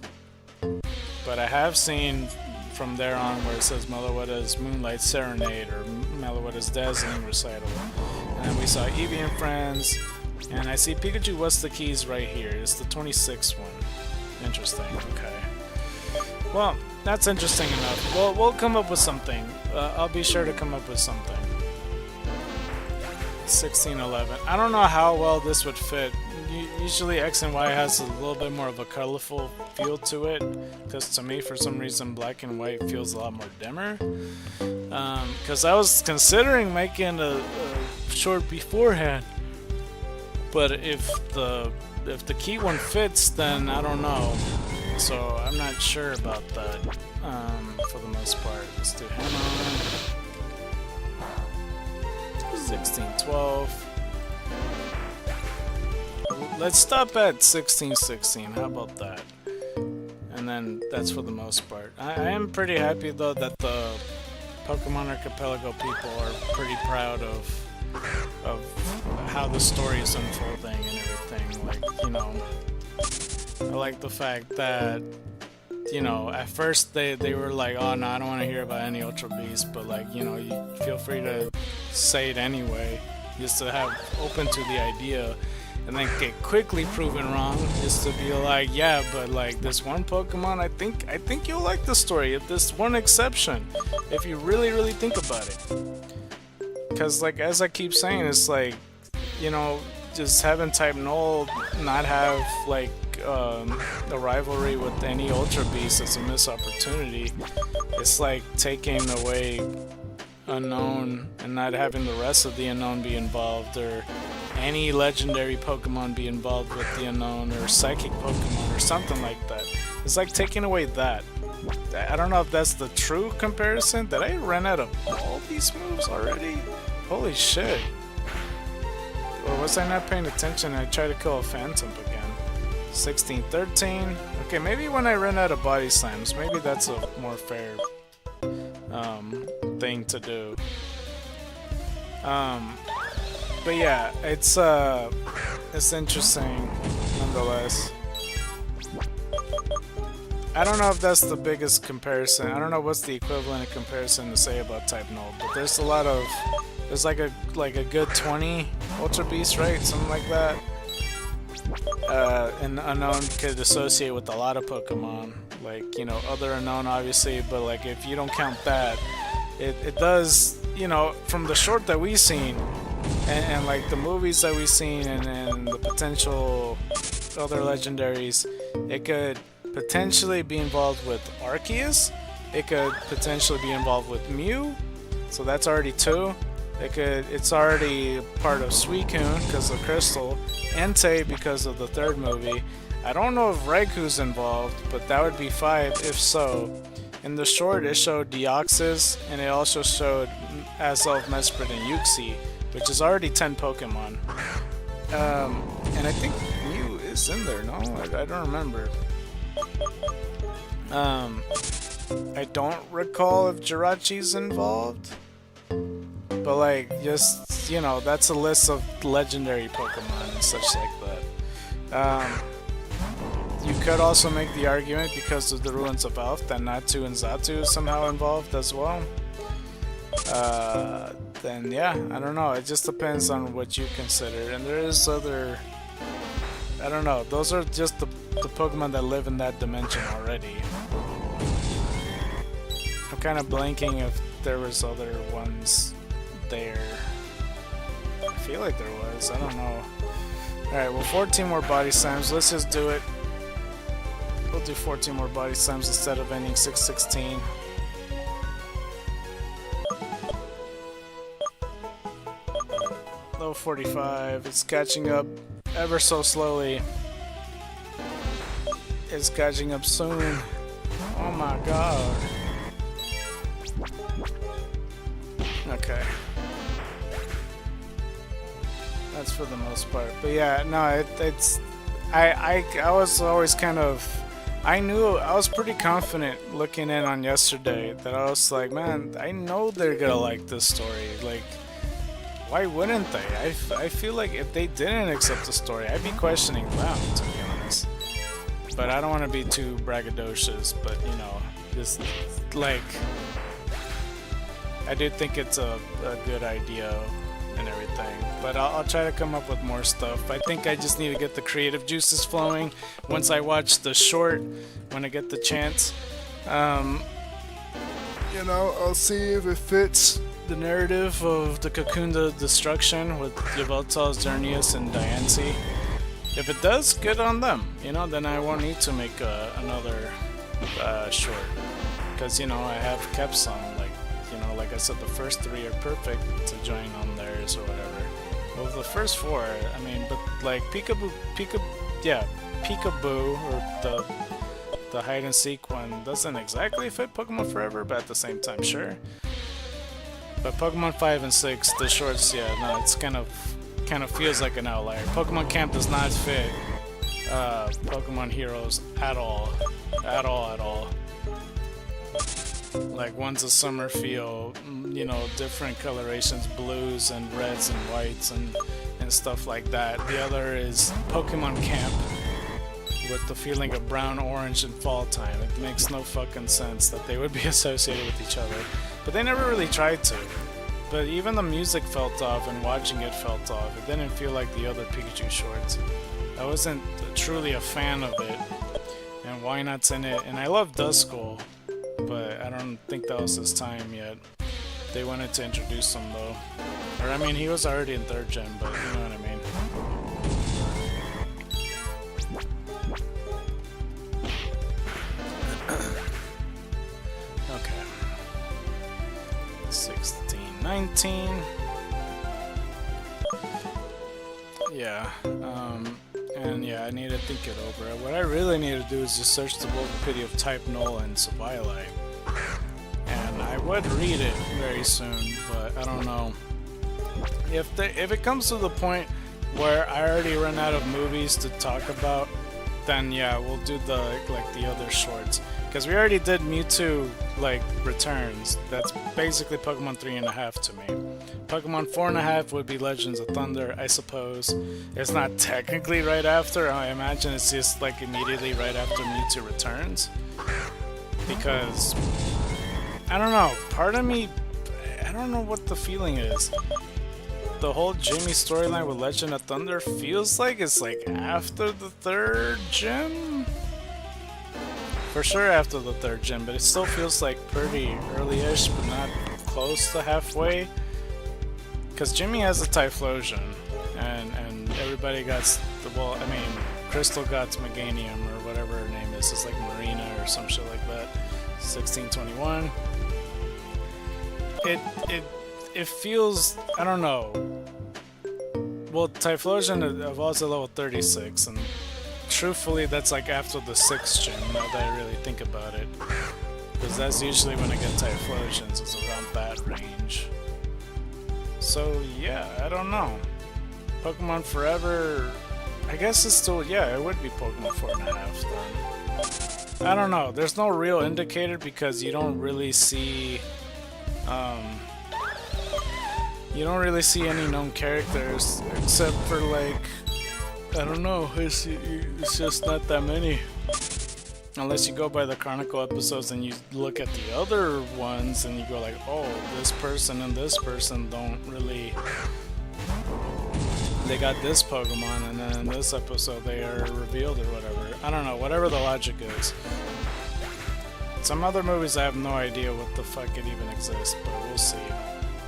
But I have seen from there on where it says Meloetta's Moonlight Serenade or Meloetta's Dazzling Recital. And then we saw Eevee and Friends, and I see Pikachu What's the Keys right here. It's the 26th one. Interesting, okay. Well, that's interesting enough. We'll come up with something. I'll be sure to come up with something. 1611. I don't know how well this would fit. Usually X and Y has a little bit more of a colorful feel to it, because to me, for some reason, black and white feels a lot more dimmer. Because I was considering making a short beforehand, but if the key one fits, then I don't know. So I'm not sure about that for the most part. Let's do Hammer. 1612. Let's stop at 1616. How about that? And then that's for the most part. I am pretty happy though that the Pokemon Archipelago people are pretty proud of how the story is unfolding and everything. Like, you know, I like the fact that, you know, at first they were like, oh no, I don't want to hear about any Ultra Beasts, but like, you know, you feel free to say it anyway, just to have open to the idea. and then get quickly proven wrong, is to be like, yeah, but like this one Pokemon, I think you'll like the story. If this one exception, if you really think about it. Because like as I keep saying, it's like, you know, just having Type Null not have like a rivalry with any Ultra Beast is a missed opportunity. It's like taking away Unknown and not having the rest of the Unknown be involved, or any legendary Pokemon be involved with the Unknown, or psychic Pokemon or something like that. It's like taking away that. I don't know if that's the true comparison. Did I run out of all these moves already? Holy shit. Or was I not paying attention and I tried to kill a Phantom again? 16, 13. Okay, maybe when I run out of body slams, maybe that's a more fair thing to do. But yeah, it's interesting nonetheless. I don't know if that's the biggest comparison. I don't know what's the equivalent of comparison to say about Type Null, but there's a lot of, there's like a good 20 Ultra Beasts, right? Something like that. And Unknown could associate with a lot of Pokemon, like, you know, other Unknown obviously, but like if you don't count that, it does, you know, from the short that we've seen, and like the movies that we've seen, and the potential other legendaries, it could potentially be involved with Arceus, it could potentially be involved with Mew, so that's already 2. It's already part of Suicune because of Crystal, Entei because of the 3rd movie. I don't know if Raiku's involved, but that would be 5 if so. In the short, it showed Deoxys, and it also showed Azelf, Mesprit, and Uxie, which is already 10 Pokemon. And I think Mew is in there, no? I don't remember. I don't recall if Jirachi's involved. But like, just, you know, that's a list of legendary Pokemon and such like that. You could also make the argument, because of the Ruins of Elf, that Natu and Xatu is somehow involved as well. Then yeah, I don't know, it just depends on what you consider. And there is other, I don't know, those are just the Pokemon that live in that dimension already. I'm kind of blanking if there was other ones there. I feel like there was, I don't know. Alright, well, 14 more body slams, let's just do it. We'll do 14 more body slams instead of ending 616. Level 45, it's catching up ever so slowly. It's catching up soon. Oh my god. Okay. That's for the most part. But yeah, no, it's... I was always kind of... I was pretty confident looking in on yesterday that I was like, man, I know they're gonna like this story. Like, why wouldn't they? I feel like if they didn't accept the story, I'd be questioning them, to be honest. But I don't want to be too braggadocious, but you know, just like, I do think it's a good idea and everything, but I'll try to come up with more stuff. I think I just need to get the creative juices flowing once I watch the short, when I get the chance. You know, I'll see if it fits the narrative of the Kakunda destruction with Yveltal, Xerneas, and Diancie. If it does, good on them. You know, then I won't need to make another short, because, you know, I have kept some, like, you know, like I said, the first 3 are perfect to join on theirs or whatever. Well, the first 4, I mean, but like Peekaboo, or the hide and seek one doesn't exactly fit Pokemon Forever, but at the same time, sure. But Pokemon 5 and 6, the shorts, yeah, no, it's kind of feels like an outlier. Pokemon Camp does not fit Pokemon Heroes at all. Like, one's a summer feel, you know, different colorations, blues and reds and whites and stuff like that. The other is Pokemon Camp with the feeling of brown, orange, and fall time. It makes no fucking sense that they would be associated with each other. But they never really tried to. but even the music felt off, and watching it felt off. It didn't feel like the other Pikachu shorts. I wasn't truly a fan of it, and why not's in it. And I love Duskull, but I don't think that was his time yet. They wanted to introduce him though. Or I mean, he was already in 3rd gen, but you know what I mean. Okay. 16, 19. Yeah. And yeah, I need to think it over. What I really need to do is just search the Wikipedia of Type Null and Sableye. And I would read it very soon, but I don't know. If it comes to the point where I already run out of movies to talk about, then yeah, we'll do the other shorts. Because we already did Mewtwo Returns. That's basically Pokemon 3.5 to me. Pokemon 4.5 would be Legends of Thunder, I suppose. It's not technically right after. I imagine it's just immediately right after Mewtwo Returns. Because I don't know. Part of me, I don't know what the feeling is. The whole Jimmy storyline with Legend of Thunder feels like it's after the 3rd gen? For sure after the 3rd gen, but it still feels pretty early-ish, but not close to halfway. Because Jimmy has a Typhlosion, and everybody got, Crystal got Meganium, or whatever her name is. It's Marina or some shit like that. 1621. It feels, I don't know. Well, Typhlosion evolves at level 36, and truthfully that's after the 6th gen, now that I really think about it. Because that's usually when I get Typhlosions, it's around that range. So yeah, I don't know. Pokemon Forever, I guess it's still, yeah, it would be Pokemon 4.5 then. I don't know, there's no real indicator because you don't really see any known characters except for I don't know, it's just not that many. Unless you go by the Chronicle episodes and you look at the other ones and you go oh, this person and this person don't really, they got this Pokemon and then in this episode they are revealed or whatever. I don't know, whatever the logic is. Some other movies I have no idea what the fuck it even exists, but we'll see.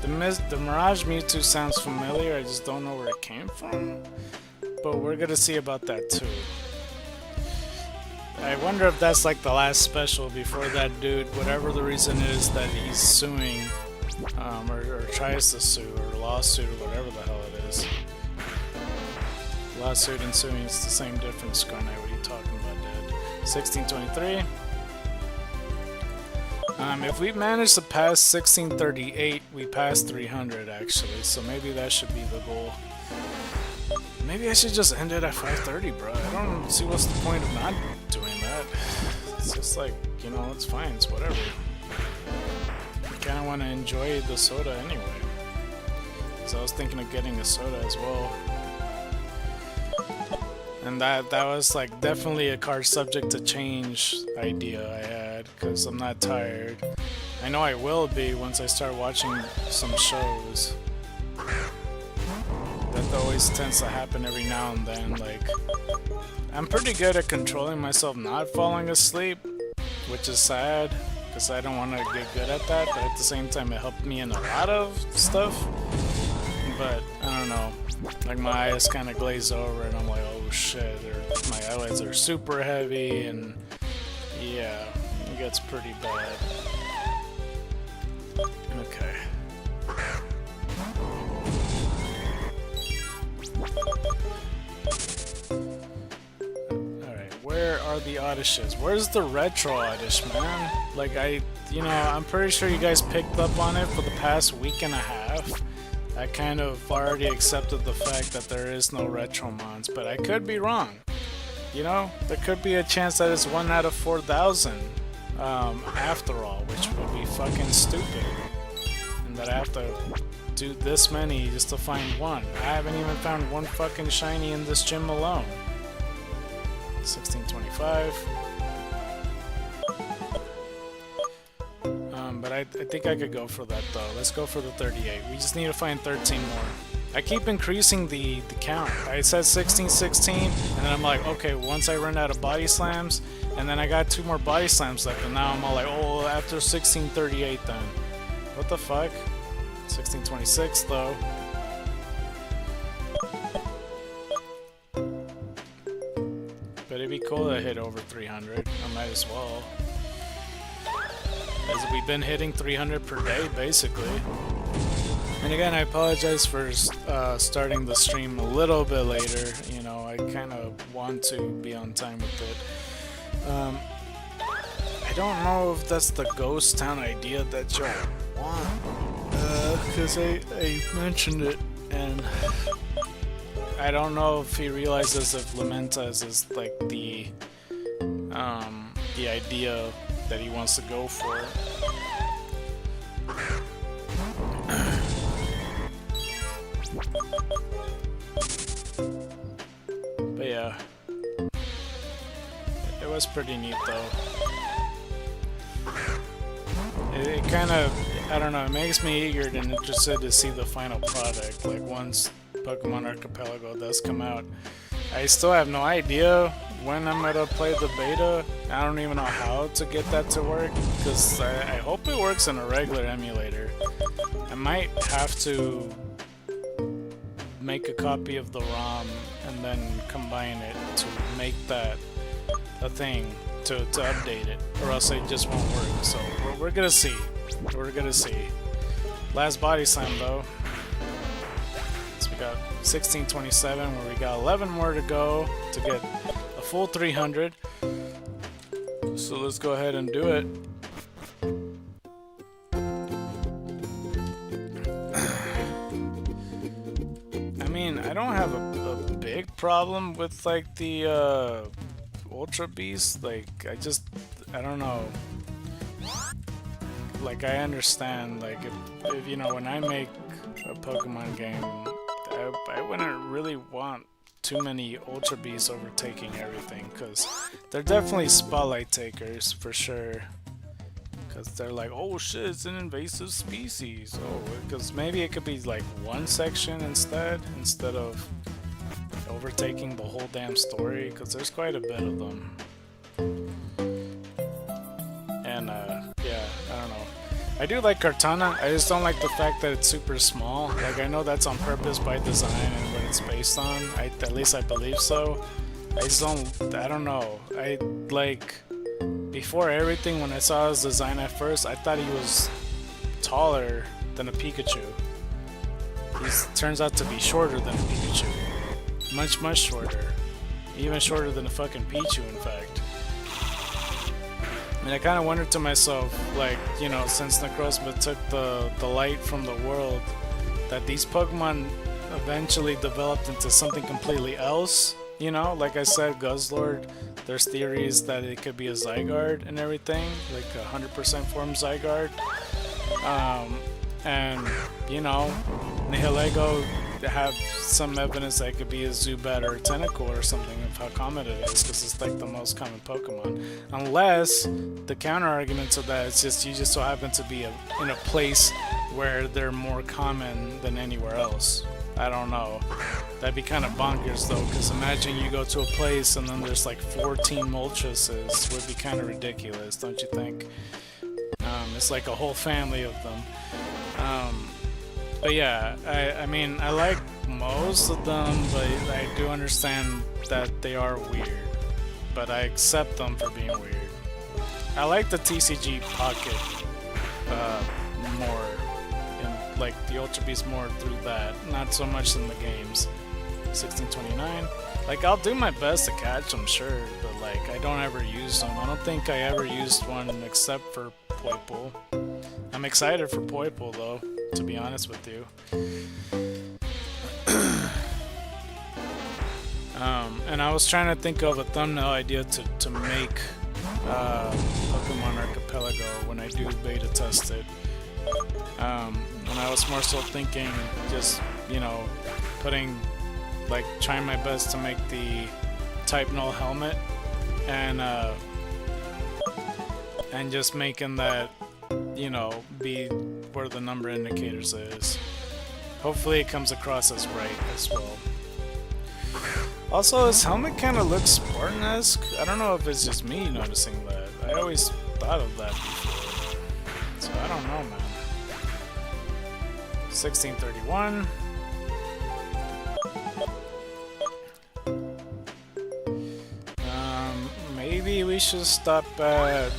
The Mirage Mewtwo sounds familiar, I just don't know where it came from. But we're gonna see about that too. I wonder if that's the last special before that dude, whatever the reason is that he's suing, or tries to sue, or lawsuit, or whatever the hell it is. Lawsuit and suing is the same difference, ScarKnight. What are you talking about, dude? 1623. If we manage to pass 1638, we passed 300 actually, so maybe that should be the goal. Maybe I should just end it at 530, bro. I don't see what's the point of not doing that. It's just it's fine, it's whatever. I kinda wanna enjoy the soda anyway. So I was thinking of getting a soda as well. And that was definitely a card subject to change idea I had, because I'm not tired. I know I will be once I start watching some shows. That always tends to happen every now and then. I'm pretty good at controlling myself not falling asleep, which is sad, because I don't want to get good at that, but at the same time it helped me in a lot of stuff. But, I don't know, my eyes kind of glaze over and I'm like, oh shit, or my eyelids are super heavy, and yeah, it gets pretty bad. Okay. Alright, where are the Oddishes? Where's the retro Oddish, man? I'm pretty sure you guys picked up on it for the past week and a half. I kind of already accepted the fact that there is no retro mons, but I could be wrong. There could be a chance that it's 1 out of 4,000 after all, which would be fucking stupid. And that I have to do this many just to find one. I haven't even found one fucking shiny in this gym alone. 1625. But I think I could go for that though. Let's go for the 38. We just need to find 13 more. I keep increasing the count. I said 16, 16, and then I'm like, okay, once I run out of body slams, and then I got 2 more body slams left, and now I'm all like, oh, after 1638 then. What the fuck? 1626 though. But it'd be cool to hit over 300. I might as well. As we've been hitting 300 per day, basically. And again, I apologize for starting the stream a little bit later. You know, I kind of want to be on time with it. I don't know if that's the ghost town idea that y'all want. Because I mentioned it, and I don't know if he realizes if Lamentas is like the idea that he wants to go for. But yeah, it was pretty neat though. It kind of, I don't know, it makes me eager and interested to see the final product, like once Pokemon Archipelago does come out. I still have no idea when I'm gonna play the beta. I don't even know how to get that to work, because I hope it works in a regular emulator. I might have to make a copy of the ROM and then combine it to make that a thing to update it, or else it just won't work. So we're gonna see. We're gonna see. Last body slam though. So we got 1627, where we got 11 more to go to get a full 300. So let's go ahead and do it. I mean, I don't have a big problem with like the Ultra Beast. Like, I don't know. Like, I understand, like, if you know, when I make a Pokemon game, I wouldn't really want too many Ultra Beasts overtaking everything, because they're definitely spotlight takers, for sure. Because they're like, oh shit, it's an invasive species. Oh, because maybe it could be like one section instead of overtaking the whole damn story, because there's quite a bit of them. And yeah, I don't know. I do like Kartana, I just don't like the fact that it's super small. Like, I know that's on purpose by design and what it's based on. At least I believe so. I just I don't know. I like, before everything, when I saw his design at first, I thought he was taller than a Pikachu. He turns out to be shorter than a Pikachu. Much, much shorter. Even shorter than a fucking Pichu, in fact. I mean, I kind of wondered to myself, like, you know, since Necrozma took the light from the world, that these Pokemon eventually developed into something completely else. You know, like I said, Guzzlord, there's theories that it could be a Zygarde and everything, like 100% form Zygarde. And, you know, Nihilego have some evidence that it could be a Zubat or a Tentacool or something, of how common it is, because it's like the most common Pokemon. Unless the counter argument to that is just you just so happen to be in a place where they're more common than anywhere else. I don't know. That'd be kind of bonkers though, because imagine you go to a place and then there's like 14 Moltres. Would be kind of ridiculous, don't you think? It's like a whole family of them. But yeah, I mean, I like most of them, but I do understand that they are weird. But I accept them for being weird. I like the TCG Pocket more, and like the Ultra Beast more through that, not so much in the games. 1629, like I'll do my best to catch them, sure, but like I don't ever use them. I don't think I ever used one except for Poipole. I'm excited for Poipole though, to be honest with you. And I was trying to think of a thumbnail idea to make Pokemon Archipelago when I do beta test it. And I was more so thinking just, you know, like trying my best to make the Type Null helmet and just making that, you know, be where the number indicators is. Hopefully it comes across as right as well. Also, his helmet kind of looks Spartan-esque. I don't know if it's just me noticing that. I always thought of that before. So I don't know, man. 1631. Maybe we should stop at...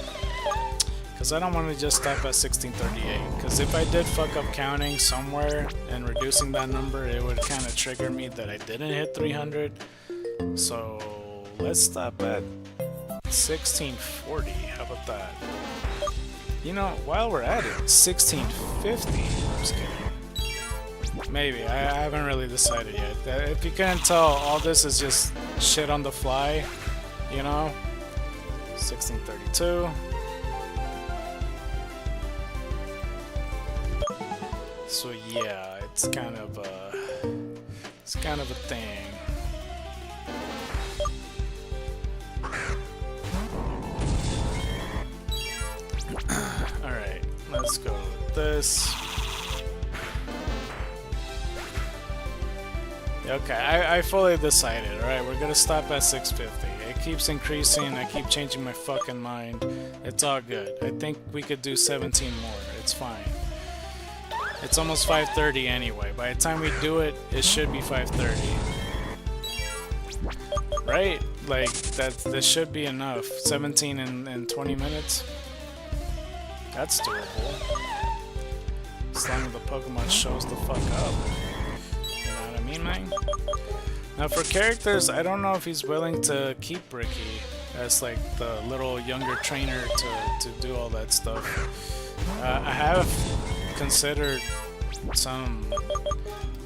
Because I don't want to just stop at 1638. Because if I did fuck up counting somewhere and reducing that number, it would kind of trigger me that I didn't hit 300. So let's stop at 1640. How about that? You know, while we're at it, 1650. I'm just kidding. Maybe. I haven't really decided yet. If you can't tell, all this is just shit on the fly. You know? 1632. So yeah, it's kind of a thing. All right, let's go with this. Okay, I fully decided. All right, we're gonna stop at 650. It keeps increasing. I keep changing my fucking mind. It's all good. I think we could do 17 more. It's fine. It's almost 5:30 anyway. By the time we do it, it should be 5:30. Right? Like, that should be enough. 17 in 20 minutes? That's doable. As long as the Pokemon shows the fuck up. You know what I mean, man? Now for characters, I don't know if he's willing to keep Ricky as like the little younger trainer to do all that stuff. I have considered some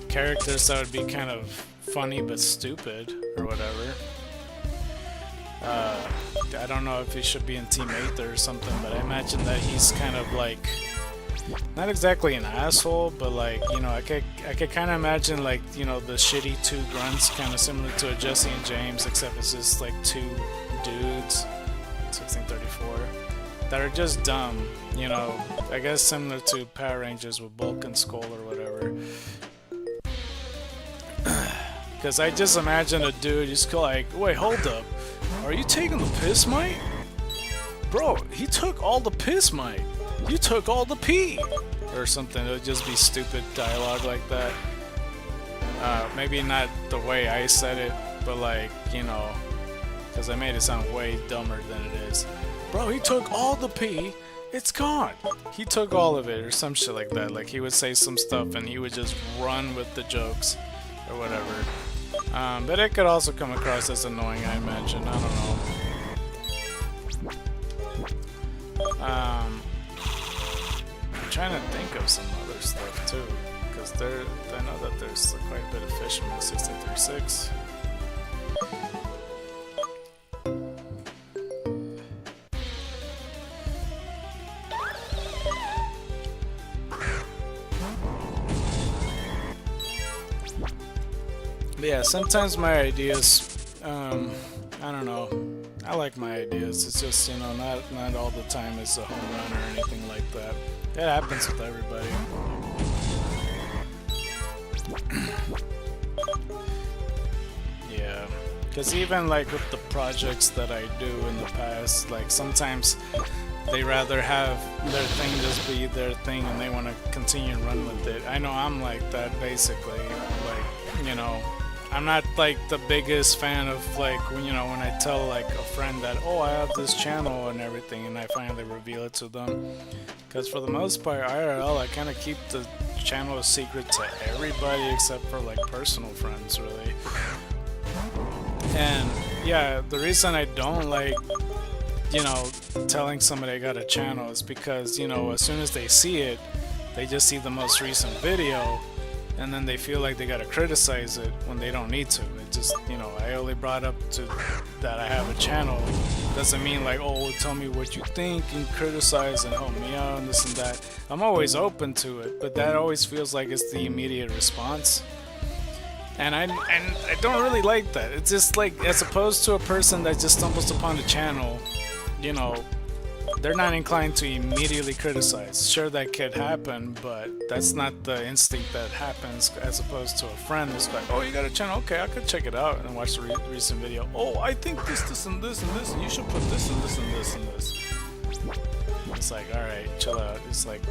characters that would be kind of funny but stupid or whatever. I don't know if he should be in Team Aether or something, but I imagine that he's kind of like not exactly an asshole, but like, you know, I could kind of imagine like, you know, the shitty two grunts, kind of similar to a Jesse and James, except it's just like two dudes, 1634, that are just dumb, you know, I guess similar to Power Rangers with Bulk and Skull or whatever. Because I just imagine a dude just like, wait, hold up, are you taking the piss, Mike? Bro, he took all the piss, Mike. You took all the pee! Or something. It would just be stupid dialogue like that. Maybe not the way I said it, but like, you know, because I made it sound way dumber than it is. Bro, he took all the pee, it's gone! He took all of it, or some shit like that. Like, he would say some stuff and he would just run with the jokes, or whatever. But it could also come across as annoying, I imagine. I don't know. I'm trying to think of some other stuff too, because I know that there's quite a bit of Fisherman 1636. But yeah, sometimes my ideas, I don't know, I like my ideas. It's just, you know, not all the time it's a home run or anything like that. It happens with everybody. Yeah, because even like with the projects that I do in the past, like sometimes they rather have their thing just be their thing and they want to continue and run with it. I know I'm like that basically. Like, you know, I'm not like the biggest fan of like, you know, when I tell like a friend that, oh, I have this channel and everything, and I finally reveal it to them. Because for the most part, IRL, I kind of keep the channel a secret to everybody except for like personal friends, really. And yeah, the reason I don't like, you know, telling somebody I got a channel is because, you know, as soon as they see it, they just see the most recent video, and then they feel like they gotta criticize it when they don't need to. It just, you know, I only brought up to that I have a channel. Doesn't mean like, oh, tell me what you think and criticize and help me out and this and that. I'm always open to it, but that always feels like it's the immediate response. And I don't really like that. It's just like, as opposed to a person that just stumbles upon the channel, you know, they're not inclined to immediately criticize. Sure, that could happen, but that's not the instinct that happens, as opposed to a friend who's like, oh, you got a channel? Okay, I could check it out and watch the recent video. Oh, I think this, and this, and this, and you should put this, and this, and this, and this. It's like, alright, chill out. It's like,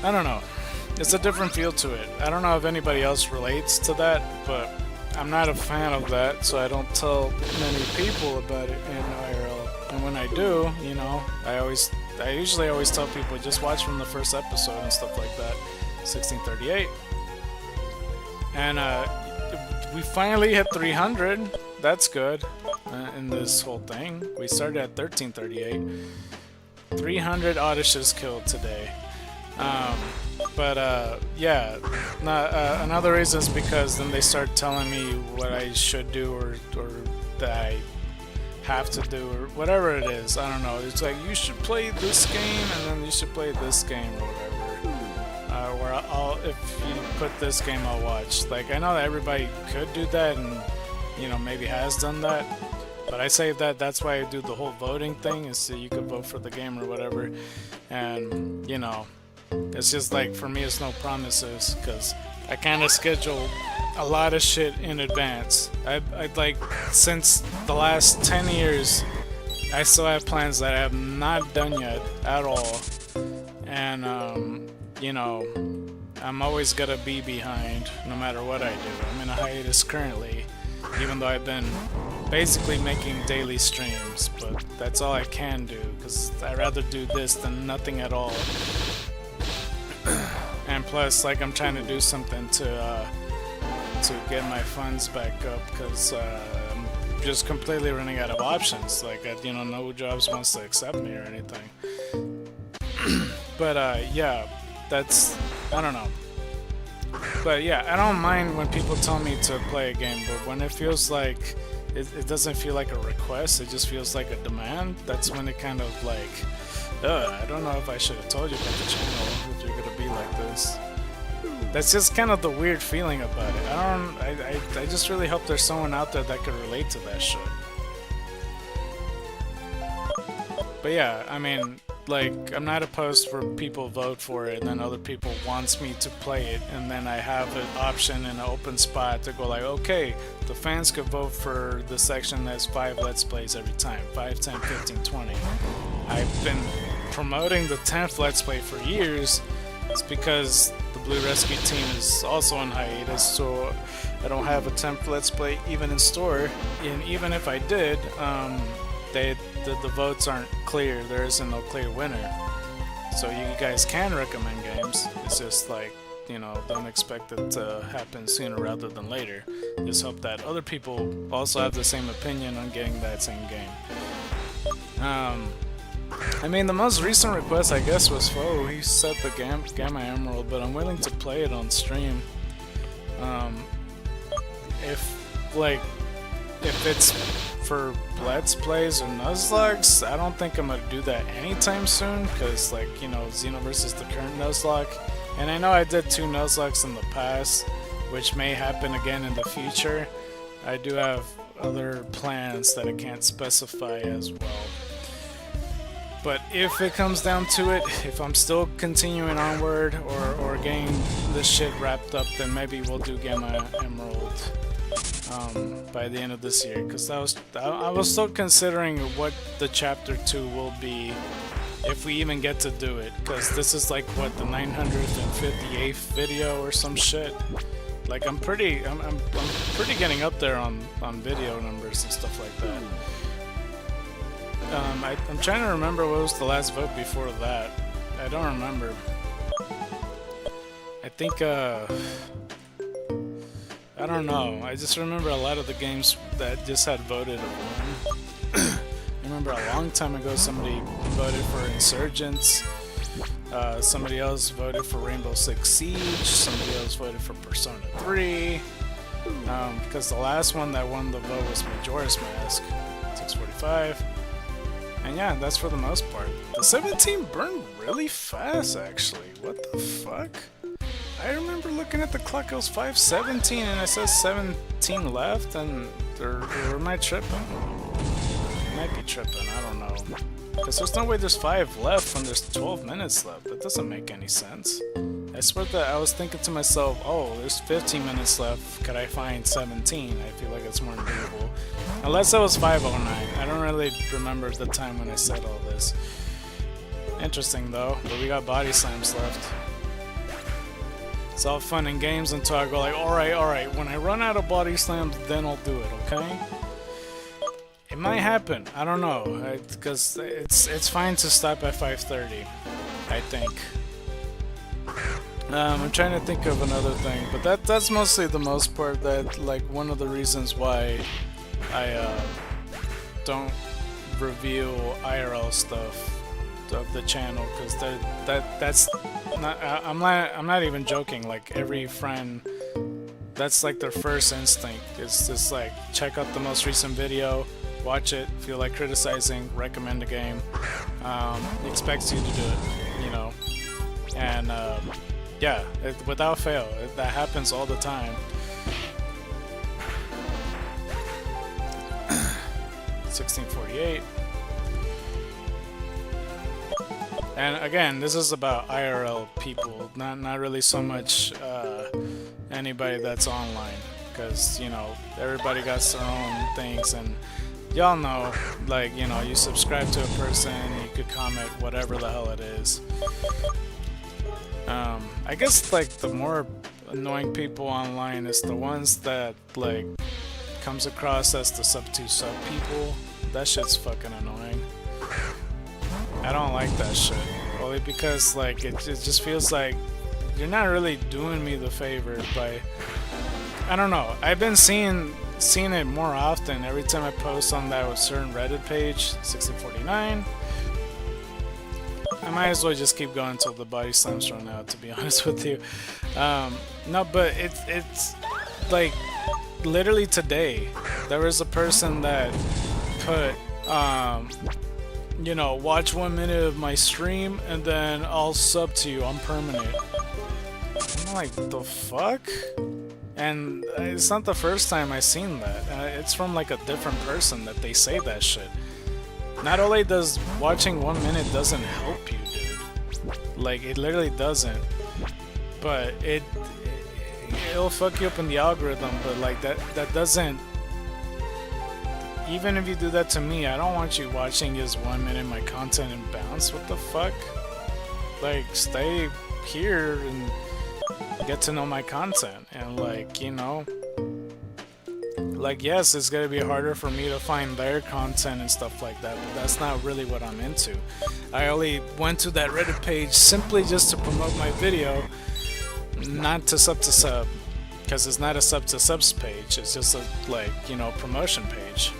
I don't know. It's a different feel to it. I don't know if anybody else relates to that, but I'm not a fan of that, so I don't tell many people about it in IRL. And when I do, you know, I usually always tell people, just watch from the first episode and stuff like that. 1638. And we finally hit 300. That's good in this whole thing. We started at 1338. 300 Odysseus killed today. Yeah, another reason is because then they start telling me what I should do or that I have to do or whatever it is. I don't know. It's like, you should play this game and then you should play this game or whatever. Where if you put this game, I'll watch. Like, I know that everybody could do that and, you know, maybe has done that. But I say that's why I do the whole voting thing, is so you could vote for the game or whatever. And, you know, it's just like, for me, it's no promises, because I kind of schedule a lot of shit in advance. I'd like, since the last 10 years, I still have plans that I have not done yet at all. And, you know, I'm always gonna be behind no matter what I do. I'm in a hiatus currently, even though I've been basically making daily streams, but that's all I can do, because I'd rather do this than nothing at all. And plus, like, I'm trying to do something to get my funds back up, because I'm just completely running out of options. Like, you know, no jobs wants to accept me or anything. But yeah, that's, I don't know. But yeah, I don't mind when people tell me to play a game, but when it feels like it doesn't feel like a request, it just feels like a demand, that's when it kind of like, I don't know if I should have told you about the channel if you're gonna be like this. That's just kind of the weird feeling about it. I just really hope there's someone out there that could relate to that shit. But yeah, I mean, like, I'm not opposed for people vote for it and then other people wants me to play it, and then I have an option in an open spot to go like, okay, the fans could vote for the section that's 5 Let's Plays every time. 5, 10, 15, 20. I've been promoting the 10th Let's Play for years. It's because the Blue Rescue team is also on hiatus, so I don't have a 10th Let's Play even in store. And even if I did, the votes aren't clear. There isn't no clear winner. So you guys can recommend games. It's just like, you know, don't expect it to happen sooner rather than later. Just hope that other people also have the same opinion on getting that same game. I mean, the most recent request, I guess, was Foe. He said the Gamma Emerald, but I'm willing to play it on stream. If it's for Let's Plays or Nuzlockes, I don't think I'm gonna do that anytime soon, because, like, you know, Xenoverse is the current Nuzlocke, and I know I did 2 Nuzlockes in the past, which may happen again in the future. I do have other plans that I can't specify as well. But if it comes down to it, if I'm still continuing onward or getting this shit wrapped up, then maybe we'll do Gamma Emerald by the end of this year, because I was still considering what the chapter 2 will be if we even get to do it, because this is like, what, the 958th video or some shit. Like, I'm pretty getting up there on video numbers and stuff like that. I'm trying to remember what was the last vote before that. I don't remember. I think, I don't know. I just remember a lot of the games that just had voted won. I remember a long time ago somebody voted for Insurgents. Somebody else voted for Rainbow Six Siege. Somebody else voted for Persona 3. Because the last one that won the vote was Majora's Mask, 645. And yeah, that's for the most part. The 17 burned really fast, actually. What the fuck? I remember looking at the clock, it was 5:17 and it says 17 left, and or am I tripping? Am I might be tripping, I don't know. Because there's no way there's 5 left when there's 12 minutes left. That doesn't make any sense. I swear that I was thinking to myself, oh, there's 15 minutes left, could I find 17? I feel like it's more doable. Unless it was 5:09. I don't really remember the time when I said all this. Interesting though, but we got body slams left. It's all fun and games until I go like, alright, when I run out of body slams, then I'll do it, okay? It might happen, I don't know, because it's fine to stop at 5:30, I think. I'm trying to think of another thing, but that's mostly the most part, that like one of the reasons why I don't review IRL stuff of the channel, because that's not, I'm not even joking. Like every friend, that's like their first instinct. It's just like check out the most recent video, watch it, feel like criticizing, recommend a game, expects you to do it, you know, and yeah, without fail, that happens all the time. 1648. And again, this is about IRL people, not really so much anybody that's online, because you know everybody got their own things, and y'all know, like, you know, you subscribe to a person, you could comment whatever the hell it is. I guess like the more annoying people online is the ones that like comes across as the sub people. That shit's fucking annoying. I don't like that shit, only because like it just feels like you're not really doing me the favor by, I don't know, I've been seeing it more often every time I post on that certain Reddit page, 1649. I might as well just keep going until the body slams run out, to be honest with you. No, but it's like literally today there was a person that put you know, watch 1 minute of my stream and then I'll sub to you, I'm permanent. I'm like, the fuck? And it's not the first time I've seen that. It's from like a different person that they say that shit. Not only does watching 1 minute doesn't help you, dude. Like, it literally doesn't. But it'll fuck you up in the algorithm, but like that doesn't. Even if you do that to me, I don't want you watching just 1 minute of my content and bounce. What the fuck? Like, stay here and get to know my content. And like, you know, like, yes, it's gonna be harder for me to find their content and stuff like that, but that's not really what I'm into. I only went to that Reddit page simply just to promote my video, not to sub, because it's not a sub to subs page, it's just a, like, you know, promotion page.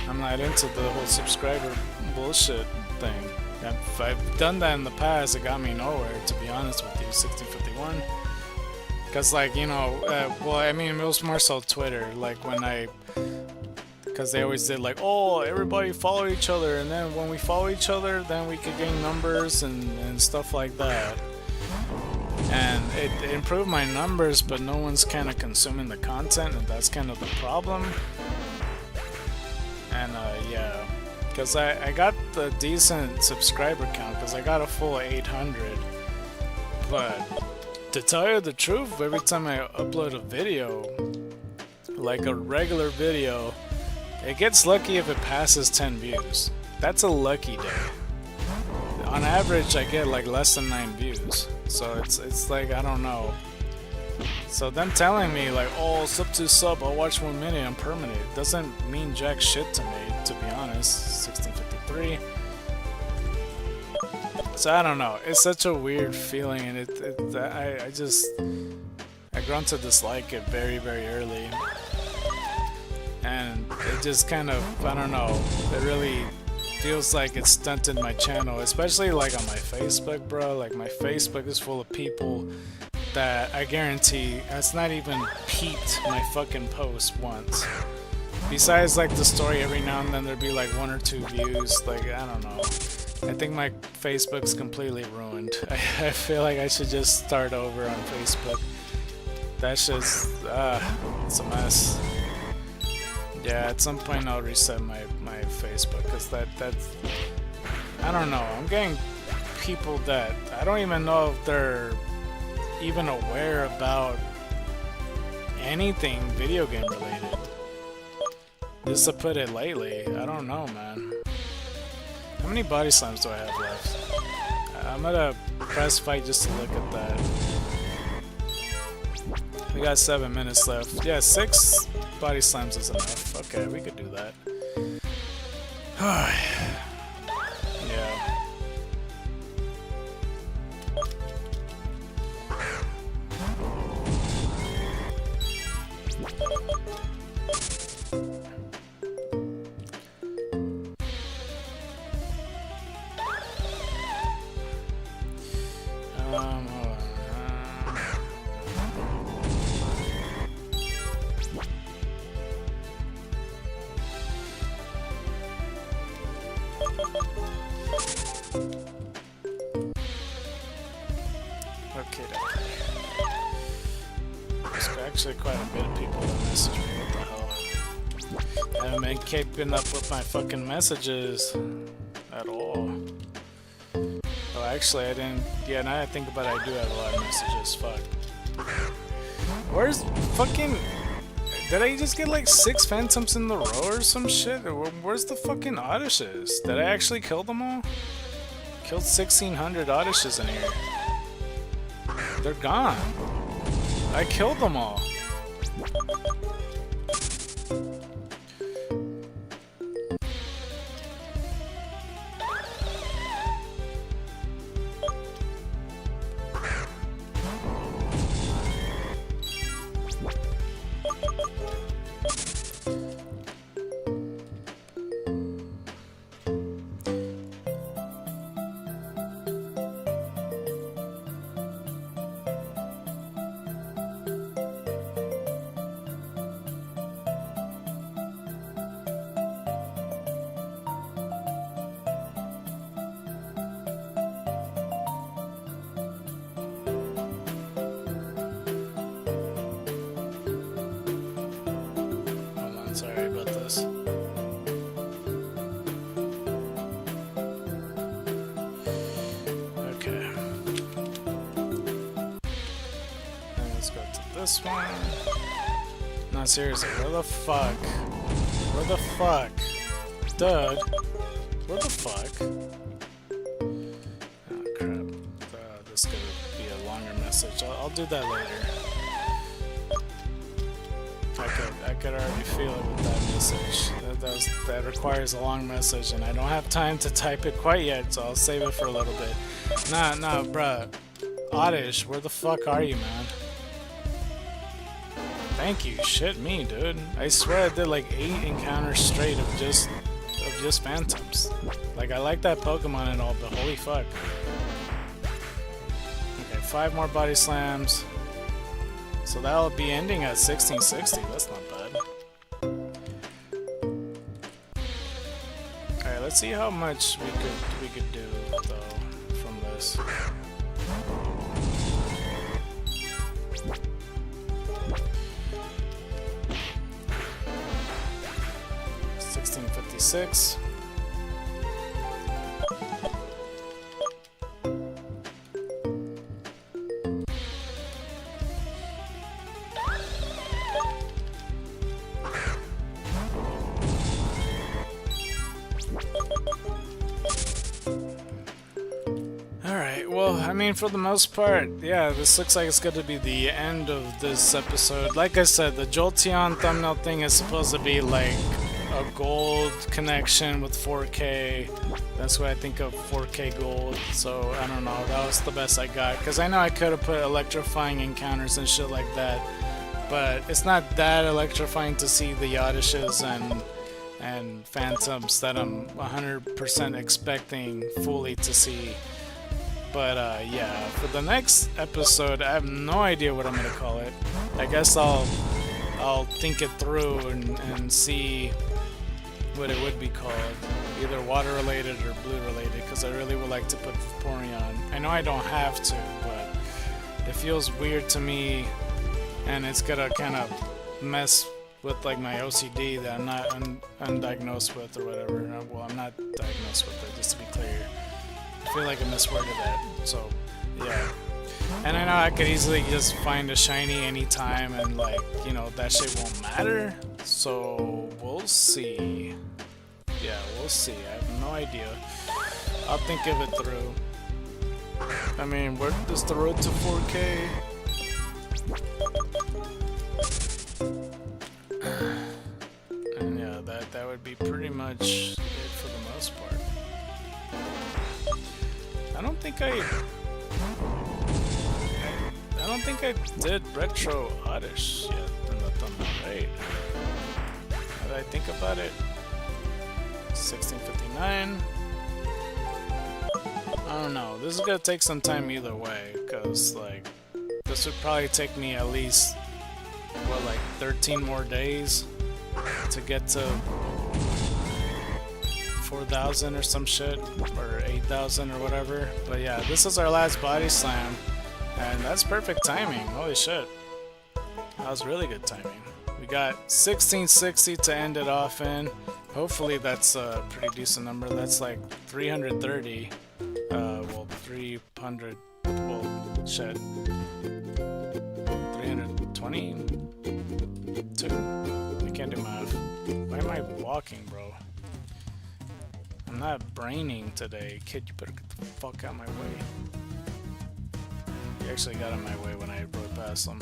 I'm not into the whole subscriber bullshit thing. If I've done that in the past, it got me nowhere, to be honest with you. 1651. Because, like, you know, well, I mean, it was more so Twitter, like, when because they always did, like, oh, everybody follow each other, and then when we follow each other, then we could gain numbers and stuff like that. And it improved my numbers, but no one's kind of consuming the content, and that's kind of the problem. And, yeah, because I got the decent subscriber count, because I got a full 800, but to tell you the truth, every time I upload a video, like a regular video, it gets lucky if it passes 10 views. That's a lucky day. On average, I get like less than 9 views. So it's like, I don't know. So them telling me like, oh, sub to sub, I'll watch 1 minute, I'm permanent, doesn't mean jack shit to me, to be honest. 1653. So I don't know, it's such a weird feeling, and I grown to dislike it very, very early, and it just kind of, I don't know, it really feels like it stunted my channel, especially like on my Facebook, bro. Like, my Facebook is full of people that I guarantee has not even peeped my fucking post once. Besides like the story, every now and then there'd be like 1 or 2 views. Like, I don't know. I think my Facebook's completely ruined. I feel like I should just start over on Facebook. That's just, it's a mess. Yeah, at some point I'll reset my Facebook, because that's... I don't know, I'm getting people that I don't even know if they're even aware about anything video game related. Just to put it lightly, I don't know, man. How many body slams do I have left? I'm gonna press fight just to look at that. We got 7 minutes left. Yeah, 6 body slams is enough. Okay, we could do that. Yeah. Hold on. Okay, there's actually quite a bit of people that message me. What the hell? I haven't been keeping up with my fucking messages at all. Oh, actually, I didn't. Yeah, now that I think about it, I do have a lot of messages. Fuck. Where's fucking. Did I just get like 6 phantoms in the row or some shit? Or where's the fucking Oddishes? Did I actually kill them all? Killed 1,600 Oddishes in here. They're gone. I killed them all. Sorry about this. Okay. Let's go to this one. No, seriously, where the fuck? Where the fuck? Dude. Where the fuck? Oh, crap. This could be a longer message. I'll do that later. I could already feel it with that message. That requires a long message, and I don't have time to type it quite yet, so I'll save it for a little bit. Nah, bruh. Oddish, where the fuck are you, man? Thank you. Shit me, dude. I swear I did like 8 encounters straight of just phantoms. Like, I like that Pokemon and all, but holy fuck. Okay, 5 more body slams. So that'll be ending at 1660. That's not bad. Alright, let's see how much we could do though from this. $16.56. Well, I mean, for the most part, yeah, this looks like it's going to be the end of this episode. Like I said, the Jolteon thumbnail thing is supposed to be like a gold connection with 4K. That's what I think of, 4K gold. So, I don't know, that was the best I got. Because I know I could have put electrifying encounters and shit like that. But it's not that electrifying to see the Oddishes and phantoms that I'm 100% expecting fully to see. But yeah, for the next episode, I have no idea what I'm gonna call it. I guess I'll think it through and see what it would be called, either water related or blue related, because I really would like to put Vaporeon. I know I don't have to, but it feels weird to me, and it's gonna kind of mess with like my OCD that I'm not undiagnosed with or whatever. Well, I'm not diagnosed with it, just to be clear. I feel like I misworded that, so yeah. And I know I could easily just find a shiny anytime and like, you know, that shit won't matter. So we'll see. Yeah, we'll see. I have no idea. I'll think of it through. I mean, where is the road to 4K? And yeah, that would be pretty much it for the most part. I don't think I did Retro Oddish yet in the thumbnail, right? Now that I think about it, 1659. I don't know. This is gonna take some time either way, cause like this would probably take me at least what, like 13 more days to get to 4,000 or some shit, or 8,000 or whatever. But yeah, this is our last body slam, and that's perfect timing. Holy shit, that was really good timing. We got 1660 to end it off in. Hopefully that's a pretty decent number. That's like 330. Well, 300. Well, shit. 322. I can't do math. Why am I walking, bro? I'm not braining today. Kid, you better get the fuck out of my way. You actually got in my way when I rode past them.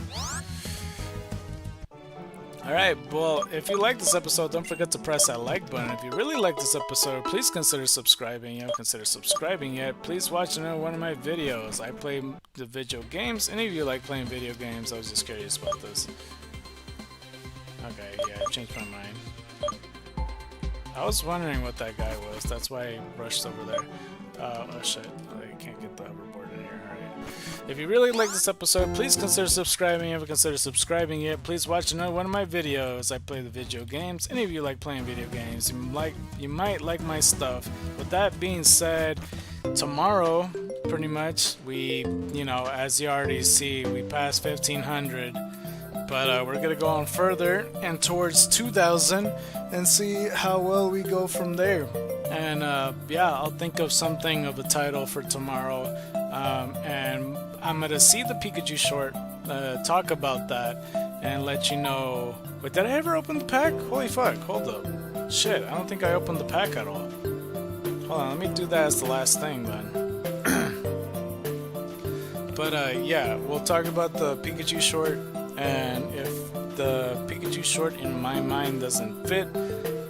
Alright, well, if you like this episode, don't forget to press that like button. If you really like this episode, please consider subscribing. You haven't considered subscribing yet, please watch another one of my videos. I play the video games. Any of you like playing video games? I was just curious about this. Okay, yeah, I changed my mind. I was wondering what that guy was. That's why I rushed over there. Oh shit, I can't get the hoverboard in here. Alright. If you really like this episode, please consider subscribing. If you haven't considered subscribing yet, please watch another one of my videos. I play the video games. Any of you like playing video games, you might like my stuff. With that being said, tomorrow, pretty much, we, you know, as you already see, we passed 1,500. But we're gonna go on further and towards 2,000 and see how well we go from there. And yeah, I'll think of something of a title for tomorrow. And I'm gonna see the Pikachu short, talk about that, and let you know. Wait, did I ever open the pack? Holy fuck, hold up. Shit, I don't think I opened the pack at all. Hold on, let me do that as the last thing then. But yeah, we'll talk about the Pikachu short. And if the Pikachu short in my mind doesn't fit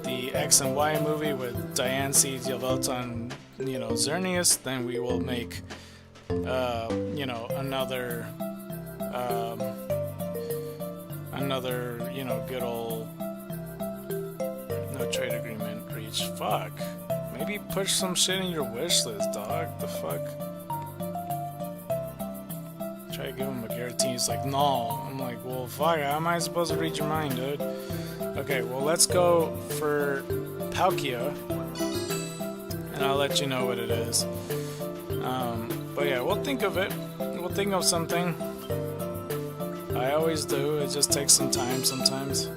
the X and Y movie with Diane sees Yveltal and, you know, Xerneas, then we will make, you know, another, you know, good old no trade agreement reach. Fuck. Maybe push some shit in your wish list, dog. The fuck? Try to give him a guarantee. He's like, no. I'm like, well, fuck, how am I supposed to read your mind, dude? Okay, well, let's go for Palkia, and I'll let you know what it is. But yeah, we'll think of it. We'll think of something. I always do. It just takes some time sometimes.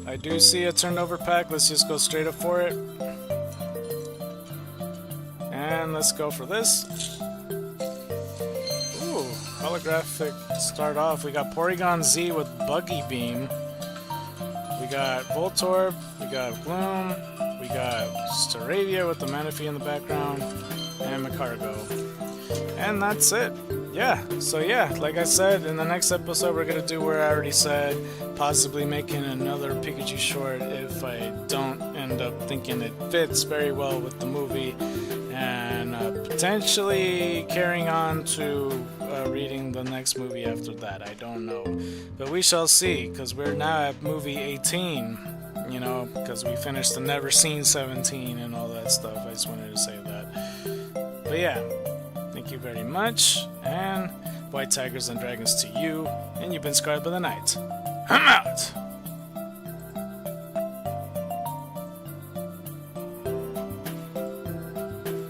I do see a turned over pack. Let's just go straight up for it. And let's go for this. Ooh, holographic start off. We got Porygon Z with Buggy Beam. We got Voltorb. We got Gloom. We got Staravia with the Manaphy in the background. And Macargo. And that's it. Yeah, so yeah, like I said, in the next episode we're going to do where I already said, possibly making another Pikachu short if I don't end up thinking it fits very well with the movie. And potentially carrying on to reading the next movie after that. I don't know, but we shall see, because we're now at movie 18, you know, because we finished the Never Seen 17 and all that stuff. I just wanted to say that. But yeah, thank you very much, and white tigers and dragons to you, and you've been scarred by the night. I'm out!